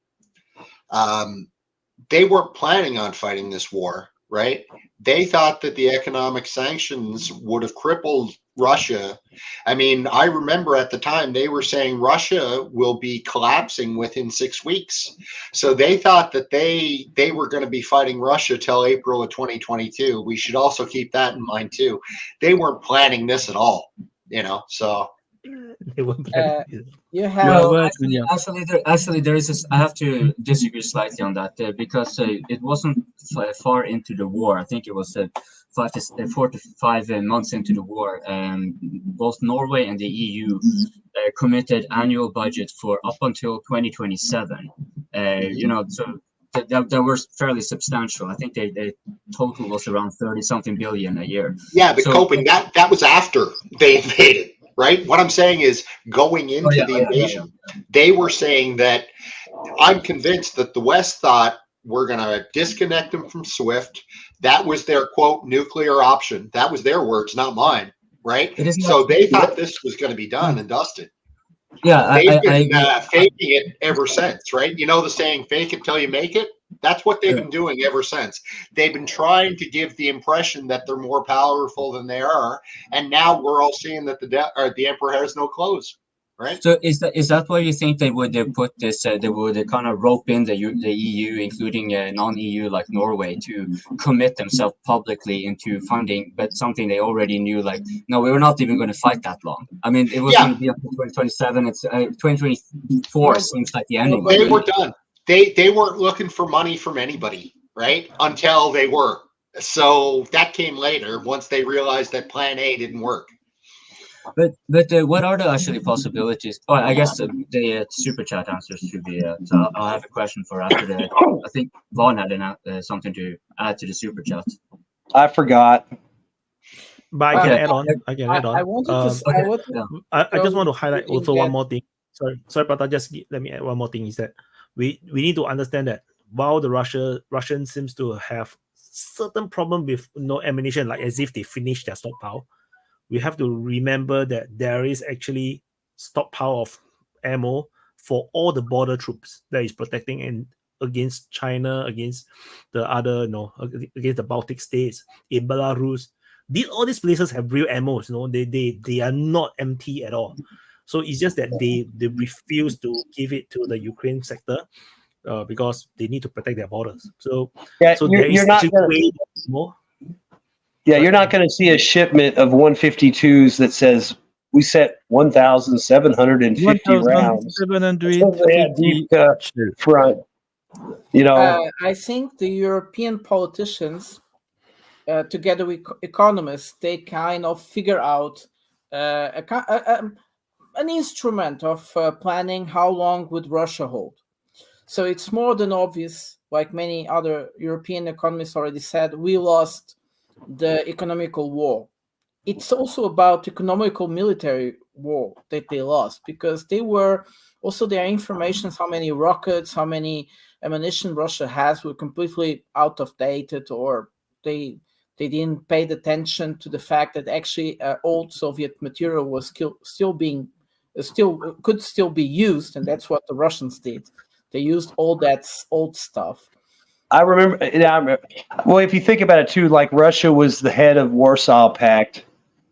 They weren't planning on fighting this war, right? They thought that the economic sanctions would have crippled Russia. I mean, I remember at the time they were saying Russia will be collapsing within 6 weeks. So they thought that they were going to be fighting Russia till April of 2022. We should also keep that in mind too. They weren't planning this at all, so. They weren't planning it. You have Actually, there is. I have to disagree slightly on that because it wasn't far into the war. I think it was 4 to 5 months into the war. Both Norway and the EU committed annual budget for up until 2027. So that was fairly substantial. I think the total was around 30-something billion a year. Yeah, but Coping, that was after they invaded. Right? What I'm saying is going into the invasion, they were saying that I'm convinced that the West thought we're going to disconnect them from SWIFT. That was their, quote, nuclear option. That was their words, not mine. Right? So they thought this was going to be done and dusted. Yeah, they've been faking it ever since, right? You know the saying, fake it till you make it? That's what they've been doing ever since. They've been trying to give the impression that they're more powerful than they are, and now we're all seeing that the emperor has no clothes, right? So is that why you think they would put this? They would kind of rope in the EU, including non-EU like Norway, to commit themselves publicly into funding, but something they already knew. Like, no, we were not even going to fight that long. I mean, it was going to be until 2027. It's 2024 seems like the ending. They were done. They weren't looking for money from anybody, right? Until they were. So that came later once they realized that Plan A didn't work. But what are the actually possibilities? Oh, I guess the super chat answers should be. So I'll have a question for after that. I think Vaughn had something to add to the super chat. I forgot. But I can add on. I just want to highlight also one more thing. Sorry, but let me add one more thing. Is that we need to understand that while the Russian seems to have certain problem with no ammunition, like as if they finished their stockpile, we have to remember that there is actually stockpile of ammo for all the border troops that is protecting against China, against the other, against the Baltic states, in Belarus. All these places have real ammo. They are not empty at all. So it's just that they refuse to give it to the Ukraine sector because they need to protect their borders. So you're not more. Yeah, you're not going to see a shipment of 152s that says we set 1,750 rounds. 1,750 front. I think the European politicians, together with economists, they kind of figure out an instrument of planning how long would Russia hold. So it's more than obvious, like many other European economists already said, we lost the economical war. It's also about economical military war that they lost, because they were also their information, how many rockets, how many ammunition Russia has, were completely out of dated, or they didn't pay attention to the fact that actually old Soviet material was could still be used, and that's what the Russians did. They used all that old stuff. I remember. Well, if you think about it too, like Russia was the head of Warsaw Pact,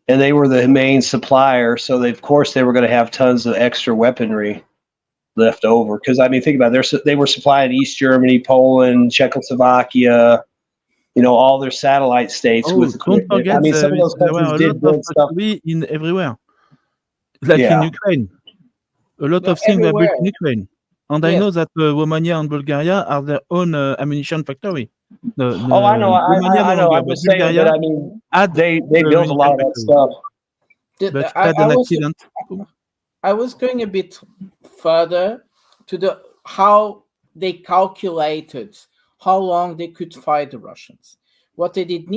and they were the main supplier. So of course they were going to have tons of extra weaponry left over. Because I mean, think about it. They were supplying East Germany, Poland, Czechoslovakia, all their satellite states with equipment. Don't forget, I mean, some of those there were countries a did lot good of stuff. factories in everywhere, like Yeah. in Ukraine. A lot of things were built in Ukraine. And I know that Romania and Bulgaria are their own ammunition factory. I know. Romania I no know. longer, I'm but just saying, Bulgaria but I mean, had they built a lot of that factory. stuff. But had an accident. I was going a bit further to how they calculated how long they could fight the Russians. What they did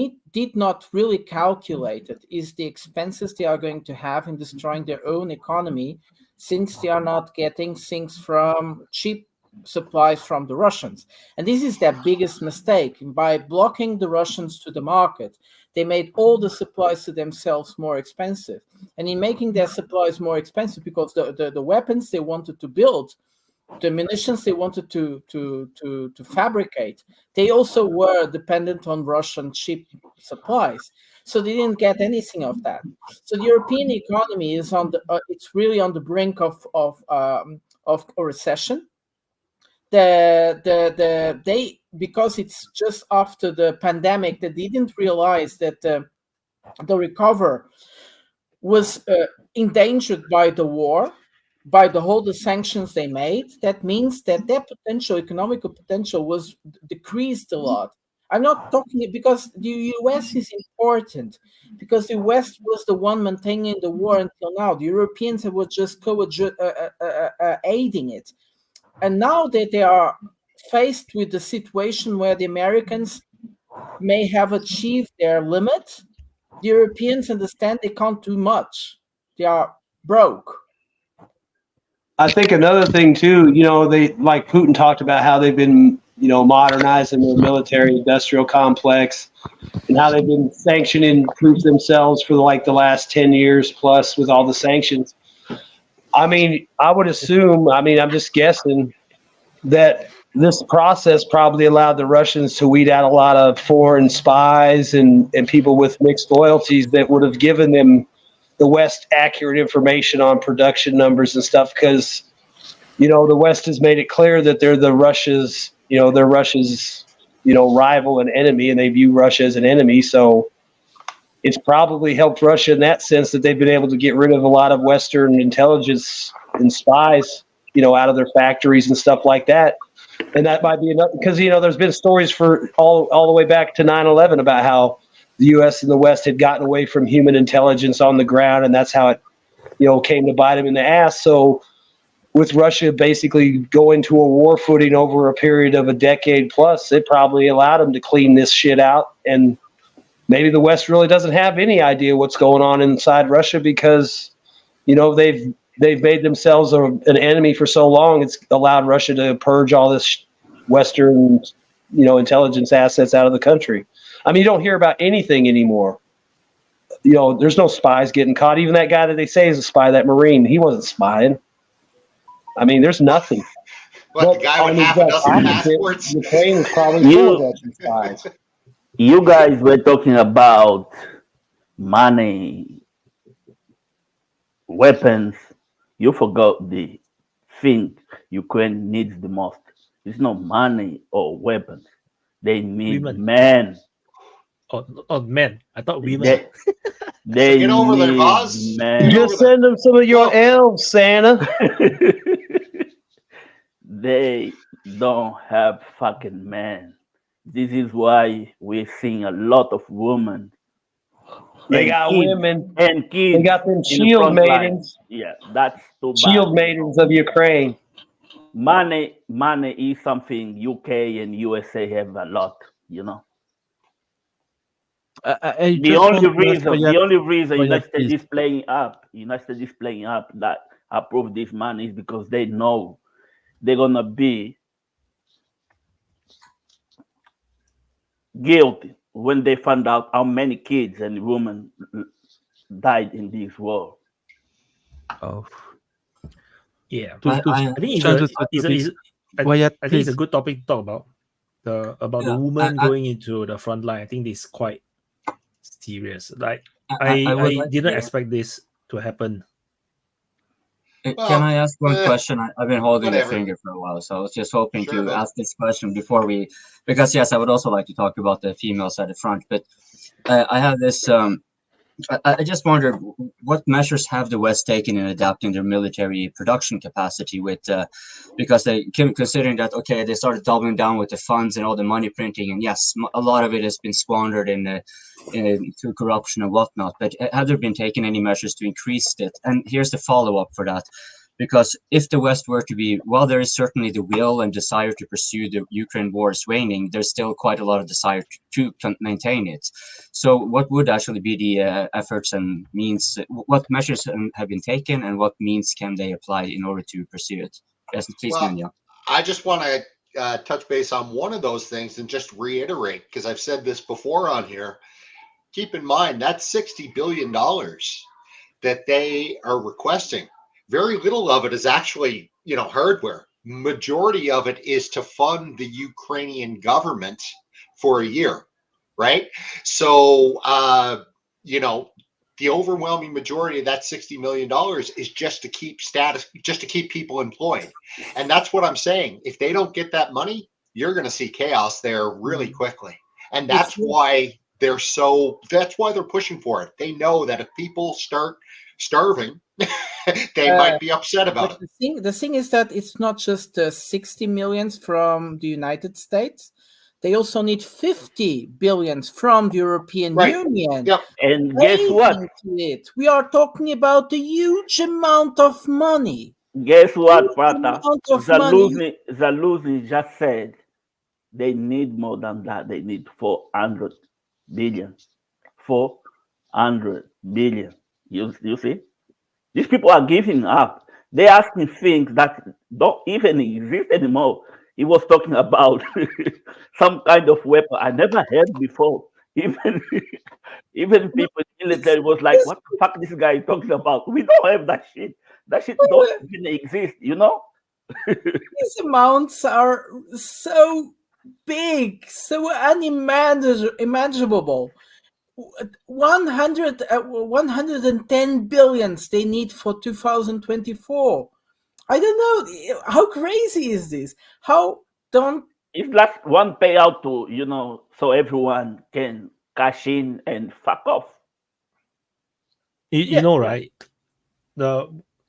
not really calculate is the expenses they are going to have in destroying their own economy, since they are not getting things from cheap supplies from the Russians. And this is their biggest mistake. By blocking the Russians to the market, they made all the supplies to themselves more expensive. And in making their supplies more expensive, because the weapons they wanted to build, the munitions they wanted to fabricate, they also were dependent on Russian cheap supplies. So they didn't get anything of that. So the European economy is it's really on the brink of a recession. Because it's just after the pandemic, they didn't realize that the recovery was endangered by the war, by the sanctions they made. That means that their economical potential was decreased a lot. I'm not talking because the US is important, because the West was the one maintaining the war until now. The Europeans were just aiding it. And now that they are faced with the situation where the Americans may have achieved their limit, the Europeans understand they can't do much. They are broke. I think another thing too, they, like Putin talked about how they've been, modernizing their military industrial complex, and how they've been sanctioning troops themselves for the last 10 years plus with all the sanctions. I mean, I would assume, I'm just guessing, that this process probably allowed the Russians to weed out a lot of foreign spies and people with mixed loyalties that would have given them the West accurate information on production numbers and stuff, because, the West has made it clear that they're Russia's rival and enemy, and they view Russia as an enemy. So it's probably helped Russia in that sense, that they've been able to get rid of a lot of Western intelligence and spies, out of their factories and stuff like that. And that might be enough, because, there's been stories for all the way back to 9/11 about how the U.S. and the West had gotten away from human intelligence on the ground, and that's how it, came to bite them in the ass. So with Russia basically going to a war footing over a period of a decade plus, it probably allowed them to clean this shit out. And maybe the West really doesn't have any idea what's going on inside Russia, because, they've made themselves an enemy for so long. It's allowed Russia to purge all this Western, intelligence assets out of the country. I mean, you don't hear about anything anymore. There's no spies getting caught. Even that guy that they say is a spy, that Marine, he wasn't spying. I mean, there's nothing. But the guy with half a dozen passports? Ukraine is probably full of Russian spies. You guys were talking about money, weapons. You forgot the thing Ukraine needs the most. It's not money or weapons. They need men. Oh, men. I thought women. They get over there, need Oz. men. Just send them some of your elves, Santa. They don't have fucking men. This is why we're seeing a lot of women. They and got kids, women and kids. They got them in the shield front line. maidens. Yeah, that's too bad. Shield maidens of Ukraine. Money is something UK and USA have a lot, you know. I The just only want to ask reason Wyatt, United please. States is playing up that approve this money is because they know they're gonna be guilty when they find out how many kids and women died in this war. Oh, Yeah, to I think it's change a, the topic. it's a, Wyatt, I think it's a please. good topic to talk about. The Yeah, woman going into the front line. I think this is quite serious. Like I would I like didn't to. expect this to happen. Can Well, I ask one question? I've been holding the whatever. finger for a while, so I was just hoping Sure, to bud. ask this question before we, because yes, I would also like to talk about the females at the front, but I have this. I just wonder what measures have the West taken in adapting their military production capacity with, because they considering that okay, they started doubling down with the funds and all the money printing, and yes, a lot of it has been squandered in through corruption and whatnot. But have there been taken any measures to increase it? And here's the follow up for that. Because if the West were to be, while there is certainly the will and desire to pursue the Ukraine war is waning, there's still quite a lot of desire to maintain it. So what would actually be the efforts and means, what measures have been taken and what means can they apply in order to pursue it? Yes, please, Well, Manya. I just want to touch base on one of those things and just reiterate, because I've said this before on here. Keep in mind that's $60 billion that they are requesting. Very little of it is actually, hardware. Majority of it is to fund the Ukrainian government for a year, right? So, the overwhelming majority of that $60 million is just to keep just to keep people employed. And that's what I'm saying. If they don't get that money, you're going to see chaos there really quickly. And that's why they're pushing for it. They know that if people start starving, they might be upset about it. The thing is that it's not just 60 millions from the United States. They also need 50 billions from the European Union. Yep. And guess what? We are talking about a huge amount of money. Guess what, Prata? Zelensky just said they need more than that. They need 400 billion. 400 billion. You see? These people are giving up. They're asking things that don't even exist anymore. He was talking about some kind of weapon I never heard before. Even people in the military was like, what the fuck this guy is talking about? We don't have that shit. That shit don't even exist, you know? These amounts are so big, so unimaginable. 110 billions they need for 2024. I don't know. How crazy is this? It's like one payout to, so everyone can cash in and fuck off. You know, right?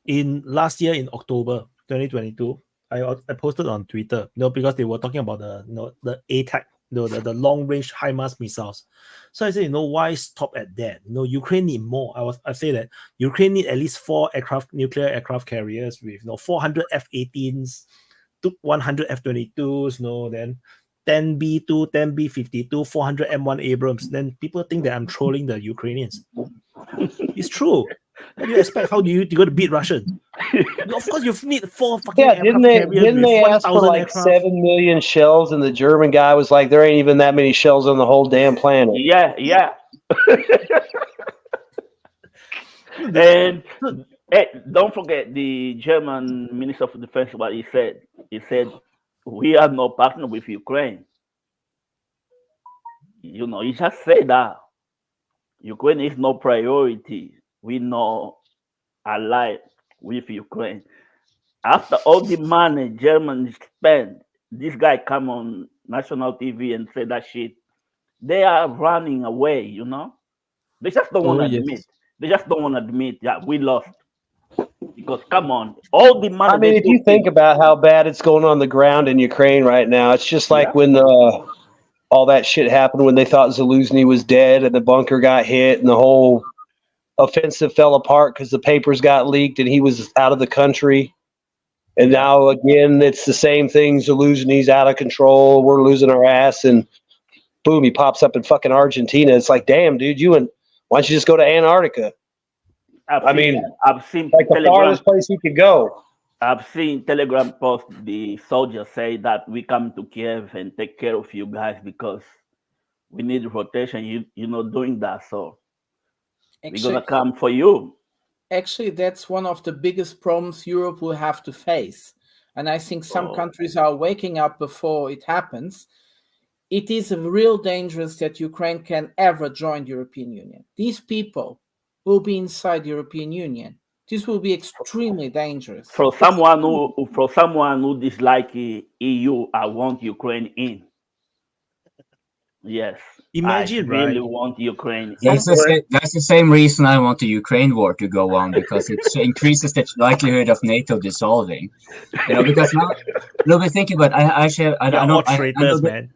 In last year in October 2022, I posted on Twitter, because they were talking about the ATAC, the long range HIMARS missiles. So I said, why stop at that? Ukraine need more. I say that Ukraine need at least 4 nuclear aircraft carriers with 400 F-18s, 100 F-22s, then 10 B-2, 10 B-52, 400 M1 Abrams. Then people think that I'm trolling the Ukrainians. It's true. What do you expect? How do you go to beat Russians? Of course, you need 4 fucking aircraft carriers. Didn't they ask for like aircraft. 7 million shells, and the German guy was like, "There ain't even that many shells on the whole damn planet." Yeah. And don't forget the German Minister of Defense. What he said? He said, "We are no partner with Ukraine." He just said that Ukraine is no priority. We no ally with Ukraine. After all the money Germans spend, this guy come on national TV and say that shit. They are running away, They just don't want to admit. They just don't want to admit that we lost. Because come on, all the money. I mean, if you think about how bad it's going on the ground in Ukraine right now, it's just like when all that shit happened when they thought Zelensky was dead and the bunker got hit and the whole offensive fell apart because the papers got leaked and he was out of the country. And now again, it's the same thing. Zelensky's out of control. We're losing our ass, and boom, he pops up in fucking Argentina. It's like, damn, dude, why don't you just go to Antarctica? I've seen like the Telegram. farthest place he could go. I've seen Telegram post the soldiers say that we come to Kiev and take care of you guys because we need rotation. You're not doing that, so we're gonna come for you. Actually, that's one of the biggest problems Europe will have to face, and I think some countries are waking up before it happens. It is real dangerous that Ukraine can ever join the European Union. These people will be inside the European Union. This will be extremely dangerous. For someone who dislike EU, I want Ukraine in. Yes. Imagine, I really right? want Ukraine. That's the same reason I want the Ukraine war to go on, because it increases the likelihood of NATO dissolving. Because now, think about. I know. Traitors, man.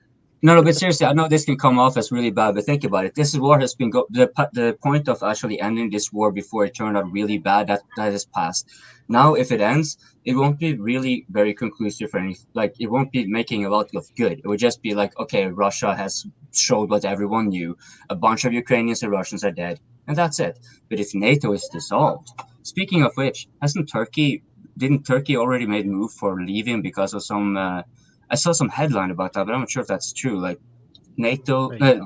No, but seriously, I know this can come off as really bad, but think about it. This war has been the point of actually ending this war before it turned out really bad. That is past. Now, if it ends, it won't be really very conclusive for any. Like, it won't be making a lot of good. It would just be like, okay, Russia has showed what everyone knew. A bunch of Ukrainians and Russians are dead, and that's it. But if NATO is dissolved, speaking of which, didn't Turkey already made a move for leaving because of some? I saw some headline about that, but I'm not sure if that's true. Like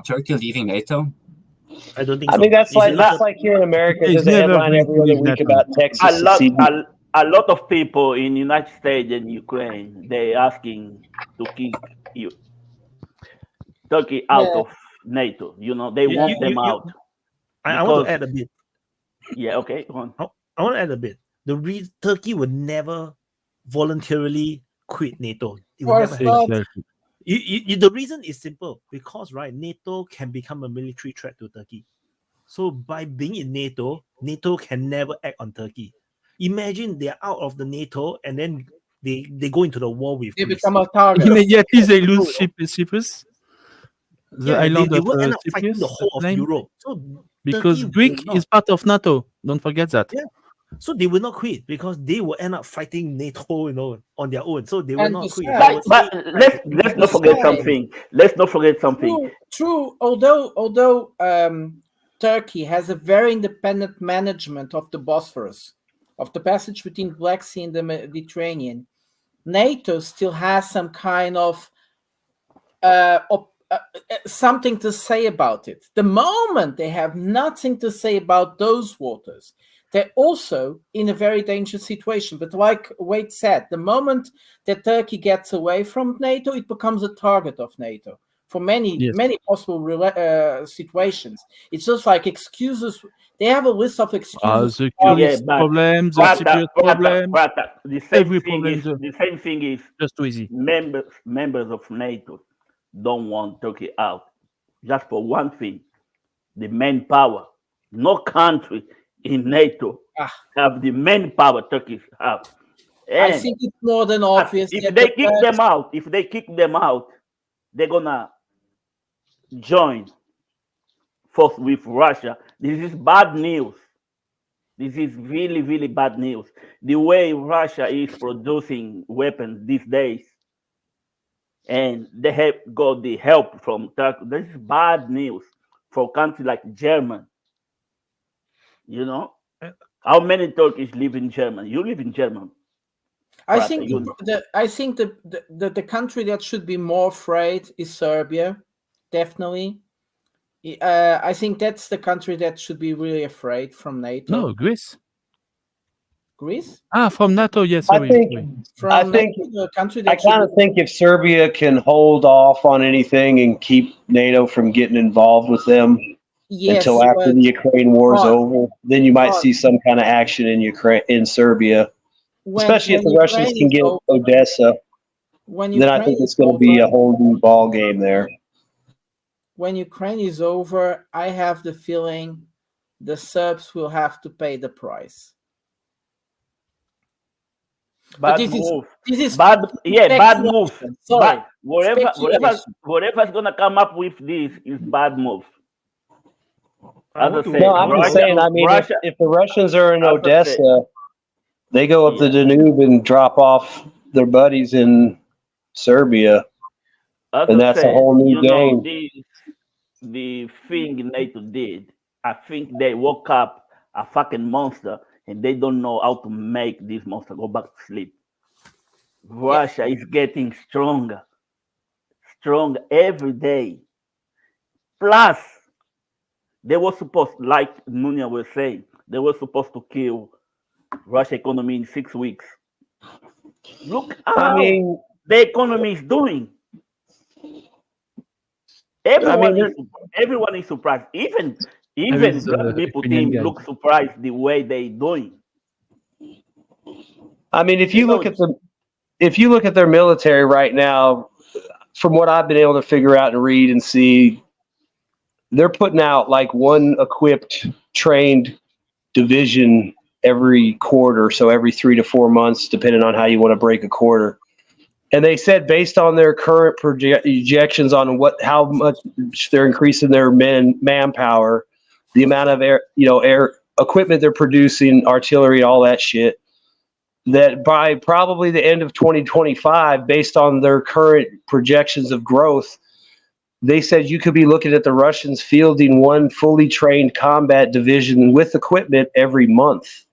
Turkey leaving NATO. I don't think. I mean, that's like here in America. There's a headline every other week about Texas. A lot of people in the United States and Ukraine, they're asking to kick Turkey out of NATO. They want them out. I want to add a bit. Yeah. Okay. Go on. I want to add a bit. Turkey would never voluntarily quit NATO. It will never happen. The reason is simple, because NATO can become a military threat to Turkey. So by being in NATO can never act on Turkey. Imagine they're out of the NATO and then they go into the war with They Greece. become a target. Immediately they lose Cyprus. The island they of will end up Cyprus, fighting the whole of Europe. So because Turkey Greek is part of NATO. Don't forget that. Yeah. So they will not quit because they will end up fighting NATO, on their own. So they will not quit. But let's not forget something. Let's not forget something. True. Although Turkey has a very independent management of the Bosphorus, of the passage between Black Sea and the Mediterranean, NATO still has some kind of something to say about it. The moment they have nothing to say about those waters, they're also in a very dangerous situation. But like Wade said, the moment that Turkey gets away from NATO, it becomes a target of NATO for many possible situations. It's just like excuses. They have a list of excuses. The Kurdish problems, the Cypriot problems, every problem. The same thing is just too easy. Members of NATO don't want Turkey out. Just for one thing, the manpower. No country in NATO have the manpower Turkey have. And I think it's more than obvious. If they kick them out, they're gonna join force with Russia. This is bad news. This is really, really bad news. The way Russia is producing weapons these days, and they have got the help from Turkey. This is bad news for a country like Germany. How many Turkish live in Germany? You live in Germany. I think the country that should be more afraid is Serbia, definitely. I think that's the country that should be really afraid from NATO. No, Greece. Greece? From NATO, yes. I think if Serbia can hold off on anything and keep NATO from getting involved with them until after the Ukraine war is over, then you might see some kind of action in Serbia. Especially if the Russians can get Odessa. Then I think it's going to be a whole new ball game there. When Ukraine is over, I have the feeling the Serbs will have to pay the price. Bad move. Bad move. Sorry. Whatever's gonna come up with this is bad move. I'm just saying. I mean, if the Russians are in Odessa, They go up the Danube and drop off their buddies in Serbia, As and I that's a said, whole new game. The thing NATO did, I think they woke up a fucking monster and they don't know how to make this monster go back to sleep. Russia is getting stronger every day. Plus, they were supposed, like Nunia was saying, they were supposed to kill Russia economy in 6 weeks. Look how the economy is doing. Everyone is surprised. Even Vladimir Putin looks surprised the way they're doing. I mean, if you look at their military right now, from what I've been able to figure out and read and see, they're putting out like one equipped, trained division every quarter, so every 3 to 4 months, depending on how you want to break a quarter. And they said based on their current projections on how much they're increasing their manpower, the amount of air equipment they're producing, artillery, all that shit, that by probably the end of 2025, based on their current projections of growth, they said you could be looking at the Russians fielding one fully trained combat division with equipment every month.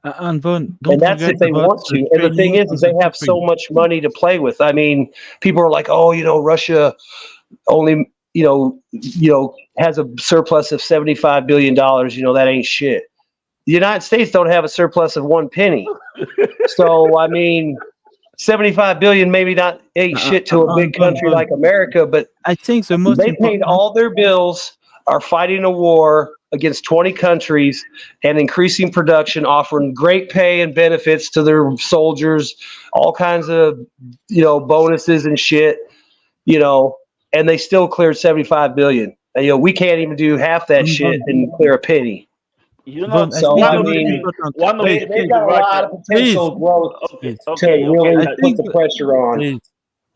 And that's if they want to. And the thing is they have so much money to play with. I mean, people are like, oh, Russia only, has a surplus of $75 billion. That ain't shit. The United States don't have a surplus of 1 penny. So, I mean, 75 billion maybe not ain't shit to a big country like America, but I think the most they paid all their bills, are fighting a war against 20 countries and increasing production, offering great pay and benefits to their soldiers, all kinds of, bonuses and shit, and they still cleared 75 billion. And, we can't even do half that shit and clear a penny. They've got a lot of potential growth to really put the pressure on.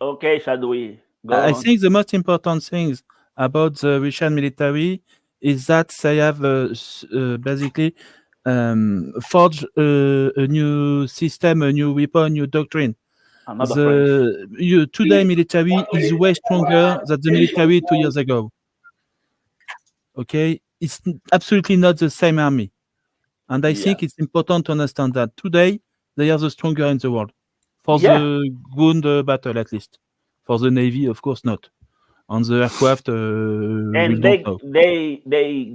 Okay, Shadwi. I think the most important things about the Russian military is that they have basically forged a new system, a new weapon, new doctrine. Today military is way stronger than the military 2 years ago. Okay, it's absolutely not the same army, and I think it's important to understand that today they are the stronger in the world for the ground battle, at least. For the navy, of course, not. On the aircraft, and they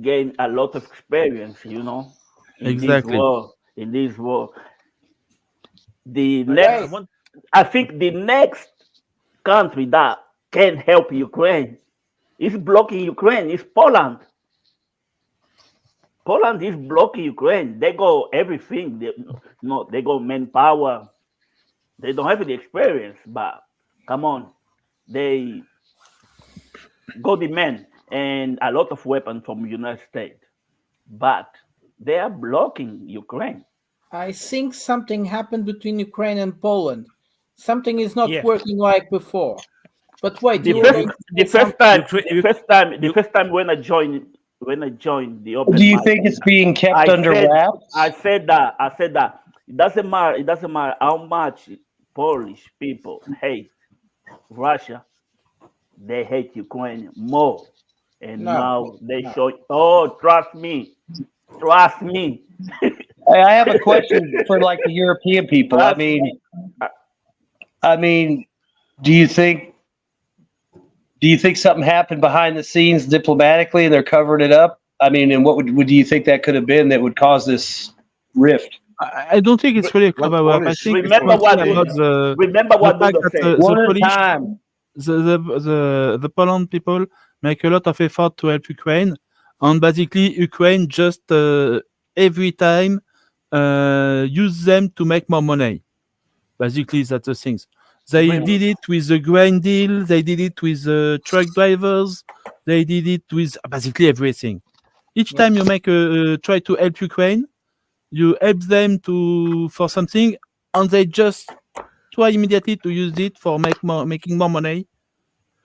gain a lot of experience, Exactly. In this war. I think the next country that can help Ukraine is blocking Ukraine. Is Poland. Poland is blocking Ukraine. They got everything. They got manpower. They don't have the experience, but come on, they got the men and a lot of weapons from the United States, but they are blocking Ukraine. I think something happened between Ukraine and Poland. Something is not working like before. But wait, the first time when I joined the open. Do you think it's being kept under wraps? I said that it doesn't matter how much Polish people hate Russia, they hate Ukraine more. And now they show. Oh, trust me. I have a question for like the European people. I mean, do you think something happened behind the scenes diplomatically and they're covering it up? I mean, and what do you think that could have been that would cause this rift? I don't think it's really a cover up. I think remember what the Poland people make a lot of effort to help Ukraine, and basically Ukraine just every time use them to make more money. Basically, that's the things. They did it with the grain deal. They did it with truck drivers. They did it with basically everything. Each time you make try to help Ukraine, you help them for something, and they just try immediately to use it for making more money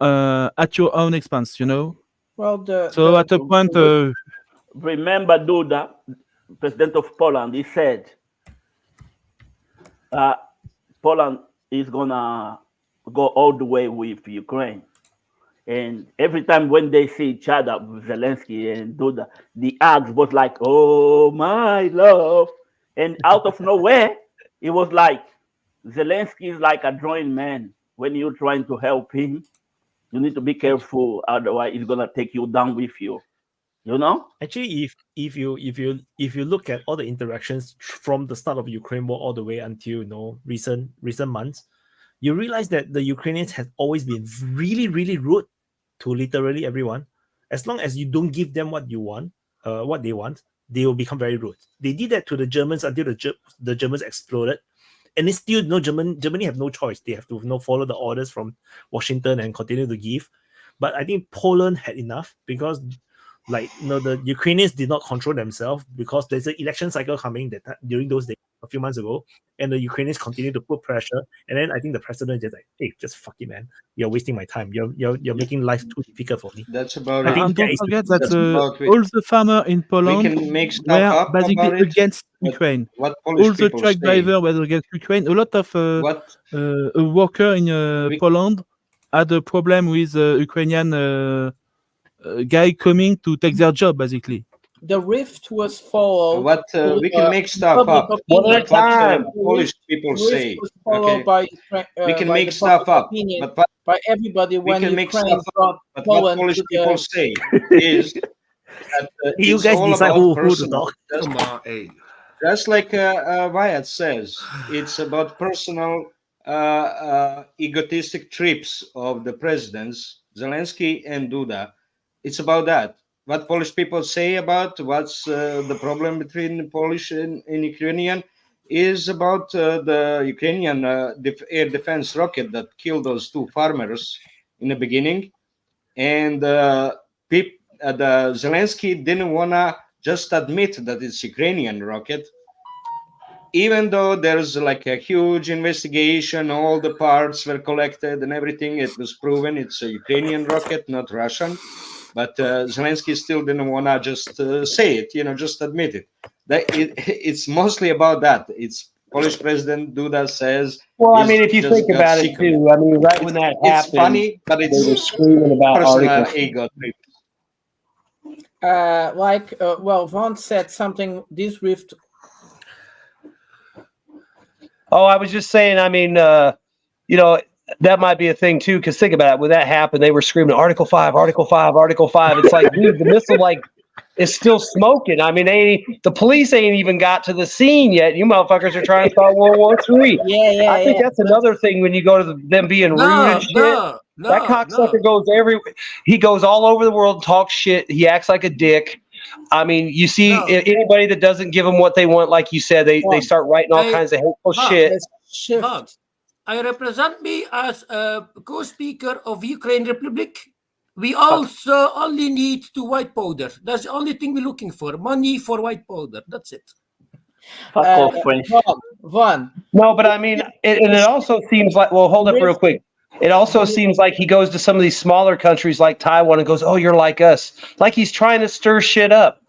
at your own expense. Well, at a point, remember Duda, president of Poland, he said, Poland is gonna go all the way with Ukraine. And every time when they see each other, Zelensky and Duda, the axe was like, "Oh my love," and out of nowhere, it was like Zelensky is like a drawing man. When you're trying to help him, you need to be careful, otherwise he's gonna take you down with you. You know? Actually, if you look at all the interactions from the start of Ukraine war all the way until recent months, you realize that the Ukrainians have always been really, really rude to literally everyone. As long as you don't give them what you want, what they want, they will become very rude. They did that to the Germans until the Germans exploded, and it's still Germany have no choice. They have to follow the orders from Washington and continue to give. But I think Poland had enough because, the Ukrainians did not control themselves because there's an election cycle coming during those days a few months ago, and the Ukrainians continue to put pressure. And then I think the president just like, hey, just fuck it, man. You're wasting my time. You're making life too difficult for me. That's about I it. think And don't forget that That's about it. all the farmers in We Poland can make stuff were up basically about it, against but Ukraine. what Polish All the people truck say, drivers were against Ukraine. A lot of what a worker in we, Poland had a problem with Ukrainian guy coming to take their job, basically. The rift was followed. what we can make stuff public up, opinion. One at a but what time. Polish The people rift say, was followed okay, by we can by make the stuff public up, opinion, but what by everybody we when can make Ukraine stuff up, brought but what Poland Polish to people the. say is that You it's guys all decide about who to personal. talk. Come on, hey. Just like Wyatt says, it's about personal, egotistic trips of the presidents, Zelensky and Duda. It's about that. What Polish people say about what's the problem between Polish and Ukrainian is about the Ukrainian air defense rocket that killed those two farmers in the beginning. And the Zelensky didn't want to just admit that it's Ukrainian rocket, even though there's like a huge investigation, all the parts were collected and everything. It was proven it's a Ukrainian rocket, not Russian. But Zelensky still didn't want to just say it, just admit it. It's mostly about that. It's Polish President Duda says. Well, I mean, he's if you just think got about it sick of too, I mean, right when that It's happened, funny, but they were it's screaming about personal Article. ego trip. Vaughn said something. This rift. Oh, I was just saying, I mean, that might be a thing too, because think about it. When that happened, they were screaming Article 5, Article 5, Article 5. It's like, dude, the missile is still smoking. I mean, the police ain't even got to the scene yet. You motherfuckers are trying to start World War III. Yeah. I think that's another thing when you go to them being rude and shit. That cocksucker he goes all over the world and talks shit. He acts like a dick. I mean, you see anybody that doesn't give them what they want, like you said, they start writing all kinds of hateful shit. I represent me as a co-speaker of Ukraine Republic. We also only need to white powder. That's the only thing we're looking for. Money for white powder. That's it. Vaughn. No, but I mean, it also seems like, well, hold up real quick. It also seems like he goes to some of these smaller countries like Taiwan and goes, oh, you're like us. Like he's trying to stir shit up.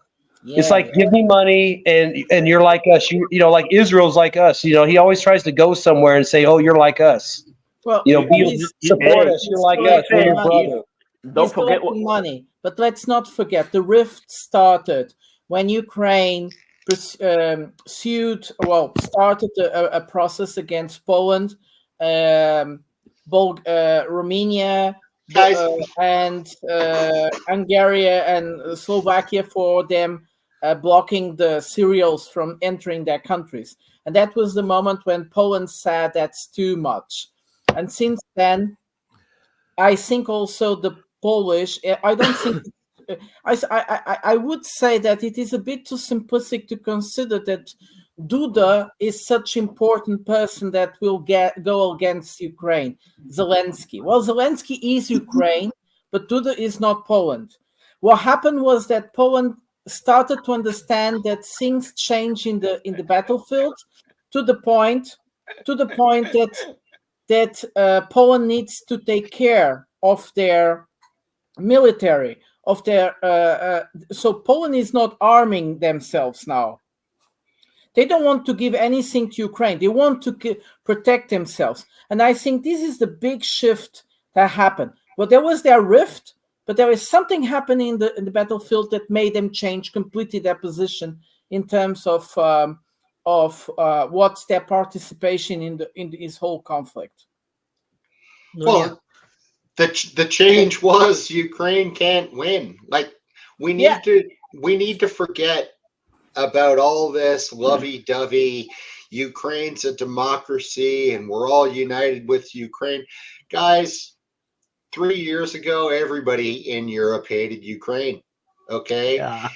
Yeah. It's like, give me money and you're like us. You know, like Israel's like us. You know, he always tries to go somewhere and say, oh, you're like us. Well, support us. You're like us. We're your brother. Don't forget money. But let's not forget, the rift started when Ukraine started a process against Poland, Romania, and Hungary and Slovakia for them blocking the cereals from entering their countries. And that was the moment when Poland said that's too much. And since then, I think also the Polish, I don't think, I would say that it is a bit too simplistic to consider that Duda is such an important person that will go against Ukraine. Zelensky. Well, Zelensky is Ukraine, but Duda is not Poland. What happened was that Poland started to understand that things change in the battlefield to the point that Poland needs to take care of their military, so Poland is not arming themselves now. They don't want to give anything to Ukraine. They want to protect themselves. And I think this is the big shift that happened. Well, there was their rift, but there is something happening in the battlefield that made them change completely their position in terms of what's their participation in this whole conflict. Well, the change was Ukraine can't win. Like we need to forget about all this lovey-dovey. Ukraine's a democracy and we're all united with Ukraine. Guys, 3 years ago, everybody in Europe hated Ukraine. Okay? Yeah.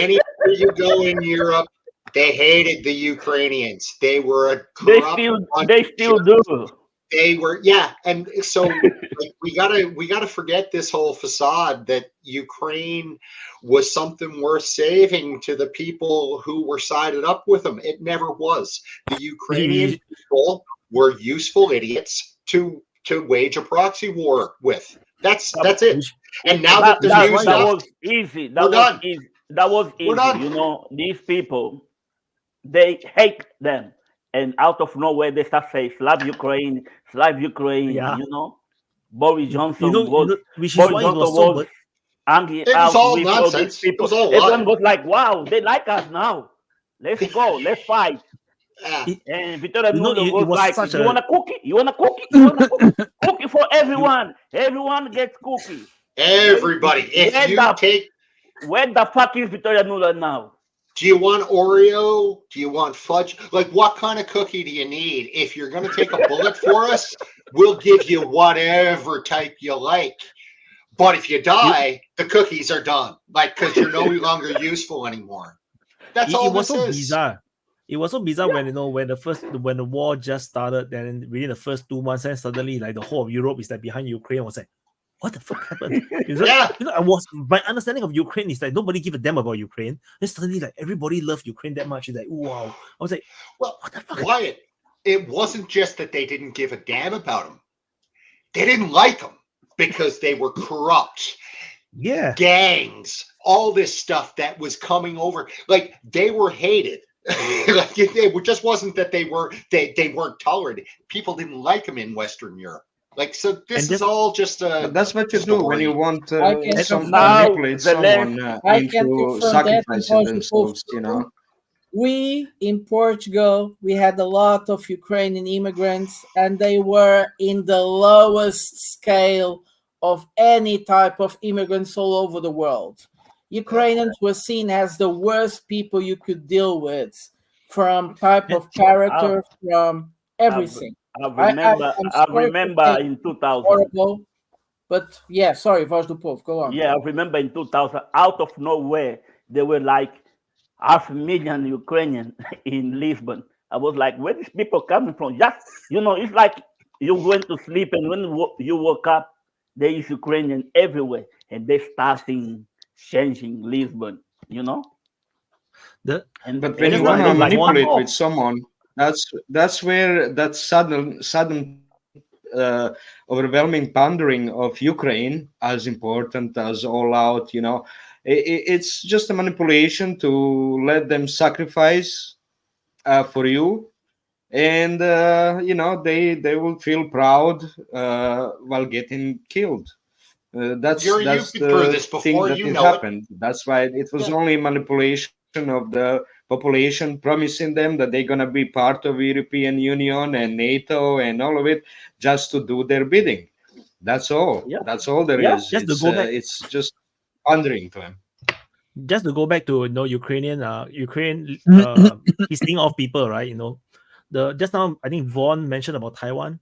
Anywhere you go in Europe, they hated the Ukrainians. They were a corrupt They still do. They were, yeah, and so like, we gotta forget this whole facade that Ukraine was something worth saving to the people who were sided up with them. It never was. The Ukrainian people were useful idiots to wage a proxy war with. That's it. And now that the news that was easy. That was easy. You know, these people, they hate them. And out of nowhere, they start saying, Slav Ukraine, Yeah. you know. Boris Johnson which is why it was so angry It was out all with all these nonsense. It people. was all Everyone lie. was like, wow, they like us now. Let's go, let's fight. Yeah. And Victoria You know, Nuland it was was like, such you a- want a cookie? You want a cookie? You want a cookie? Cookie for everyone. Everyone gets cookies. Everybody, if Where you the- take, Where the fuck is Victoria Nuland now? do you want Oreo? Do you want fudge? Like, what kind of cookie do you need? If you're going to take a bullet for us, we'll give you whatever type you like. But if you die, the cookies are done. Like, because you're no longer useful anymore. That's all it was this so is. bizarre. It was so bizarre when when the war just started, then within the first 2 months, and suddenly like the whole of Europe is like behind Ukraine. I was like, what the fuck happened? Yeah. My understanding of Ukraine is like nobody give a damn about Ukraine. Then suddenly like everybody loved Ukraine that much. It's like, wow. I was like, Well, what the fuck? Wyatt, it wasn't just that they didn't give a damn about him. They didn't like him because they were corrupt. Yeah. Gangs, all this stuff that was coming over. Like, they were hated. Like, it just wasn't that they weren't tolerated. People didn't like them in Western Europe. Like, so this is all just a But that's what you do when you want I can some now manipulate someone I can into confirm that sacrificing because themselves, you know. we in Portugal, we had a lot of Ukrainian immigrants, and they were in the lowest scale of any type of immigrants all over the world. Ukrainians were seen as the worst people you could deal with, from type of character, from everything. I remember in 2000. Horrible, but yeah, sorry, Voz do Povo, go on. Yeah, I remember in 2000, out of nowhere, there were like 500,000 Ukrainians in Lisbon. I was like, where these people coming from? Just, you know, it's like you went to sleep and when you woke up, there is Ukrainian everywhere. And they starting changing Lisbon, you know? But when and you it's want to like, manipulate wow. with someone, that's where that sudden overwhelming pandering of Ukraine, as important as all out, you know, it's just a manipulation to let them sacrifice for you, and you know, they will feel proud while getting killed. That's You've been through the this thing before, that you it know it. happened. That's why it was Yeah. only manipulation of the population, promising them that they're gonna be part of European Union and NATO and all of it, just to do their bidding. That's all. Yeah. That's all there Yeah. is. Just to It's go back. it's just pandering to them. Just to go back to Ukraine pissing off people, right? Just now I think Vaughn mentioned about Taiwan.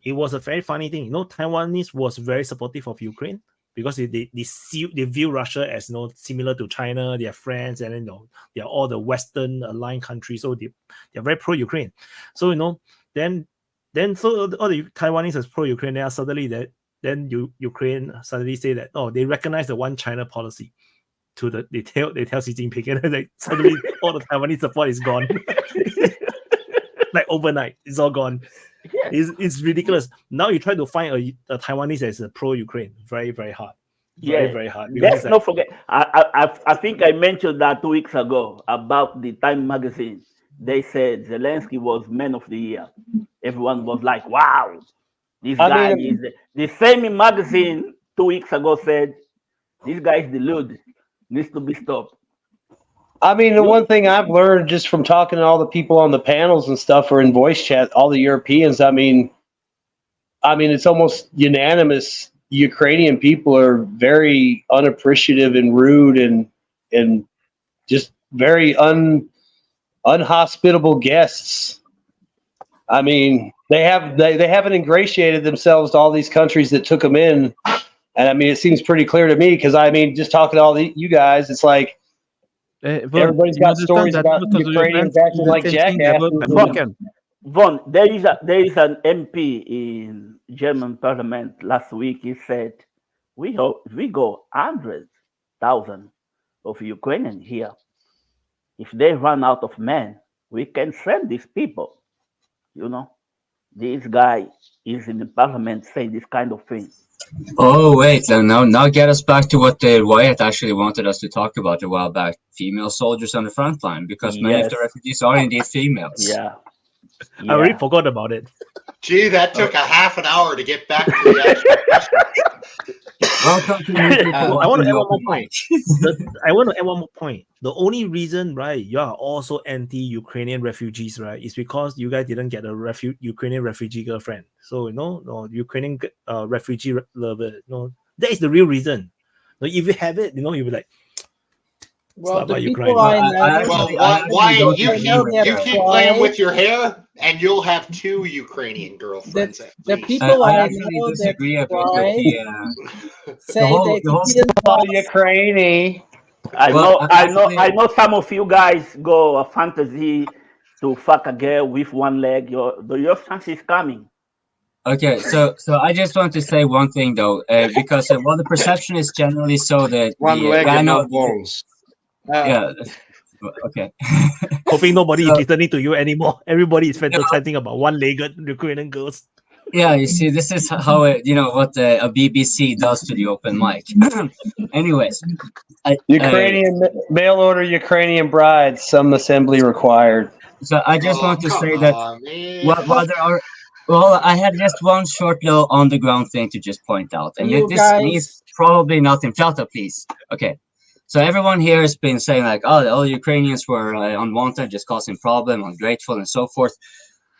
It was a very funny thing. Taiwanese was very supportive of Ukraine because they view Russia as similar to China, their friends, and then they're all the Western aligned countries, so they're very pro Ukraine. So then so all the Taiwanese is pro Ukraine. Then suddenly Ukraine suddenly say that they recognize the one China policy. They tell Xi Jinping, and then suddenly all the Taiwanese support is gone. Like overnight, it's all gone. Yeah. It's ridiculous. Now you try to find a Taiwanese as a pro-Ukraine, very, very hard. Very, very hard. Let's not forget. I think I mentioned that 2 weeks ago about the Time magazine. they said Zelensky was Man of the Year. Everyone was like, "Wow, this I guy mean, is." The same magazine 2 weeks ago said, "This guy is deluded, needs to be stopped." I mean, the one thing I've learned just from talking to all the people on the panels and stuff or in voice chat, all the Europeans, I mean, it's almost unanimous. Ukrainian people are very unappreciative and rude and just very unhospitable guests. I mean, they haven't ingratiated themselves to all these countries that took them in, and I mean, it seems pretty clear to me because I mean, just talking to all you guys, it's like Von, everybody's you got understand stories that about most of the Ukrainians Europeans acting do the like same thing jackasses. about Von, there is an MP in German Parliament last week. He said, "We go 100,000 of Ukrainians here. If they run out of men, we can send these people." You know, this guy is in the Parliament saying this kind of thing. Oh wait, now get us back to what Wyatt actually wanted us to talk about a while back: female soldiers on the front line, because many of the Yes. refugees are indeed females. Yeah. I already forgot about it. Gee, that took a half an hour to get back to the actual question. Welcome to I want to add one more Open point. I want to add one more point. The only reason, right, you are also anti-Ukrainian refugees, right, is because you guys didn't get a Ukrainian refugee girlfriend. So no Ukrainian refugee lover. No, that is the real reason. No, if you have it, you'll be like, Well, the why you people crying? I know, Well, why you I know keep they're you keep playing tried. with your hair, and you'll have 2 Ukrainian girlfriends at The least. people I I actually know that disagree a bit with tried the say whole that the whole. it didn't All pass. Ukraine. I know some of you guys go a fantasy to fuck a girl with one leg. Your chance is coming. Okay, so I just want to say one thing though, because while the perception is generally so that One leg I and know no balls. yeah, okay. Hoping nobody So- is listening to you anymore. Everybody is fantasizing about one-legged Ukrainian girls. Yeah, you see, this is how what a BBC does to the open mic. Anyways, Ukrainian mail order Ukrainian brides, some assembly required. so I just want to come say that on, man. while there are, well, I had just one short little on the ground thing to just point out, and You this means guys, probably nothing. Plata, please. Okay. So everyone here has been saying like, oh, all Ukrainians were unwanted, just causing problem, ungrateful, and so forth.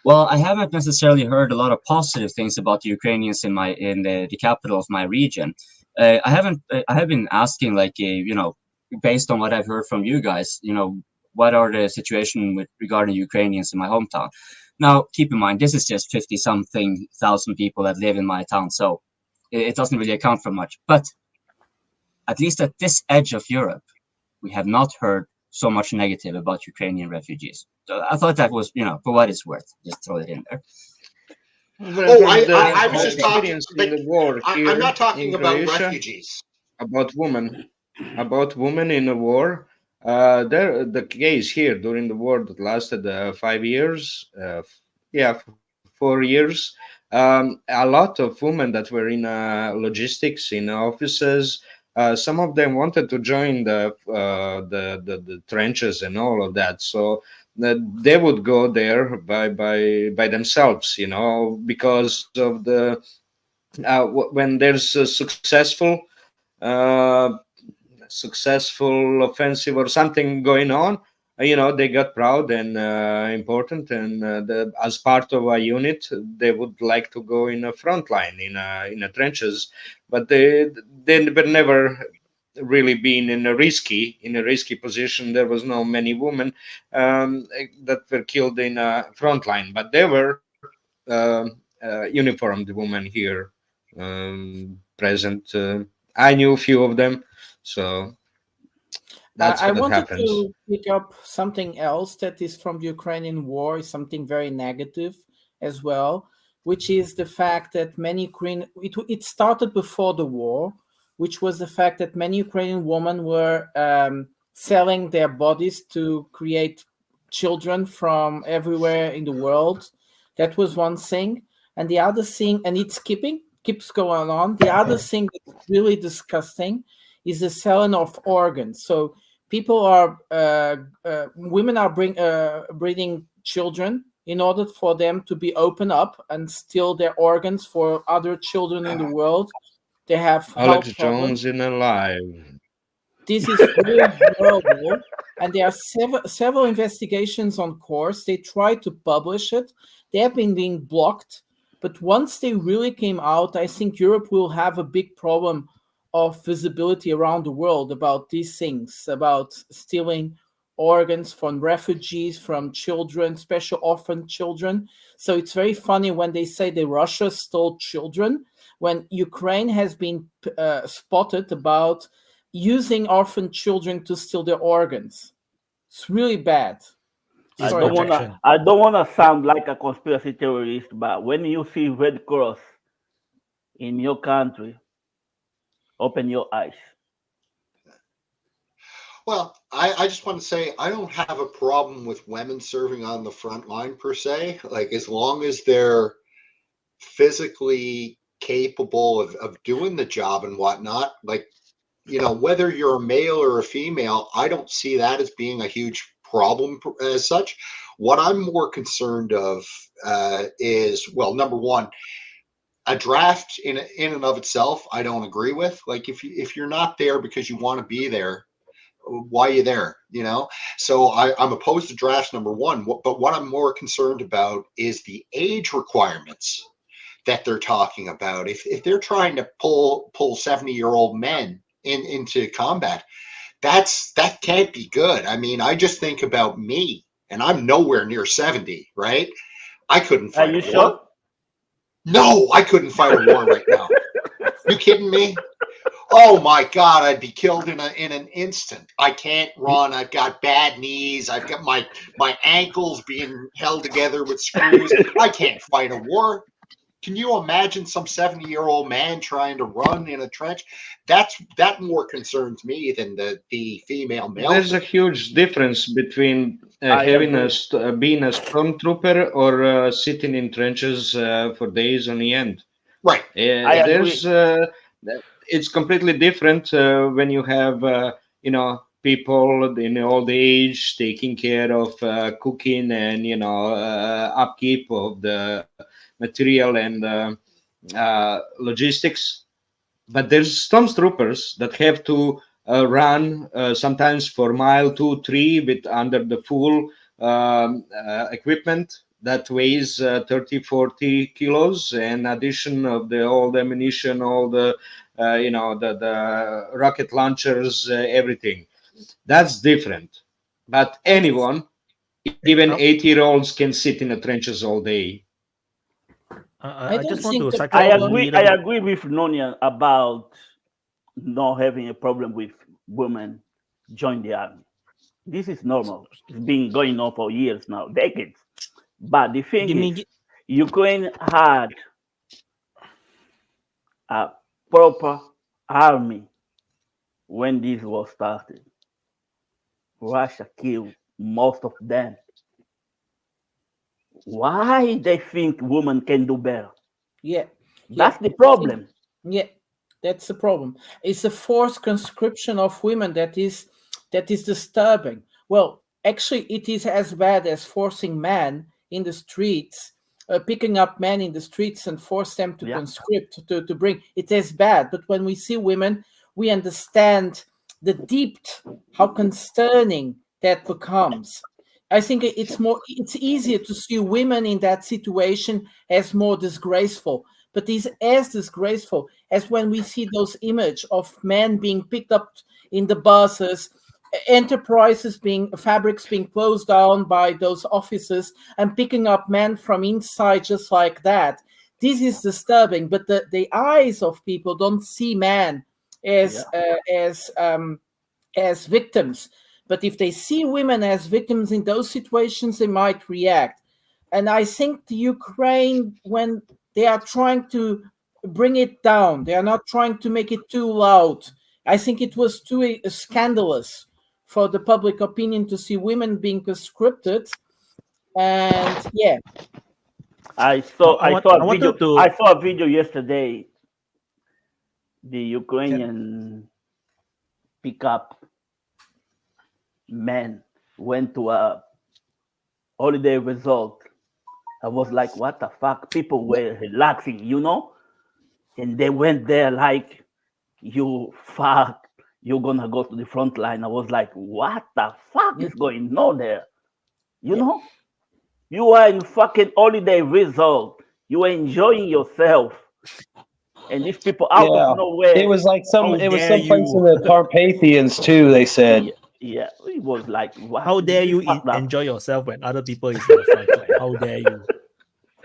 Well, I haven't necessarily heard a lot of positive things about the Ukrainians in the capital of my region. I have been asking like based on what I've heard from you guys, what are the situation with regarding Ukrainians in my hometown. Now, keep in mind, this is just 50-something thousand people that live in my town, so it doesn't really account for much. But at least at this edge of Europe, we have not heard so much negative about Ukrainian refugees. So I thought that was, for what it's worth, just throw it in there. Oh, I was just talking. Experience in the war I'm here not talking in about Croatia refugees. about women in the war. The case here during the war that lasted 5 years, 4 years. A lot of women that were in logistics in offices. Some of them wanted to join the trenches and all of that. So they would go there by themselves, because of the when there's a successful offensive or something going on, they got proud and important, and as part of a unit they would like to go in a front line in a trenches, but they were never really been in a risky position. There was no many women that were killed in a front line, but they were uniformed women here present. I knew a few of them, so that's I what wanted happens. to pick up something else that is from the Ukrainian war, is something very negative as well, which is the fact that many it started before the war, which was the fact that many Ukrainian women were selling their bodies to create children from everywhere in the world. That was one thing. And the other thing, and it's keeps going on. The other thing that's really disgusting is the selling of organs. So people are women are breeding children in order for them to be open up and steal their organs for other children in the world. They have Alex health problems. Jones in a live. This is really horrible, and there are several investigations on course. They tried to publish it. They have been being blocked, but once they really came out, I think Europe will have a big problem of visibility around the world about these things, about stealing organs from refugees, from children, special orphan children. So it's very funny when they say that Russia stole children, when Ukraine has been spotted about using orphan children to steal their organs. It's really bad. I Sorry. don't wanna sound like a conspiracy theorist, but when you see Red Cross in your country, open your eyes. Well, I just want to say I don't have a problem with women serving on the front line per se. Like, as long as they're physically capable of doing the job and whatnot, like, whether you're a male or a female, I don't see that as being a huge problem as such. What I'm more concerned of is, well, number one, a draft in and of itself, I don't agree with. Like, if you're not there because you want to be there, why are you there? So I'm opposed to drafts, number one. But what I'm more concerned about is the age requirements that they're talking about. If they're trying to pull 70-year-old men into combat, that can't be good. I mean, I just think about me, and I'm nowhere near 70, right? I couldn't fight. Are you sure? No, I couldn't fight a war right now. You kidding me? Oh my God, I'd be killed in an instant. I can't run. I've got bad knees. I've got my ankles being held together with screws. I can't fight a war. Can you imagine some 70-year-old man trying to run in a trench? That more concerns me than the female male. There's a huge difference between being a stormtrooper or sitting in trenches for days on the end. Right. It's completely different when you have people in old age taking care of cooking and upkeep of the material and logistics. But there's stormtroopers that have to run sometimes for mile 2, 3 with under the full equipment that weighs 30, 40 kilos, and addition of all the ammunition, all the the rocket launchers, everything. That's different. But anyone, even 80-year-olds, can sit in the trenches all day. I just want to I agree with Nonia about not having a problem with women join the army. This is normal. It's been going on for years now, decades. But the thing is, Ukraine had a proper army when this war started. Russia killed most of them. Why they think women can do better? Yeah. That's the problem. Yeah, that's the problem. It's a forced conscription of women that is disturbing. Well, actually, it is as bad as forcing men in the streets, picking up men in the streets and force them to conscript, to bring. It's as bad. But when we see women, we understand the depth, how concerning that becomes. I think it's easier to see women in that situation as more disgraceful, but it's as disgraceful as when we see those images of men being picked up in the buses, fabrics being closed down by those officers and picking up men from inside just like that. This is disturbing, but the eyes of people don't see men as victims. But if they see women as victims in those situations, they might react. And I think the Ukraine, when they are trying to bring it down, they are not trying to make it too loud. I think it was too scandalous for the public opinion to see women being conscripted. And yeah. I saw a video yesterday. The Ukrainian pick up men went to a holiday resort. I was like, what the fuck? People were relaxing, you know? And they went there like, you fuck, you're gonna go to the front line. I was like, what the fuck is going on there? You know? You are in fucking holiday resort. You are enjoying yourself. And these people out of nowhere. It was like How it was dare someplace you. in the Carpathians too, they said. Yeah, it was like, what? How dare you enjoy yourself when other people is in the front line? How dare you?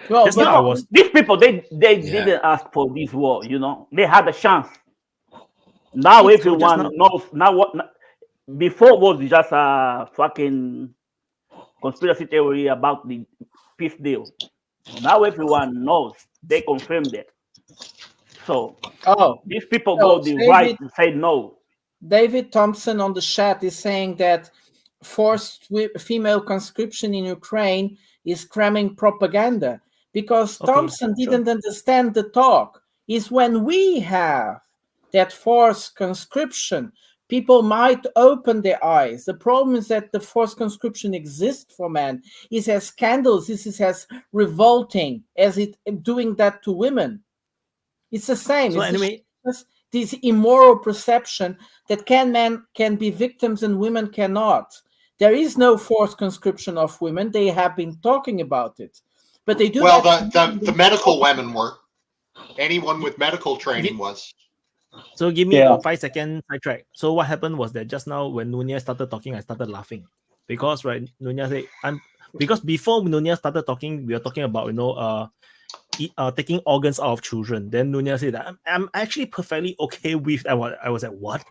Well, Just now I was These people, they didn't ask for this war, you know? They had a chance. Now So just everyone now- knows. Now what? Before was just a fucking conspiracy theory about the peace deal. Now everyone knows. They confirmed it. So these people got the right to say no. David Thompson on the chat is saying that forced female conscription in Ukraine is cramming propaganda because Thompson didn't understand the talk. Is when we have that forced conscription, people might open their eyes. The problem is that the forced conscription exists for men. It has scandals. This is as revolting as it doing that to women. It's the same. So it's anyway, this immoral perception that men can be victims and women cannot. There is no forced conscription of women. They have been talking about it, but they do. Well, the medical women were. Anyone with medical training was. So give me a 5-second sidetrack. So what happened was that just now when Nunez started talking, I started laughing because Nunez said because before Nunez started talking, we were talking about taking organs out of children. Then Nunez said that I'm actually perfectly okay with. I was like, what?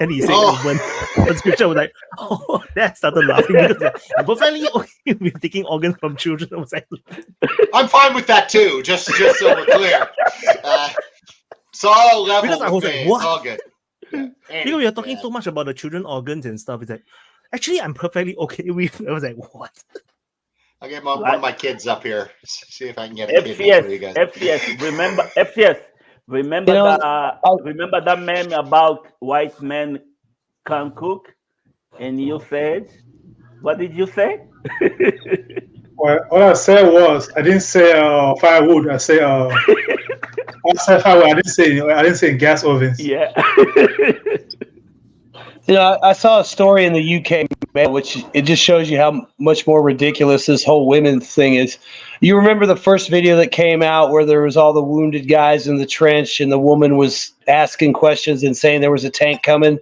And he said when conscription, I was like, oh, then I started laughing because I'm perfectly okay with taking organs from children. I was like, I'm fine with that too. Just so we're clear. It's all level. Because I was like, what? It's all good. Yeah. Because we are talking so much about the children organs and stuff. It's like, actually, I'm perfectly okay with. I was like, what? I'll get one of my kids up here. See if I can get a kid for you guys. FCS. Remember remember that meme about white men can't cook? And you said, what did you say? Well, what I said was I didn't say firewood. I said firewood. I didn't say gas ovens. Yeah. You know, I saw a story in the UK, which it just shows you how much more ridiculous this whole women thing is. You remember the first video that came out where there was all the wounded guys in the trench and the woman was asking questions and saying there was a tank coming?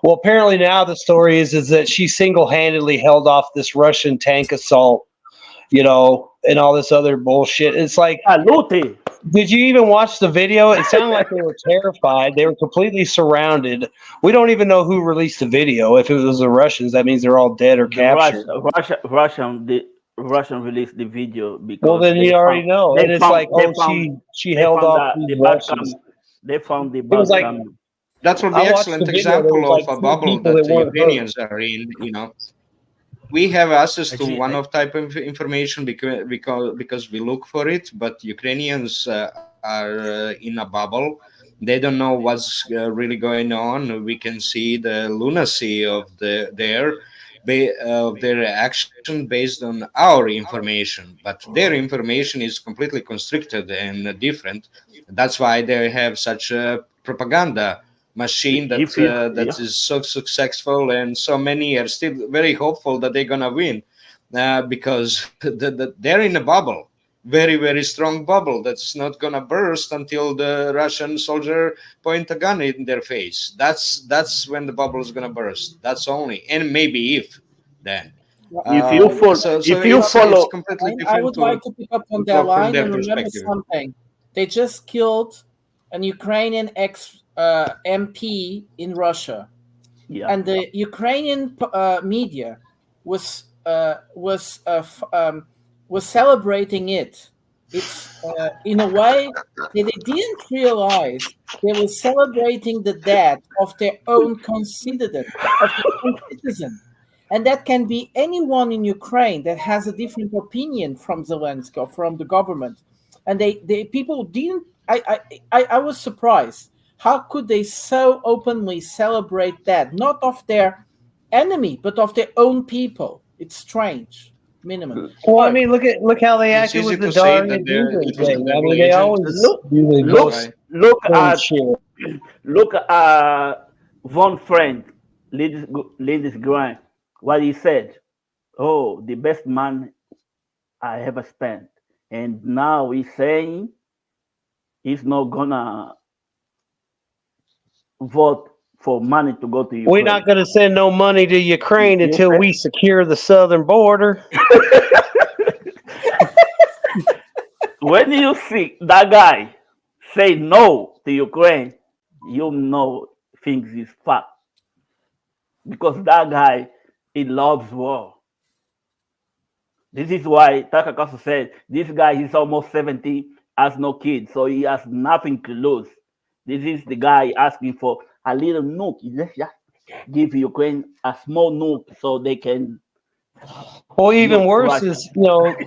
Well, apparently now the story is that she single-handedly held off this Russian tank assault, you know, and all this other bullshit. It's like, did you even watch the video? It sounded like they were terrified. They were completely surrounded. We don't even know who released the video. If it was the Russians, that means they're all dead or captured. Russian released the video because. Well, then you already know. And it's like, she held off these Russians. They found the. It was like, that will be an excellent example of a bubble that the Ukrainians are in. You know, we have access to one of type of information because we look for it, but Ukrainians are in a bubble. They don't know what's really going on. We can see the lunacy of their action based on our information, but their information is completely constricted and different. That's why they have such a propaganda machine that is so successful, and so many are still very hopeful that they're gonna win because they're in a bubble, very, very strong bubble that's not gonna burst until the Russian soldier point a gun in their face. That's when the bubble is gonna burst. That's only, and maybe if then. If you follow, I would like to pick up on that line and remember something. They just killed an Ukrainian MP in Russia, and the Ukrainian media was celebrating it. It's in a way that they didn't realize they were celebrating the death of their own citizen, and that can be anyone in Ukraine that has a different opinion from Zelensky or from the government. And they people didn't. I was surprised. How could they so openly celebrate that? Not of their enemy, but of their own people. It's strange. Minimum. Well, I mean, look how they It's acted easy with the to say Darn that England it was a thing. I double mean, they agent. always Look, do the look, most look strange at shit. look at Von Friend, Ladies Grant, what he said. Oh, the best man I ever spent. And now he's saying he's not gonna vote for money to go to Ukraine. We're not going to send no money to Ukraine until we secure the southern border. When you see that guy say no to Ukraine, you know things is fucked. Because that guy, he loves war. This is why Takakasu said, this guy is almost 70, has no kids, so he has nothing to lose. This is the guy asking for a little nuke. Let's just give Ukraine a small nuke so they can. Well, even worse is,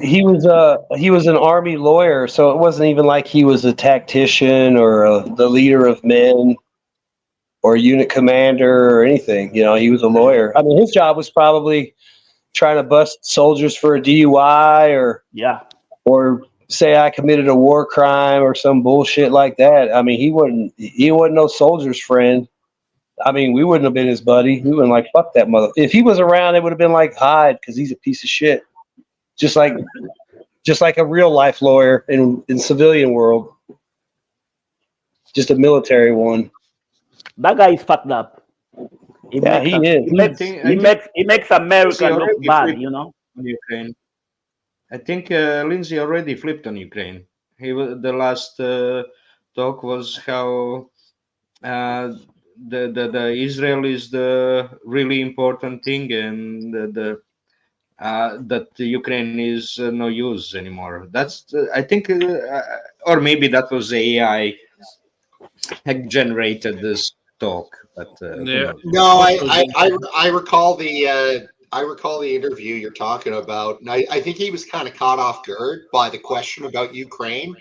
he was an army lawyer, so it wasn't even like he was a tactician or the leader of men or a unit commander or anything. He was a lawyer. I mean, his job was probably trying to bust soldiers for a DUI or say I committed a war crime or some bullshit like that. I mean, he wasn't no soldier's friend. I mean, we wouldn't have been his buddy. We wouldn't like, fuck that mother. If he was around, it would have been like, hide, because he's a piece of shit. Just like a real life lawyer in civilian world. Just a military one. That guy is fucked up. He makes America look bad, On Ukraine. I think Lindsay already flipped on Ukraine. The last talk was how the Israel is the really important thing, and that Ukraine is no use anymore. That's I think, or maybe that was AI generated this talk. But no, I recall the. I recall the interview you're talking about, and I think he was kind of caught off guard by the question about Ukraine,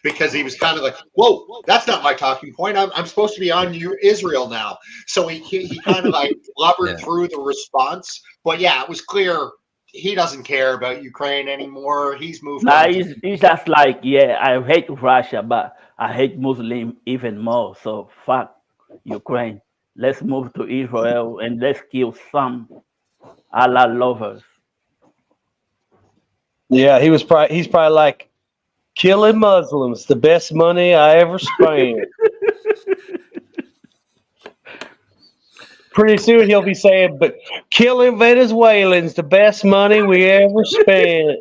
because he was kind of like, "Whoa, that's not my talking point. I'm supposed to be on Israel now." So he kind of like blubbered through the response. But yeah, it was clear he doesn't care about Ukraine anymore. He's moved on. He's just like, yeah, I hate Russia, but I hate Muslim even more. So fuck Ukraine. Let's move to Israel and let's kill some Allah lovers. Yeah, he's probably like, killing Muslims, the best money I ever spent. Pretty soon he'll be saying, but killing Venezuelans, the best money we ever spent.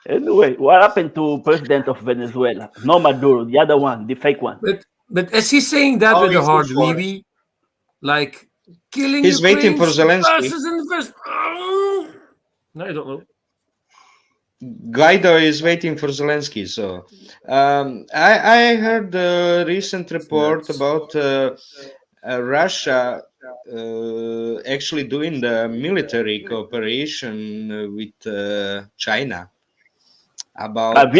Anyway, what happened to President of Venezuela? No Maduro, the other one, the fake one. But is he saying that with a hard wee, like killing? He's waiting for Zelensky. No, I don't know. Guaido is waiting for Zelensky. So I heard a recent report about Russia actually doing the military cooperation with China about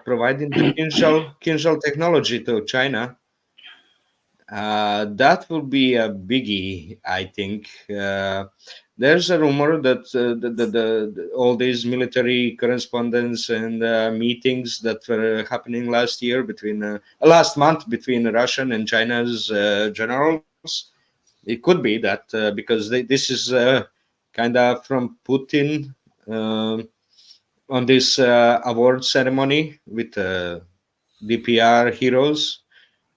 providing the Kinshal technology to China. That will be a biggie, I think. There's a rumor that all these military correspondence and meetings that were happening last month between Russian and China's generals, it could be that because this is kind of from Putin on this award ceremony with DPR heroes.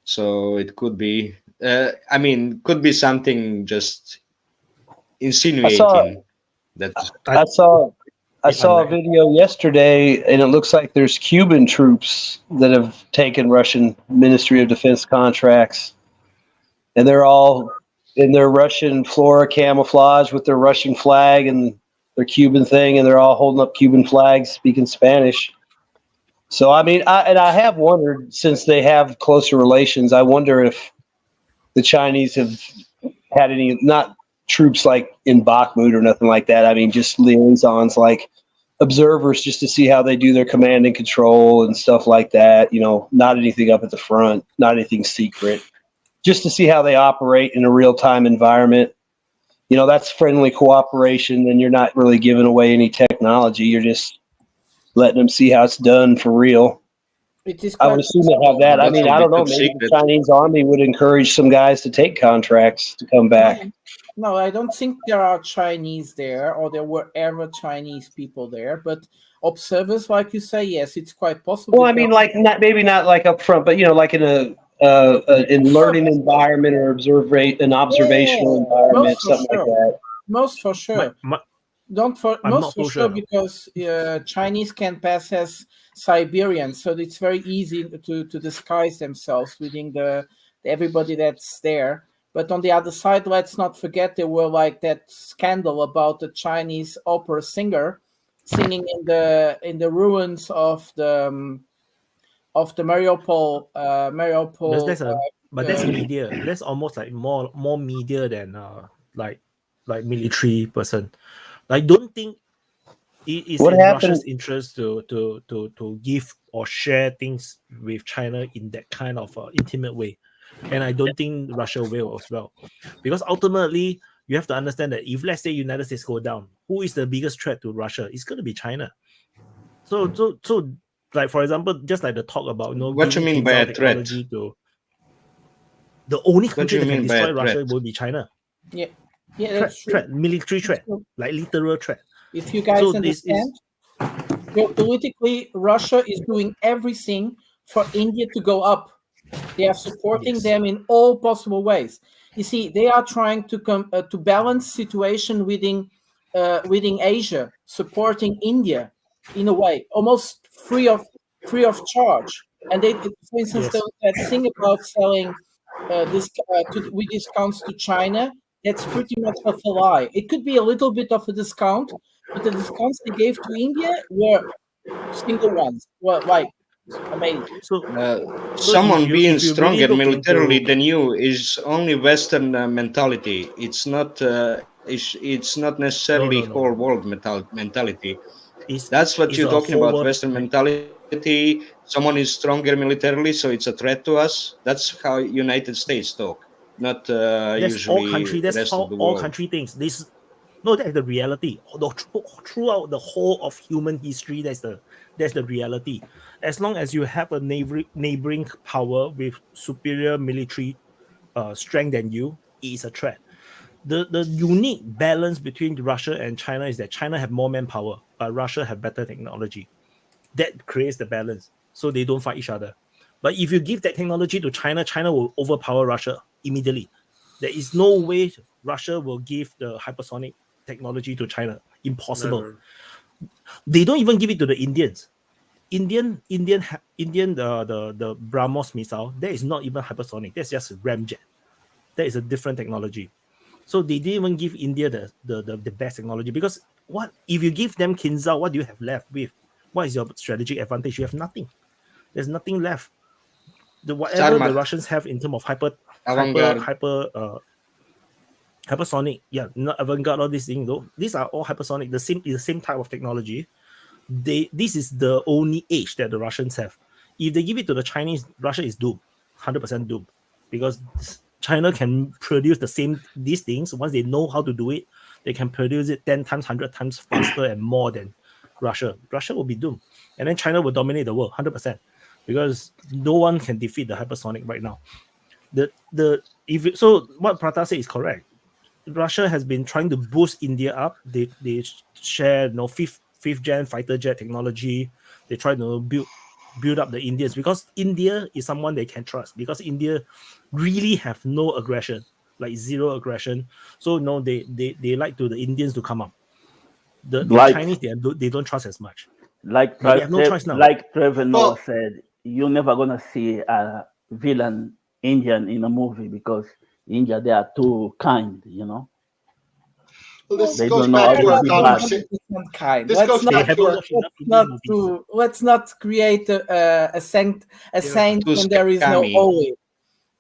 So it could be, could be something just insinuating that. I saw a video yesterday, and it looks like there's Cuban troops that have taken Russian Ministry of Defense contracts, and they're all in their Russian flora camouflage with their Russian flag and their Cuban thing, and they're all holding up Cuban flags, speaking Spanish. So, I mean, I have wondered, since they have closer relations, I wonder if the Chinese have had any, not troops like in Bakhmut or nothing like that. I mean, just liaisons, like observers, just to see how they do their command and control and stuff like that. Not anything up at the front, not anything secret, just to see how they operate in a real-time environment. that's friendly cooperation. Then you're not really giving away any technology. You're just letting them see how it's done for real. It is I would quite assume they have possible. that. I That mean, will I be don't know. top Maybe secret. the Chinese army would encourage some guys to take contracts to come back. No, I don't think there are Chinese there, or there were ever Chinese people there. But observers, like you say, yes, it's quite possible. Well, I mean, like maybe not like up front, but like in a in learning environment or an observational environment, something like that. Most for sure. I'm Most not for so sure sure. because Chinese can pass as Siberians, so it's very easy to disguise themselves within everybody that's there. But on the other side, let's not forget there were like that scandal about the Chinese opera singer singing in the ruins of the Mariupol. But that's media. That's almost like more media than like military person. I don't think it is What in happened- Russia's interest to give or share things with China in that kind of intimate way, and I don't think Russia will as well, because ultimately you have to understand that if, let's say, United States go down, who is the biggest threat to Russia? It's going to be China. So like, for example, just like the talk about What you giving mean by Kinzhal a threat? technology to the only What country do you that can mean by a destroy Russia threat? will be China. Yeah, that's true. Threat, military threat, like literal threat. If you guys So this understand, geopolitically, Russia is doing everything for India to go up. They are supporting them in all possible ways. You see, they are trying to balance situation within Asia, supporting India in a way, almost free of charge. And they, for instance, that thing about selling with discounts to China, that's pretty much of a lie. It could be a little bit of a discount, but the discounts they gave to India were single ones. Well, like amazing. Someone being if you stronger really look militarily into- than you is only Western mentality. It's not. It's not necessarily No. whole world mentality. It's- That's what it's you're a talking whole about. world- Western mentality. Someone is stronger militarily, so it's a threat to us. That's how United States talk, not that's usually all country. That's rest how of the all world. country thinks. That's the reality. Throughout the whole of human history, that's the reality. As long as you have a neighboring power with superior military strength than you, it is a threat. The unique balance between Russia and China is that China have more manpower, but Russia have better technology. That creates the balance, so they don't fight each other. But if you give that technology to China, China will overpower Russia immediately. There is no way Russia will give the hypersonic technology to China. Impossible. Never. They don't even give it to the Indians. The BrahMos missile, that is not even hypersonic. That's just ramjet. That is a different technology. So they didn't even give India the best technology, because what if you give them Kinzhal, what do you have left with? What is your strategic advantage? You have nothing. There's nothing left. Whatever the Russians have in terms of hypersonic, not avant-garde, all these things though. These are all hypersonic, the same type of technology. This is the only edge that the Russians have. If they give it to the Chinese, Russia is doomed, 100% doomed, because China can produce these things. Once they know how to do it, they can produce it 10 times, 100 times faster and more than Russia. Russia will be doomed, and then China will dominate the world 100%, because no one can defeat the hypersonic right now. So what Prata said is correct. Russia has been trying to boost India up. They share fifth gen fighter jet technology. They try to build up the Indians, because India is someone they can trust, because India really have no aggression, like zero aggression. So no, they like the Indians to come up. The Chinese, they don't trust as much. Like But they have no choice now. Like Trevor Noah said, you're never gonna see a villain Indian in a movie, because India, they are too kind, you know. Well, this They goes don't know back how to to our be bad. conversation. Kind. This goes back to our. Let's not create a saint when there is no holy.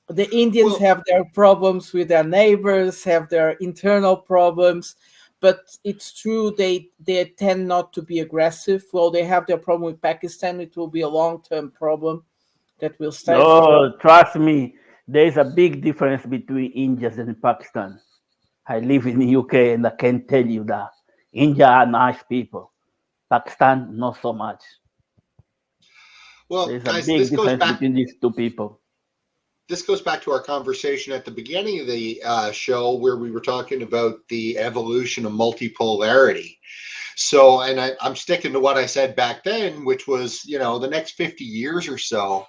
The Indians have their problems with their neighbors, have their internal problems, but it's true they tend not to be aggressive. Well, they have their problem with Pakistan. It will be a long-term problem that will stay. Oh, trust me, there is a big difference between Indians and Pakistan. I live in the UK and I can tell you that India are nice people. Pakistan, not so much. Well, There's guys, a big difference between these two people. This goes back to our conversation at the beginning of the show where we were talking about the evolution of multipolarity. So, and I'm sticking to what I said back then, which was, you know, the next 50 years or so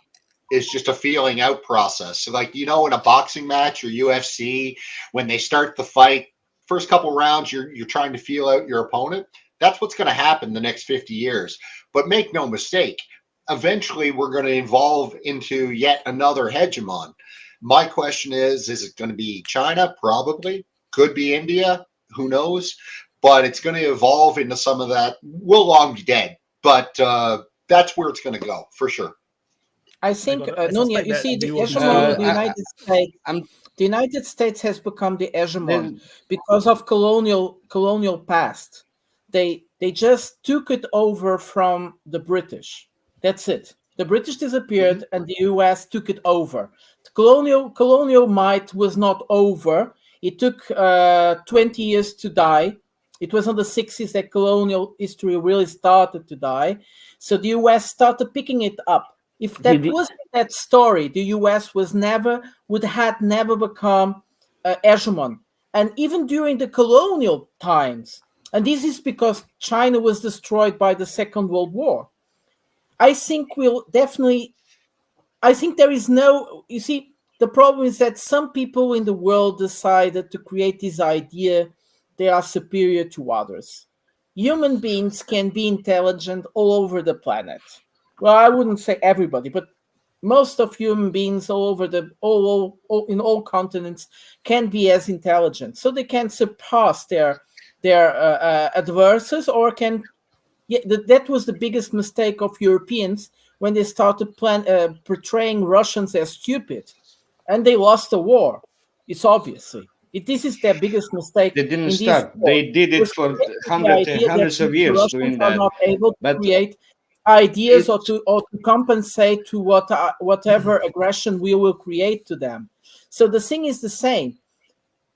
is just a feeling out process. So, like, you know, in a boxing match or UFC, when they start the fight, first couple rounds, you're trying to feel out your opponent. That's what's going to happen the next 50 years. But make no mistake, eventually we're going to evolve into yet another hegemon. My question is it going to be China? Probably. Could be India. Who knows? But it's going to evolve into some of that. We'll long be dead. But that's where it's going to go, for sure. I think, Nunia, you see, the hegemon of the United States, the United States has become the hegemon because of colonial past. They just took it over from the British. That's it. The British disappeared and the US took it over. The colonial might was not over. It took 20 years to die. It was in the 60s that colonial history really started to die. So the US started picking it up. If that wasn't that story, the US would have never become hegemon. And even during the colonial times, and this is because China was destroyed by the Second World War. I think there is no, you see, the problem is that some people in the world decided to create this idea they are superior to others. Human beings can be intelligent all over the planet. Well, I wouldn't say everybody, but most of human beings all over in all continents can be as intelligent. So they can surpass their adversaries or can. Yeah, that was the biggest mistake of Europeans when they started portraying Russians as stupid, and they lost the war. It's obviously this is their biggest mistake. They didn't start. They did it for hundreds of years. Russians Doing are that. not able to create ideas or to compensate to whatever aggression we will create to them. So the thing is the same.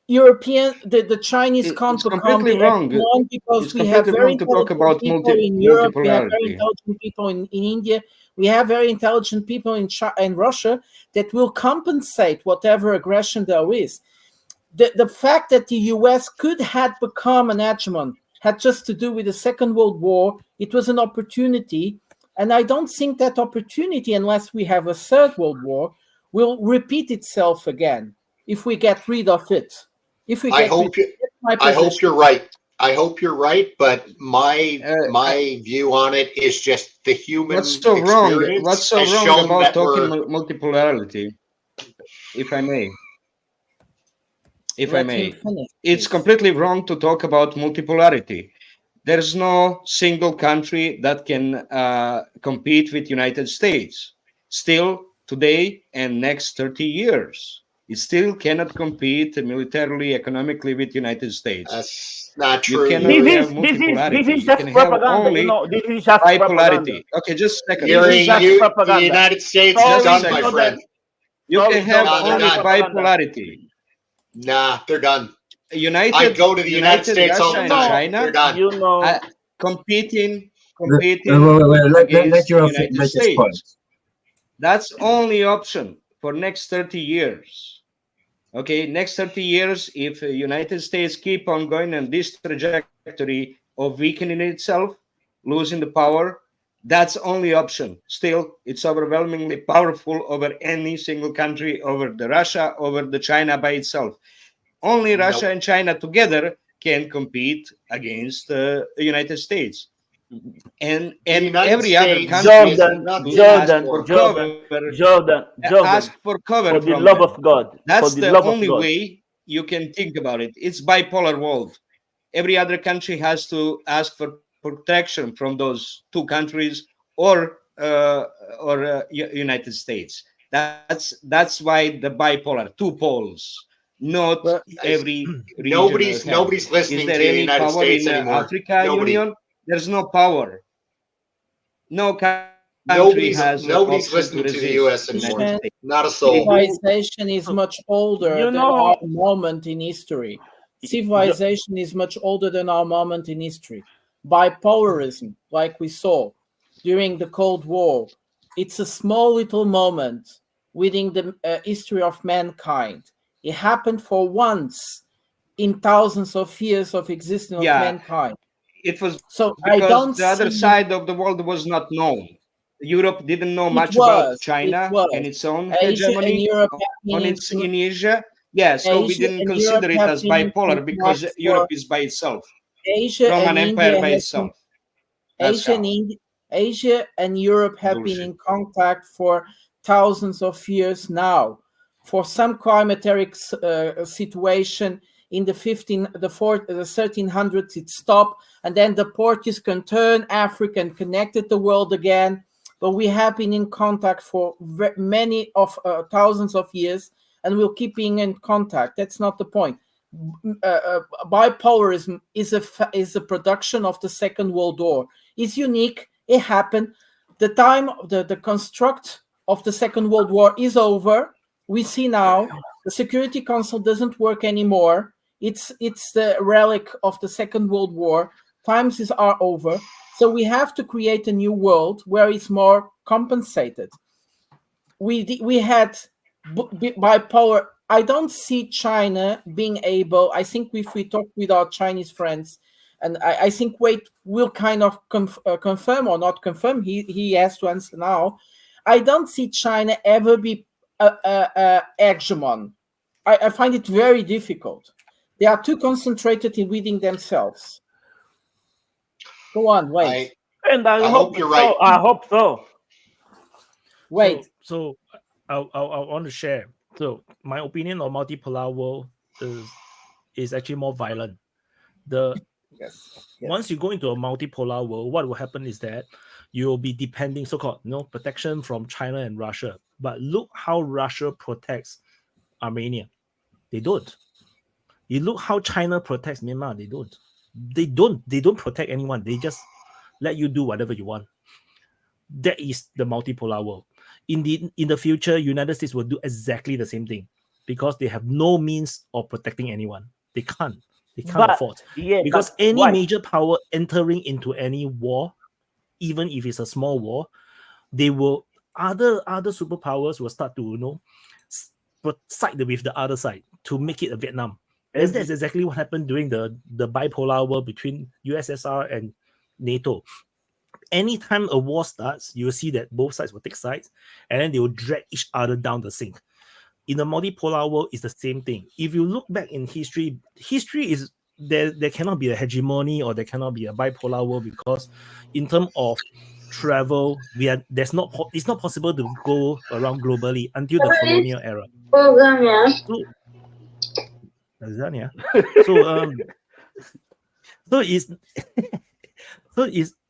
The Chinese can't become the hegemon because we have very intelligent people in Europe, we have very intelligent people in India, we have very intelligent people in Russia that will compensate whatever aggression there is. The fact that the US could have become an hegemon had just to do with the Second World War. It was an opportunity, and I don't think that opportunity, unless we have a Third World War, will repeat itself again if we get rid of it. I hope you're right. I hope you're right, but my view on it is just the human experience. What's so wrong about talking multipolarity? If I may. It's completely wrong to talk about multipolarity. There's no single country that can compete with United States. Still, today and next 30 years. It still cannot compete militarily, economically with United States. That's not true. You cannot have multipolarity. This is just propaganda. This is just bipolarity. Okay, just a second. The United States is done, my friend. You can have only bipolarity. Nah, they're done. I go to the United States all the time. China, they're done. Competing let you United States. That's only option for next 30 years. Okay, next 30 years, if the United States keep on going on this trajectory of weakening itself, losing the power, that's only option. Still, it's overwhelmingly powerful over any single country, over the Russia, over the China by itself. Only Russia and China together can compete against the United States. And every other country ask for cover for the love of God. That's the only way you can think about it. It's bipolar world. Every other country has to ask for protection from those two countries or United States. That's why the bipolar, two poles. Not every region. Nobody's listening to the United States anymore. Africa Union. There's no power. No country has. Nobody's listening to the U.S. anymore. Not a soul. Civilization is much older than our moment in history. civilization is much older than our moment in history. Bipolarism, like we saw during the Cold War, it's a small little moment within the history of mankind. It happened for once in thousands of years of existence of mankind. It was so because I don't the other see... side of the world was not known. Europe didn't know much was, about China and its own hegemony in Asia. Yeah, so we didn't consider it as bipolar because Europe is by itself. Asia Roman and Empire India by has itself. Asia and Europe have been in contact for thousands of years now. For some climateric situation in the 1300s, it stopped, and then the Portuguese can turn Africa and connected the world again. But we have been in contact for many of thousands of years, and we'll keep being in contact. That's not the point. Bipolarism is a production of the Second World War. It's unique. It happened. The time, the construct of the Second World War is over. We see now the Security Council doesn't work anymore. It's the relic of the Second World War. Times are over. So we have to create a new world where it's more compensated. We had bipolar. I don't see China being able. I think if we talk with our Chinese friends, and I think Wade will kind of confirm or not confirm. He has to answer now. I don't see China ever be a hegemon. I find it very difficult. They are too concentrated in within themselves. Go on, Wade. I hope you're right. I hope so. Wait. So I want to share. So my opinion on multipolar world is actually more violent. Once you go into a multipolar world, what will happen is that you will be depending, so-called, protection from China and Russia. But look how Russia protects Armenia. They don't. You look how China protects Myanmar. They don't. They don't protect anyone. They just let you do whatever you want. That is the multipolar world. In the future, United States will do exactly the same thing because they have no means of protecting anyone. They can't afford. Because any major power entering into any war, even if it's a small war, they will other superpowers will start to side with the other side to make it a Vietnam. And that's exactly what happened during the bipolar war between USSR and NATO. Anytime a war starts, you will see that both sides will take sides and then they will drag each other down the sink. In the multipolar world, it's the same thing. If you look back in history is there cannot be a hegemony or there cannot be a bipolar world because in terms of travel, it's not possible to go around globally until the colonial era.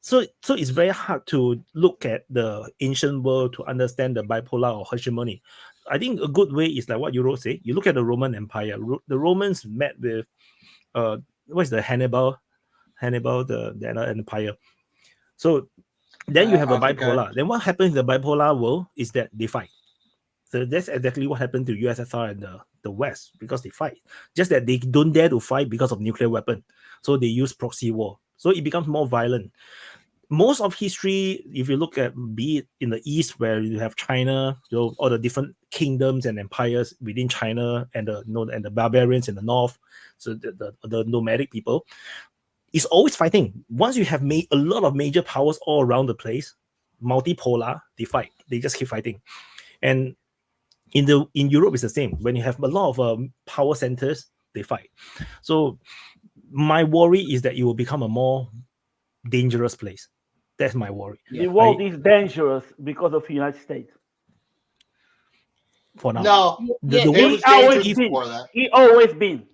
So it's very hard to look at the ancient world to understand the bipolar or hegemony. I think a good way is like what you wrote say. You look at the Roman Empire. The Romans met with what's the Hannibal, the empire. So then you have a bipolar. Then what happens in the bipolar world is that they fight. So that's exactly what happened to USSR and the West because they fight. Just that they don't dare to fight because of nuclear weapon. So they use proxy war. So it becomes more violent. Most of history, if you look at, be it in the East where you have China, all the different kingdoms and empires within China and the barbarians in the North, so the nomadic people, it's always fighting. Once you have made a lot of major powers all around the place, multipolar, they fight. They just keep fighting. And in Europe, it's the same. When you have a lot of power centers, they fight. So my worry is that it will become a more dangerous place. That's my worry. The world is dangerous because of the United States. For now. No, he always been.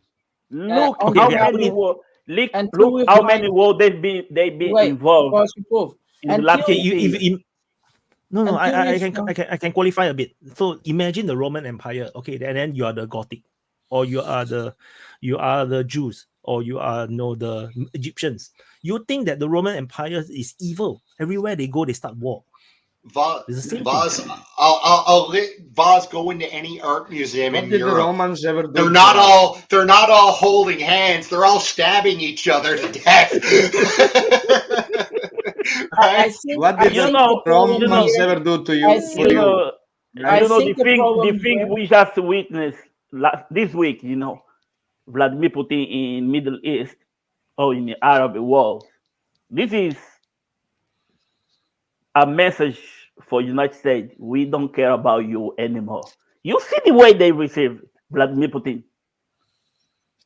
Look how many wars. Look how many wars they've been involved. I can qualify a bit. So imagine the Roman Empire, okay, and then you are the Gothic, or you are the Jews, or you are the Egyptians. You think that the Roman Empire is evil. Everywhere they go, they start war. Vaz, I'll let Vaz go into any art museum What in did the Europe. Romans ever do? They're not all holding hands. They're all stabbing each other to death. I think, What did the Romans ever do to you? The thing we just witnessed this week, Vladimir Putin in Middle East or in the Arab world. This is a message for United States. We don't care about you anymore. You see the way they receive Vladimir Putin.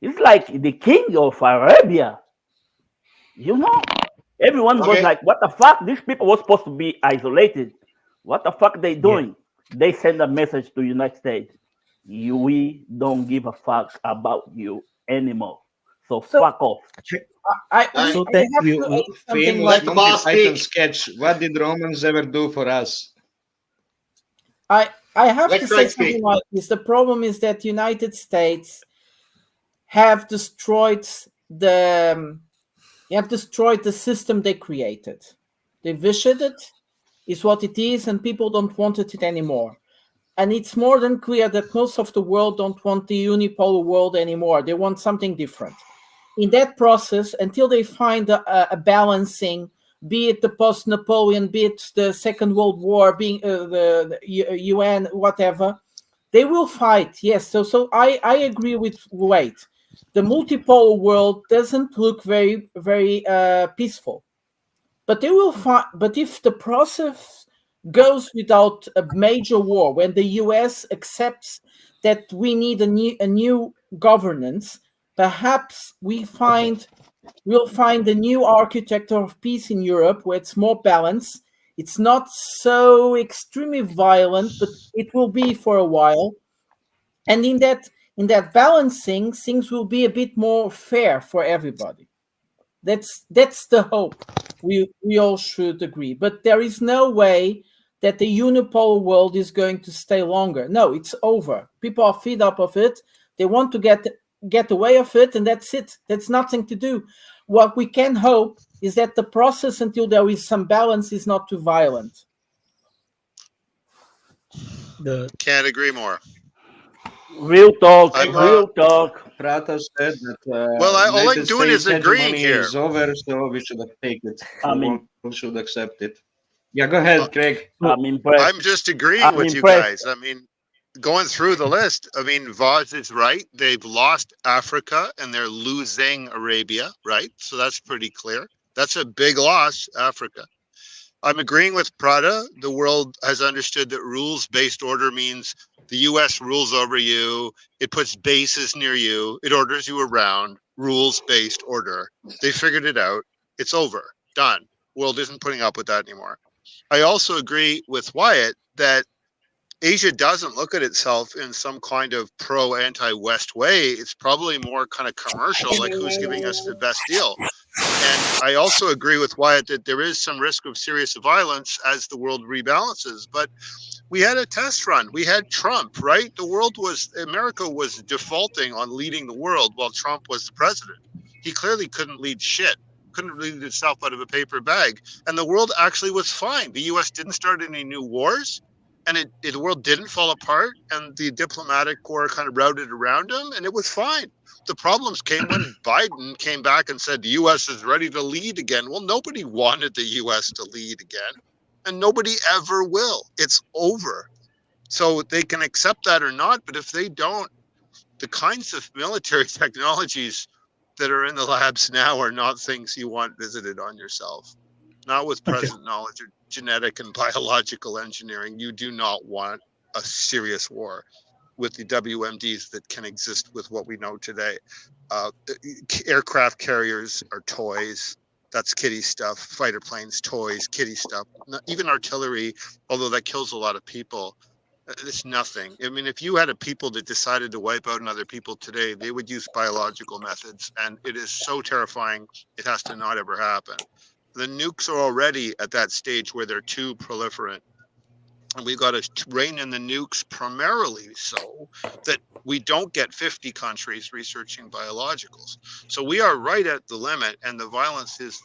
It's like the king of Arabia. Everyone was like, what the fuck? These people were supposed to be isolated. What the fuck they doing? Yeah. They send a message to United States. We don't give a fuck about you anymore. So fuck off. Famous Monty Python sketch. What did Romans ever do for us? I have to say something like this. The problem is that United States have destroyed the system they created. They vitiated it. It's what it is, and people don't want it anymore. And it's more than clear that most of the world don't want the unipolar world anymore. They want something different. In that process, until they find a balancing, be it the post-Napoleon, be it the Second World War, being the UN, whatever, they will fight. Yes. So I agree with Wade. The multipolar world doesn't look very, very peaceful. But they will fight. But if the process goes without a major war, when the US accepts that we need a new governance, perhaps we'll find a new architecture of peace in Europe where it's more balanced. It's not so extremely violent, but it will be for a while. And in that balancing, things will be a bit more fair for everybody. That's the hope. We all should agree. But there is no way that the unipolar world is going to stay longer. No, it's over. People are fed up of it. They want to get away of it, and that's it. That's nothing to do. What we can hope is that the process until there is some balance is not too violent. Can't agree more. Real talk. Real talk. Prata said that all I'm doing is agreeing here. Is over, so we should take it. We should accept it. Yeah, go ahead, Craig. I'm impressed. I'm just agreeing with you guys. I mean, going through the list, I mean, Vaz is right. They've lost Africa and they're losing Arabia, right? So that's pretty clear. That's a big loss, Africa. I'm agreeing with Prada. The world has understood that rules-based order means the U.S. rules over you. It puts bases near you. It orders you around. Rules-based order. They figured it out. It's over. Done. World isn't putting up with that anymore. I also agree with Wyatt that Asia doesn't look at itself in some kind of pro-anti-West way. It's probably more kind of commercial, like who's giving us the best deal. And I also agree with Wyatt that there is some risk of serious violence as the world rebalances. But we had a test run. We had Trump, right? America was defaulting on leading the world while Trump was the president. He clearly couldn't lead shit. Couldn't lead itself out of a paper bag. And the world actually was fine. The U.S. didn't start any new wars. And the world didn't fall apart, and the diplomatic corps kind of routed around him, and it was fine. The problems came when Biden came back and said the U.S. is ready to lead again. Well, nobody wanted the U.S. to lead again, and nobody ever will. It's over. So they can accept that or not, but if they don't, the kinds of military technologies that are in the labs now are not things you want visited on yourself. Not with present knowledge of genetic and biological engineering. You do not want a serious war with the WMDs that can exist with what we know today. Aircraft carriers are toys. That's kiddie stuff. Fighter planes, toys, kiddie stuff. Even artillery, although that kills a lot of people, it's nothing. I mean, if you had a people that decided to wipe out another people today, they would use biological methods. And it is so terrifying, it has to not ever happen. The nukes are already at that stage where they're too proliferant. And we've got to rein in the nukes primarily so that we don't get 50 countries researching biologicals. So we are right at the limit, and the violence is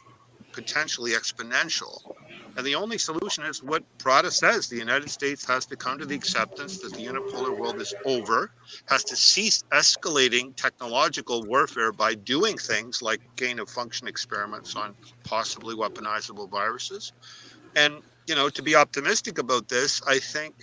potentially exponential. And the only solution is what Prada says. The United States has to come to the acceptance that the unipolar world is over, has to cease escalating technological warfare by doing things like gain-of-function experiments on possibly weaponizable viruses. And, you know, to be optimistic about this, I think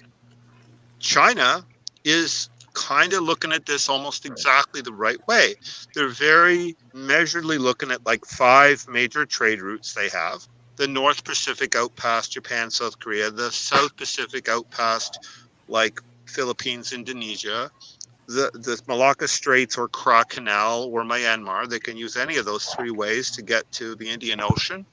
China is kind of looking at this almost exactly the right way. They're very measuredly looking at like 5 major trade routes they have. The North Pacific out past Japan, South Korea, the South Pacific out past like Philippines, Indonesia, the Malacca Straits or Kra Canal or Myanmar. They can use any of those 3 ways to get to the Indian Ocean.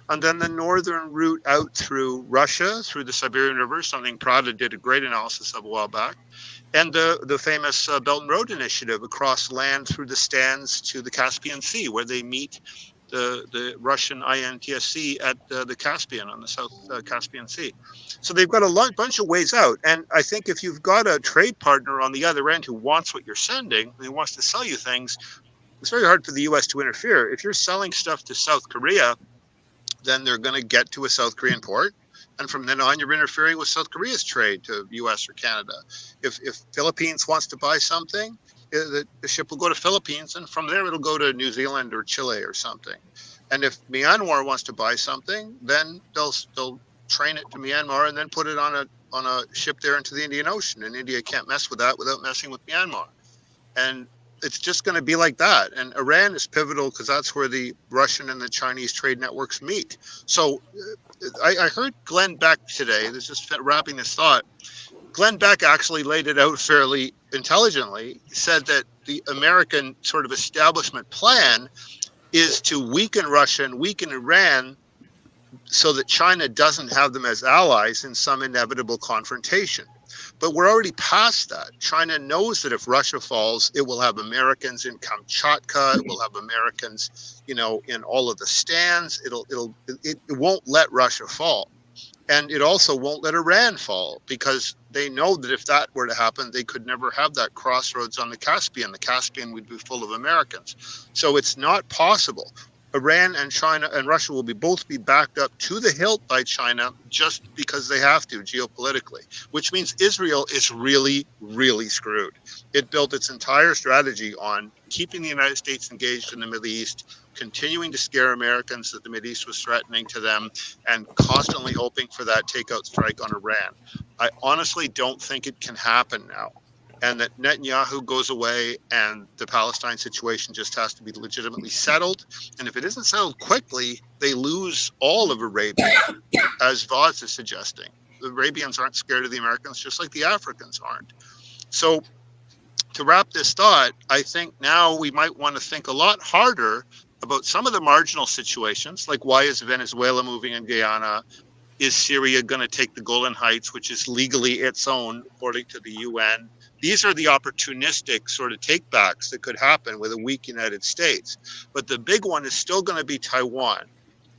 And then the northern route out through Russia, through the Siberian River, something Prada did a great analysis of a while back. And the famous Belt and Road Initiative across land through the stands to the Caspian Sea, where they meet the Russian INTSC at the Caspian, on the South Caspian Sea. So they've got a bunch of ways out. And I think if you've got a trade partner on the other end who wants what you're sending, who wants to sell you things, it's very hard for the U.S. to interfere. If you're selling stuff to South Korea, then they're going to get to a South Korean port. And from then on, you're interfering with South Korea's trade to U.S. or Canada. If Philippines wants to buy something, the ship will go to Philippines, and from there it'll go to New Zealand or Chile or something. And if Myanmar wants to buy something, then they'll train it to Myanmar and then put it on a ship there into the Indian Ocean. And India can't mess with that without messing with Myanmar. And it's just going to be like that. And Iran is pivotal because that's where the Russian and the Chinese trade networks meet. So I heard Glenn Beck today. This is just wrapping this thought. Glenn Beck actually laid it out fairly intelligently. He said that the American sort of establishment plan is to weaken Russia and weaken Iran so that China doesn't have them as allies in some inevitable confrontation. But we're already past that. China knows that if Russia falls, it will have Americans in Kamchatka. It will have Americans, you know, in all of the stands. It won't let Russia fall. And it also won't let Iran fall, because they know that if that were to happen, they could never have that crossroads on the Caspian. The Caspian would be full of Americans. So it's not possible. Iran and China and Russia will both be backed up to the hilt by China just because they have to geopolitically, which means Israel is really, really screwed. It built its entire strategy on keeping the United States engaged in the Middle East, continuing to scare Americans that the Middle East was threatening to them, and constantly hoping for that takeout strike on Iran. I honestly don't think it can happen now. And that Netanyahu goes away and the Palestine situation just has to be legitimately settled. And if it isn't settled quickly, they lose all of Arabia, as Voz is suggesting. The Arabians aren't scared of the Americans, just like the Africans aren't. So to wrap this thought, I think now we might want to think a lot harder about some of the marginal situations, like why is Venezuela moving in Guyana? Is Syria going to take the Golan Heights, which is legally its own, according to the UN? These are the opportunistic sort of takebacks that could happen with a weak United States. But the big one is still going to be Taiwan.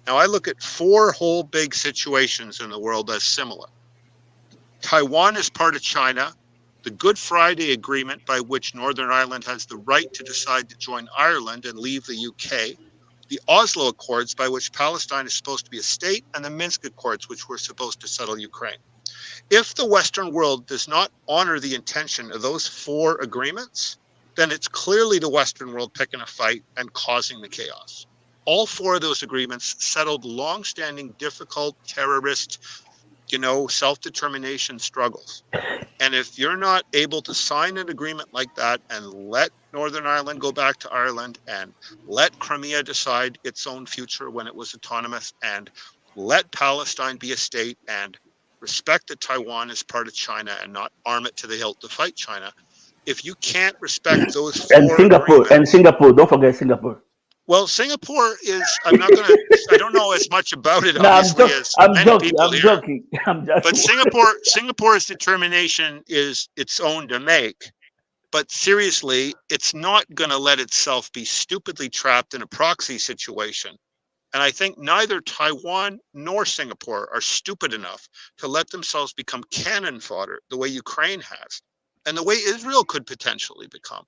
Now, I look at 4 whole big situations in the world as similar. Taiwan is part of China. The Good Friday Agreement, by which Northern Ireland has the right to decide to join Ireland and leave the UK. The Oslo Accords, by which Palestine is supposed to be a state, and the Minsk Accords, which were supposed to settle Ukraine. If the Western world does not honor the intention of those 4 agreements, then it's clearly the Western world picking a fight and causing the chaos. All 4 of those agreements settled long-standing, difficult, terrorist, self-determination struggles. And if you're not able to sign an agreement like that and let Northern Ireland go back to Ireland and let Crimea decide its own future when it was autonomous and let Palestine be a state and respect that Taiwan is part of China and not arm it to the hilt to fight China. If you can't respect those 4 and Singapore, don't forget Singapore. Well, Singapore is, I don't know as much about it, obviously, as many people here. But Singapore's determination is its own to make. But seriously, it's not going to let itself be stupidly trapped in a proxy situation. And I think neither Taiwan nor Singapore are stupid enough to let themselves become cannon fodder the way Ukraine has, and the way Israel could potentially become.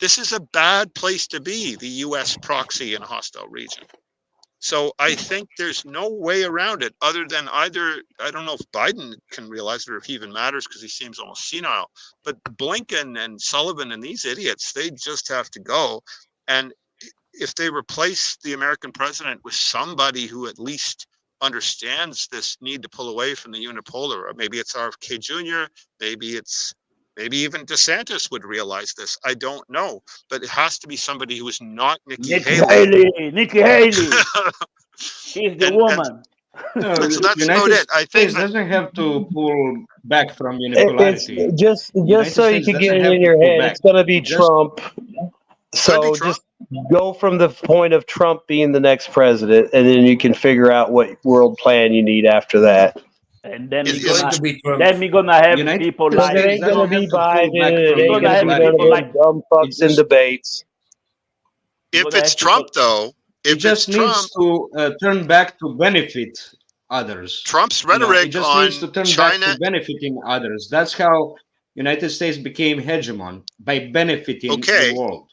This is a bad place to be, the U.S. proxy in a hostile region. So I think there's no way around it other than either, I don't know if Biden can realize it or if he even matters because he seems almost senile, but Blinken and Sullivan and these idiots, they just have to go. And if they replace the American president with somebody who at least understands this need to pull away from the unipolar, or maybe it's RFK Jr., maybe even DeSantis would realize this. I don't know, but it has to be somebody who is not Nikki Haley. Nikki Haley. She's the woman. No, So that's United about it. I think States doesn't have to pull back from unipolarity. It's just United so you States can get doesn't it have in to your pull head. back. It's gonna be Just- Trump. So just go from the point of Trump being the next president, and then you can figure out what world plan you need after that. And then It's we're going gonna, to be Trump. then we're gonna have United people Because like it ain't gonna be Biden, and it We're ain't gonna gonna have be none of people those like dumb fucks in debates. if gonna it's have Trump, though, It if it's just Trump, needs to turn back to benefit others. Trump's You know, rhetoric it just on needs to turn back China. to benefiting others. That's how United States became hegemon, by benefiting Okay. the world.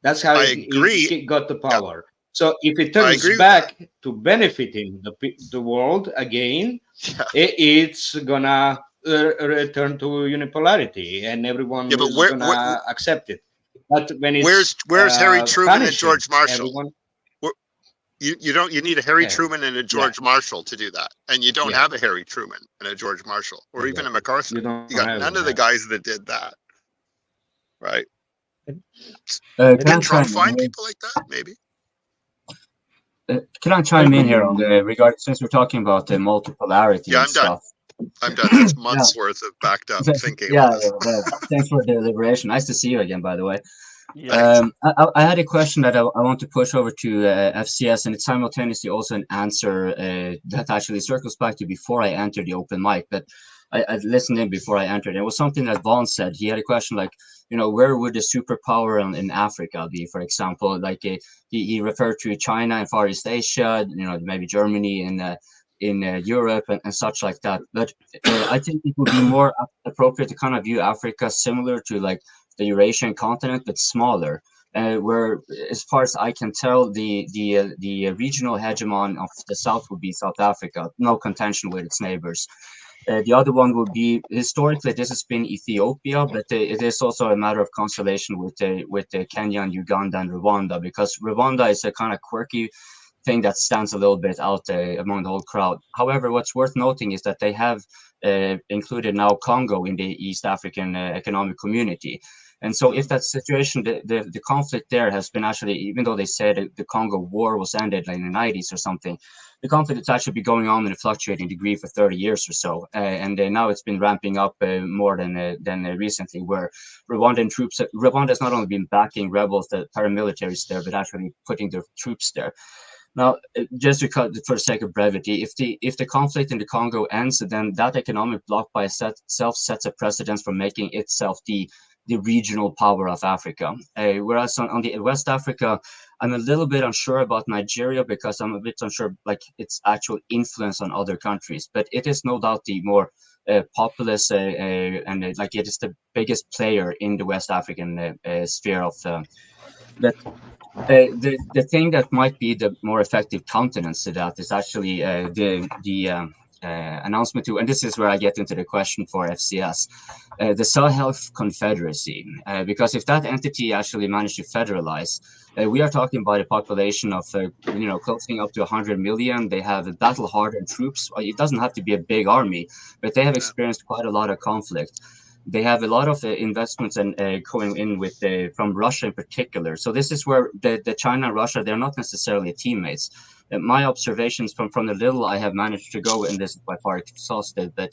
That's how I it agree. got the power. So if it I turns agree with back to benefiting the world again, it's gonna return to unipolarity, and everyone Yeah, but is gonna accept it. But when it's where's Harry Truman and punishing George Marshall? everyone, You need a Harry Yeah. Truman and a George Marshall to do that, and you don't Yeah. have a Harry Truman and a George Marshall, or even a MacArthur. You don't You got have none of the that. guys that did that, right? Can I Did Trump chime find in? people like that? Maybe. Can I chime in here on the regard, since we're talking about the multipolarity Yeah, and I'm done. stuff? I'm done. That's months worth of backed up thinking. Yeah, on this. thanks for the liberation. Nice to see you again, by the way. Yeah. I had a question that I want to push over to FCS, and it's simultaneously also an answer that actually circles back to before I entered the open mic. But I listened in before I entered. It was something that Vaughn said. He had a question like, where would the superpower in Africa be, for example? Like he referred to China and Far East Asia, maybe Germany and in Europe and such like that. But I think it would be more appropriate to kind of view Africa similar to like the Eurasian continent, but smaller. Where, as far as I can tell, the regional hegemon of the South would be South Africa, no contention with its neighbors. The other one would be, historically, this has been Ethiopia, but it is also a matter of constellation with Kenya and Uganda and Rwanda, because Rwanda is a kind of quirky thing that stands a little bit out among the whole crowd. However, what's worth noting is that they have included now Congo in the East African Economic Community. And so if that situation, the conflict there has been actually, even though they said the Congo war was ended like in the 90s or something, the conflict has actually been going on in a fluctuating degree for 30 years or so. And now it's been ramping up more than recently, where Rwanda has not only been backing rebels, the paramilitaries there, but actually putting their troops there. Now, just to cut for the sake of brevity, if the conflict in the Congo ends, then that economic bloc by itself sets a precedence for making itself the regional power of Africa. Whereas on the West Africa, I'm a little bit unsure about Nigeria, because I'm a bit unsure like its actual influence on other countries. But it is no doubt the more populous and like it is the biggest player in the West African sphere of that. The thing that might be the more effective countenance to that is actually the announcement to, and this is where I get into the question for FCS, the Sahel Confederacy, because if that entity actually managed to federalize, we are talking about a population of closing up to 100 million. They have battle-hardened troops. It doesn't have to be a big army, but they have experienced quite a lot of conflict. They have a lot of investments and going in with from Russia in particular. So this is where the China and Russia, they're not necessarily teammates. My observations from the little I have managed to go, and this is by far exhausted, but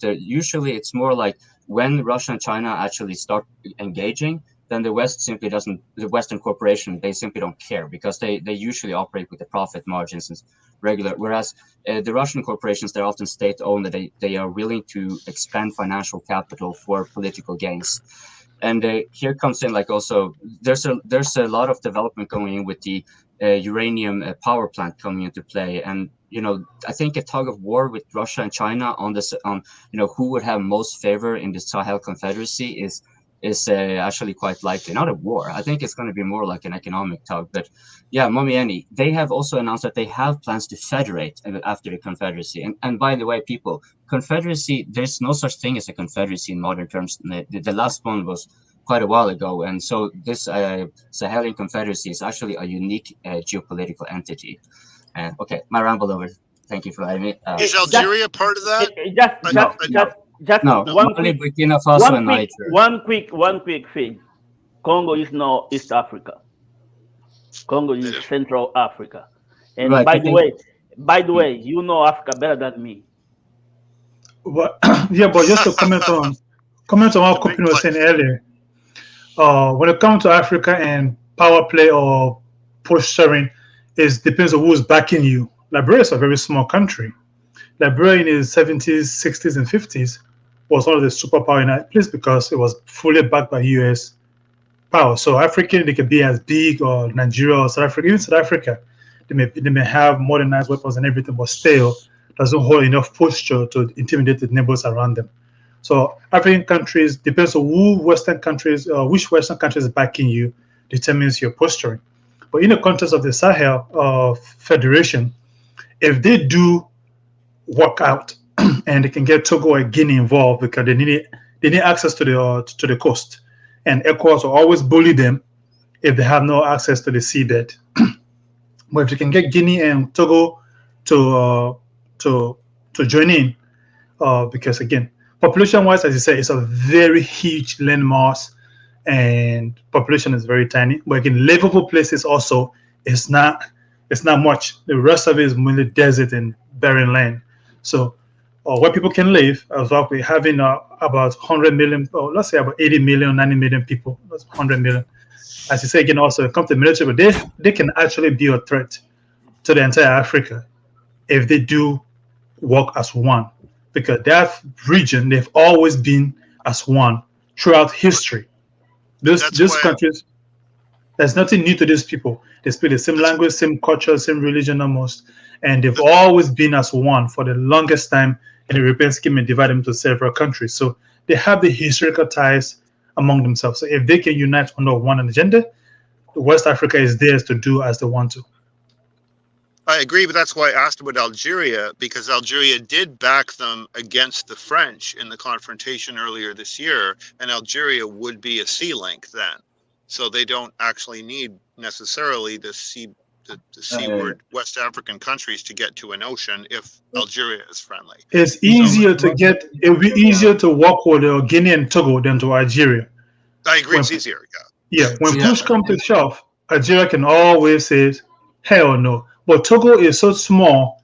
usually it's more like when Russia and China actually start engaging, then the West simply doesn't, the Western corporation, they simply don't care, because they usually operate with the profit margins and regular, whereas the Russian corporations, they're often state-owned, that they are willing to expend financial capital for political gains. And here comes in like also, there's a lot of development going in with the uranium power plant coming into play. And, I think a tug of war with Russia and China on this, who would have most favor in the Sahel Confederacy is is actually quite likely. Not a war. I think it's going to be more like an economic tug. But yeah, Momieni, they have also announced that they have plans to federate after the Confederacy. And by the way, people, Confederacy, there's no such thing as a Confederacy in modern terms. The last one was quite a while ago. And so this Sahelian Confederacy is actually a unique geopolitical entity. Okay, my ramble over. Thank you for having me. Is Algeria part of that? Just No, one Mali, quick, Burkina Faso, and Niger. one quick thing. Congo is not East Africa. Congo is Central Africa. And Right, by the way, you know Africa better than me. But yeah, but just to comment on what Kopin was saying earlier, when it comes to Africa and power play or posturing, it depends on who's backing you. Liberia is a very small country. Liberia in the 70s, 60s, and 50s was one of the superpower in that place because it was fully backed by US power. So African, they can be as big, or Nigeria or South Africa, even South Africa, they may have modernized weapons and everything, but still doesn't hold enough posture to intimidate the neighbors around them. So African countries, depends on which Western countries is backing you, determines your posturing. But in the context of the Sahel Federation, if they do work out and they can get Togo or Guinea involved because they need access to the coast, and ECOWAS will always bully them if they have no access to the seabed. But if you can get Guinea and Togo to join in, because again, population-wise, as you said, it's a very huge landmass, and population is very tiny. But again, livable places also it's not much. The rest of it is mainly desert and barren land. So where people can live, as well, we're having about 100 million, or let's say about 80 million, 90 million people. That's 100 million. As you say, again, also it comes to the military, but they can actually be a threat to the entire Africa if they do work as one. Because that region, they've always been as one throughout history. These countries, there's nothing new to these people. They speak the same language, same culture, same religion almost. And they've always been as one for the longest time in the European scheme and divide them into several countries. So they have the historical ties among themselves. So if they can unite under one agenda, West Africa is theirs to do as they want to. I agree, but that's why I asked about Algeria, because Algeria did back them against the French in the confrontation earlier this year, and Algeria would be a sea link then. So they don't actually need necessarily the seaward West African countries to get to an ocean if Algeria is friendly. It's easier to get, it would be easier to walk with Guinea and Togo than to Algeria. I agree, it's easier, yeah. When push comes to shove, Algeria can always say, hell no. But Togo is so small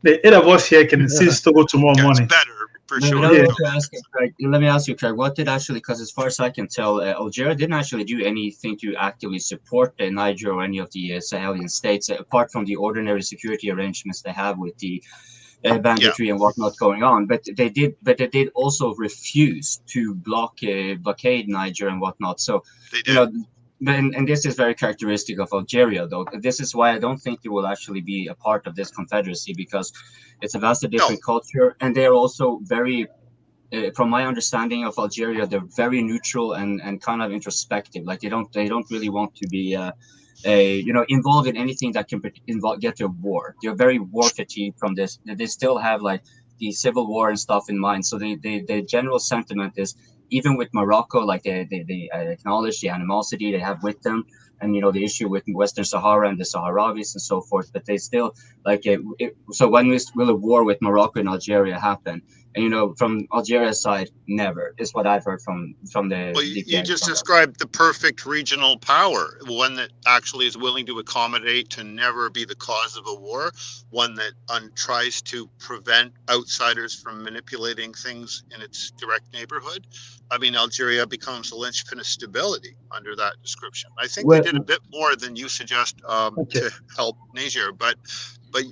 that eight of us here can insist Togo tomorrow morning. It's better, for sure. Let me ask you, Craig, what did actually, because as far as I can tell, Algeria didn't actually do anything to actively support Niger or any of the Sahelian states, apart from the ordinary security arrangements they have with the banditry and whatnot going on. But they did also refuse to blockade Niger and whatnot. So, and this is very characteristic of Algeria, though. This is why I don't think they will actually be a part of this confederacy, because it's a vastly different culture, and they're also very, from my understanding of Algeria, they're very neutral and kind of introspective. Like they don't really want to be involved in anything that can get to a war. They're very war fatigued from this. They still have like the civil war and stuff in mind. So the general sentiment is, even with Morocco, like they acknowledge the animosity they have with them, and the issue with Western Sahara and the Sahrawis and so forth. But they still so when will a war with Morocco and Algeria happen? And from Algeria's side, never is what I've heard from the. Well, you just described the perfect regional power, one that actually is willing to accommodate to never be the cause of a war, one that tries to prevent outsiders from manipulating things in its direct neighborhood. I mean, Algeria becomes a linchpin of stability under that description. I think they did a bit more than you suggest to help Niger, but I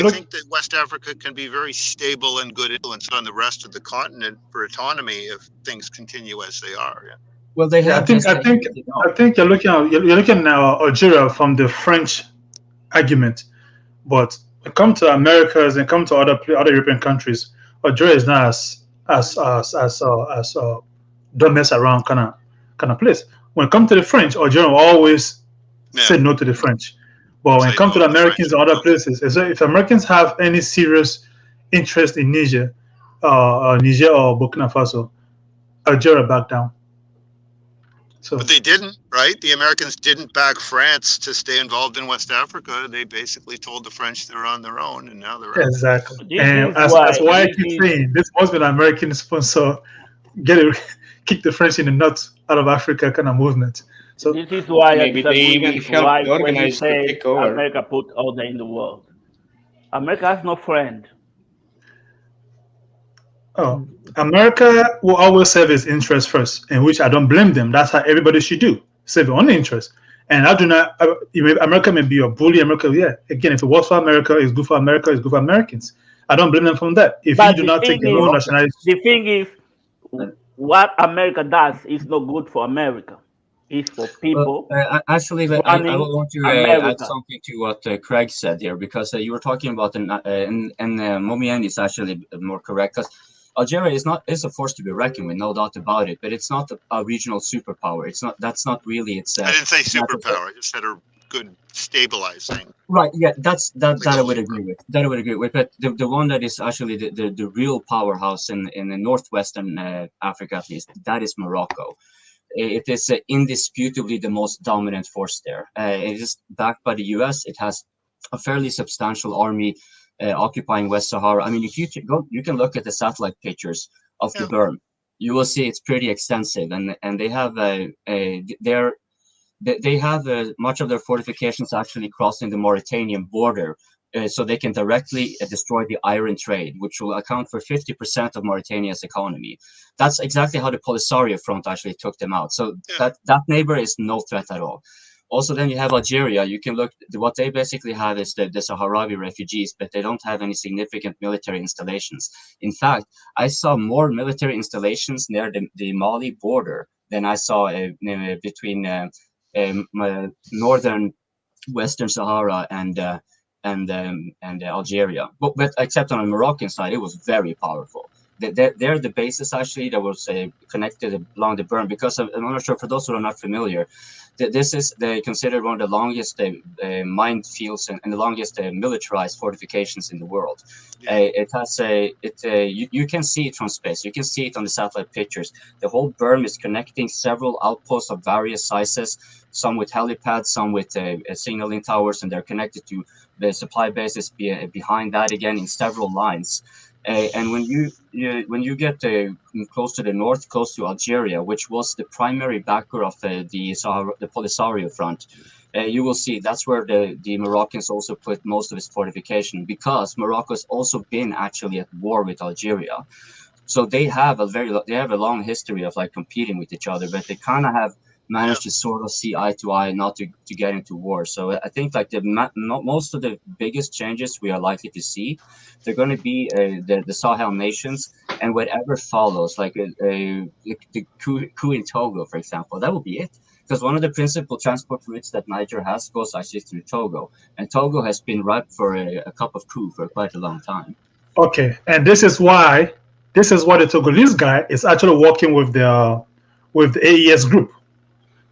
think that West Africa can be very stable and good influence on the rest of the continent for autonomy if things continue as they are. Yeah. Well, they have. I think you're looking now Algeria from the French argument, but when it comes to Americas and come to other European countries, Algeria is not as don't mess around kind of kind of place. When it comes to the French, Algeria will always say no to the French. But when it comes to the Americans and other places, if Americans have any serious interest in Niger or Burkina Faso, Algeria back down. So, but they didn't, right? The Americans didn't back France to stay involved in West Africa. They basically told the French they were on their own, and now they're out. Exactly. And as why I keep saying, this must be an American sponsor, kick the French in the nuts out of Africa kind of movement. So this is why maybe they even helped organize the takeover. America put order in the world. America has no friend. Oh, America will always serve its interest first, in which I don't blame them. That's how everybody should do. Serve your own interest. And I do not. America may be a bully. America, yeah. Again, if it works for America, it's good for America. It's good for Americans. I don't blame them from that. If you do not take your own nationality, the thing is, what America does is not good for America. It's for people. Actually, I want to add something to what Craig said here, because you were talking about and Momian is actually more correct, because Algeria is a force to be reckoned with, no doubt about it. But it's not a regional superpower. It's not. That's not really. It's. I didn't say superpower. I just said a good stabilizing. Right. Yeah. That I would agree with. That I would agree with. But the one that is actually the real powerhouse in the northwestern Africa, at least, that is Morocco. It is indisputably the most dominant force there. It is backed by the U.S. It has a fairly substantial army occupying West Sahara. I mean, if you can look at the satellite pictures of the berm, you will see it's pretty extensive, and they have much of their fortifications actually crossing the Mauritanian border. So they can directly destroy the iron trade, which will account for 50% of Mauritania's economy. That's exactly how the Polisario front actually took them out. So that neighbor is no threat at all. Also, then you have Algeria. You can look, what they basically have is the Sahrawi refugees, but they don't have any significant military installations. In fact, I saw more military installations near the Mali border than I saw between northern Western Sahara and Algeria, but except on the Moroccan side, it was very powerful. They're the bases actually that was connected along the berm, because I'm not sure, for those who are not familiar, this is considered one of the longest minefields and the longest militarized fortifications in the world. It has you can see it from space. You can see it on the satellite pictures. The whole berm is connecting several outposts of various sizes, some with helipads, some with signaling towers, and they're connected to the supply bases behind that again in several lines. And when you get close to the north, close to Algeria, which was the primary backer of the Polisario front, you will see that's where the Moroccans also put most of its fortification, because Morocco has also been actually at war with Algeria. So they have a long history of like competing with each other, but they kind of have managed to sort of see eye to eye, not to get into war. So I think like most of the biggest changes we are likely to see, they're going to be the Sahel nations and whatever follows, like the coup in Togo, for example. That will be it. Because one of the principal transport routes that Niger has goes actually through Togo, and Togo has been ripe for a cup of coup for quite a long time. Okay, and this is why the Togolese guy is actually working with the AES group,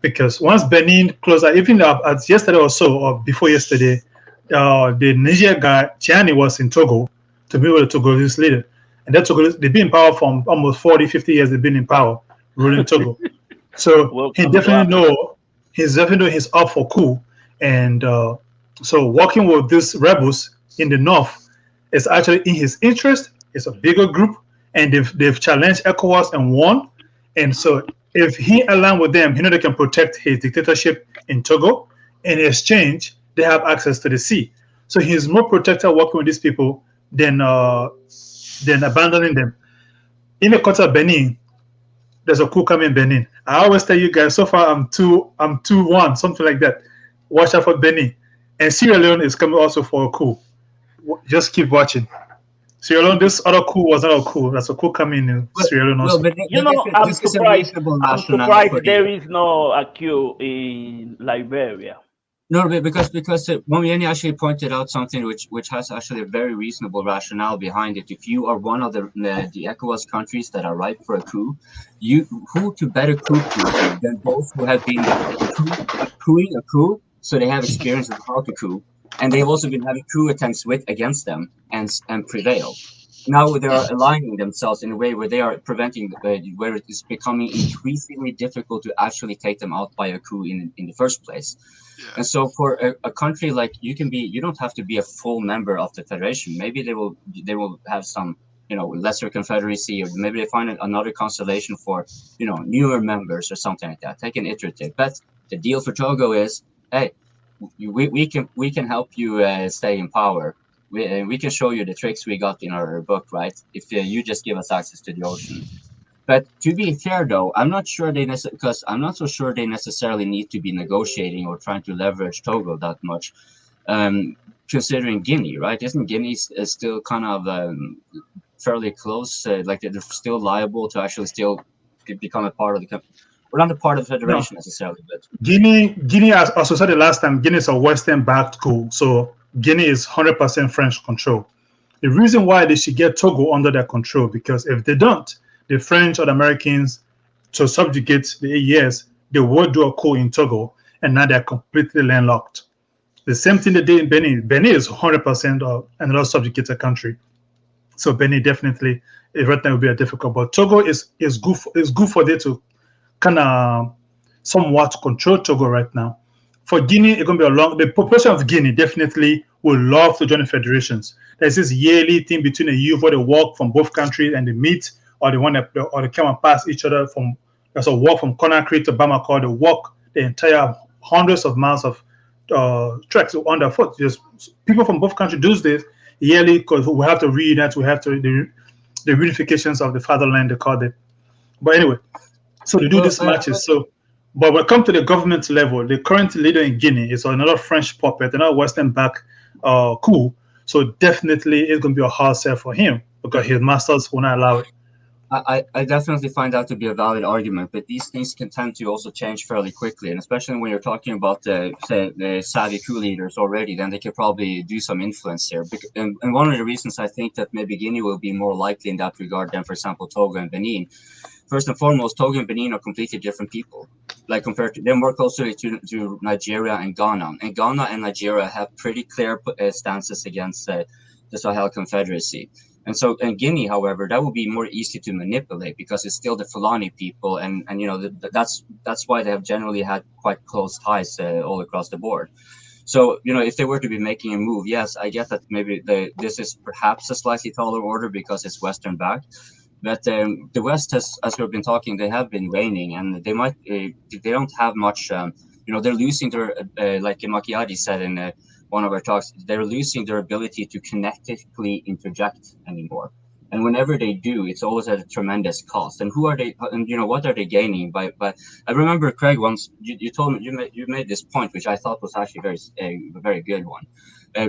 because once Benin closed out, even as yesterday or so, or before yesterday, the Niger guy Tiani was in Togo to meet with the Togolese leader, and that Togolese, they've been in power for almost 40-50 years. They've been in power ruling Togo. So he definitely know he's up for coup, and so working with these rebels in the north is actually in his interest. It's a bigger group, and they've challenged ECOWAS and won, and so if he aligns with them, they can protect his dictatorship in Togo. In exchange, they have access to the sea, so he's more protected working with these people than abandoning them. In the quarter of Benin, there's a coup coming in Benin. I always tell you guys, so far I'm 2-1, something like that. Watch out for Benin. And Sierra Leone is coming also for a coup. Just keep watching. Sierra Leone, this other coup was not a coup. That's a coup coming in Sierra Leone also. I'm surprised there is no a coup in Liberia. No, because Momieni actually pointed out something which has actually a very reasonable rationale behind it. If you are one of the ECOWAS countries that are ripe for a coup, who to better coup-proof you than those who have been cooing a coup, so they have experience of how to coup, and they've also been having coup attempts against them and prevail. Now they are aligning themselves in a way where they are preventing, where it is becoming increasingly difficult to actually take them out by a coup in the first place. And so for a country like you don't have to be a full member of the federation. Maybe they will have some, lesser confederacy, or maybe they find another constellation for, newer members or something like that. Take an iterative. But the deal for Togo is, hey, we can help you stay in power. We can show you the tricks we got in our book, right? If you just give us access to the ocean. But to be fair, though, I'm not so sure they necessarily need to be negotiating or trying to leverage Togo that much. Considering Guinea, right? Isn't Guinea still kind of fairly close? Like they're still liable to actually still become a part of the. We're not a part of the federation necessarily, but Guinea, as also said the last time, Guinea is a Western-backed coup, so Guinea is 100% French control. The reason why they should get Togo under their control, because if they don't, the French or the Americans, to subjugate the AES, they will do a coup in Togo, and now they're completely landlocked. The same thing they did in Benin. Benin is 100% another subjugated country, so Benin definitely right now will be a difficult. But Togo is good for them to kind of somewhat control Togo right now. For Guinea, it's going to be the population of Guinea definitely will love to join the federations. There's this yearly thing between the youth where they walk from both countries and they meet, or they come and pass each other there's a walk from Conakry to Bamako. They walk the entire hundreds of miles of treks on their foot. Just people from both countries do this yearly because we have to reunite. We have to the reunifications of the fatherland, they call it. But anyway, so they do these matches. But when it comes to the government level, the current leader in Guinea is another French puppet, another Western-backed coup. So definitely it's going to be a hard sell for him because his masters will not allow it. I definitely find that to be a valid argument, but these things can tend to also change fairly quickly, and especially when you're talking about the savvy coup leaders already, then they could probably do some influence here. And one of the reasons I think that maybe Guinea will be more likely in that regard than, for example, Togo and Benin. First and foremost, Togo and Benin are completely different people. Like compared to, they're more closely to Nigeria and Ghana. And Ghana and Nigeria have pretty clear stances against the Sahel Confederacy. And Guinea, however, that would be more easy to manipulate because it's still the Fulani people, and that's why they have generally had quite close ties all across the board. So if they were to be making a move, yes, I get that maybe this is perhaps a slightly taller order because it's Western backed. But the West has, as we've been talking, they have been waning, and they don't have much. They're losing their, like Macchiati said in one of our talks, they're losing their ability to connectively interject anymore. And whenever they do, it's always at a tremendous cost. And who are they? And what are they gaining by? But I remember, Craig, once you told me you made this point, which I thought was actually a very good one.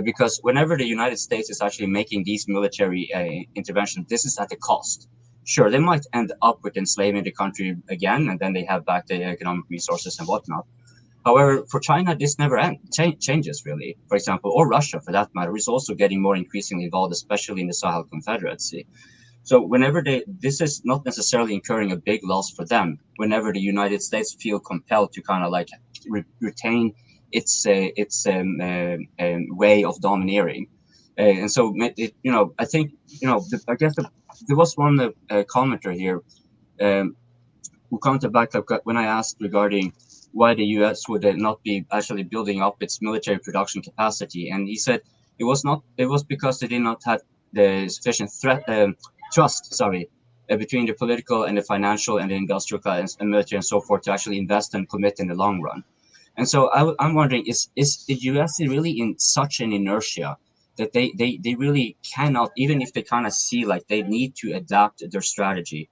Because whenever the United States is actually making these military interventions, this is at a cost. Sure, they might end up with enslaving the country again, and then they have back the economic resources and whatnot. However, for China, this never changes, really. For example, or Russia, for that matter, is also getting more increasingly involved, especially in the Sahel Confederacy. So whenever this is not necessarily incurring a big loss for them, whenever the United States feel compelled to kind of like retain its way of domineering. And so, I think, I guess there was one commenter here who commented back when I asked regarding why the U.S. would not be actually building up its military production capacity, and he said it was because they did not have the sufficient trust between the political and the financial and the industrial class and military and so forth to actually invest and commit in the long run. And so I'm wondering, is the U.S. really in such an inertia that they really cannot, even if they kind of see like they need to adapt their strategy?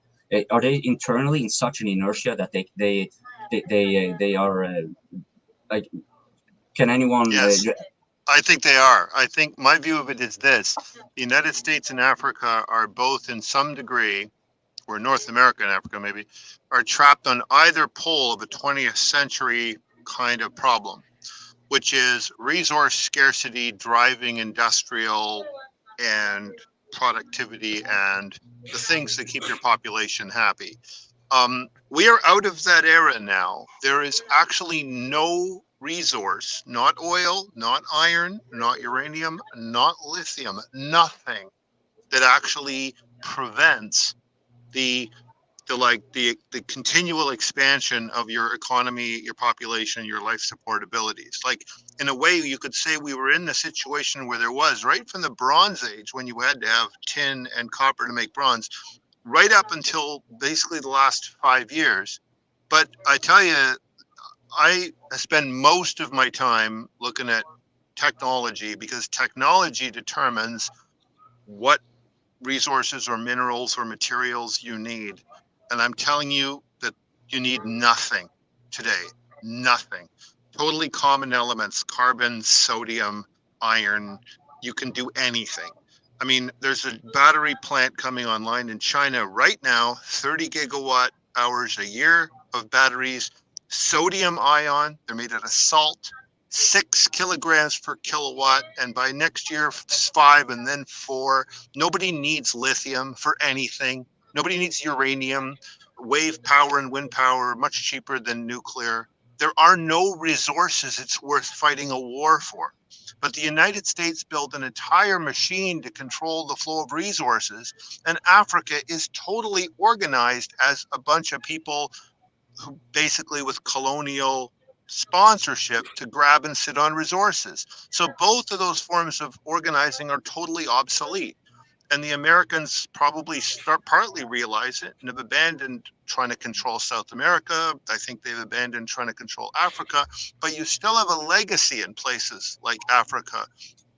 Are they internally in such an inertia that they are like? Can anyone? Yes, I think they are. I think my view of it is this: the United States and Africa are both, in some degree, or North America and Africa maybe, are trapped on either pole of a 20th century kind of problem. which is resource scarcity driving industrial and productivity and the things that keep your population happy. We are out of that era now. There is actually no resource, not oil, not iron, not uranium, not lithium, nothing that actually prevents the continual expansion of your economy, your population, your life support abilities. Like, in a way, you could say we were in the situation where there was, right from the Bronze Age, when you had to have tin and copper to make bronze, right up until basically the last 5 years. But I tell you, I spend most of my time looking at technology, because technology determines what resources or minerals or materials you need. And I'm telling you that you need nothing today. Nothing. Totally common elements: carbon, sodium, iron. You can do anything. I mean, there's a battery plant coming online in China right now, 30 gigawatt hours a year of batteries, sodium ion. They're made out of salt, 6 kilograms per kilowatt. And by next year, 5 and then 4. Nobody needs lithium for anything. Nobody needs uranium. Wave power and wind power, much cheaper than nuclear. There are no resources it's worth fighting a war for. But the United States built an entire machine to control the flow of resources, and Africa is totally organized as a bunch of people who basically, with colonial sponsorship, to grab and sit on resources. So both of those forms of organizing are totally obsolete. And the Americans probably partly realize it and have abandoned trying to control South America. I think they've abandoned trying to control Africa. But you still have a legacy in places like Africa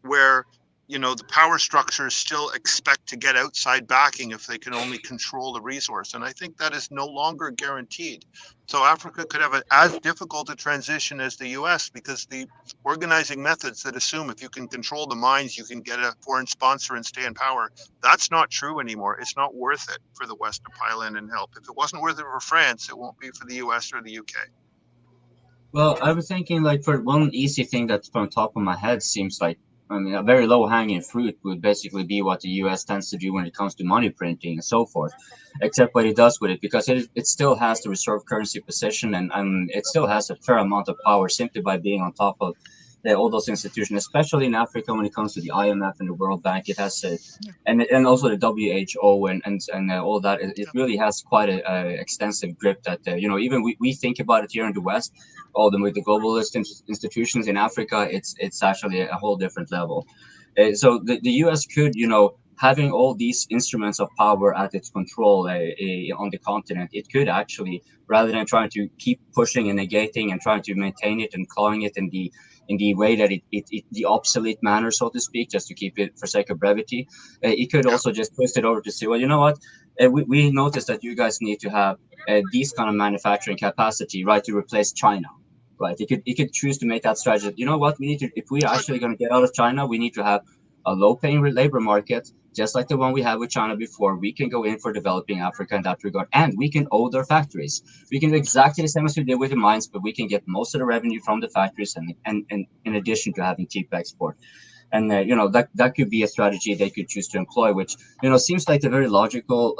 where, you know, the power structures still expect to get outside backing if they can only control the resource. And I think that is no longer guaranteed. So Africa could have as difficult a transition as the US, because the organizing methods that assume if you can control the mines, you can get a foreign sponsor and stay in power, that's not true anymore. It's not worth it for the West to pile in and help. If it wasn't worth it for France, it won't be for the US or the UK. Well, I was thinking, like, for one easy thing that's from top of my head seems like, I mean, a very low-hanging fruit would basically be what the U.S. tends to do when it comes to money printing and so forth, except what it does with it, because it still has the reserve currency position, and it still has a fair amount of power simply by being on top of all those institutions, especially in Africa when it comes to the IMF and the World Bank. It has and also the WHO and all that. It really has quite a extensive grip that you know, even we think about it here in the West. All the with the globalist institutions in Africa, it's actually a whole different level. So the US could, you know, having all these instruments of power at its control on the continent, it could actually, rather than trying to keep pushing and negating and trying to maintain it and calling it in the way that it the obsolete manner, so to speak, just to keep it for sake of brevity, it could also just twist it over to say, well, you know what, we noticed that you guys need to have these kind of manufacturing capacity, right, to replace China. Right, it could choose to make that strategy. You know what? We need to, if we're actually going to get out of China, we need to have a low-paying labor market, just like the one we had with China before. We can go in for developing Africa in that regard, and we can own their factories. We can do exactly the same as we did with the mines, but we can get most of the revenue from the factories, and in addition to having cheap export. And you know, that could be a strategy they could choose to employ, which, you know, seems like a very logical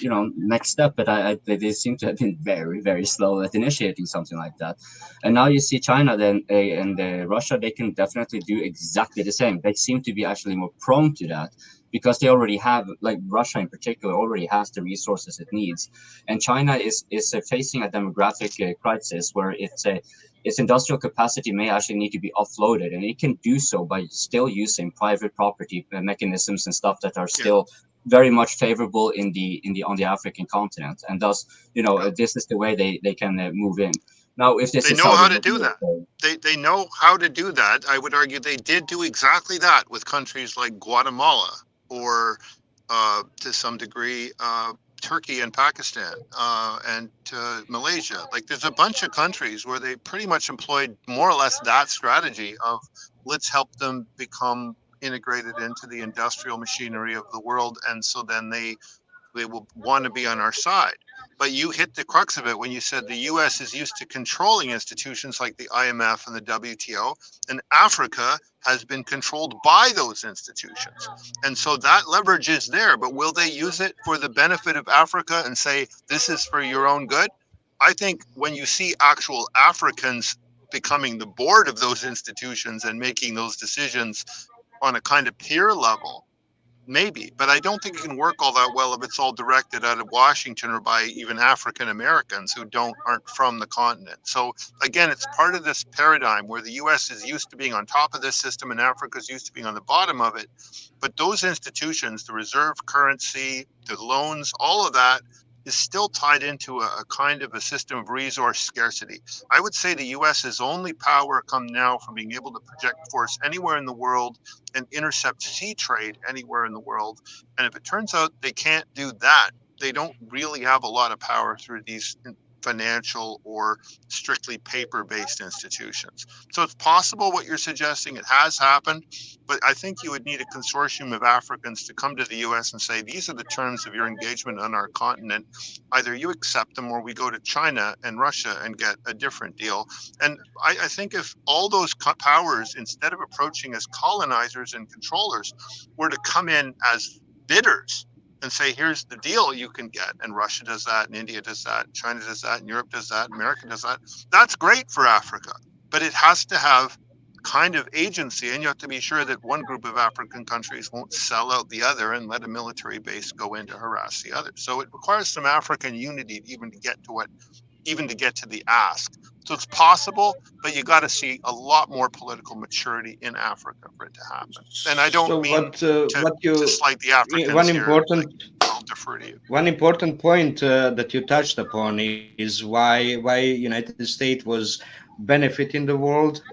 you know, next step. But they seem to have been very, very slow at initiating something like that. And now you see China and Russia, they can definitely do exactly the same. They seem to be actually more prone to that, because they already have, like Russia in particular, already has the resources it needs. And China is facing a demographic crisis where its industrial capacity may actually need to be offloaded, and it can do so by still using private property mechanisms and stuff that are still very much favorable on the African continent. And thus, you know, this is the way they can move in. Now, if this they is know how they to do that. They know how to do that. I would argue they did do exactly that with countries like Guatemala, or to some degree Turkey and Pakistan, and Malaysia. Like, there's a bunch of countries where they pretty much employed more or less that strategy of, let's help them become integrated into the industrial machinery of the world, and so then they will want to be on our side. But you hit the crux of it when you said the U.S. is used to controlling institutions like the IMF and the WTO, and Africa has been controlled by those institutions. And so that leverage is there, but will they use it for the benefit of Africa and say, this is for your own good? I think when you see actual Africans becoming the board of those institutions and making those decisions on a kind of peer level, maybe, but I don't think it can work all that well if it's all directed out of Washington or by even African Americans who aren't from the continent. So again, it's part of this paradigm where the US is used to being on top of this system and Africa's used to being on the bottom of it. But those institutions, the reserve currency, the loans, all of that is still tied into a kind of a system of resource scarcity. I would say the US's only power come now from being able to project force anywhere in the world and intercept sea trade anywhere in the world. And if it turns out they can't do that, they don't really have a lot of power through these financial or strictly paper-based institutions. So it's possible what you're suggesting, it has happened, but I think you would need a consortium of Africans to come to the US and say, these are the terms of your engagement on our continent. Either you accept them or we go to China and Russia and get a different deal. And I think if all those powers, instead of approaching as colonizers and controllers, were to come in as bidders, and say, here's the deal you can get. And Russia does that, and India does that, and China does that, and Europe does that, and America does that. That's great for Africa, but it has to have kind of agency, and you have to be sure that one group of African countries won't sell out the other and let a military base go in to harass the other. So it requires some African unity even to get to the ask. So it's possible, but you got to see a lot more political maturity in Africa for it to happen. And I don't mean to slight the Africans I'll defer to you. One important point that you touched upon is why United States was benefiting the world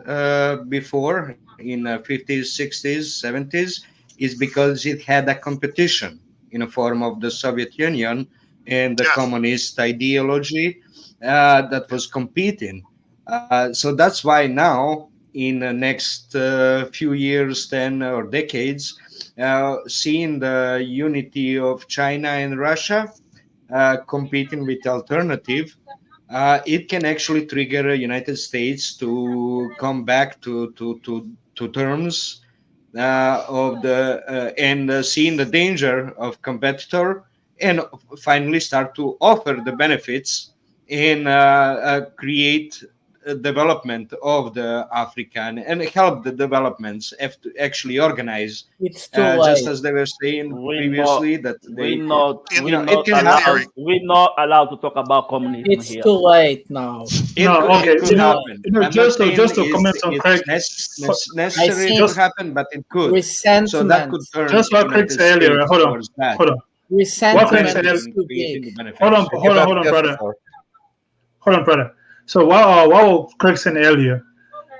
before in 50s, 60s, 70s, is because it had a competition in the form of the Soviet Union and the communist ideology that was competing. So that's why now, in the next few years, 10 or decades, seeing the unity of China and Russia competing with alternative, it can actually trigger the United States to come back to terms of the and seeing the danger of competitor, and finally start to offer the benefits and create development of the African and help the developments have to actually organize. It's too late. Just as they were saying previously, that we're not allowed to talk about communism it's here. too late now. Okay. Just to comment on Craig, necessary to happen, but it could. Resentment. So that could turn. Just what Craig said earlier. Hold on. Resentment is too big. Hold on, brother. So what Craig said earlier,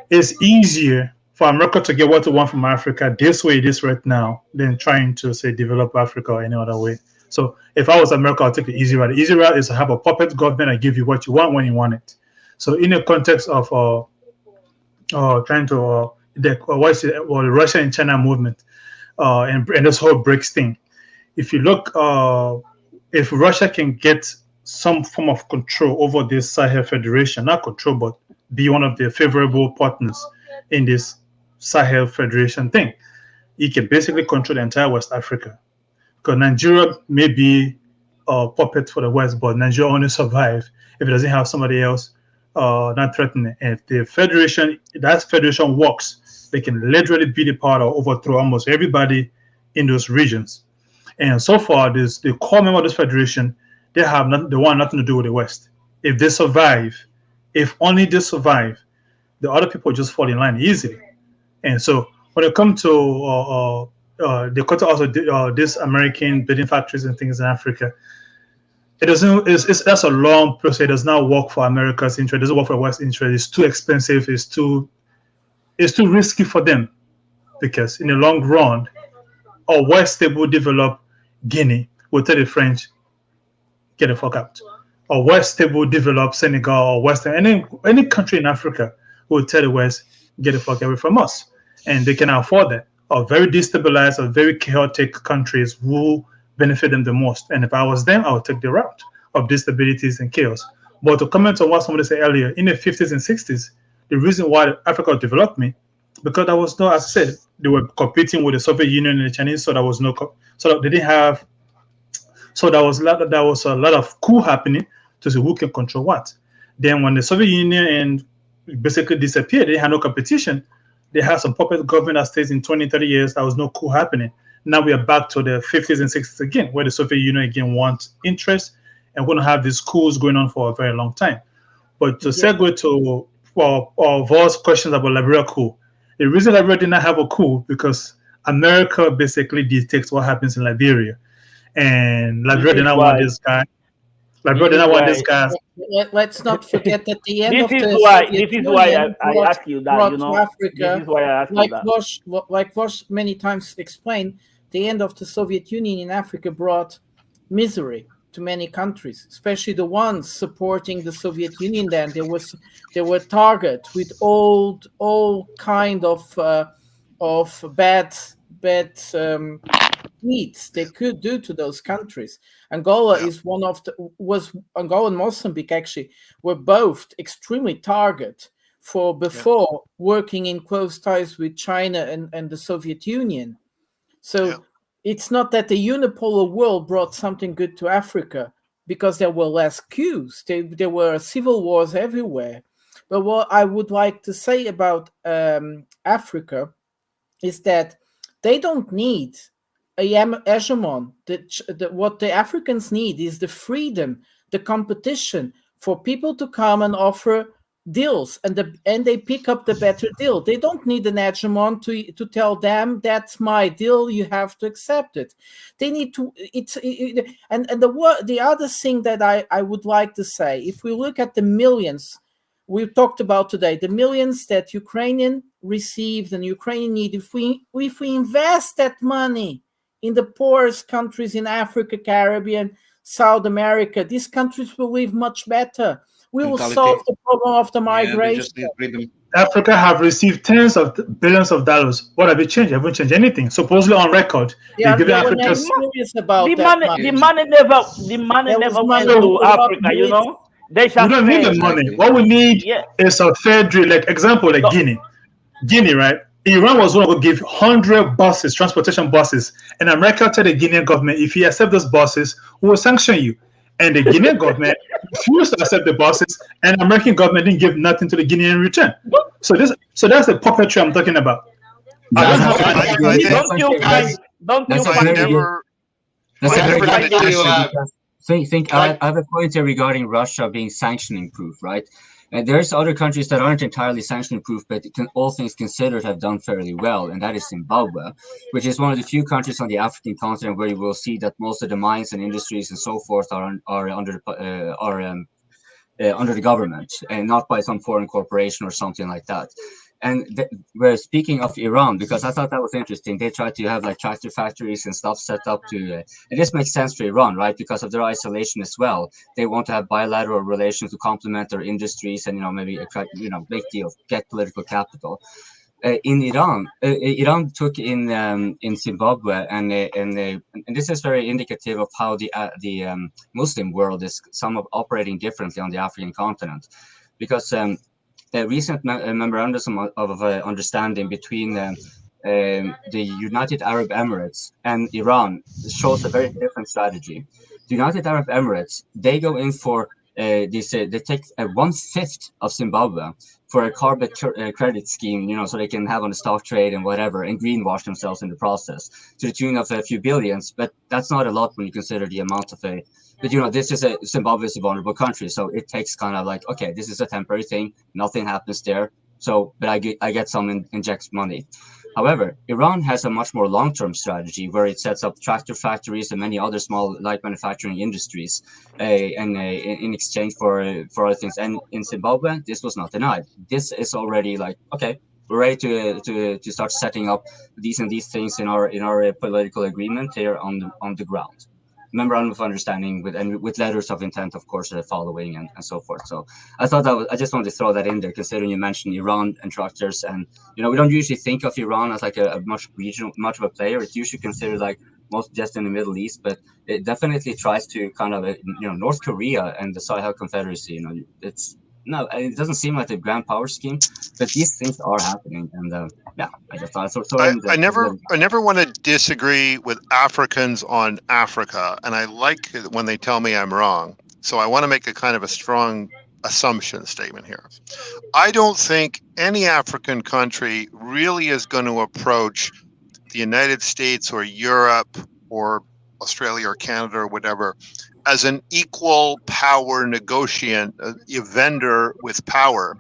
it's easier for America to get what they want from Africa this way it is right now than trying to, say, develop Africa or any other way. So if I was America, I'd take the easy route. The easy route is to have a puppet government and give you what you want when you want it. So in the context of trying to the Russia and China movement and this whole BRICS thing, if you look, if Russia can get some form of control over this Sahel Federation, not control, but be one of the favorable partners in this Sahel Federation thing, he can basically control the entire West Africa. Because Nigeria may be a puppet for the West, but Nigeria only survive if it doesn't have somebody else not threatening. And if the that federation works, they can literally be the power or overthrow almost everybody in those regions. And so far, the core member of this federation, they want nothing to do with the West. If they survive, if only they survive, the other people just fall in line easily. And so when it comes to they cut also this American building factories and things in Africa, it doesn't. That's a long process. It does not work for America's interest. It doesn't work for West interest. It's too expensive. It's too risky for them, because in the long run, a West stable developed Guinea will tell the French, get the fuck out. Or West stable developed Senegal or Western any country in Africa will tell the West, get the fuck away from us. And they cannot afford that. Or very destabilized or very chaotic countries will benefit them the most. And if I was them, I would take the route of instabilities and chaos. But to comment on what somebody said earlier, in the 50s and 60s, the reason why Africa developed because there was no, as I said, they were competing with the Soviet Union and the Chinese, so there was no, so they didn't have, so there was a lot of coup happening to see who can control what. Then when the Soviet Union basically disappeared, they had no competition. They had some puppet government that stays in 20, 30 years. There was no coup happening. Now we are back to the 50s and 60s again, where the Soviet Union again wants interest, and we're going to have these coups going on for a very long time. But to segue to Vol's questions about Liberia coup, the reason Liberia did not have a coup because America basically dictates what happens in Liberia, and Liberia did not want this guy. Liberia did not want this guy. Let's not forget that the end This of is the why. Soviet This is why Union I ask you that. brought You know, to Africa, this is why I ask you that. like Vosh many times explained, the end of the Soviet Union in Africa brought misery to many countries, especially the ones supporting the Soviet Union. Then they were targeted with all kind of bad deeds they could do to those countries. Angola is one of Angola and Mozambique actually were both extremely targeted for before working in close ties with China and the Soviet Union. So it's not that the unipolar world brought something good to Africa because there were less coups. There were civil wars everywhere. But what I would like to say about Africa is that they don't need a hegemon. What the Africans need is the freedom, the competition for people to come and offer deals, and they pick up the better deal. They don't need an hegemon to tell them that's my deal, you have to accept it. They need to. The other thing that I would like to say, if we look at the millions we talked about today, the millions that Ukrainian received and Ukrainian need, if we invest that money in the poorest countries in Africa, Caribbean, South America, these countries will live much better. We will solve the problem of the migration. Africa have received tens of billions of dollars. What have you changed? You haven't changed anything. Supposedly on record, they were never serious about the money never went to Africa. You know, we don't need the money. What we need is a fair deal. Like example, like Guinea, right? Iran was going to give 100 buses, transportation buses, and America told the Guinean government, if you accept those buses, we will sanction you. And the Guinean government refused to accept the buses, and the American government didn't give nothing to the Guinean in return. So that's the puppetry I'm talking about. I have a point here regarding Russia being sanctioning proof, right? And there's other countries that aren't entirely sanction proof, but all things considered have done fairly well, and that is Zimbabwe, which is one of the few countries on the African continent where you will see that most of the mines and industries and so forth are under the government and not by some foreign corporation or something like that. And we're speaking of Iran, because I thought that was interesting. They tried to have like tractor factories and stuff set up to, and this makes sense for Iran, right? Because of their isolation as well. They want to have bilateral relations to complement their industries and, maybe attract, big deal, get political capital. In Iran, Iran took in Zimbabwe, and this is very indicative of how the Muslim world is somewhat operating differently on the African continent, because the recent memorandum of understanding between the United Arab Emirates and Iran shows a very different strategy. The United Arab Emirates, they go in for they take 1/5 of Zimbabwe for a carbon credit scheme, so they can have on the stock trade and whatever, and greenwash themselves in the process to the tune of a few billions. But that's not a lot when you consider the amount of But this is Zimbabwe is a vulnerable country, so it takes kind of like, okay, this is a temporary thing, nothing happens there. So, but I get some inject money. However, Iran has a much more long-term strategy where it sets up tractor factories and many other small light manufacturing industries, in exchange for other things. And in Zimbabwe, this was not denied. This is already like, okay, we're ready to start setting up these things in our political agreement here on the ground. Memorandum of understanding with letters of intent, of course, following and so forth. So I thought I just wanted to throw that in there, considering you mentioned Iran and tractors, and we don't usually think of Iran as like a much of a player. It's usually considered like most just in the Middle East, but it definitely tries to kind of, North Korea and the Sahel Confederacy. It doesn't seem like a grand power scheme, but these things are happening, and I just thought so. I never want to disagree with Africans on Africa, and I like when they tell me I'm wrong. So I want to make a kind of a strong assumption statement here. I don't think any African country really is going to approach the United States or Europe or Australia or Canada or whatever as an equal power negotiant, a vendor with power,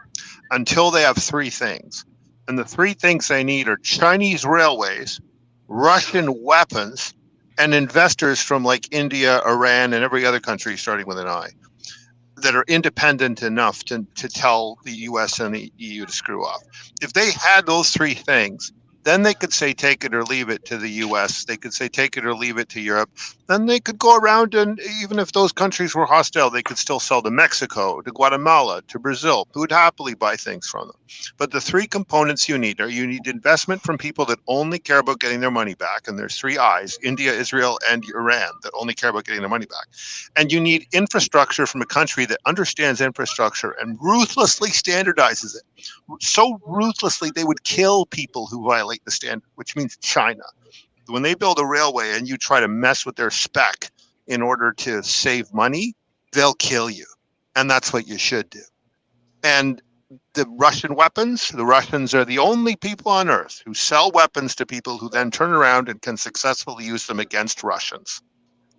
until they have three things. And the three things they need are Chinese railways, Russian weapons, and investors from like India, Iran, and every other country starting with an I that are independent enough to tell the US and the EU to screw off. If they had those three things, then they could say take it or leave it to the US. They could say take it or leave it to Europe. Then they could go around, and even if those countries were hostile, they could still sell to Mexico, to Guatemala, to Brazil, who would happily buy things from them. But the three components you need are you need investment from people that only care about getting their money back. And there's three I's: India, Israel, and Iran, that only care about getting their money back. And you need infrastructure from a country that understands infrastructure and ruthlessly standardizes it. So ruthlessly, they would kill people who violate the standard, which means China. When they build a railway and you try to mess with their spec in order to save money, they'll kill you. And that's what you should do. And the Russian weapons, the Russians are the only people on earth who sell weapons to people who then turn around and can successfully use them against Russians.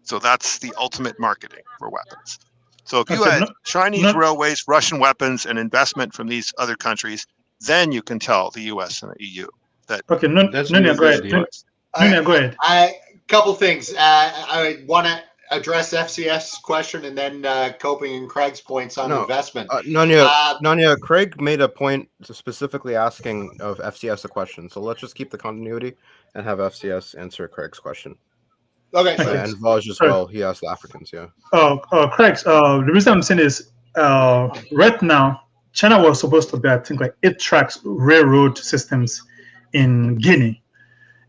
So that's the ultimate marketing for weapons. So if you had Chinese railways, Russian weapons, and investment from these other countries, then you can tell the US and the EU that. Okay, Nunya, go ahead. Nunya, go ahead. A couple things. I want to address FCS's question and then Coping and Craig's points on investment. Nunya, Craig made a point specifically asking of FCS a question. So let's just keep the continuity and have FCS answer Craig's question. Okay. And Vaj as well. He asked the Africans, yeah. Craig, the reason I'm saying is right now, China was supposed to be, I think, like 8 tracks railroad systems in Guinea.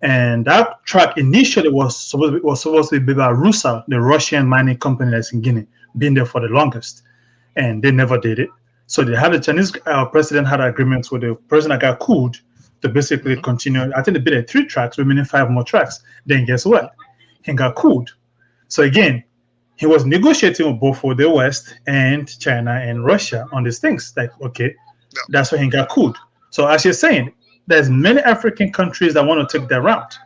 And that track initially was supposed to be by Rusal, the Russian mining company that's in Guinea, been there for the longest. And they never did it. So they had the Chinese president had agreements with the president that got cooled to basically continue. I think they built 3 tracks, remaining 5 more tracks. Then guess what? He got cooled. So again, he was negotiating with both for the West and China and Russia on these things. Like, okay, that's why he got cooled. So as you're saying, there's many African countries that want to take that route.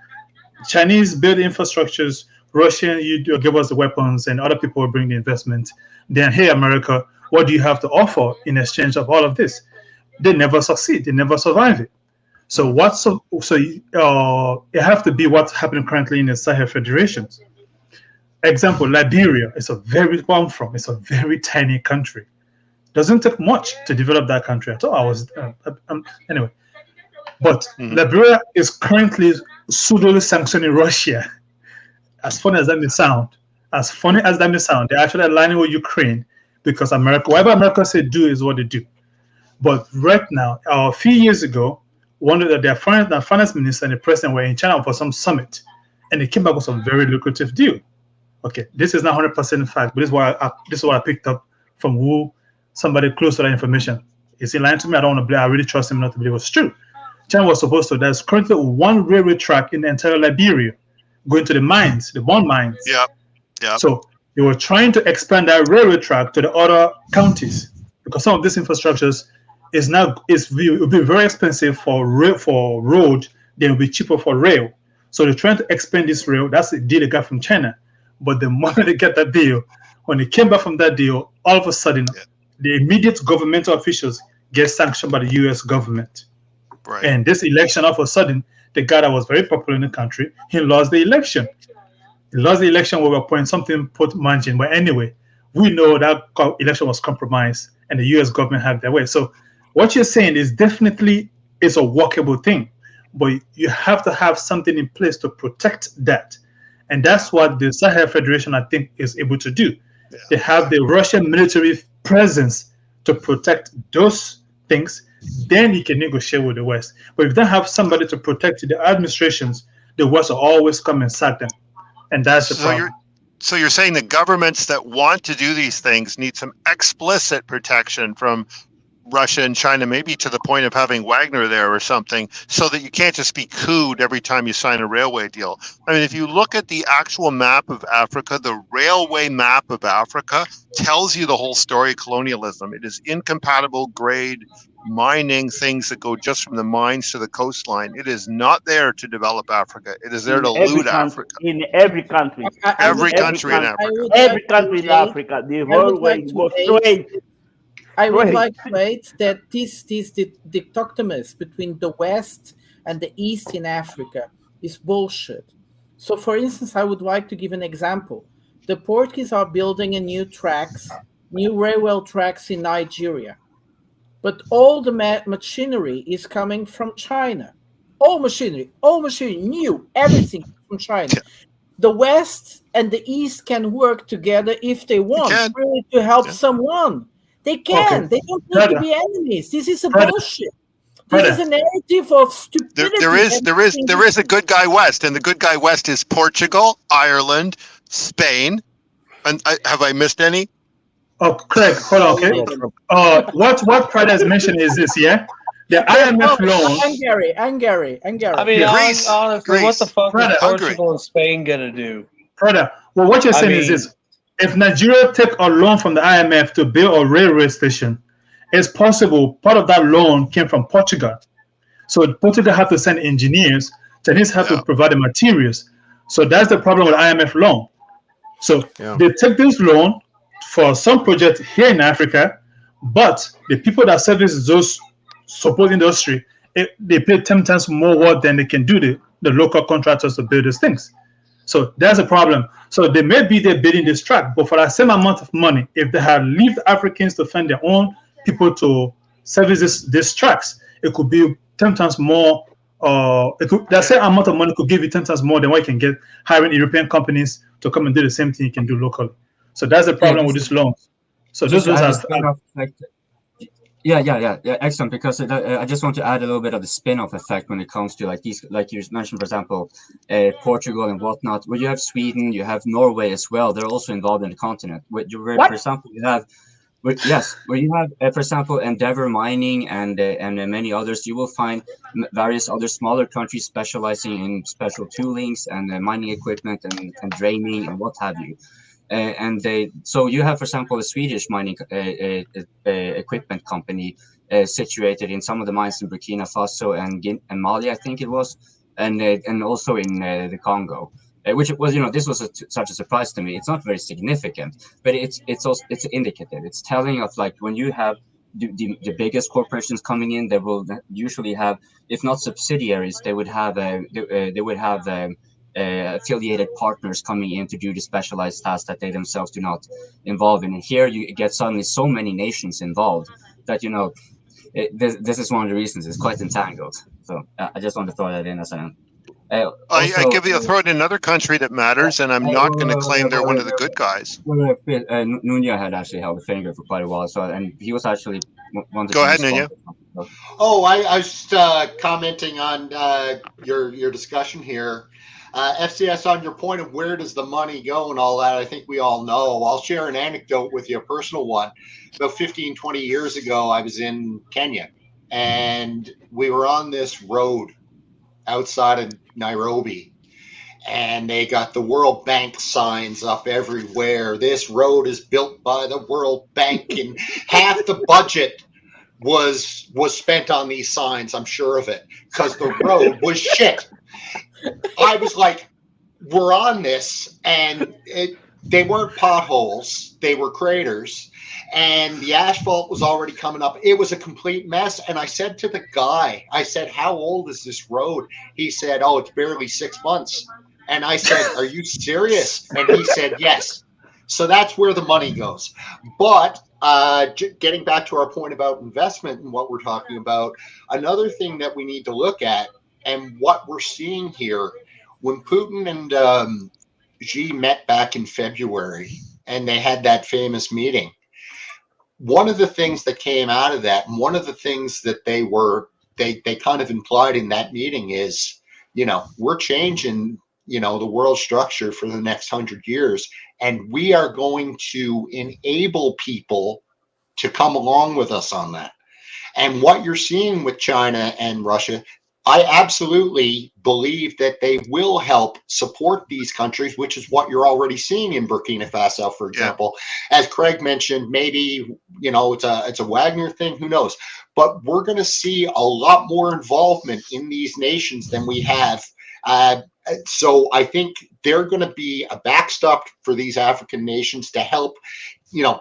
Chinese build infrastructures, Russian, you give us the weapons, and other people will bring the investment. Then, hey, America, what do you have to offer in exchange of all of this? They never succeed. They never survive it. So it have to be what's happening currently in the Sahel federations. Example, Liberia is it's a very tiny country. Doesn't take much to develop that country at all. Anyway, but Liberia is currently pseudo sanctioning Russia. As funny as that may sound, they're actually aligning with Ukraine because whatever America said do is what they do. But right now, a few years ago, one of their finance minister and the president were in China for some summit, and they came back with some very lucrative deal. Okay, this is not 100% fact, but this is what I picked up from somebody close to that information. Is he lying to me? I don't want to believe. I really trust him not to believe it's true. China was supposed to. There's currently 1 railway track in the entire Liberia going to the mines, the bond mines. Yeah. So they were trying to expand that railway track to the other counties because some of these infrastructures will be very expensive for road, then will be cheaper for rail. So they're trying to expand this rail. That's the deal they got from China. But the moment they get that deal, when they came back from that deal, all of a sudden, the immediate governmental officials get sanctioned by the U.S. government. Right. And this election, all of a sudden, the guy that was very popular in the country, he lost the election. He lost the election with a point something put margin. But anyway, we know that election was compromised and the U.S. government had their way. So what you're saying is definitely is a workable thing, but you have to have something in place to protect that. And that's what the Sahel Federation, I think, is able to do. Yeah. They have the Russian military presence to protect those things. Then you can negotiate with the West. But if you don't have somebody to protect the administrations, the West will always come and sack them. And that's the So problem. So you're saying the governments that want to do these things need some explicit protection from Russia and China, maybe to the point of having Wagner there or something, so that you can't just be cooed every time you sign a railway deal. I mean, if you look at the actual map of Africa, the railway map of Africa tells you the whole story of colonialism. It is incompatible grade mining things that go just from the mines to the coastline. It is not there to develop Africa. It is there In to every loot country, Africa. in every country, Every country in Africa. every country in Africa, the railway goes straight. I would Straight. like to add that this dichotomy between the West and the East in Africa is bullshit. So, for instance, I would like to give an example. The Portuguese are building a new railway tracks in Nigeria, but all the machinery is coming from China. All machinery, new, everything from China. The West and the East can work together if they want, really, to help someone. They can. They don't need to be enemies. This is a bullshit. This is a narrative of stupidity. There is a good guy West, and the good guy West is Portugal, Ireland, Spain, and have I missed any? Oh, Craig, hold on, okay. What Prada has mentioned is this, yeah? The IMF loan. Hungary. I mean, honestly, what the fuck is Portugal and Spain gonna do? Prada, well, what you're saying is this. If Nigeria take a loan from the IMF to build a railway station, it's possible part of that loan came from Portugal. So Portugal have to send engineers, Chinese have to provide the materials. So that's the problem with IMF loan. So they take this loan for some project here in Africa, but the people that service those support industry, they pay 10 times more work than they can do the local contractors to build these things. So that's a problem. So they may be there building this track, but for that same amount of money, if they had left Africans to find their own people to service these tracks, it could be 10 times more. That same amount of money could give you 10 times more than what you can get hiring European companies to come and do the same thing you can do locally. So that's the problem with this loan. So those are. Yeah, excellent. Because I just want to add a little bit of the spin-off effect when it comes to like these, like you mentioned, for example, Portugal and whatnot. Where you have Sweden, you have Norway as well. They're also involved in the continent. For example, you have, where you have, for example, Endeavour Mining and many others. You will find various other smaller countries specializing in special toolings and mining equipment and draining and what have you. So you have, for example, a Swedish mining equipment company situated in some of the mines in Burkina Faso and Mali, I think it was, and also in the Congo, which was, this was such a surprise to me. It's not very significant, but it's indicative. It's telling of like when you have the biggest corporations coming in, they will usually have, if not subsidiaries, they would have affiliated partners coming in to do the specialized tasks that they themselves do not involve in. And here you get suddenly so many nations involved that this is one of the reasons it's quite entangled. So I just want to throw that in as an. I give you a throw in another country that matters, and I'm not going to claim they're one of the good guys. Nunya had actually held a finger for quite a while, and he was actually one of the. Go ahead, Nunya. Oh, I was just commenting on your discussion here. FCS, on your point of where does the money go and all that, I think we all know. I'll share an anecdote with you, a personal one. About 15, 20 years ago, I was in Kenya, and we were on this road outside of Nairobi, and they got the World Bank signs up everywhere. This road is built by the World Bank, and half the budget was spent on these signs, I'm sure of it, because the road was shit. I was like, we're on this, and they weren't potholes, they were craters, and the asphalt was already coming up. It was a complete mess. And I said to the guy, I said, how old is this road? He said, oh, it's barely 6 months. And I said, are you serious? And he said, yes. So that's where the money goes. But getting back to our point about investment and what we're talking about, another thing that we need to look at, and what we're seeing here, when Putin and Xi met back in February and they had that famous meeting, one of the things that came out of that, and one of the things that they kind of implied in that meeting is, we're changing, the world structure for the next 100 years. And we are going to enable people to come along with us on that. And what you're seeing with China and Russia, I absolutely believe that they will help support these countries, which is what you're already seeing in Burkina Faso, for example. As Craig mentioned, maybe, it's a Wagner thing, who knows? But we're going to see a lot more involvement in these nations than we have. So I think they're going to be a backstop for these African nations to help,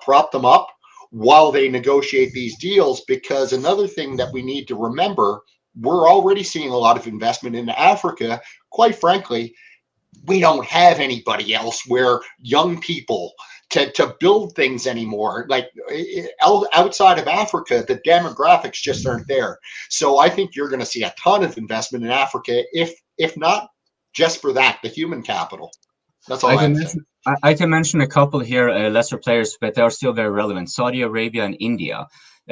prop them up while they negotiate these deals. Because another thing that we need to remember, we're already seeing a lot of investment in Africa. Quite frankly, we don't have anybody else where young people to build things anymore. Like outside of Africa, the demographics just aren't there. So I think you're going to see a ton of investment in Africa, if not just for that, the human capital. That's all I can mention a couple here, lesser players, but they are still very relevant. Saudi Arabia and India.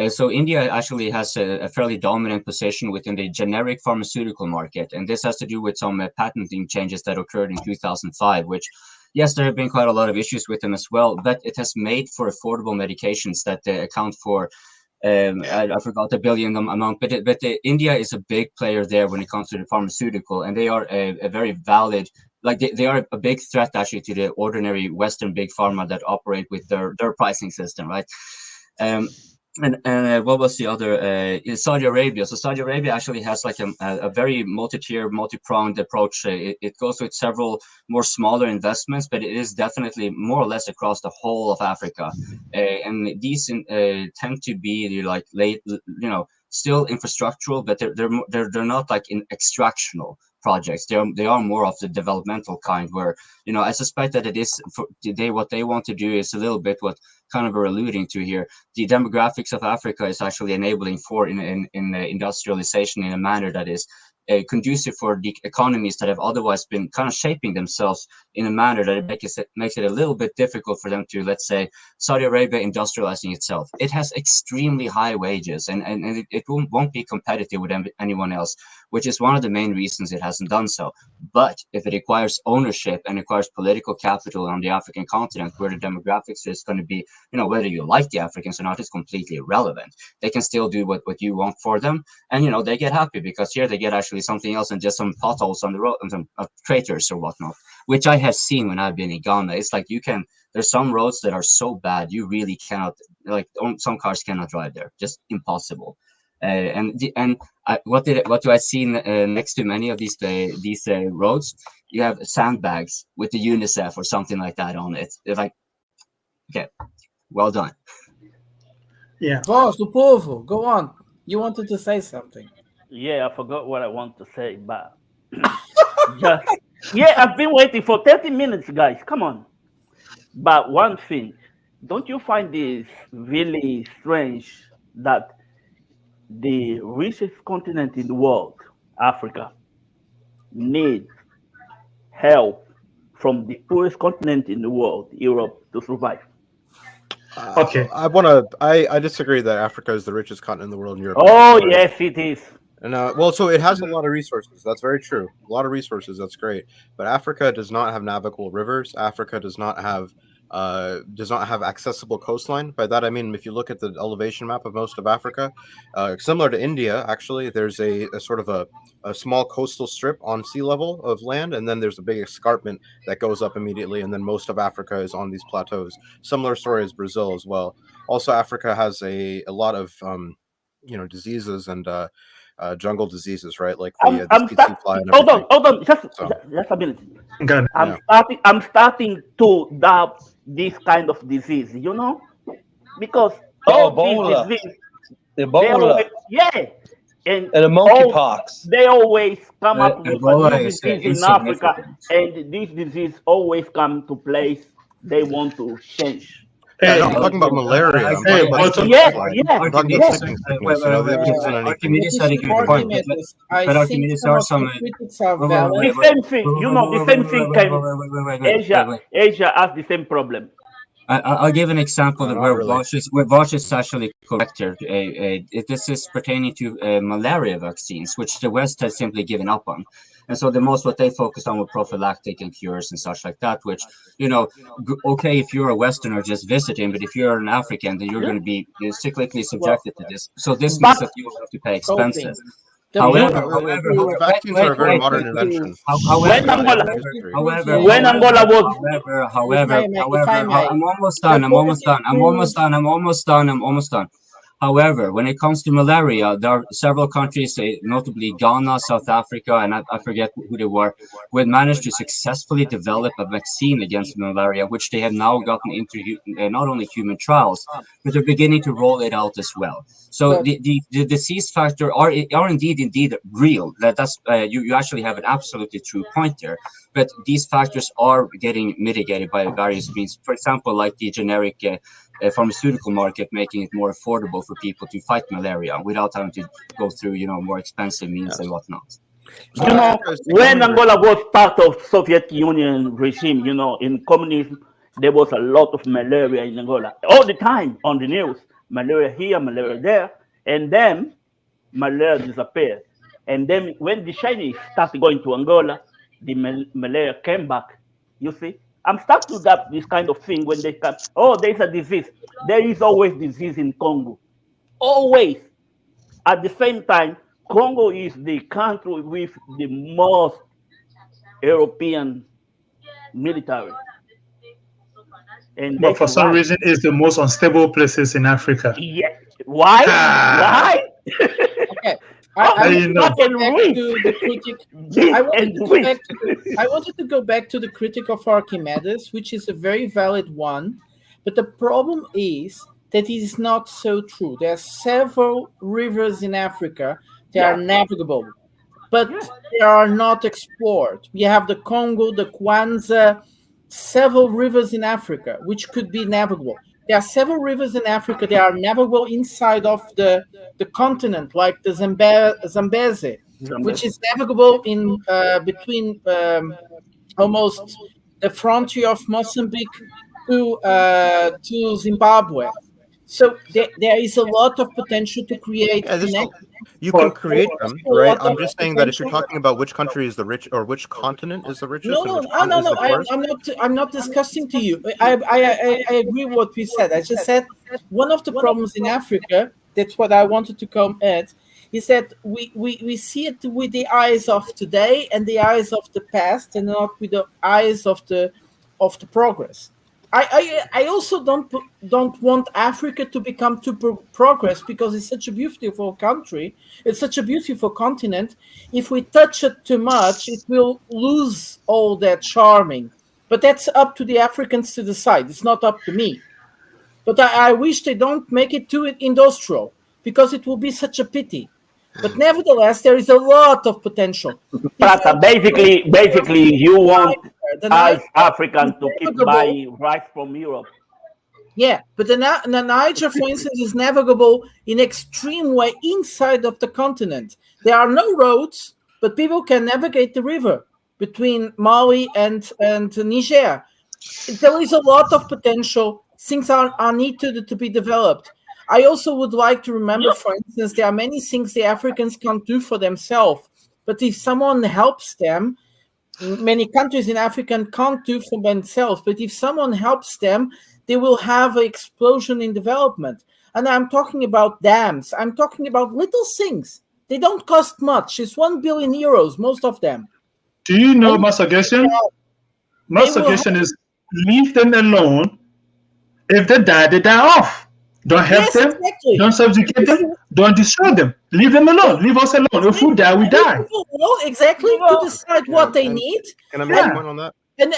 So India actually has a fairly dominant position within the generic pharmaceutical market. And this has to do with some patenting changes that occurred in 2005, which, yes, there have been quite a lot of issues with them as well, but it has made for affordable medications that account for, I forgot the billion amount, but India is a big player there when it comes to the pharmaceutical, and they are a very valid, like they are a big threat actually to the ordinary Western big pharma that operate with their pricing system, right? And what was the other? Saudi Arabia. So Saudi Arabia actually has like a very multi-tier, multi-pronged approach. It goes with several more smaller investments, but it is definitely more or less across the whole of Africa. And these tend to be like still infrastructural, but they're not like in extractional projects. They are more of the developmental kind, where I suspect that it is what they want to do is a little bit what kind of we're alluding to here. The demographics of Africa is actually enabling for in industrialization in a manner that is conducive for the economies that have otherwise been kind of shaping themselves in a manner that it makes it a little bit difficult for them to, let's say, Saudi Arabia industrializing itself. It has extremely high wages, and it won't be competitive with anyone else, which is one of the main reasons it hasn't done so. But if it requires ownership and requires political capital on the African continent, where the demographics is going to be, whether you like the Africans or not is completely irrelevant. They can still do what you want for them, and they get happy because here they get actually something else and just some potholes on the road and some craters or whatnot, which I have seen when I've been in Ghana. It's like there's some roads that are so bad you really cannot, like some cars cannot drive there, just impossible. What do I see next to many of these roads? You have sandbags with the UNICEF or something like that on it. It's like, okay, well done. Yeah. Voz do Povo, go on. You wanted to say something. Yeah, I forgot what I want to say, but I've been waiting for 30 minutes, guys. Come on. But one thing, don't you find this really strange that the richest continent in the world, Africa, needs help from the poorest continent in the world, Europe, to survive? Okay, I disagree that Africa is the richest continent in the world. In Europe. Oh yes, it is. And so it has a lot of resources. That's very true. A lot of resources. That's great. But Africa does not have navigable rivers. Africa does not have accessible coastline. By that I mean, if you look at the elevation map of most of Africa, similar to India, actually, there's a sort of a small coastal strip on sea level of land, and then there's a big escarpment that goes up immediately, and then most of Africa is on these plateaus. Similar story as Brazil as well. Also, Africa has a lot of diseases and jungle diseases, right? Like the tsetse fly and everything. Hold on, just a minute. I'm starting to doubt this kind of disease, because Ebola. These disease, Ebola. And the monkeypox. They always come up with Ebola a new disease in Africa, and this disease always come to place they want to change. Hey, I'm talking about malaria. I'm talking about sickness. Archimedes had a good point. But Archimedes are some. The same thing, the same thing came. Asia has the same problem. I'll give an example not where really. Vosh is actually correct here. This is pertaining to malaria vaccines, which the West has simply given up on. And so the most what they focused on were prophylactic and cures and such like that, which, you know, okay, if you're a Westerner just visiting, but if you're an African, then you're going to be cyclically subjected to this. So this means that you have to pay expenses. However, vaccines are a very modern invention. When Angola was, I'm almost done. However, when it comes to malaria, there are several countries, notably Ghana, South Africa, and I forget who they were, who had managed to successfully develop a vaccine against malaria, which they have now gotten into not only human trials, but they're beginning to roll it out as well. So the disease factor are indeed real. That's you actually have an absolutely true point there. But these factors are getting mitigated by various means. For example, like the generic pharmaceutical market, making it more affordable for people to fight malaria without having to go through, more expensive means and whatnot. When Angola was part of Soviet Union regime, in communism, there was a lot of malaria in Angola all the time on the news. Malaria here, malaria there, and then malaria disappeared. And then when the Chinese started going to Angola, the malaria came back. You see, I'm stuck to this kind of thing when they come. Oh, there's a disease. There is always disease in Congo. Always. At the same time, Congo is the country with the most European military. And but for some reason, it's the most unstable places in Africa. Yeah. Why? Why? Okay. I wanted to go back to the critique of Archimedes, which is a very valid one. But the problem is that it is not so true. There are several rivers in Africa that are navigable, but they are not explored. We have the Congo, the Kwanzaa, several rivers in Africa which could be navigable. There are several rivers in Africa that are navigable inside of the continent, like the Zambezi, which is navigable in between almost the frontier of Mozambique to Zimbabwe. So there is a lot of potential to create. You can create them, right? I'm just saying that if you're talking about which country is the rich or which continent is the richest, No. I'm not discussing to you. I agree with what we said. I just said one of the problems in Africa. That's what I wanted to come at. Is that we see it with the eyes of today and the eyes of the past, and not with the eyes of the progress. I also don't want Africa to become too progress, because it's such a beautiful country. It's such a beautiful continent. If we touch it too much, it will lose all that charming. But that's up to the Africans to decide. It's not up to me. But I wish they don't make it too industrial, because it will be such a pity. But nevertheless, there is a lot of potential. Prata, basically, you want us Africans to keep buying rice from Europe. Yeah, but the Niger, for instance, is navigable in extreme way inside of the continent. There are no roads, but people can navigate the river between Mali and Niger. There is a lot of potential. Things are needed to be developed. I also would like to remember, for instance, there are many things the Africans can't do for themselves. But if someone helps them, many countries in Africa can't do for themselves. But if someone helps them, they will have an explosion in development. And I'm talking about dams. I'm talking about little things. They don't cost much. It's 1 billion euros, most of them. Do you know my suggestion? My suggestion is leave them alone. If they die off. Don't help them. Exactly. Don't subjugate them. Don't destroy them. Leave them alone. Leave us alone. If we die, we die. Exactly. To decide what they need. Can I make a point on that? And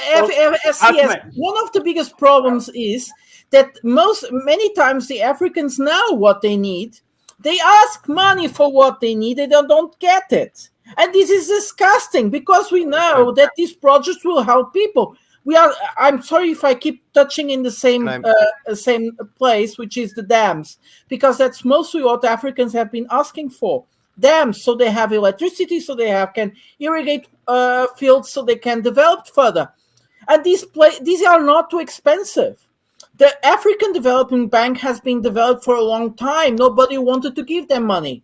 one of the biggest problems is that many times the Africans know what they need. They ask money for what they need. They don't get it. And this is disgusting, because we know that these projects will help people. I'm sorry if I keep touching in the same place, which is the dams, because that's mostly what Africans have been asking for. Dams, so they have electricity, so they can irrigate fields, so they can develop further. And these are not too expensive. The African Development Bank has been developed for a long time. Nobody wanted to give them money.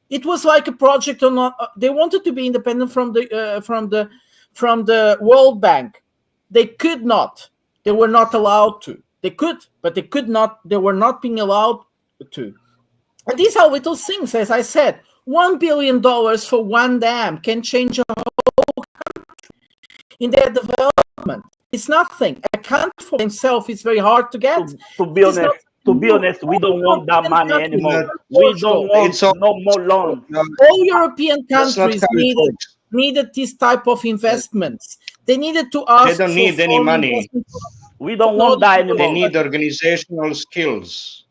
It was like a project or not. They wanted to be independent from the World Bank. They could not. They were not allowed to. They could, but they could not. They were not being allowed to. And these are little things, as I said. $1 billion for one dam can change a whole country in their development. It's nothing. A country for themselves is very hard to get. To be honest, we don't want that money anymore. We don't want no more loans. All European countries needed this type of investments. They needed to ask. They don't need any money. We don't want that anymore. They need organizational skills.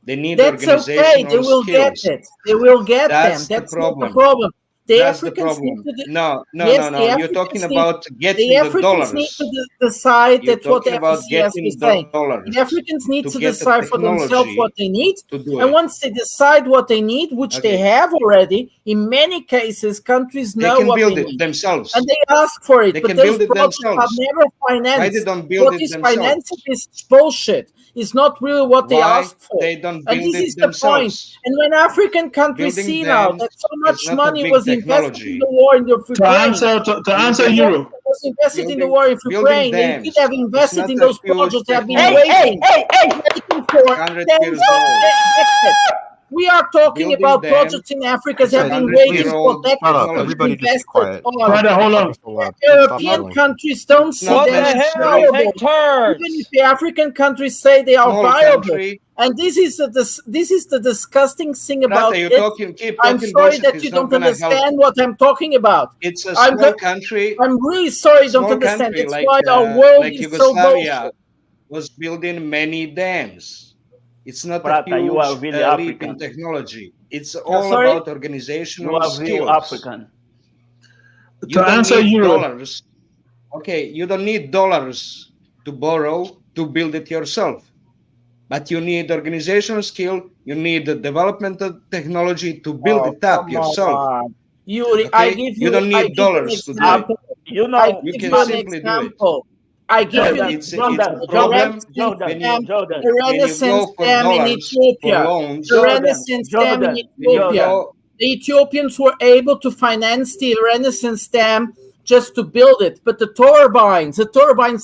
They need That's organizational okay. They will skills. get it. They will get That's them. That's the problem. not the problem. The That's Africans the need problem. to No. Yes, You're talking about getting the the Africans dollars. need to decide You're that what the talking about FCS getting is saying. dollars The Africans need to to get the decide for themselves technology what they need. to do And it. once they decide what they need, which they have already, in many cases, countries They know can what build they it need. themselves. And they ask for it. They But can those build it projects are themselves. never Why financed. they don't build What it is themselves? financed is bullshit. It's not really what they Why ask for. they don't And build this it is the point. themselves? And when African countries Building see now dams that so is much not a money big was invested in technology. the war in Ukraine, To answer Euro. was invested in the war in Ukraine, they could have invested not in a those huge projects they have been technology. waiting for 100 tens years of old. decades. We are talking Building about them projects in Africa is that have been 100 waiting year for old decades Shut up. to be Everybody just be invested quiet. on. Brother, hold on. European countries don't see What them the as hell? viable. Take turns. Even if the African countries say they are Small viable. country. And this is the disgusting thing about Brother, you're it. talking, keep I'm talking sorry bullshit. that It's you not don't gonna help. understand what I'm talking about. It's a I'm small country. I'm really sorry you don't Small understand. country That's like why our world like is so Yugoslavia bullshit. was building many dams. It's not Prata, a you are huge really leap in African. technology. It's all sorry? about You organizational are real skills. African. You don't answer need Euro. dollars. Okay, you don't need dollars to borrow to build it yourself. But you need organizational skill. You need the development of technology to build it up Come yourself. on. I Okay? give You don't I need give you an dollars to do it. example. You I know, You give can you an simply do it. example. I give you Jordan, an It's a example. problem Jordan, The when you Renaissance go for dam in dollars for Ethiopia. loans. The Renaissance dam in Jordan, Ethiopia. Go, The Ethiopians were able to finance the Renaissance dam just to build it, but the turbines,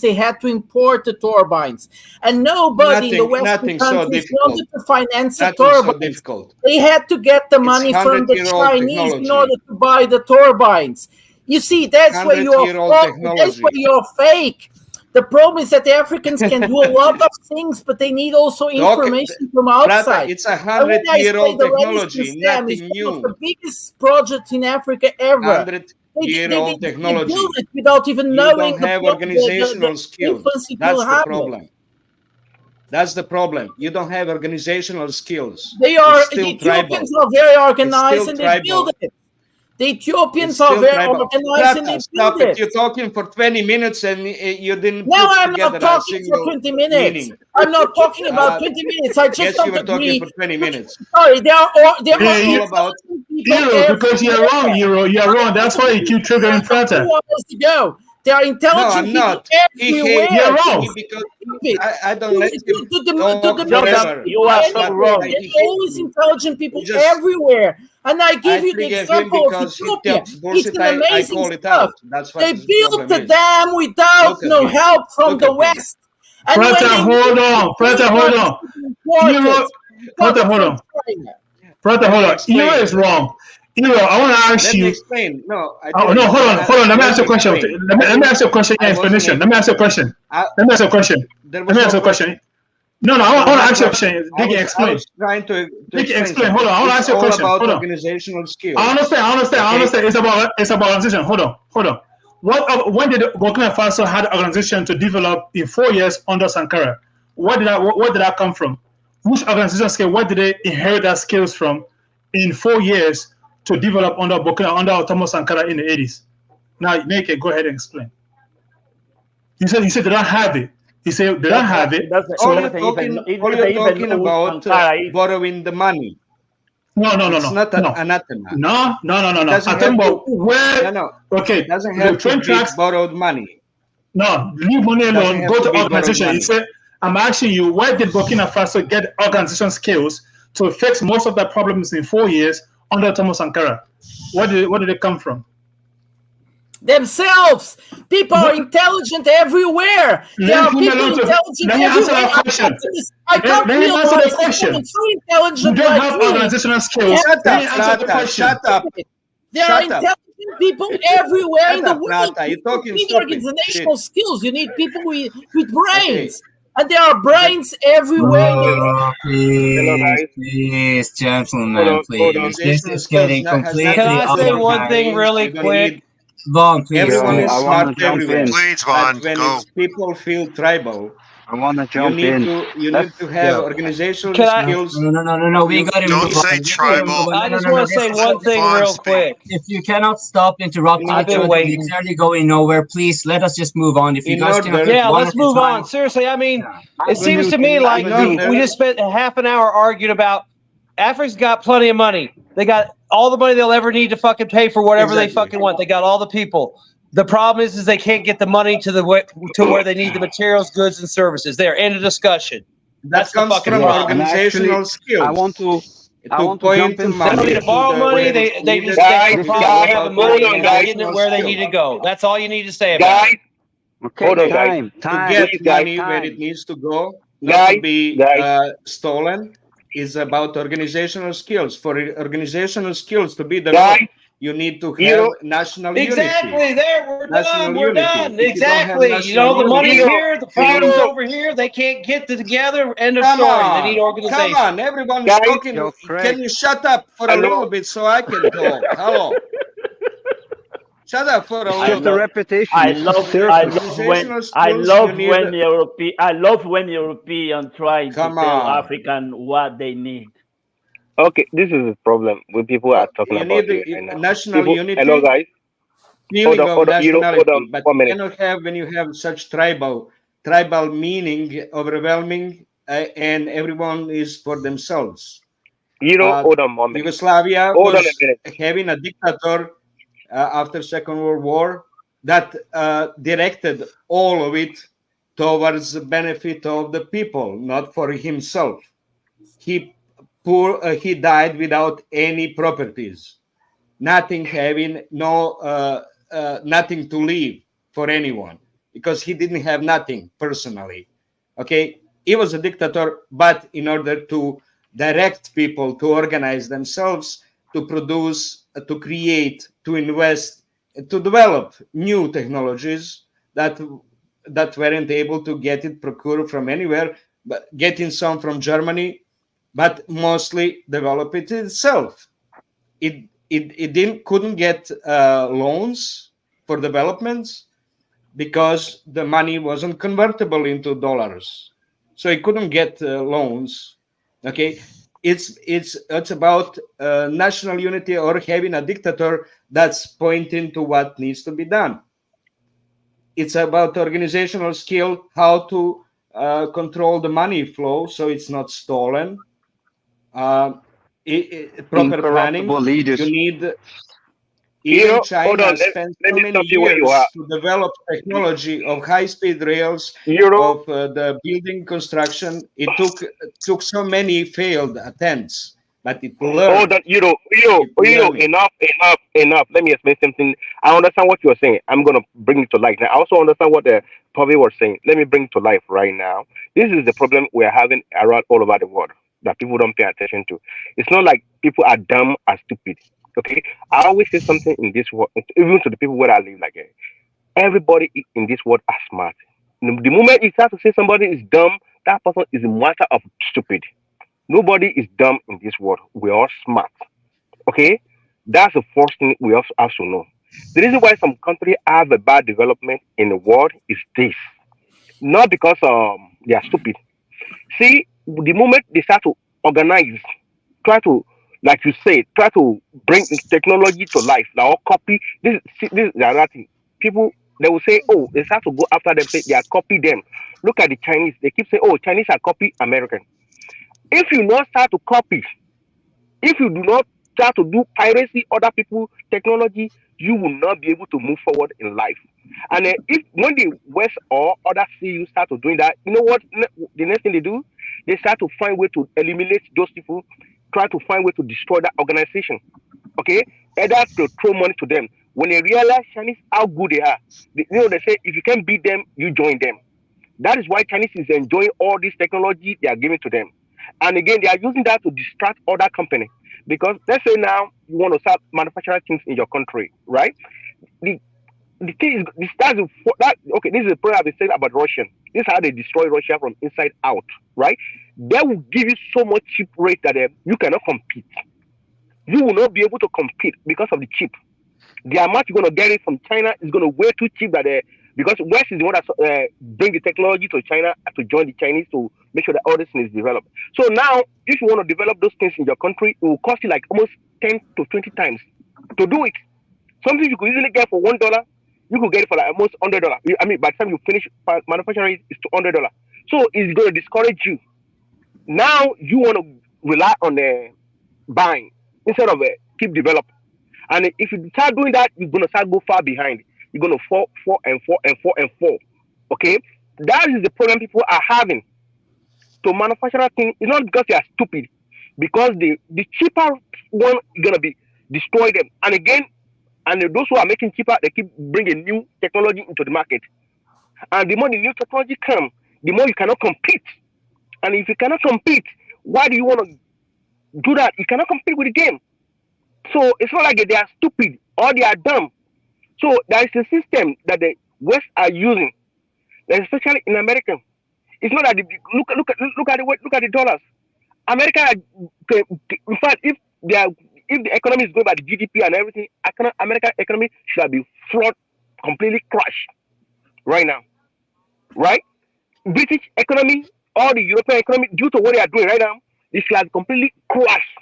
they had to import the turbines, and nobody in the Western nothing so countries difficult. wanted to finance the Nothing so turbines. difficult. They had to get the It's money from the 100-year-old Chinese in technology. order to buy the turbines. You see, that's where you're 100-year-old that's technology. where you're fake. The problem is that the Africans can do a lot of things, but they need also information from outside. It's a And when I say 100-year-old the technology, Renaissance dam is nothing one of new. the biggest projects in Africa ever. They 100-year-old technology. build it without even You knowing don't have organizational skills. influence it will That's the have. problem. That's the problem. You don't have organizational skills. They are It's the still tribal. Ethiopians are very organized still and they tribal. build it. The Ethiopians It's are still very tribal. organized and Prata, they stop build it. it. You're talking for 20 minutes and you didn't No, put I'm together not a talking for single 20 minutes. meaning. I'm not talking about 20 minutes. I just Yes, don't you were talking agree. for 20 minutes. Sorry, there are It's all about Euro, because you're wrong, Euro. You're wrong. That's why you keep triggering Prata. to go. There are intelligent I'm people not. everywhere. You're wrong. Because I don't let you talk Jordan, forever. you are That's so what wrong. I There hate are always him. intelligent people Just- everywhere. And I give I you the trigger him example of because he Ethiopia. talks bullshit. It's an I amazing call it stuff. out. That's what They the built problem the is. dam without Look at no him. help from Look the at him. West. And when Prata, they hold on. Prata, hold on. Euro, Prata, hold on. Prata, Let hold me on. explain. Euro is wrong. Euro, I want to ask Let me you. explain. No, I Oh, didn't. no, hold on. Let me ask you a question. explain. Let me ask you a question. I Yeah, wasn't explanation. able- Let me ask you a question. Let me ask you a question. There Let was me no ask you a question. question. No, I There want was to no ask you a question. question. I Diggy, was explain. trying to Diggy, explain. explain. Hold on. I want to It's ask you a all question. about Hold on. organizational skills. I understand. Okay? It's about organization. Hold on. When did Burkina Faso had an organization to develop in 4 years under Sankara? Where did that come from? Which organization skill? Where did they inherit that skills from in 4 years to develop under Thomas Sankara in the 80s? Now, Naked, go ahead and explain. He said they don't have it. He said they don't have it. All you're talking about borrowing the money. No. It's not anathema. No. It I'm doesn't talking have about to- where. No. Okay. It doesn't The have to train be tracks. borrowed money. No, leave money Doesn't alone. have Go to to be borrowed organization. He money. said I'm asking you, where did Burkina Faso get organization skills to fix most of the problems in 4 years under Thomas Sankara? Where did it come from? Themselves. People are intelligent everywhere. There are people intelligent everywhere. I can't realize people so intelligent you don't like have me. organizational skills. Shut up, shut up. There are intelligent people everywhere in the world. You're talking You need stupid organizational shit. skills. You need people with brains. And there are brains everywhere in the world. Please, gentlemen, please. This is getting completely Can I say out of one hand. thing really quick? Vaughn, please. Everyone is I smart wanna jump everywhere. in. Please, But Vaughn, when go. it's people feel tribal, I want to you jump need in. to have organizational skills. No. We gotta Don't move say on. tribal. I just want to say one thing real quick. If you cannot stop interrupting I've each been other, waiting. we're clearly going nowhere. Please let us just move on. If you guys cannot take Yeah, one let's at a move time, on. Seriously, I mean, I it seems to believe- me like I believe- we just spent a half an hour arguing about Africa's got plenty of money. They got all the money they'll ever need to fucking pay for whatever they fucking want. They got all the people. The problem is they can't get the money to where they need the materials, goods, and services. There, end of discussion. That comes the fucking from problem. organizational skills. I want to point jump in. They don't need to borrow money. They just have a problem having money and not getting it where they need to go. That's all you need to say about it. Okay, to get money where it needs to go, not to be stolen, is about organizational skills. For organizational skills to be developed, you need to have national Exactly. unity. There, we're done. We're done. If you don't have Exactly. You know, the national money's unity- here, the problem's over here. They can't get together. End of story. They need organization. Come on, everyone is talking. Can you shut up for a little bit so I can talk? Hello. Shut up for a little bit. repetition. I love when Europeans try to tell African what they need. Okay, this is the problem with people are talking about it right now. National People, unity. hello guys. Feeling Hold of on, you know, nationality, hold on, but 1 you minute. cannot have when you have such tribal meaning, overwhelming, and everyone is for themselves. Hold on 1 minute. Yugoslavia Hold on a was minute. having a dictator after Second World War that directed all of it towards the benefit of the people, not for himself. He died without any properties, nothing having nothing to leave for anyone, because he didn't have nothing personally. Okay, he was a dictator, but in order to direct people to organize themselves, to produce, to create, to invest, to develop new technologies that weren't able to get it procured from anywhere, but getting some from Germany, but mostly develop it itself. It couldn't get loans for developments because the money wasn't convertible into dollars, so it couldn't get loans. Okay, it's about national unity or having a dictator that's pointing to what needs to be done. It's about organizational skill, how to control the money flow so it's not stolen. Proper planning. Leaders. You need. Even China spent so many years to develop technology of high-speed rails, of the building construction. It took so many failed attempts, but it learned. Hold on, enough. Let me explain something. I understand what you're saying. I'm gonna bring it to life now. I also understand what the Poppy was saying. Let me bring it to life right now. This is the problem we're having around all over the world that people don't pay attention to. It's not like people are dumb or stupid. Okay, I always say something in this world, even to the people where I live. Like everybody in this world are smart. The moment you start to say somebody is dumb, that person is a matter of stupid. Nobody is dumb in this world. We're all smart. Okay, that's the first thing we also have to know. The reason why some countries have a bad development in the world is this, not because they are stupid. See, the moment they start to organize, try to, like you say, try to bring technology to life, or copy this. This is the other thing. People, they will say, oh, they start to go after them, say they are copy them. Look at the Chinese. They keep saying, oh, Chinese are copy American. If you not start to copy, if you do not start to do piracy, other people technology, you will not be able to move forward in life. And if when the West or others see you start to doing that, you know what? The next thing they do, they start to find way to eliminate those people, try to find way to destroy that organization. Okay, either to throw money to them. When they realize Chinese how good they are, they say if you can beat them, you join them. That is why Chinese is enjoying all this technology they are giving to them. And again, they are using that to distract other companies. Because let's say now you want to start manufacturing things in your country, right? The thing is, okay, this is a problem I've been saying about Russia. This is how they destroy Russia from inside out, right? They will give you so much cheap rate that you cannot compete. You will not be able to compete because of the cheap. The amount you're going to get it from China is going to way too cheap that because West is the one that bring the technology to China to join the Chinese to make sure that all this thing is developed. So now, if you want to develop those things in your country, it will cost you like almost 10 to 20 times to do it. Something you could easily get for $1, you could get it for like almost $100. I mean, by the time you finish manufacturing it, it's $200. So it's going to discourage you. Now you want to rely on buying instead of keep developing. And if you start doing that, you're going to start go far behind. You're going to fall. Okay? That is the problem people are having to manufacture things. It's not because they are stupid. Because the cheaper one is going to be destroy them. And again, and those who are making cheaper, they keep bringing new technology into the market. And the more the new technology comes, the more you cannot compete. And if you cannot compete, why do you want to do that? You cannot compete with the game. So it's not like they are stupid or they are dumb. So there is a system that the West are using, especially in America. It's not that look at the dollars. America, in fact, if the economy is going by the GDP and everything, American economy should be flawed, completely crashed right now, right? British economy or the European economy, due to what they are doing right now, it should have completely crashed.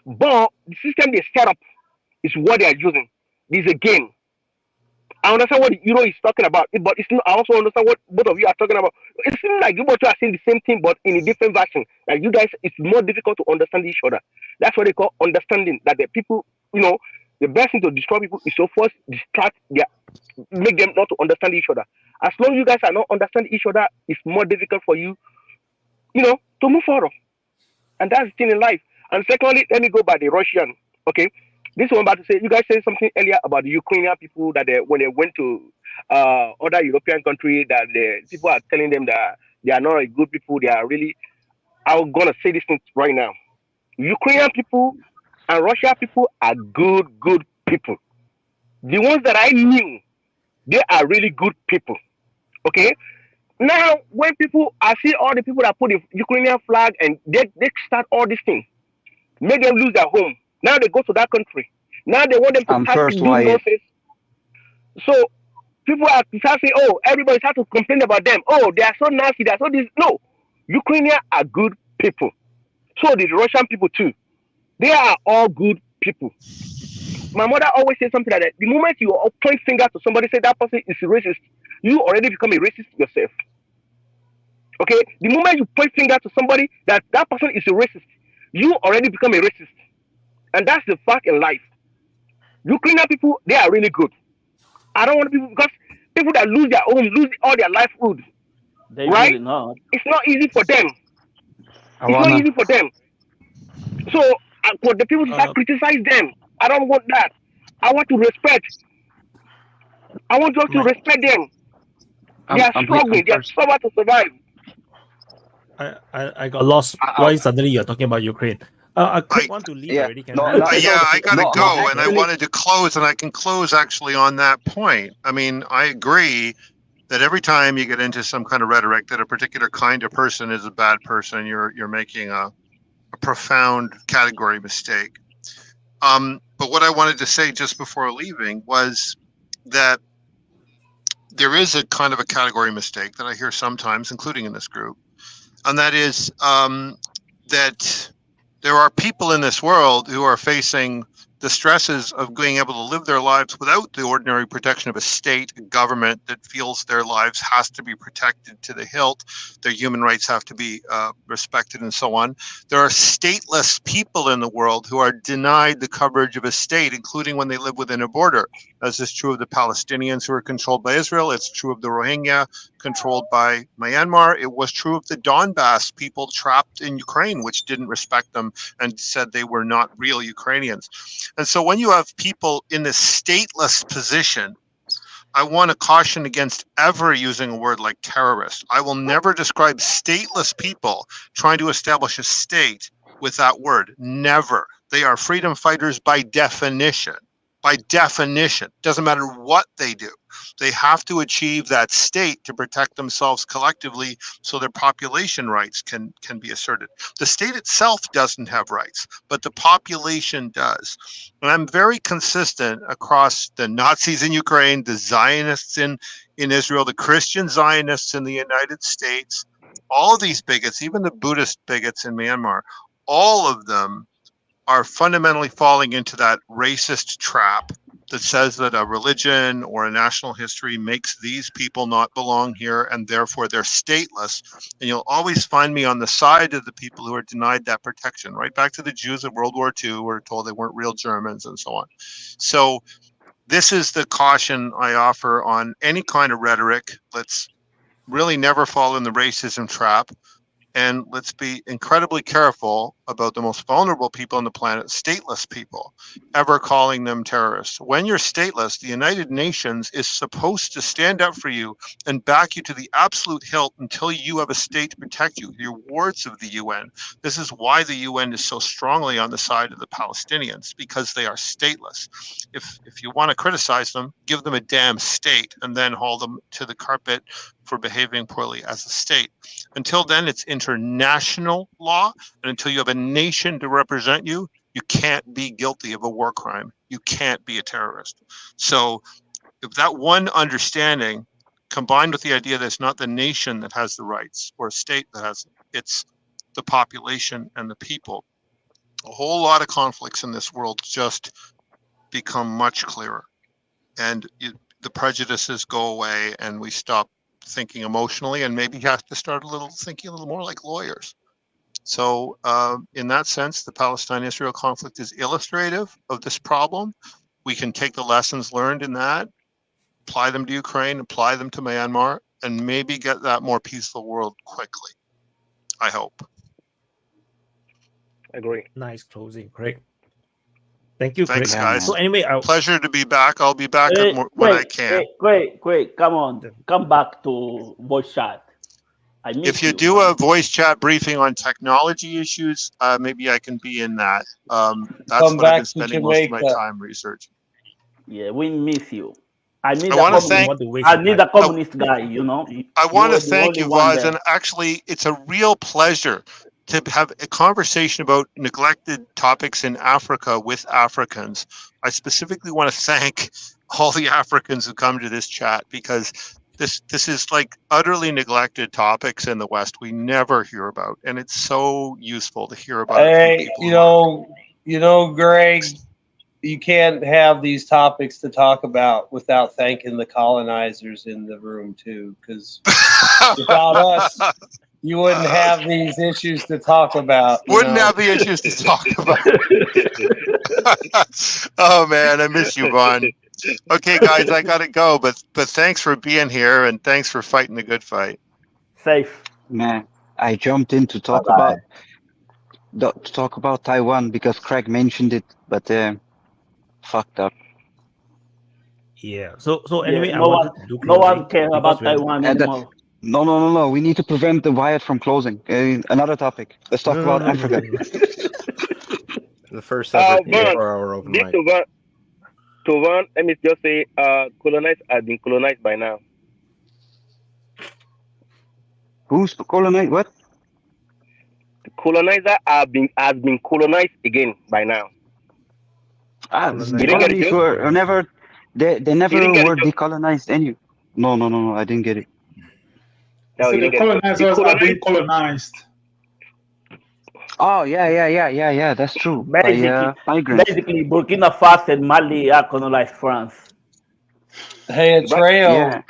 But the system they set up is what they are using. This is a game. I understand what Euro is talking about, but I also understand what both of you are talking about. It seems like you both are saying the same thing, but in a different version. Like you guys, it's more difficult to understand each other. That's what they call understanding. That the people, the best thing to destroy people is to first distract, make them not to understand each other. As long as you guys are not understanding each other, it's more difficult for you, to move forward. And that's the thing in life. And secondly, let me go by the Russian. Okay. This one about to say, you guys said something earlier about the Ukrainian people that when they went to other European countries, that the people are telling them that they are not a good people. They are really, I'm going to say this thing right now. Ukrainian people and Russian people are good people. The ones that I knew, they are really good people. Okay? Now, when I see all the people that put the Ukrainian flag and they start all these things, make them lose their home. Now they go to that country. Now they want them to start to do nonsense. So people are saying, oh, everybody start to complain about them. Oh, they are so nasty. They are so this. No, Ukrainians are good people. So the Russian people too. They are all good people. My mother always says something like that. The moment you point finger to somebody, say that person is racist, you already become a racist yourself. Okay? The moment you point finger to somebody that person is a racist, you already become a racist. And that's the fact in life. Ukrainian people, they are really good. I don't want people, because people that lose their home, lose all their livelihood, right? Really not. It's not easy for them. Not easy for them. So for the people to start criticize them, I don't want that. I want to respect. I want us to respect them. They are struggling. They are struggling to survive. I got lost. Why suddenly you're talking about Ukraine? I want to leave already. I gotta go, and I wanted to close, and I can close actually on that point. I mean, I agree that every time you get into some kind of rhetoric that a particular kind of person is a bad person, you're making a profound category mistake. But what I wanted to say just before leaving was that there is a kind of a category mistake that I hear sometimes, including in this group, and that is that there are people in this world who are facing the stresses of being able to live their lives without the ordinary protection of a state, a government that feels their lives has to be protected to the hilt, their human rights have to be respected, and so on. There are stateless people in the world who are denied the coverage of a state, including when they live within a border. As is true of the Palestinians who are controlled by Israel. It's true of the Rohingya controlled by Myanmar. It was true of the Donbass people trapped in Ukraine, which didn't respect them and said they were not real Ukrainians. And so when you have people in this stateless position, I want to caution against ever using a word like terrorist. I will never describe stateless people trying to establish a state with that word. Never. They are freedom fighters by definition. By definition. Doesn't matter what they do. They have to achieve that state to protect themselves collectively so their population rights can be asserted. The state itself doesn't have rights, but the population does. And I'm very consistent across the Nazis in Ukraine, the Zionists in Israel, the Christian Zionists in the United States, all of these bigots, even the Buddhist bigots in Myanmar, all of them are fundamentally falling into that racist trap that says that a religion or a national history makes these people not belong here and therefore they're stateless. And you'll always find me on the side of the people who are denied that protection, right back to the Jews of World War II who were told they weren't real Germans and so on. So this is the caution I offer on any kind of rhetoric. Let's really never fall in the racism trap. And let's be incredibly careful about the most vulnerable people on the planet, stateless people, ever calling them terrorists. When you're stateless, the United Nations is supposed to stand up for you and back you to the absolute hilt until you have a state to protect you. You're wards of the UN. This is why the UN is so strongly on the side of the Palestinians, because they are stateless. If you want to criticize them, give them a damn state and then haul them to the carpet for behaving poorly as a state. Until then, it's international law, and until you have a nation to represent you, you can't be guilty of a war crime. You can't be a terrorist. So if that one understanding, combined with the idea that it's not the nation that has the rights or a state that has it, it's the population and the people, a whole lot of conflicts in this world just become much clearer. And the prejudices go away and we stop thinking emotionally, and maybe you have to start thinking a little more like lawyers. So in that sense, the Palestine-Israel conflict is illustrative of this problem. We can take the lessons learned in that, apply them to Ukraine, apply them to Myanmar, and maybe get that more peaceful world quickly. I hope. Agree. Nice closing, Craig. Thank you, Thanks, Craig. guys. So anyway, pleasure to be back. I'll be back when I can. Great. Come back to voice chat. If you do a voice chat briefing on technology issues, maybe I can be in that. That's what I've been spending most of my time researching. Yeah, we miss you. I need a communist guy, you know. I want to thank you, Vaz, and actually, it's a real pleasure to have a conversation about neglected topics in Africa with Africans. I specifically want to thank all the Africans who come to this chat, because this is like utterly neglected topics in the West we never hear about, and it's so useful to hear about. Hey, you know, Greg, you can't have these topics to talk about without thanking the colonizers in the room too, because without us, you wouldn't have these issues to talk about. Wouldn't have the issues to talk about. Oh man, I miss you, Vaughn. Okay, guys, I gotta go, but thanks for being here and thanks for fighting the good fight. Safe. Man, I jumped in to talk about Taiwan because Craig mentioned it, but fucked up. Yeah. So anyway, no one cares about Taiwan anymore. No. We need to prevent the riot from closing. Another topic. Let's talk about Africa. The first ever 24-hour open mic. To one, let me just say, colonized have been colonized by now. Who's colonized? What? The colonizer has been colonized again by now. The colonies were never. They never were decolonized. No. I didn't get it. No, so the colonizers are being colonized. Oh yeah. That's true. By grants. Basically, Burkina Faso and Mali are colonized France. Hey, But Trail. yeah.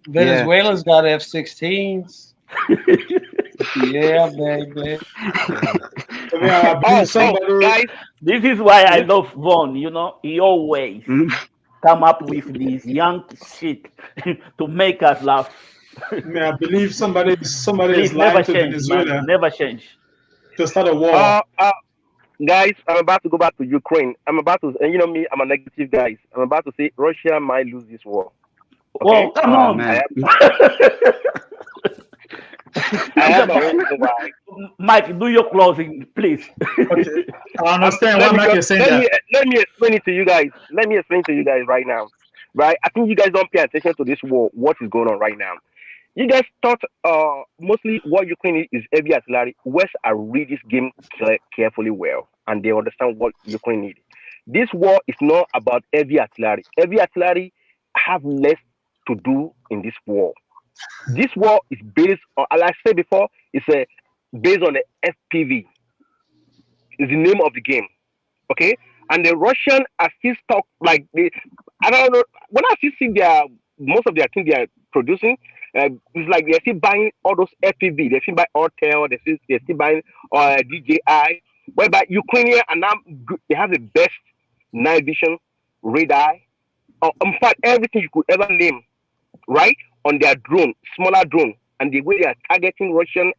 Venezuela's got F-16s. Yeah, baby. I believe somebody. Guys, This is why I love Von. You know, he always come up with this young shit to make us laugh. I believe somebody Please is lying never to change, Venezuela man. Never change. to start a war. Guys, I'm about to go back to Ukraine. I'm about to, and you know me, I'm a negative guy. I'm about to say Russia might lose this war. Okay? Oh, come on. I have my own reason why. Mike, do your closing, please. Okay. I understand why Mike is saying that. Let me explain it to you guys. Let me explain to you guys right now. Right? I think you guys don't pay attention to this war, what is going on right now. You guys thought mostly what Ukraine is heavy artillery. West are read this game carefully well, and they understand what Ukraine needs. This war is not about heavy artillery. Heavy artillery have less to do in this war. This war is based on, like I said before, it's based on the FPV. Is the name of the game, okay? And the Russian are still stuck like I don't know. When I see most of their things they are producing, it's like they're still buying all those FPV. They still buy Ortel. They're still buying DJI. Whereby Ukrainian and now they have the best night vision radar. In fact, everything you could ever name, right, on their drone, smaller drone, and the way they are targeting Russian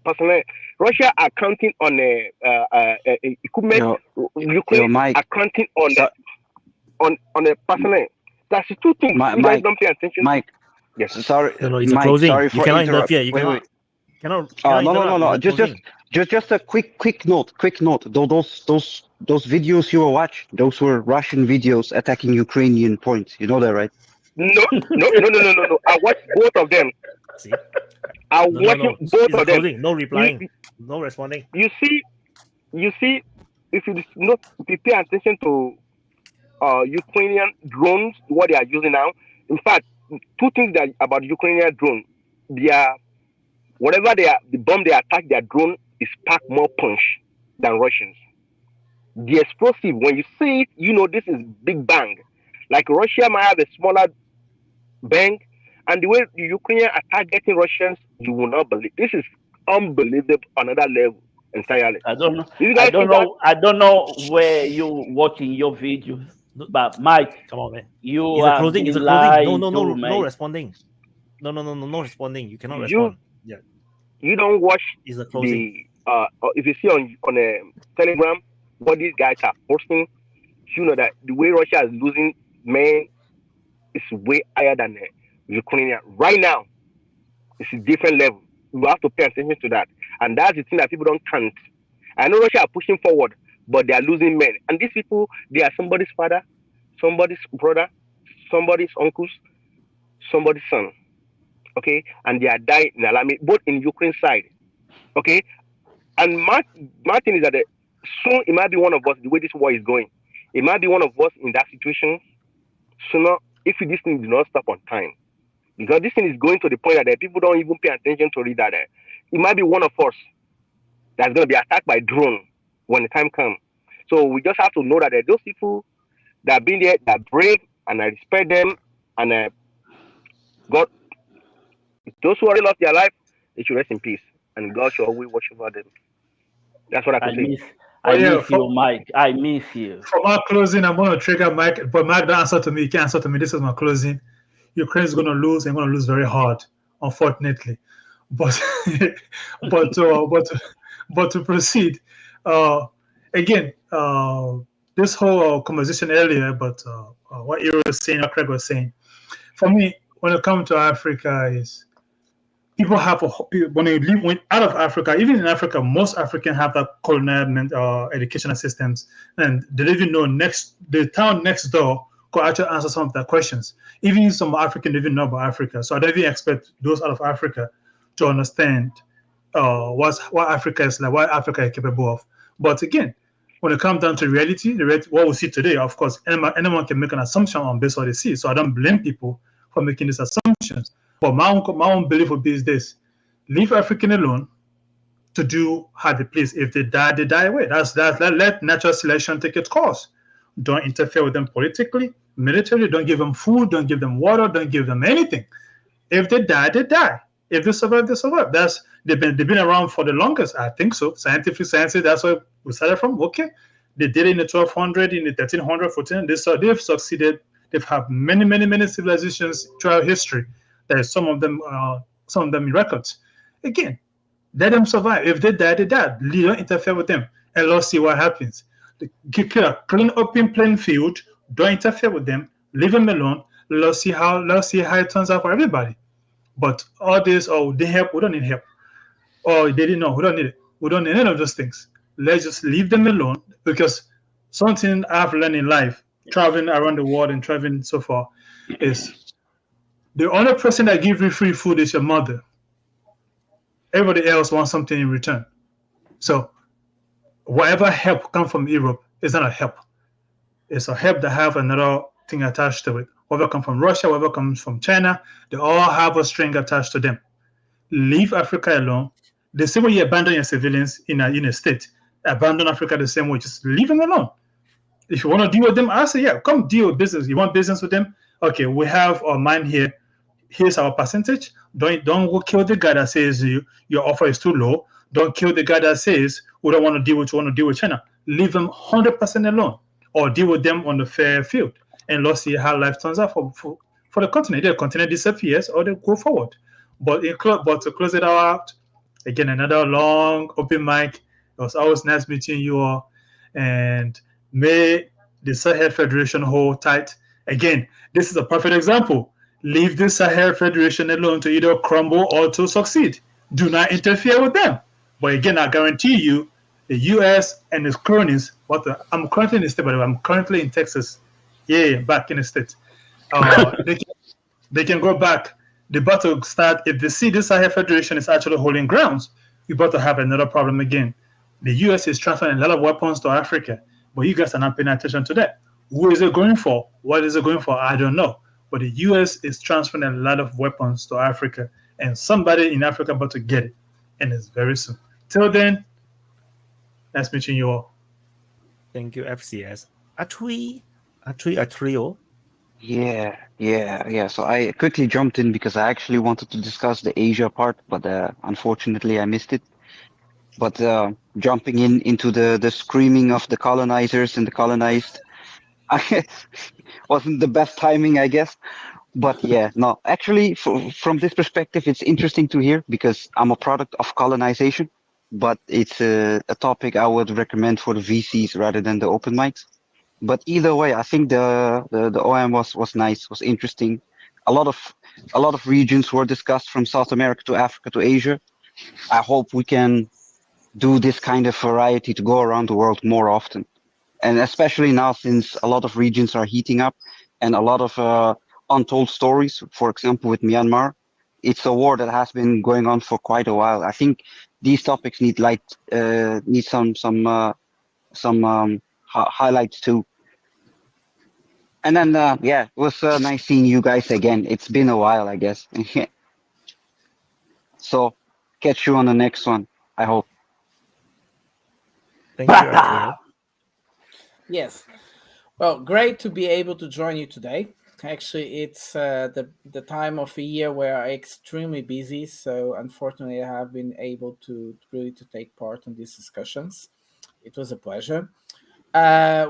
personnel. Russia are counting on equipment. Ukraine are counting on the personnel. That's the two things. You guys don't pay attention. Mike. Yes. Sorry. No, it's Mike, a closing. sorry You for cannot interrupt. interfere. You Wait. cannot No. Just a quick note. Those videos you will watch, those were Russian videos attacking Ukrainian points. You know that, right? No. I watched both of them. See? I'm watching both of them. No replying. No responding. You see, if you pay attention to Ukrainian drones, what they are using now. In fact, two things that about Ukrainian drone, the bomb they attack their drone is packed more punch than Russians. The explosive, when you see it, you know this is big bang. Like Russia might have a smaller bang, and the way the Ukrainians are targeting Russians, you will not believe. This is unbelievable, another level entirely. I don't know where you watching your videos, but Mike, come on, man. You It's a closing. No responding. No responding. You cannot respond. Yeah. You don't watch It's a closing. if you see on a Telegram what these guys are posting, you know that the way Russia is losing men is way higher than Ukrainian right now. It's a different level. We have to pay attention to that, and that's the thing that people don't count. I know Russia are pushing forward, but they are losing men, and these people, they are somebody's father, somebody's brother, somebody's uncles, somebody's son. Okay, and they are dying in alarming, both in Ukraine side. Okay, and Martin is that soon it might be one of us. The way this war is going, it might be one of us in that situation sooner if this thing does not stop on time. Because this thing is going to the point that people don't even pay attention to read that. It might be one of us that's going to be attacked by drone when the time comes. So we just have to know that those people that have been there, that are brave, and I respect them, and God, those who already lost their life, they should rest in peace, and God should always watch over them. That's what I can say. I miss you, Mike. I miss you. For my closing, I'm going to trigger Mike, but Mike don't answer to me. He can't answer to me. This is my closing. Ukraine is going to lose, and going to lose very hard, unfortunately. But but to proceed, again, this whole conversation earlier, but what you were saying, what Craig was saying, for me, when it comes to Africa, is people have when they leave out of Africa, even in Africa, most Africans have that colonial educational systems, and they don't even know the town next door could actually answer some of their questions. Even some Africans don't even know about Africa, so I don't even expect those out of Africa to understand what Africa is like, what Africa is capable of. But again, when it comes down to reality, what we see today, of course, anyone can make an assumption on based on what they see. So I don't blame people for making these assumptions. But my own belief would be is this: leave African alone. to do how they please. If they die away. Let natural selection take its course. Don't interfere with them politically, militarily. Don't give them food. Don't give them water. Don't give them anything. If they die, they die. If they survive, they survive. They've been around for the longest. I think so. Scientific sciences. That's where we started from. Okay, they did it in the 1200, in the 1300, 1400. They've succeeded. They've had many civilizations throughout history. There's some of them in records. Again, let them survive. If they die, they die. Don't interfere with them, and let's see what happens. Keep a clean, open playing field. Don't interfere with them. Leave them alone. Let's see how it turns out for everybody. But all this, they help. We don't need help. Or they didn't know. We don't need it. We don't need any of those things. Let's just leave them alone, because something I've learned in life, traveling around the world and traveling so far, is the only person that gives you free food is your mother. Everybody else wants something in return. So whatever help comes from Europe is not a help. It's a help that have another thing attached to it. Whatever comes from Russia, whatever comes from China, they all have a string attached to them. Leave Africa alone. The same way you abandon your civilians in a state, abandon Africa the same way. Just leave them alone. If you want to deal with them, I say, yeah, come deal with business. You want business with them? Okay, we have our mind here. Here's our percentage. Don't go kill the guy that says your offer is too low. Don't kill the guy that says we don't want to deal with you, want to deal with China. Leave them 100% alone, or deal with them on the fair field, and let's see how life turns out for the continent. The continent disappears or they go forward. But to close it out, again, another long open mic. It was always nice meeting you all, and may the Sahel Federation hold tight. Again, this is a perfect example. Leave the Sahel Federation alone to either crumble or to succeed. Do not interfere with them. But again, I guarantee you, the U.S. and its cronies, I'm currently in the state, by the way, I'm currently in Texas. Yeah, back in the state. They can go back. The battle start. If they see the Sahel Federation is actually holding grounds, you're about to have another problem again. The U.S. is transferring a lot of weapons to Africa, but you guys are not paying attention to that. Who is it going for? What is it going for? I don't know. But the U.S. is transferring a lot of weapons to Africa, and somebody in Africa about to get it, and it's very soon. Till then, nice meeting you all. Thank you, FCS. Atrio. Yeah. So I quickly jumped in because I actually wanted to discuss the Asia part, but unfortunately I missed it. But jumping into the screaming of the colonizers and the colonized wasn't the best timing, I guess. But yeah, no, actually, from this perspective, it's interesting to hear because I'm a product of colonization, but it's a topic I would recommend for the VCs rather than the open mics. But either way, I think the OM was nice, was interesting. A lot of regions were discussed from South America to Africa to Asia. I hope we can do this kind of variety to go around the world more often. And especially now, since a lot of regions are heating up and a lot of untold stories, for example, with Myanmar, it's a war that has been going on for quite a while. I think these topics need some highlights too. And then, it was nice seeing you guys again. It's been a while, I guess. So, catch you on the next one, I hope. Thank you, Atrio. Yes. Well, great to be able to join you today. Actually, it's the time of the year where I'm extremely busy, so unfortunately I have been able to take part in these discussions. It was a pleasure.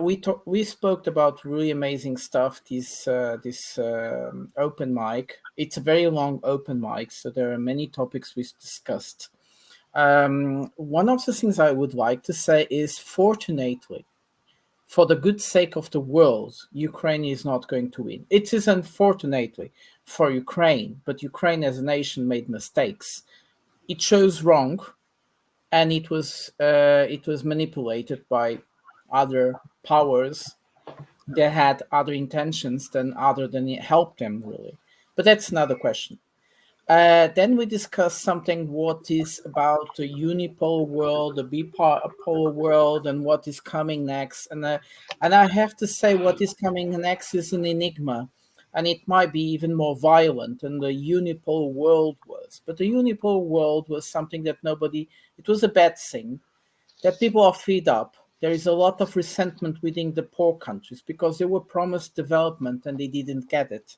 We spoke about really amazing stuff. This open mic. It's a very long open mic, so there are many topics we discussed. One of the things I would like to say is, fortunately, for the good sake of the world, Ukraine is not going to win. It is unfortunately for Ukraine, but Ukraine as a nation made mistakes. It chose wrong, and it was manipulated by other powers that had other intentions than help them, really. But that's another question. Then we discussed something what is about the unipolar world, the bipolar world, and what is coming next. And I have to say, what is coming next is an enigma. and it might be even more violent than the unipolar world was. But the unipolar world was something that it was a bad thing, that people are fed up. There is a lot of resentment within the poor countries because they were promised development and they didn't get it.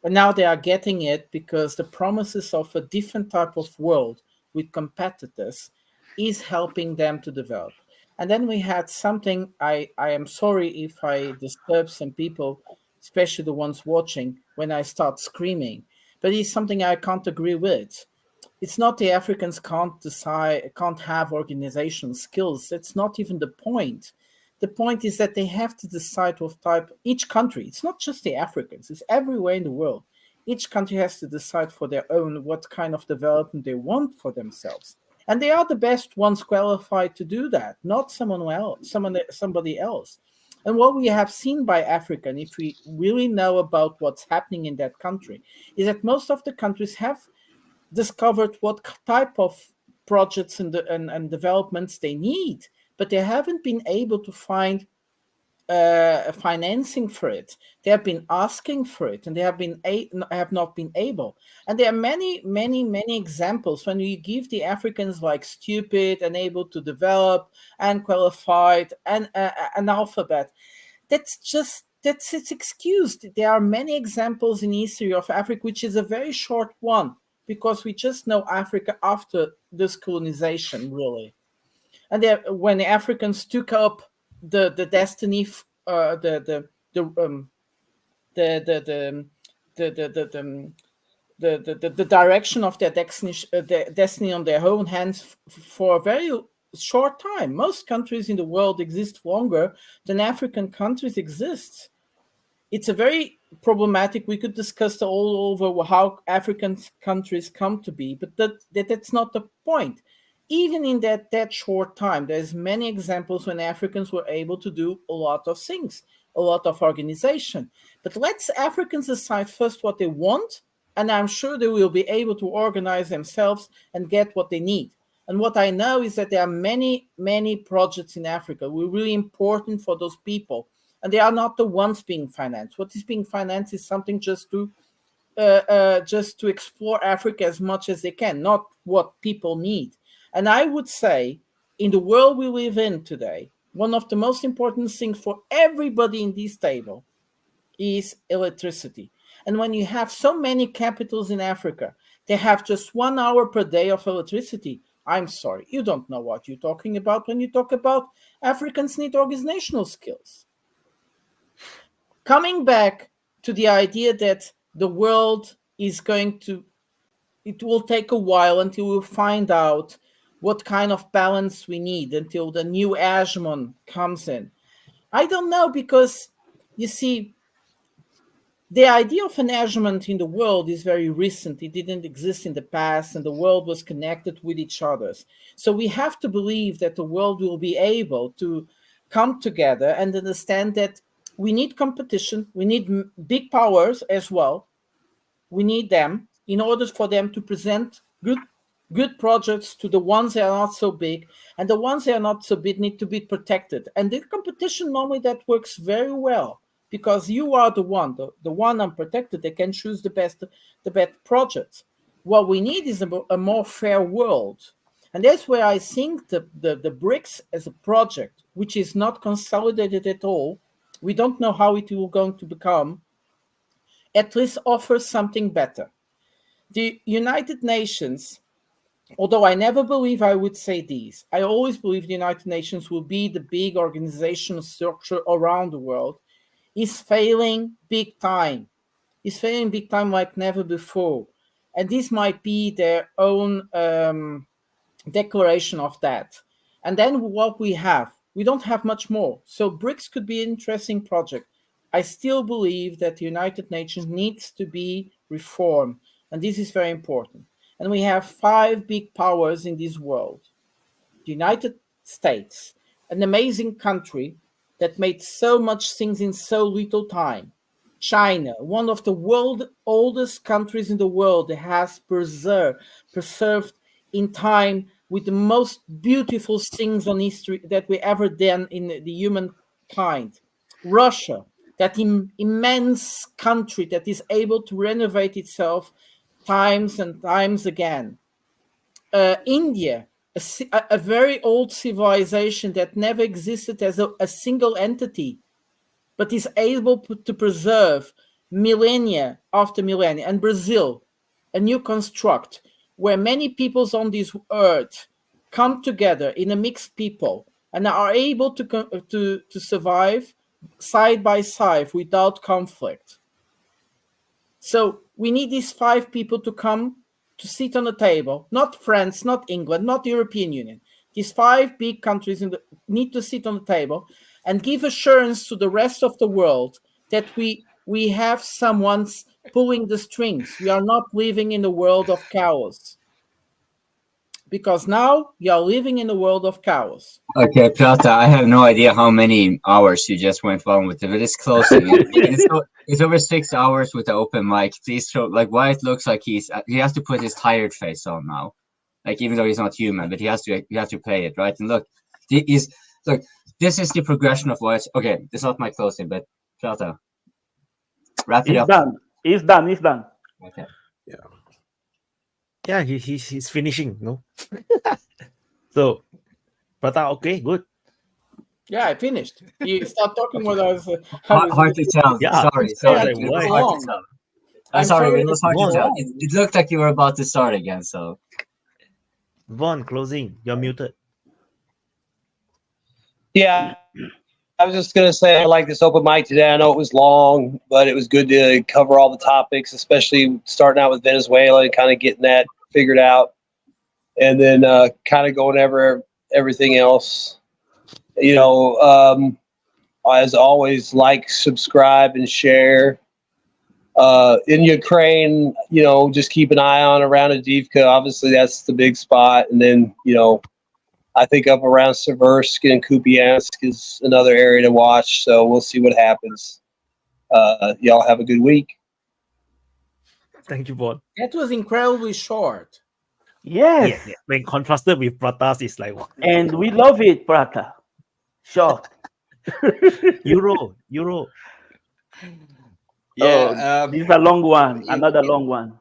And now they are getting it because the promises of a different type of world with competitors is helping them to develop. And then we had something, I am sorry if I disturb some people, especially the ones watching, when I start screaming, but it's something I can't agree with. It's not the Africans can't have organizational skills. That's not even the point. The point is that they have to decide what type, each country, it's not just the Africans, it's everywhere in the world. Each country has to decide for their own what kind of development they want for themselves. And they are the best ones qualified to do that, not somebody else. And what we have seen by Africa, and if we really know about what's happening in that country, is that most of the countries have discovered what type of projects and developments they need, but they haven't been able to find financing for it. They have been asking for it, and they have not been able. And there are many examples when you give the Africans like stupid, unable to develop, unqualified, and analphabet. That's it's excused. There are many examples in history of Africa, which is a very short one, because we just know Africa after this colonization, really. And when the Africans took up the destiny, the direction of their destiny on their own hands for a very short time. Most countries in the world exist longer than African countries exist. It's a very problematic. We could discuss all over how African countries come to be, but that's not the point. Even in that short time, there's many examples when Africans were able to do a lot of things, a lot of organization. But let's Africans decide first what they want, and I'm sure they will be able to organize themselves and get what they need. And what I know is that there are many projects in Africa who are really important for those people, and they are not the ones being financed. What is being financed is something just to explore Africa as much as they can, not what people need. And I would say, in the world we live in today, one of the most important things for everybody in this table is electricity. And when you have so many capitals in Africa, they have just 1 hour per day of electricity. I'm sorry, you don't know what you're talking about when you talk about Africans need organizational skills. Coming back to the idea that the world is it will take a while until we'll find out what kind of balance we need, until the new hegemon comes in. I don't know, because you see, the idea of an hegemon in the world is very recent. It didn't exist in the past, and the world was connected with each other. So we have to believe that the world will be able to come together and understand that we need competition. We need big powers as well. We need them in order for them to present good projects to the ones that are not so big, and the ones that are not so big need to be protected. And the competition, normally that works very well, because you are the one unprotected that can choose the best projects. What we need is a more fair world. And that's where I think the BRICS as a project, which is not consolidated at all, we don't know how it will going to become, at least offers something better. The United Nations, although I never believe I would say this, I always believe the United Nations will be the big organizational structure around the world, is failing big time. Is failing big time like never before. And this might be their own declaration of that. And then what we don't have much more. So BRICS could be an interesting project. I still believe that the United Nations needs to be reformed. And this is very important. And we have 5 big powers in this world. The United States, an amazing country that made so much things in so little time. China, one of the world's oldest countries in the world, that has preserved in time with the most beautiful things on history that we ever done in the humankind. Russia, that immense country that is able to renovate itself times and times again. India, a very old civilization that never existed as a single entity, but is able to preserve millennia after millennia. And Brazil, a new construct where many peoples on this earth come together in a mixed people and are able to survive side by side without conflict. So we need these 5 people to come to sit on the table, not France, not England, not the European Union. These 5 big countries need to sit on the table and give assurance to the rest of the world that we have someone pulling the strings. We are not living in a world of chaos. Because now you are living in a world of chaos. Okay, Piotr, I have no idea how many hours you just went on with it, but it's closing. It's over 6 hours with the open mic. Please show, like, why it looks like he has to put his tired face on now, like, even though he's not human, but you have to play it, right? And look, this is the progression of what. Okay, this is not my closing, but Piotr, wrap it up. He's done. Okay. Yeah, he's finishing, no? So, Prata, okay, good. Yeah, I finished. You start talking what I was. Hard to tell. Yeah, Sorry. like, It why? was hard to tell. I'm sorry, it was hard to tell. It looked like you were about to start again, so. Vaughn, closing. You're muted. Yeah, I was just going to say I like this open mic today. I know it was long, but it was good to cover all the topics, especially starting out with Venezuela and kind of getting that figured out, and then kind of going over everything else. You know, as always, like, subscribe, and share. In Ukraine, you know, just keep an eye on around Avdiivka. Obviously, that's the big spot. And then, you know, I think up around Seversk and Kupiansk is another area to watch. So we'll see what happens. Y'all have a good week. Thank you, Vaughn. That was incredibly short. Yes. Yeah. When contrasted with Prata's, it's like, what? And we love it, Prata. Short. Euro. Yeah, this is a long one. Another long one.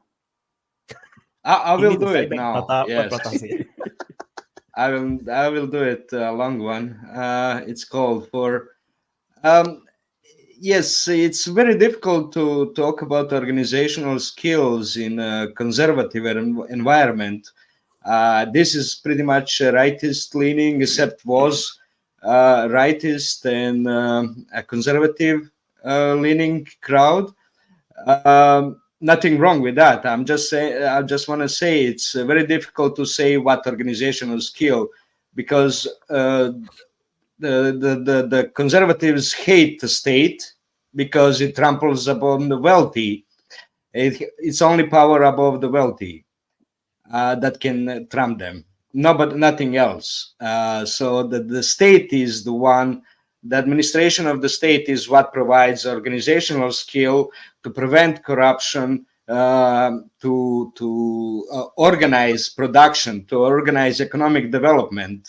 I You will need to do fight it back, now. Prata, Yes. what Prata said. I will do it, a long one. It's called for. Yes, it's very difficult to talk about organizational skills in a conservative environment. This is pretty much a rightist leaning, except was rightist and a conservative leaning crowd. Nothing wrong with that. I'm just saying. I just want to say it's very difficult to say what organizational skill, because the conservatives hate the state because it tramples upon the wealthy. It's only power above the wealthy that can trump them. No, but nothing else. So the state is the one. The administration of the state is what provides organizational skill to prevent corruption, to organize production, to organize economic development.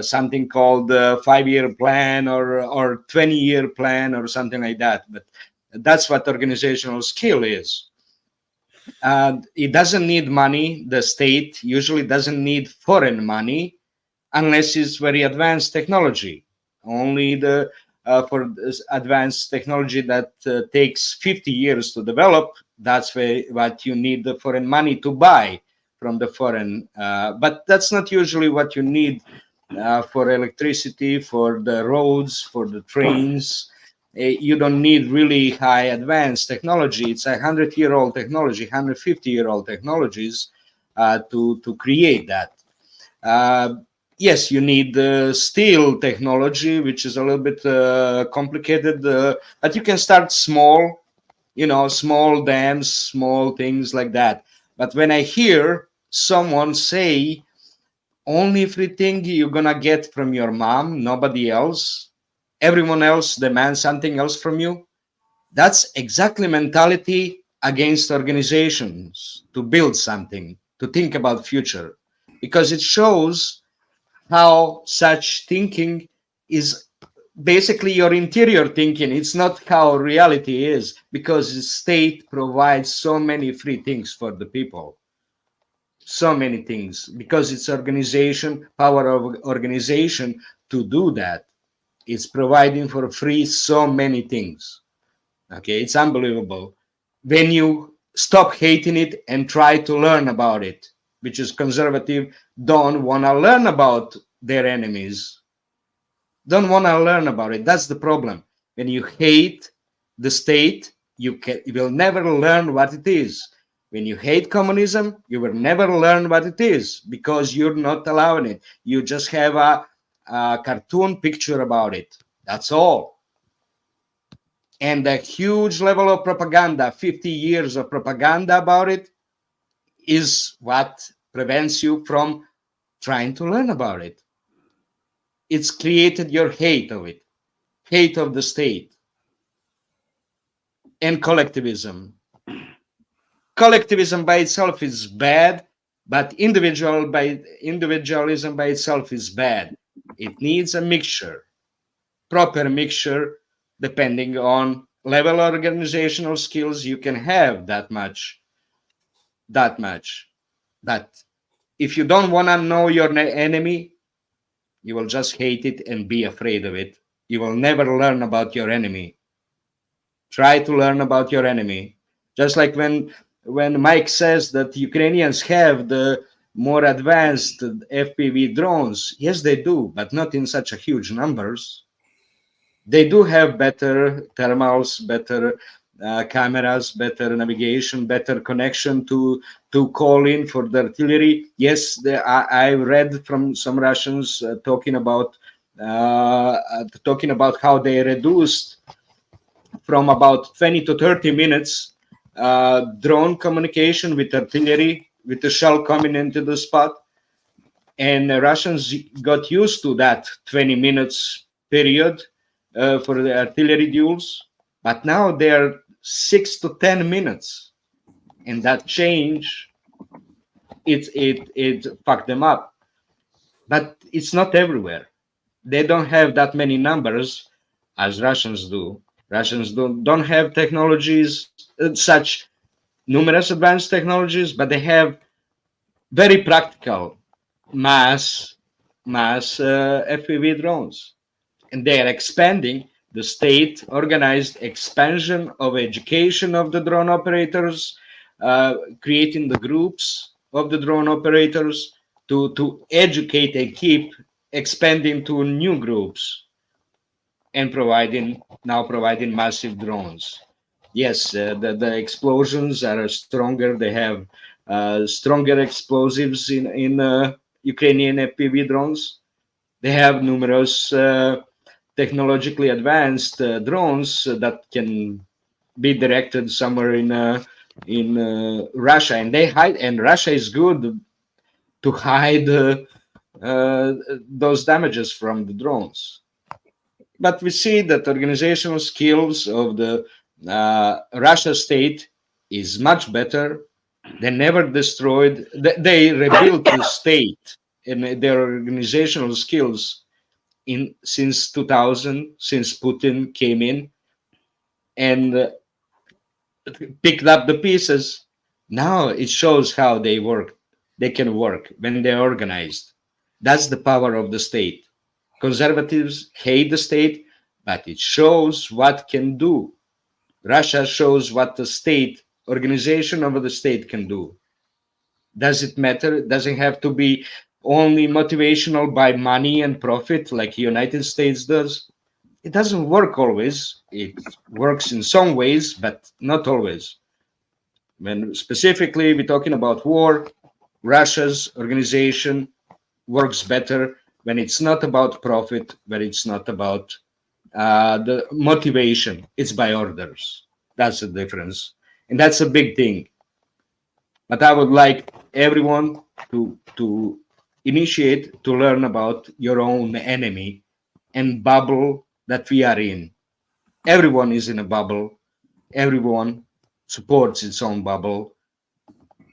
Something called the 5-year plan or 20-year plan or something like that. But that's what organizational skill is. It doesn't need money. The state usually doesn't need foreign money unless it's very advanced technology. Only for this advanced technology that takes 50 years to develop, that's what you need the foreign money to buy from the foreign. But that's not usually what you need for electricity, for the roads, for the trains. You don't need really high advanced technology. It's 100-year-old technology, 150-year-old technologies to create that. Yes, you need steel technology, which is a little bit complicated, but you can start small, small dams, small things like that. But when I hear someone say, only everything you're going to get from your mom, nobody else, everyone else demands something else from you, that's exactly mentality against organizations to build something, to think about future, because it shows how such thinking is basically your interior thinking. It's not how reality is, because the state provides so many free things for the people. So many things, because it's organization, power of organization to do that. It's providing for free so many things. Okay, it's unbelievable. When you stop hating it and try to learn about it, which is conservative, don't want to learn about their enemies. Don't want to learn about it. That's the problem. When you hate the state, you will never learn what it is. When you hate communism, you will never learn what it is, because you're not allowing it. You just have a cartoon picture about it. That's all. And a huge level of propaganda, 50 years of propaganda about it, is what prevents you from trying to learn about it. It's created your hate of it, hate of the state. And collectivism. Collectivism by itself is bad, but individualism by itself is bad. It needs a mixture, proper mixture, depending on level of organizational skills. You can have that much. But if you don't want to know your enemy, you will just hate it and be afraid of it. You will never learn about your enemy. Try to learn about your enemy. Just like when Mike says that Ukrainians have the more advanced FPV drones. Yes, they do, but not in such a huge numbers. They do have better thermals, better cameras, better navigation, better connection to call in for the artillery. Yes, I read from some Russians talking about how they reduced from about 20 to 30 minutes drone communication with artillery, with the shell coming into the spot. And the Russians got used to that 20 minutes period for the artillery duels. But now they're 6 to 10 minutes. And that change, it fucked them up. But it's not everywhere. They don't have that many numbers as Russians do. Russians don't have technologies, such numerous advanced technologies, but they have very practical mass FPV drones. And they are expanding the state organized expansion of education of the drone operators, creating the groups of the drone operators to educate and keep expanding to new groups, and providing massive drones. Yes, the explosions are stronger. They have stronger explosives in Ukrainian FPV drones. They have numerous technologically advanced drones that can be directed somewhere in Russia, and they hide. And Russia is good to hide those damages from the drones. But we see that organizational skills of the Russia state is much better. They never destroyed. They rebuilt the state and their organizational skills since 2000, since Putin came in and picked up the pieces. Now it shows how they work. They can work when they're organized. That's the power of the state. Conservatives hate the state, but it shows what can do. Russia shows what the state, organization of the state can do. Does it matter? It doesn't have to be only motivational by money and profit like the United States does. It doesn't work always. It works in some ways, but not always. When specifically we're talking about war, Russia's organization works better when it's not about profit, when it's not about the motivation. It's by orders. That's the difference. And that's a big thing. But I would like everyone to initiate to learn about your own enemy and bubble that we are in. Everyone is in a bubble. Everyone supports its own bubble,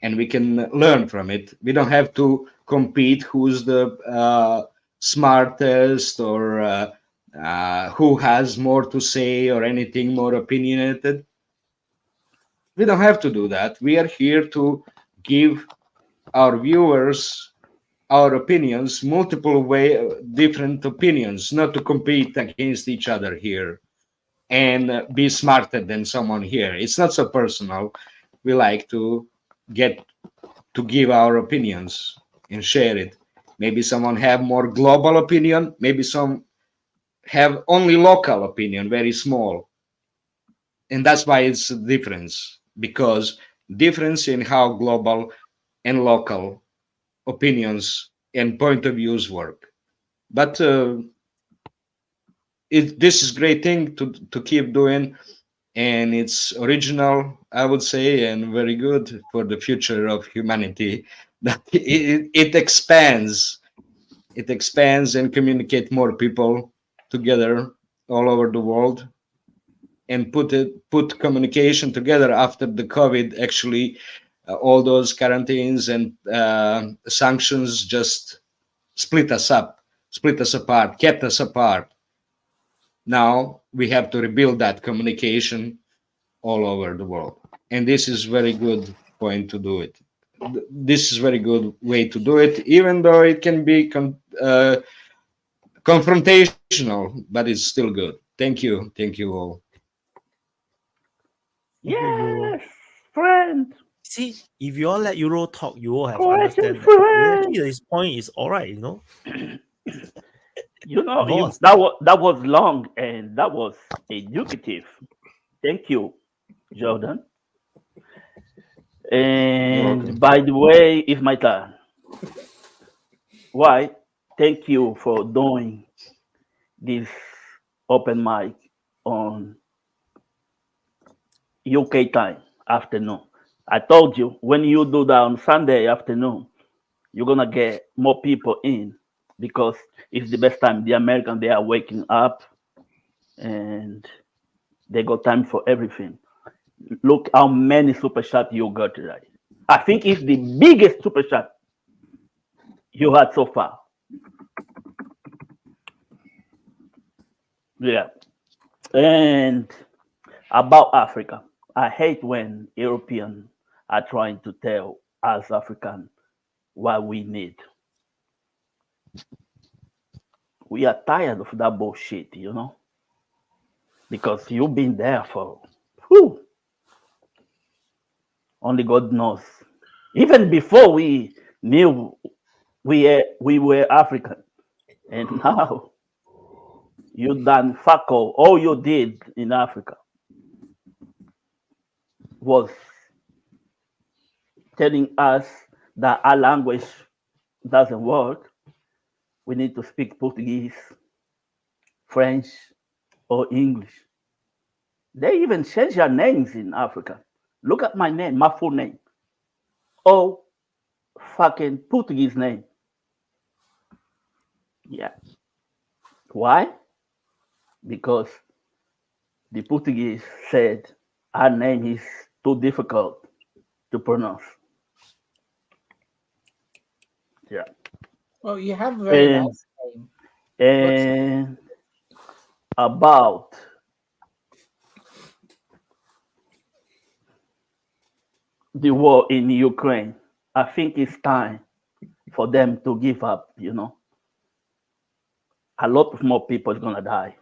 and we can learn from it. We don't have to compete who's the smartest or who has more to say or anything more opinionated. We don't have to do that. We are here to give our viewers our opinions, different opinions, not to compete against each other here and be smarter than someone here. It's not so personal. We like to get to give our opinions and share it. Maybe someone have more global opinion, maybe some have only local opinion, very small. And that's why it's a difference, because difference in how global and local opinions and point of views work. But this is great thing to keep doing, and it's original, I would say, and very good for the future of humanity. That it expands and communicate more people together all over the world, and put communication together after the COVID. Actually, all those quarantines and sanctions just split us apart, kept us apart. Now we have to rebuild that communication all over the world, and this is very good point to do it. This is very good way to do it, even though it can be confrontational, but it's still good. Thank you all. Yes, friend. See, if you all let Euro talk, you all have Question, understand that friend. actually his point is all right, you know. Boss. That was long and that was educative. Thank you, Jordan. And by the way, it's my turn. Why? Thank you for doing this open mic on UK time afternoon. I told you when you do that on Sunday afternoon, you're gonna get more people in because it's the best time. The Americans, they are waking up and they got time for everything. Look how many super chat you got today. I think it's the biggest super chat you had so far. Yeah. And about Africa, I hate when Europeans are trying to tell us Africans what we need. We are tired of that bullshit, you know, because you've been there for only God knows. Even before we knew we were African, and now you done fuck all you did in Africa was telling us that our language doesn't work. We need to speak Portuguese, French, or English. They even change their names in Africa. Look at my name, my full name. Oh, fucking Portuguese name. Yeah. Why? Because the Portuguese said our name is too difficult to pronounce. Yeah. Well, you have a very nice name. And about the war in Ukraine, I think it's time for them to give up, you know. A lot of more people are gonna die.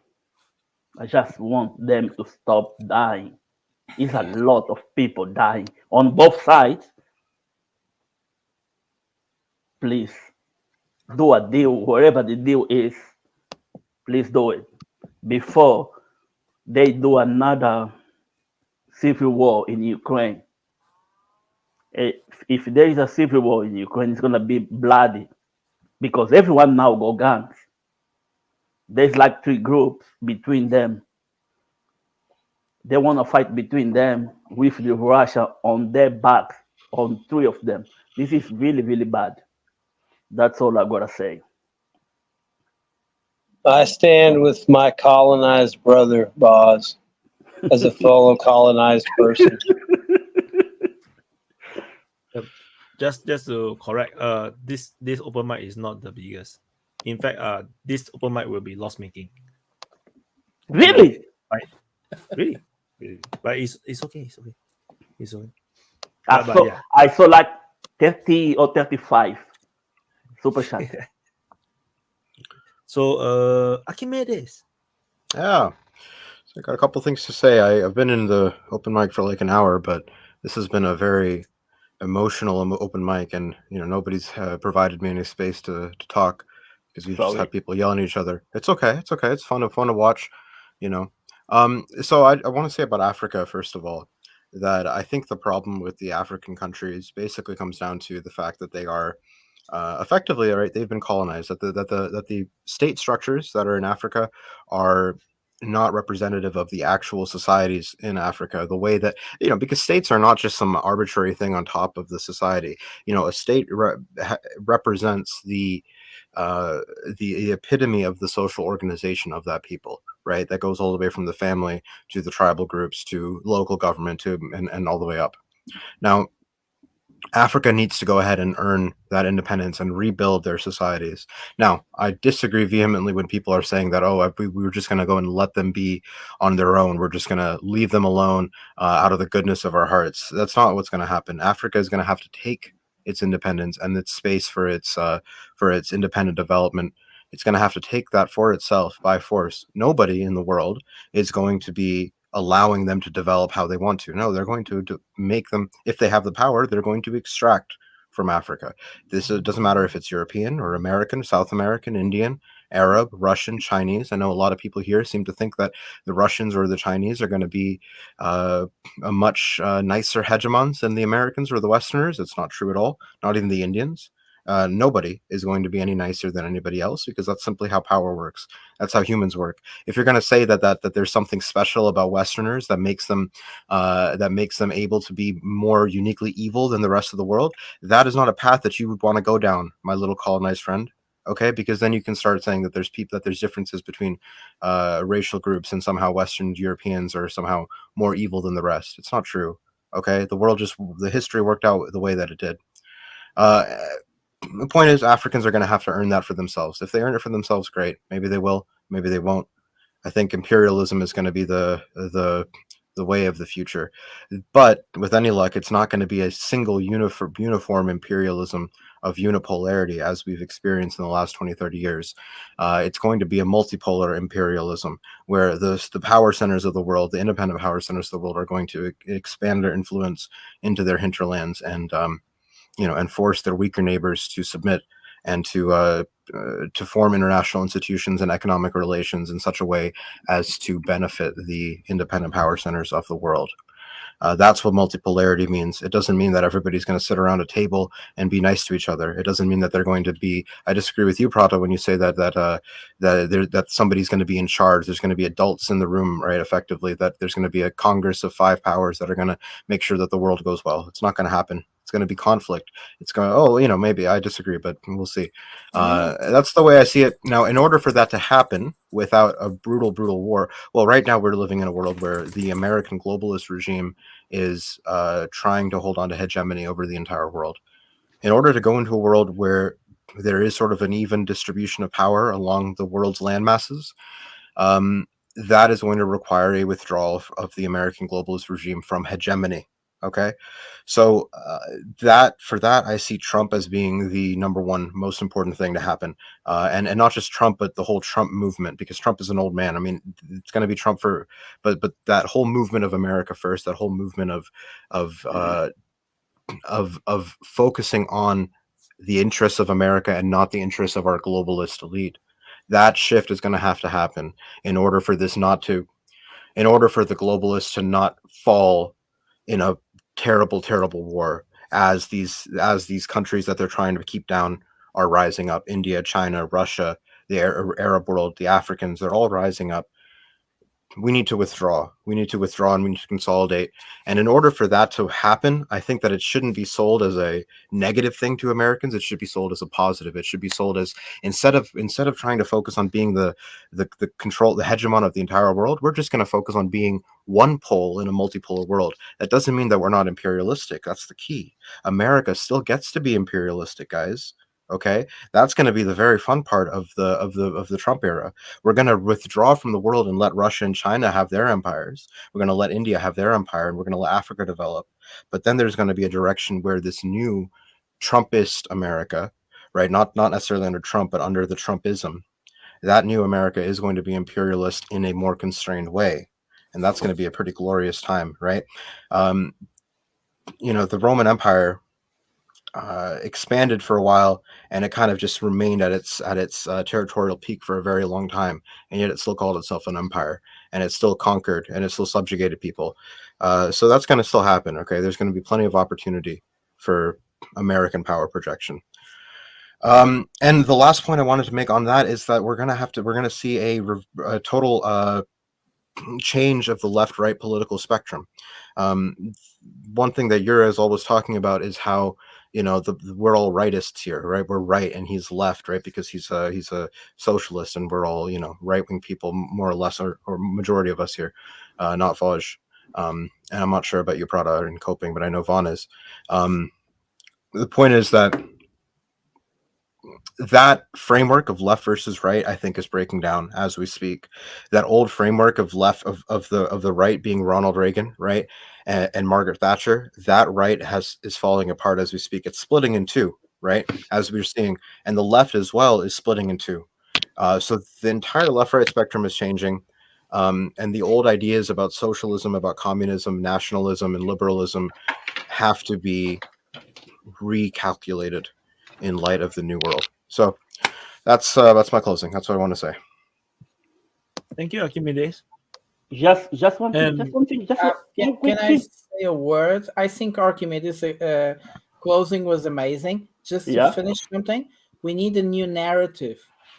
I just want them to stop dying. It's a lot of people dying on both sides. Please do a deal, wherever the deal is. Please do it before they do another civil war in Ukraine. If there is a civil war in Ukraine, it's gonna be bloody because everyone now got guns. There's like 3 groups between them. They want to fight between them with the Russia on their backs, on 3 of them. This is really, really bad. That's all I gotta say. I stand with my colonized brother, Boz, as a fellow colonized person. Just to correct, this open mic is not the biggest. In fact, this open mic will be loss making. Really? Right. Really. But it's okay. It's okay. I saw like 30 or 35 super chat. So Archimedes. Yeah. So I got a couple things to say. I've been in the open mic for like an hour, but this has been a very emotional open mic, and nobody's provided me any space to talk because we've just had people yelling at each other. It's okay. It's fun to watch. So I want to say about Africa first of all that I think the problem with the African countries basically comes down to the fact that they are effectively, right, they've been colonized, that the state structures that are in Africa are not representative of the actual societies in Africa, the way that, because states are not just some arbitrary thing on top of the society. A state represents the epitome of the social organization of that people, right? That goes all the way from the family to the tribal groups to local government and all the way up. Now, Africa needs to go ahead and earn that independence and rebuild their societies. Now, I disagree vehemently when people are saying that, we were just going to go and let them be on their own. We're just going to leave them alone out of the goodness of our hearts. That's not what's going to happen. Africa is going to have to take its independence and its space for its independent development. It's going to have to take that for itself by force. Nobody in the world is going to be allowing them to develop how they want to. No, they're going to make them, if they have the power, they're going to extract from Africa. This doesn't matter if it's European or American, South American, Indian, Arab, Russian, Chinese. I know a lot of people here seem to think that the Russians or the Chinese are going to be a much nicer hegemons than the Americans or the Westerners. It's not true at all. Not even the Indians. Nobody is going to be any nicer than anybody else because that's simply how power works. That's how humans work. If you're going to say that there's something special about Westerners that makes them able to be more uniquely evil than the rest of the world, that is not a path that you would want to go down, my little colonized friend. Okay, because then you can start saying that there's differences between racial groups and somehow Western Europeans are somehow more evil than the rest. It's not true. Okay, the history worked out the way that it did. The point is, Africans are going to have to earn that for themselves. If they earn it for themselves, great. Maybe they will. Maybe they won't. I think imperialism is going to be the way of the future. But with any luck, it's not going to be a single uniform imperialism of unipolarity as we've experienced in the last 20, 30 years. It's going to be a multipolar imperialism where the power centers of the world, the independent power centers of the world, are going to expand their influence into their hinterlands and force their weaker neighbors to submit and to form international institutions and economic relations in such a way as to benefit the independent power centers of the world. That's what multipolarity means. It doesn't mean that everybody's going to sit around a table and be nice to each other. It doesn't mean that they're going to be. I disagree with you, Prata, when you say that somebody's going to be in charge. There's going to be adults in the room, right? Effectively, that there's going to be a Congress of 5 powers that are going to make sure that the world goes well. It's not going to happen. It's going to be conflict. It's going, maybe I disagree, but we'll see. That's the way I see it. Now, in order for that to happen without a brutal war, well, right now we're living in a world where the American globalist regime is trying to hold on to hegemony over the entire world. In order to go into a world where there is sort of an even distribution of power along the world's land masses, that is going to require a withdrawal of the American globalist regime from hegemony. Okay, so for that, I see Trump as being the number one most important thing to happen, and not just Trump, but the whole Trump movement, because Trump is an old man. I mean, it's going to be Trump but that whole movement of America first, that whole movement of focusing on the interests of America and not the interests of our globalist elite. That shift is going to have to happen in order for the globalists to not fall in a terrible war as these countries that they're trying to keep down are rising up. India, China, Russia, the Arab world, the Africans, they're all rising up. We need to withdraw and we need to consolidate. And in order for that to happen, I think that it shouldn't be sold as a negative thing to Americans. It should be sold as a positive. It should be sold as instead of trying to focus on being the hegemon of the entire world, we're just going to focus on being one pole in a multipolar world. That doesn't mean that we're not imperialistic. That's the key. America still gets to be imperialistic, guys. Okay, that's going to be the very fun part of the Trump era. We're going to withdraw from the world and let Russia and China have their empires. We're going to let India have their empire, and we're going to let Africa develop. But then there's going to be a direction where this new Trumpist America, right? Not necessarily under Trump, but under the Trumpism, that new America is going to be imperialist in a more constrained way, and that's going to be a pretty glorious time, right? The Roman Empire expanded for a while, and it kind of just remained at its territorial peak for a very long time, and yet it still called itself an empire, and it still conquered, and it still subjugated people. So that's going to still happen. Okay, there's going to be plenty of opportunity for American power projection. And the last point I wanted to make on that is that we're going to see a total change of the left-right political spectrum. One thing that Yura is always talking about is how we're all rightists here, right? We're right and he's left, right? Because he's a socialist and we're all right-wing people, more or less, or majority of us here, not Vaj. And I'm not sure about you, Prada, and Coping, but I know Vaughn is. The point is that framework of left versus right, I think, is breaking down as we speak. That old framework of left of the right being Ronald Reagan, right, and Margaret Thatcher, that right is falling apart as we speak. It's splitting in two, right, as we're seeing, and the left as well is splitting in two. So the entire left-right spectrum is changing, and the old ideas about socialism, about communism, nationalism, and liberalism have to be recalculated in light of the new world. So that's my closing. That's what I want to say. Thank you, Archimedes. Just one thing. Can I say a word? I think Archimedes' closing was amazing. Just to finish something, we need a new narrative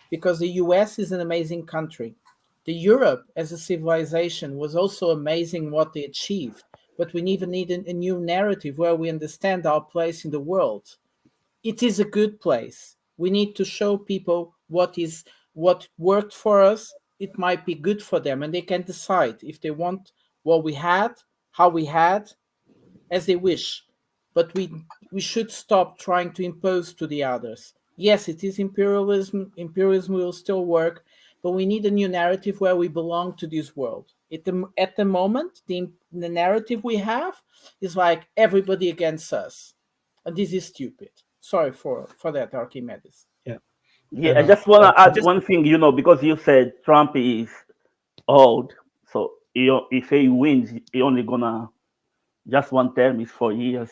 because the US is an amazing country. The Europe as a civilization was also amazing what they achieved, but we even need a new narrative where we understand our place in the world. It is a good place. We need to show people what worked for us. It might be good for them, and they can decide if they want what we had, how we had, as they wish. But we should stop trying to impose to the others. Yes, it is imperialism. Imperialism will still work, but we need a new narrative where we belong to this world. At the moment, the narrative we have is like everybody against us, and this is stupid. Sorry for that, Archimedes. Yeah, I just want to add one thing, because you said Trump is old. So if he wins, he only gonna just one term is 4 years.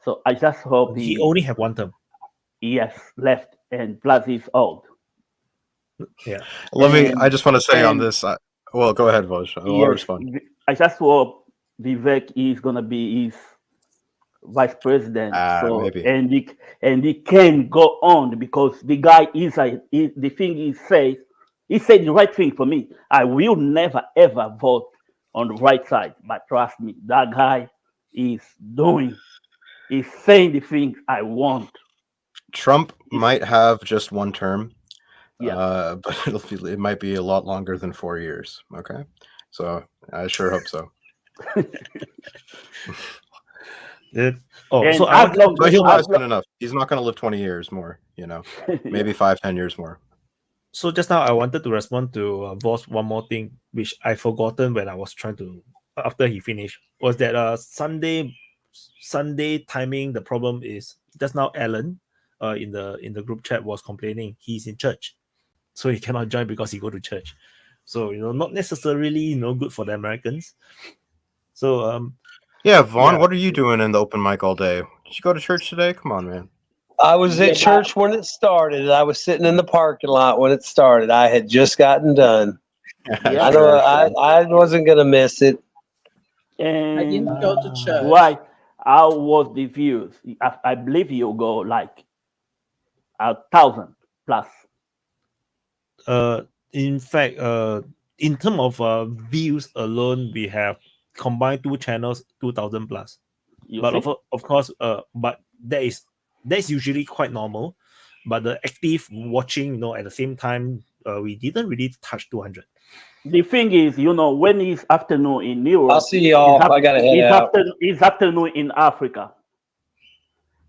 So I just hope he only have one term. Yes, left, and plus he's old. Yeah. I just want to say on this. Well, go ahead, Vaj. I'll respond. I just hope Vivek is gonna be his vice president, maybe. and he can go on because the guy the thing he said the right thing for me. I will never ever vote on the right side, but trust me, that guy is saying the things I want. Trump might have just one term, but it might be a lot longer than 4 years. Okay, so I sure hope so. But he'll last enough. He's not going to live 20 years more, maybe 5-10 years more. So just now I wanted to respond to Voss one more thing, which I forgotten when I was trying to, after he finished, was that Sunday timing. The problem is just now Alan in the group chat was complaining he's in church, so he cannot join because he go to church. So not necessarily good for the Americans. So yeah, Vaughn, what are you doing in the open mic all day? Did you go to church today? Come on, man. I was at church when it started. I was sitting in the parking lot when it started. I had just gotten done. I know I wasn't gonna miss it. And I didn't go to church. Why? How was the views? I believe you go like 1,000 plus. In fact, in terms of views alone, we have combined two channels, 2,000 plus. But of course, but that's usually quite normal. But the active watching, at the same time, we didn't really touch 200. The thing is, when it's afternoon in Europe, I'll see y'all. I gotta head out. It's afternoon in Africa.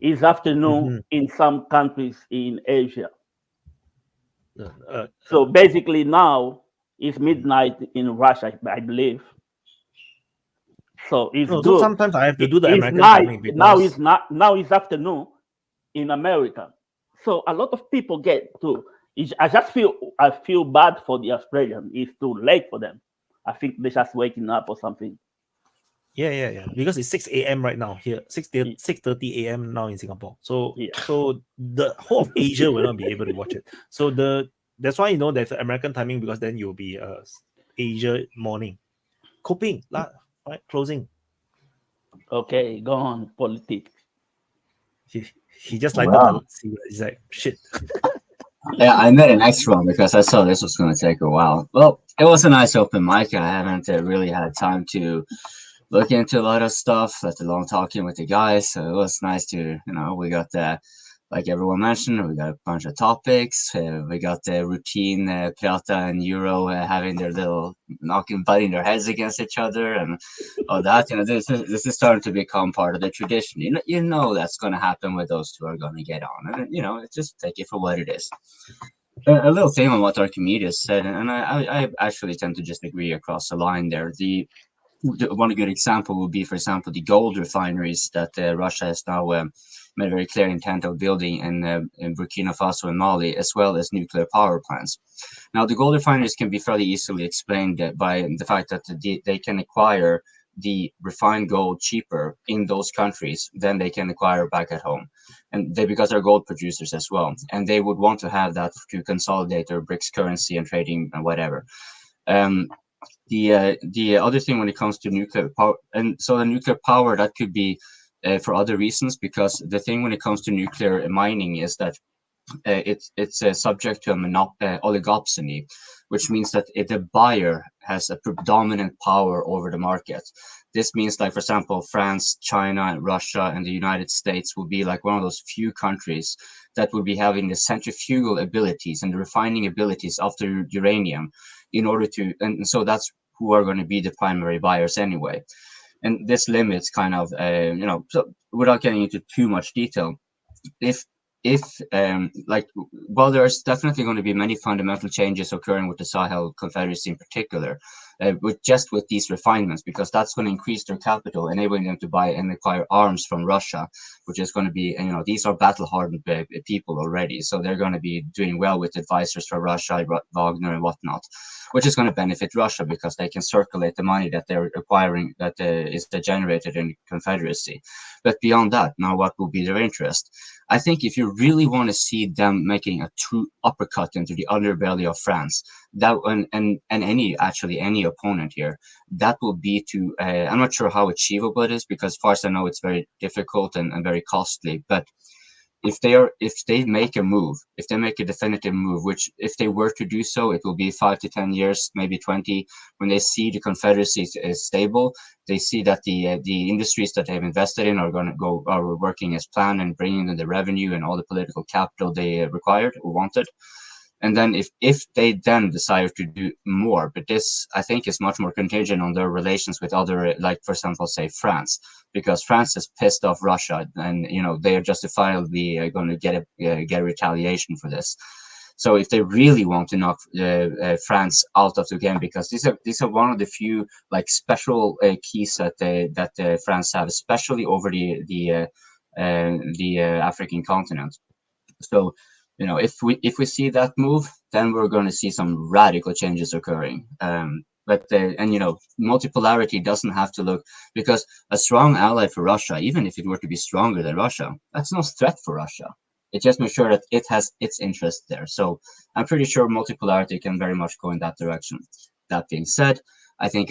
It's afternoon in some countries in Asia. So basically now it's midnight in Russia, I believe. So it's good. So sometimes I have to do the It's American night. timing because Now it's afternoon in America. So a lot of people get to. I feel bad for the Australians. It's too late for them. I think they're just waking up or something. Yeah. Because it's 6 a.m. right now here, 6:30 a.m. now in Singapore. So the whole of Asia will not be able to watch it. So that's why there's American timing, because then you'll be Asia morning. Coping, right? Closing. Okay, go on. Politics. He just lighted the cigarette. He's like, shit. Yeah, I made an extra one because I saw this was going to take a while. Well, it was a nice open mic. I haven't really had time to look into a lot of stuff, let alone talking with the guys. So it was nice to, we got like everyone mentioned, we got a bunch of topics. We got the routine Plata and Euro having their little butting their heads against each other and all that. This is starting to become part of the tradition. You know that's going to happen when those two are going to get on. And, just take it for what it is. A little thing on what Archimedes said, and I actually tend to just agree across the line there. One good example would be, for example, the gold refineries that Russia has now made a very clear intent of building in Burkina Faso and Mali, as well as nuclear power plants. Now, the gold refineries can be fairly easily explained by the fact that they can acquire the refined gold cheaper in those countries than they can acquire back at home. And because they're gold producers as well. And they would want to have that to consolidate their BRICS currency and trading and whatever. The other thing when it comes to nuclear power, and so the nuclear power, that could be for other reasons, because the thing when it comes to nuclear mining is that it's subject to a oligopsony, which means that the buyer has a predominant power over the market. This means, like, for example, France, China, Russia, and the United States will be like one of those few countries that will be having the centrifugal abilities and the refining abilities of the uranium in order to, and so that's who are going to be the primary buyers anyway. And this limits kind of, so without getting into too much detail, while there's definitely going to be many fundamental changes occurring with the Sahel Confederacy in particular, with these refinements, because that's going to increase their capital, enabling them to buy and acquire arms from Russia, which is going to be, these are battle-hardened people already, so they're going to be doing well with advisors for Russia, Wagner and whatnot, which is going to benefit Russia because they can circulate the money that they're acquiring that is generated in the Confederacy. But beyond that, now what will be their interest? I think if you really want to see them making a true uppercut into the underbelly of France, that and any opponent here, that will be to, I'm not sure how achievable it is, because as far as I know, it's very difficult and very costly. But if they make a move, if they make a definitive move, which if they were to do so, it will be 5 to 10 years, maybe 20, when they see the Confederacy is stable, they see that the industries that they've invested in are working as planned and bringing in the revenue and all the political capital they required or wanted. And then if they then decide to do more, but this I think is much more contingent on their relations with other, like for example, say France, because France is pissed off Russia, and they are justifiably going to get a retaliation for this. So if they really want to knock France out of the game, because these are one of the few like special keys that France have, especially over the African continent. So. If we see that move, then we're going to see some radical changes occurring. But multipolarity doesn't have to look, because a strong ally for Russia, even if it were to be stronger than Russia, that's no threat for Russia. It just makes sure that it has its interest there. So I'm pretty sure multipolarity can very much go in that direction. That being said, I think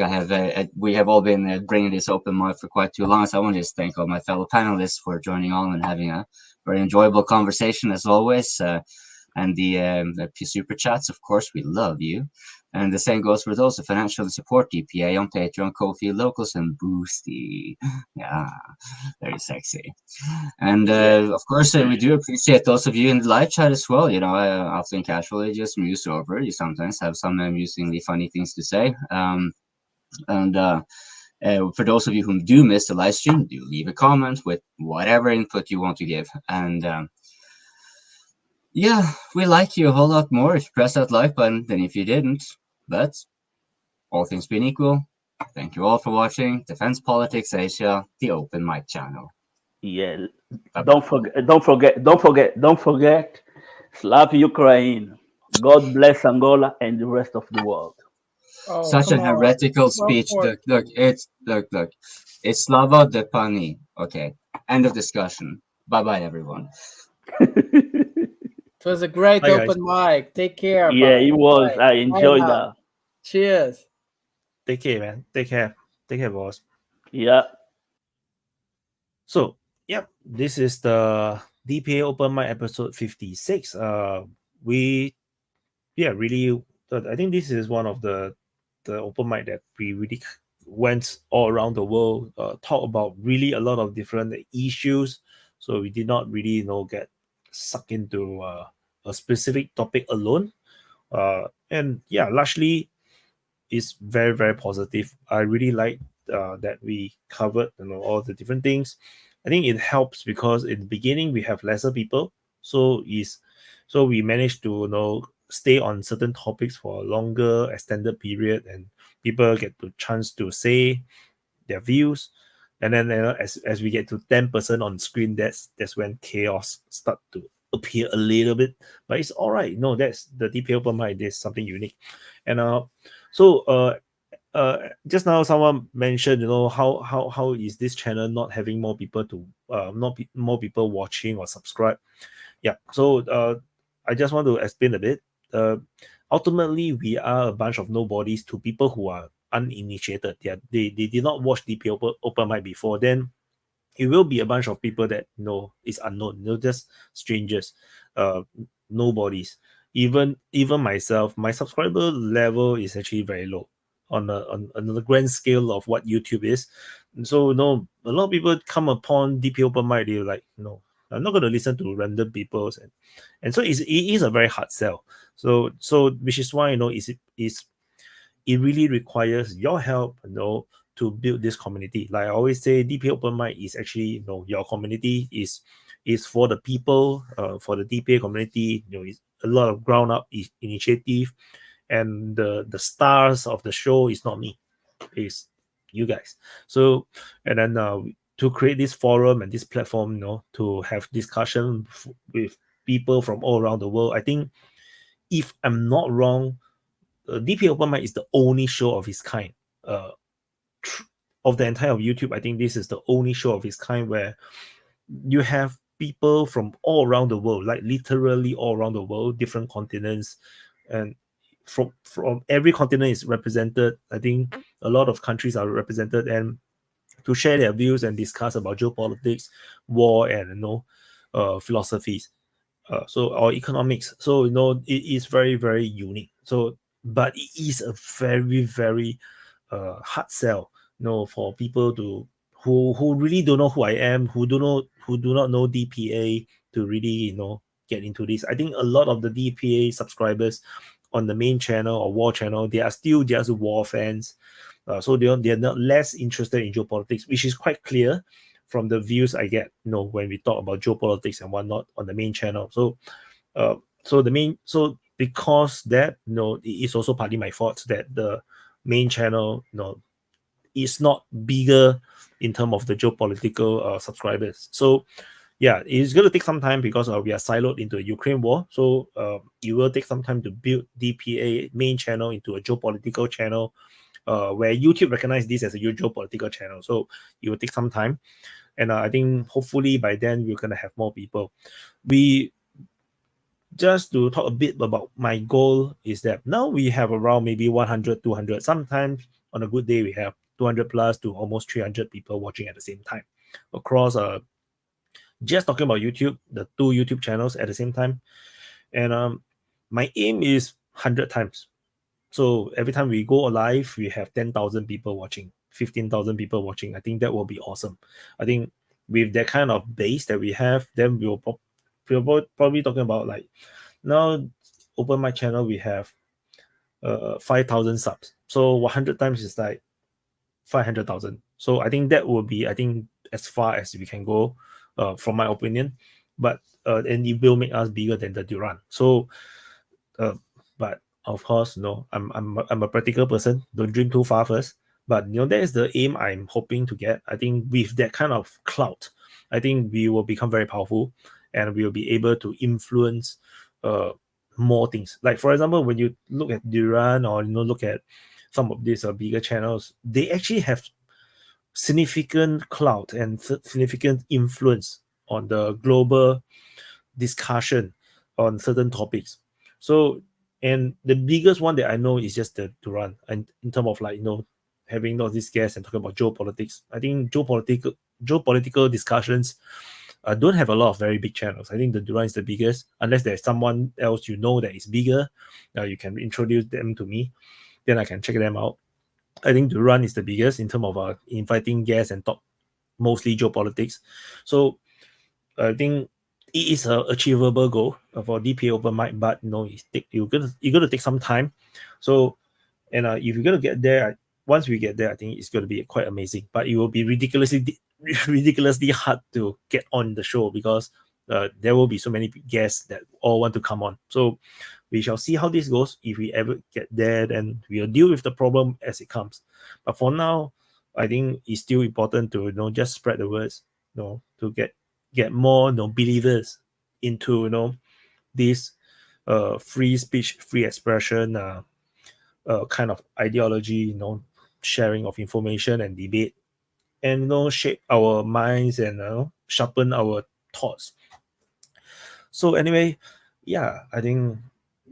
we have all been bringing this open mic for quite too long. So I want to just thank all my fellow panelists for joining on and having a very enjoyable conversation as always. And the super chats, of course, we love you. And the same goes for those who financially support DPA on Patreon, Ko-fi, Locals, and Boosty. Yeah, very sexy. And of course, we do appreciate those of you in the live chat as well. Often casually just muse over. You sometimes have some amusingly funny things to say. For those of you who do miss the live stream, do leave a comment with whatever input you want to give. And yeah, we like you a whole lot more if you press that like button than if you didn't. But all things being equal, thank you all for watching Defense Politics Asia, the open mic channel. Yeah, don't forget. Slav Ukraine. God bless Angola and the rest of the world. Oh, Such a come on. heretical Go speech. for it. Look, it's Slava de Pani. Okay, end of discussion. Bye-bye, everyone. It was a great Bye, guys. open mic. Take care. Yeah, Bye. it was. Bye. I enjoyed Bye now. that. Cheers. Take care, man. Take care, boss. Yeah. So, yep, this is the DPA Open Mic episode 56. Really, I think this is one of the open mic that we really went all around the world, talk about really a lot of different issues. So we did not really, get sucked into a specific topic alone. And yeah, largely is very, very positive. I really like that we covered all the different things. I think it helps because in the beginning we have lesser people, so we managed to stay on certain topics for a longer extended period, and people get the chance to say their views. And then as we get to 10% on screen, that's when chaos start to appear a little bit, but it's all right. No, that's the DPA Open Mic. There's something unique. And just now someone mentioned, how is this channel not having more people more people watching or subscribe? Yeah. So I just want to explain a bit. Ultimately, we are a bunch of nobodies to people who are uninitiated. They did not watch DPA Open Mic before. Then it will be a bunch of people that is unknown, just strangers, nobodies. Even myself, my subscriber level is actually very low on the grand scale of what YouTube is. And so a lot of people come upon DPA Open Mic, they're like, no, I'm not going to listen to random people, and so it is a very hard sell. So which is why it really requires your help, to build this community. Like I always say, DPA Open Mic is actually, your community is for the people, for the DPA community. It's a lot of ground up initiative, and the stars of the show is not me, it's you guys. So, and then to create this forum and this platform, to have discussion with people from all around the world. I think, if I'm not wrong, DPA Open Mic is the only show of its kind. Of the entire of YouTube, I think this is the only show of its kind where you have people from all around the world, like literally all around the world, different continents, and from every continent is represented. I think a lot of countries are represented, and to share their views and discuss about geopolitics, war, and philosophies, or economics. So it is very, very unique. So, but it is a very, very hard sell, for people who really don't know who I am, who do not know DPA, to really get into this. I think a lot of the DPA subscribers on the main channel or war channel, they are still just war fans. So they're not less interested in geopolitics, which is quite clear from the views I get, when we talk about geopolitics and whatnot on the main channel. So, because that, it is also partly my fault that the main channel, is not bigger in terms of the geopolitical subscribers. So, yeah, it's going to take some time because we are siloed into the Ukraine war. So it will take some time to build DPA main channel into a geopolitical channel, where YouTube recognize this as a geopolitical channel. So it will take some time. And I think hopefully by then we're going to have more people. Just to talk a bit about my goal is that now we have around maybe 100, 200. Sometimes on a good day, we have 200 plus to almost 300 people watching at the same time across just talking about YouTube, the 2 YouTube channels at the same time. And my aim is 100 times. So every time we go live, we have 10,000 people watching, 15,000 people watching. I think that will be awesome. I think with that kind of base that we have, then we'll probably talking about, like, now open my channel, we have 5,000 subs. So 100 times is like 500,000. So I think that will be, I think, as far as we can go, from my opinion. But and it will make us bigger than the Duran. So, but of course, no, I'm a practical person. Don't dream too far first. But that is the aim I'm hoping to get. I think with that kind of clout, I think we will become very powerful, and we will be able to influence more things. Like, for example, when you look at Duran, or look at some of these bigger channels, they actually have significant clout and significant influence on the global discussion on certain topics. So, and the biggest one that I know is just the Duran, and in terms of like having all these guests and talking about geopolitics. I think geopolitical discussions don't have a lot of very big channels. I think the Duran is the biggest. Unless there's someone else that is bigger, you can introduce them to me, then I can check them out. I think Duran is the biggest in terms of inviting guests and talk mostly geopolitics. So I think it is an achievable goal for DPA open mic, but you're gonna take some time. So, and if you're gonna get there, once we get there, I think it's gonna be quite amazing. But it will be ridiculously hard to get on the show, because there will be so many guests that all want to come on. So we shall see how this goes. If we ever get there, then we'll deal with the problem as it comes. But for now, I think it's still important to just spread the words, to get more believers into this free speech, free expression kind of ideology, sharing of information and debate, and shape our minds and sharpen our thoughts. So anyway, yeah, I think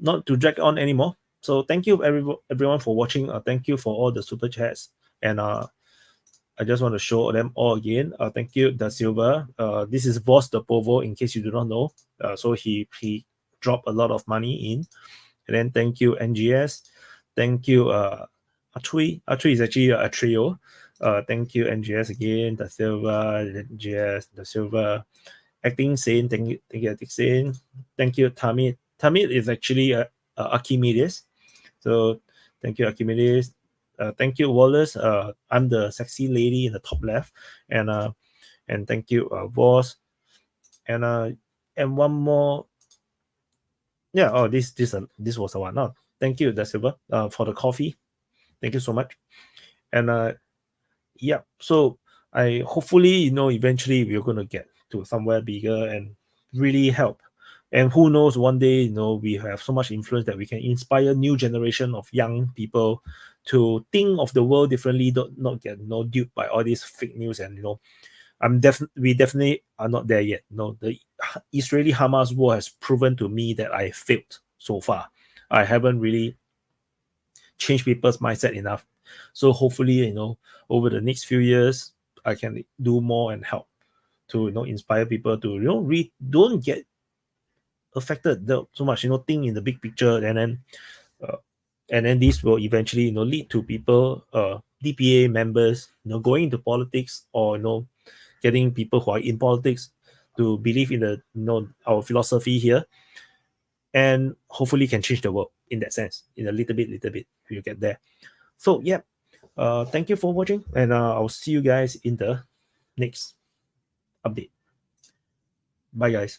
not to drag on anymore. So thank you everyone for watching. Thank you for all the super chats, and I just want to show them all again. Thank you, Da Silva. This is Vos de Povo, in case you do not know. So he dropped a lot of money in. And then thank you, NGS. Thank you, Atui. Atui is actually a trio. Thank you, NGS again. Da Silva, NGS, Da Silva. Acting Sane, thank you, Acting Sane. Thank you, Tamit. Tamit is actually Archimedes. So thank you, Archimedes. Thank you, Wallace. I'm the sexy lady in the top left, and thank you, Voss, and one more. Yeah. Oh, this was the one. No, thank you, Da Silva, for the coffee. Thank you so much. And yeah. So I hopefully eventually we're gonna get to somewhere bigger and really help. And who knows, one day, we have so much influence that we can inspire new generation of young people to think of the world differently, not get duped by all these fake news. And we definitely are not there yet. The Israeli-Hamas war has proven to me that I failed so far. I haven't really changed people's mindset enough. So hopefully, over the next few years, I can do more and help to inspire people to don't get affected so much, think in the big picture, and then this will eventually lead to people, DPA members, going into politics, or getting people who are in politics to believe in the our philosophy here, and hopefully can change the world in that sense, in a little bit you get there. So yeah, thank you for watching, and I'll see you guys in the next update. Bye guys.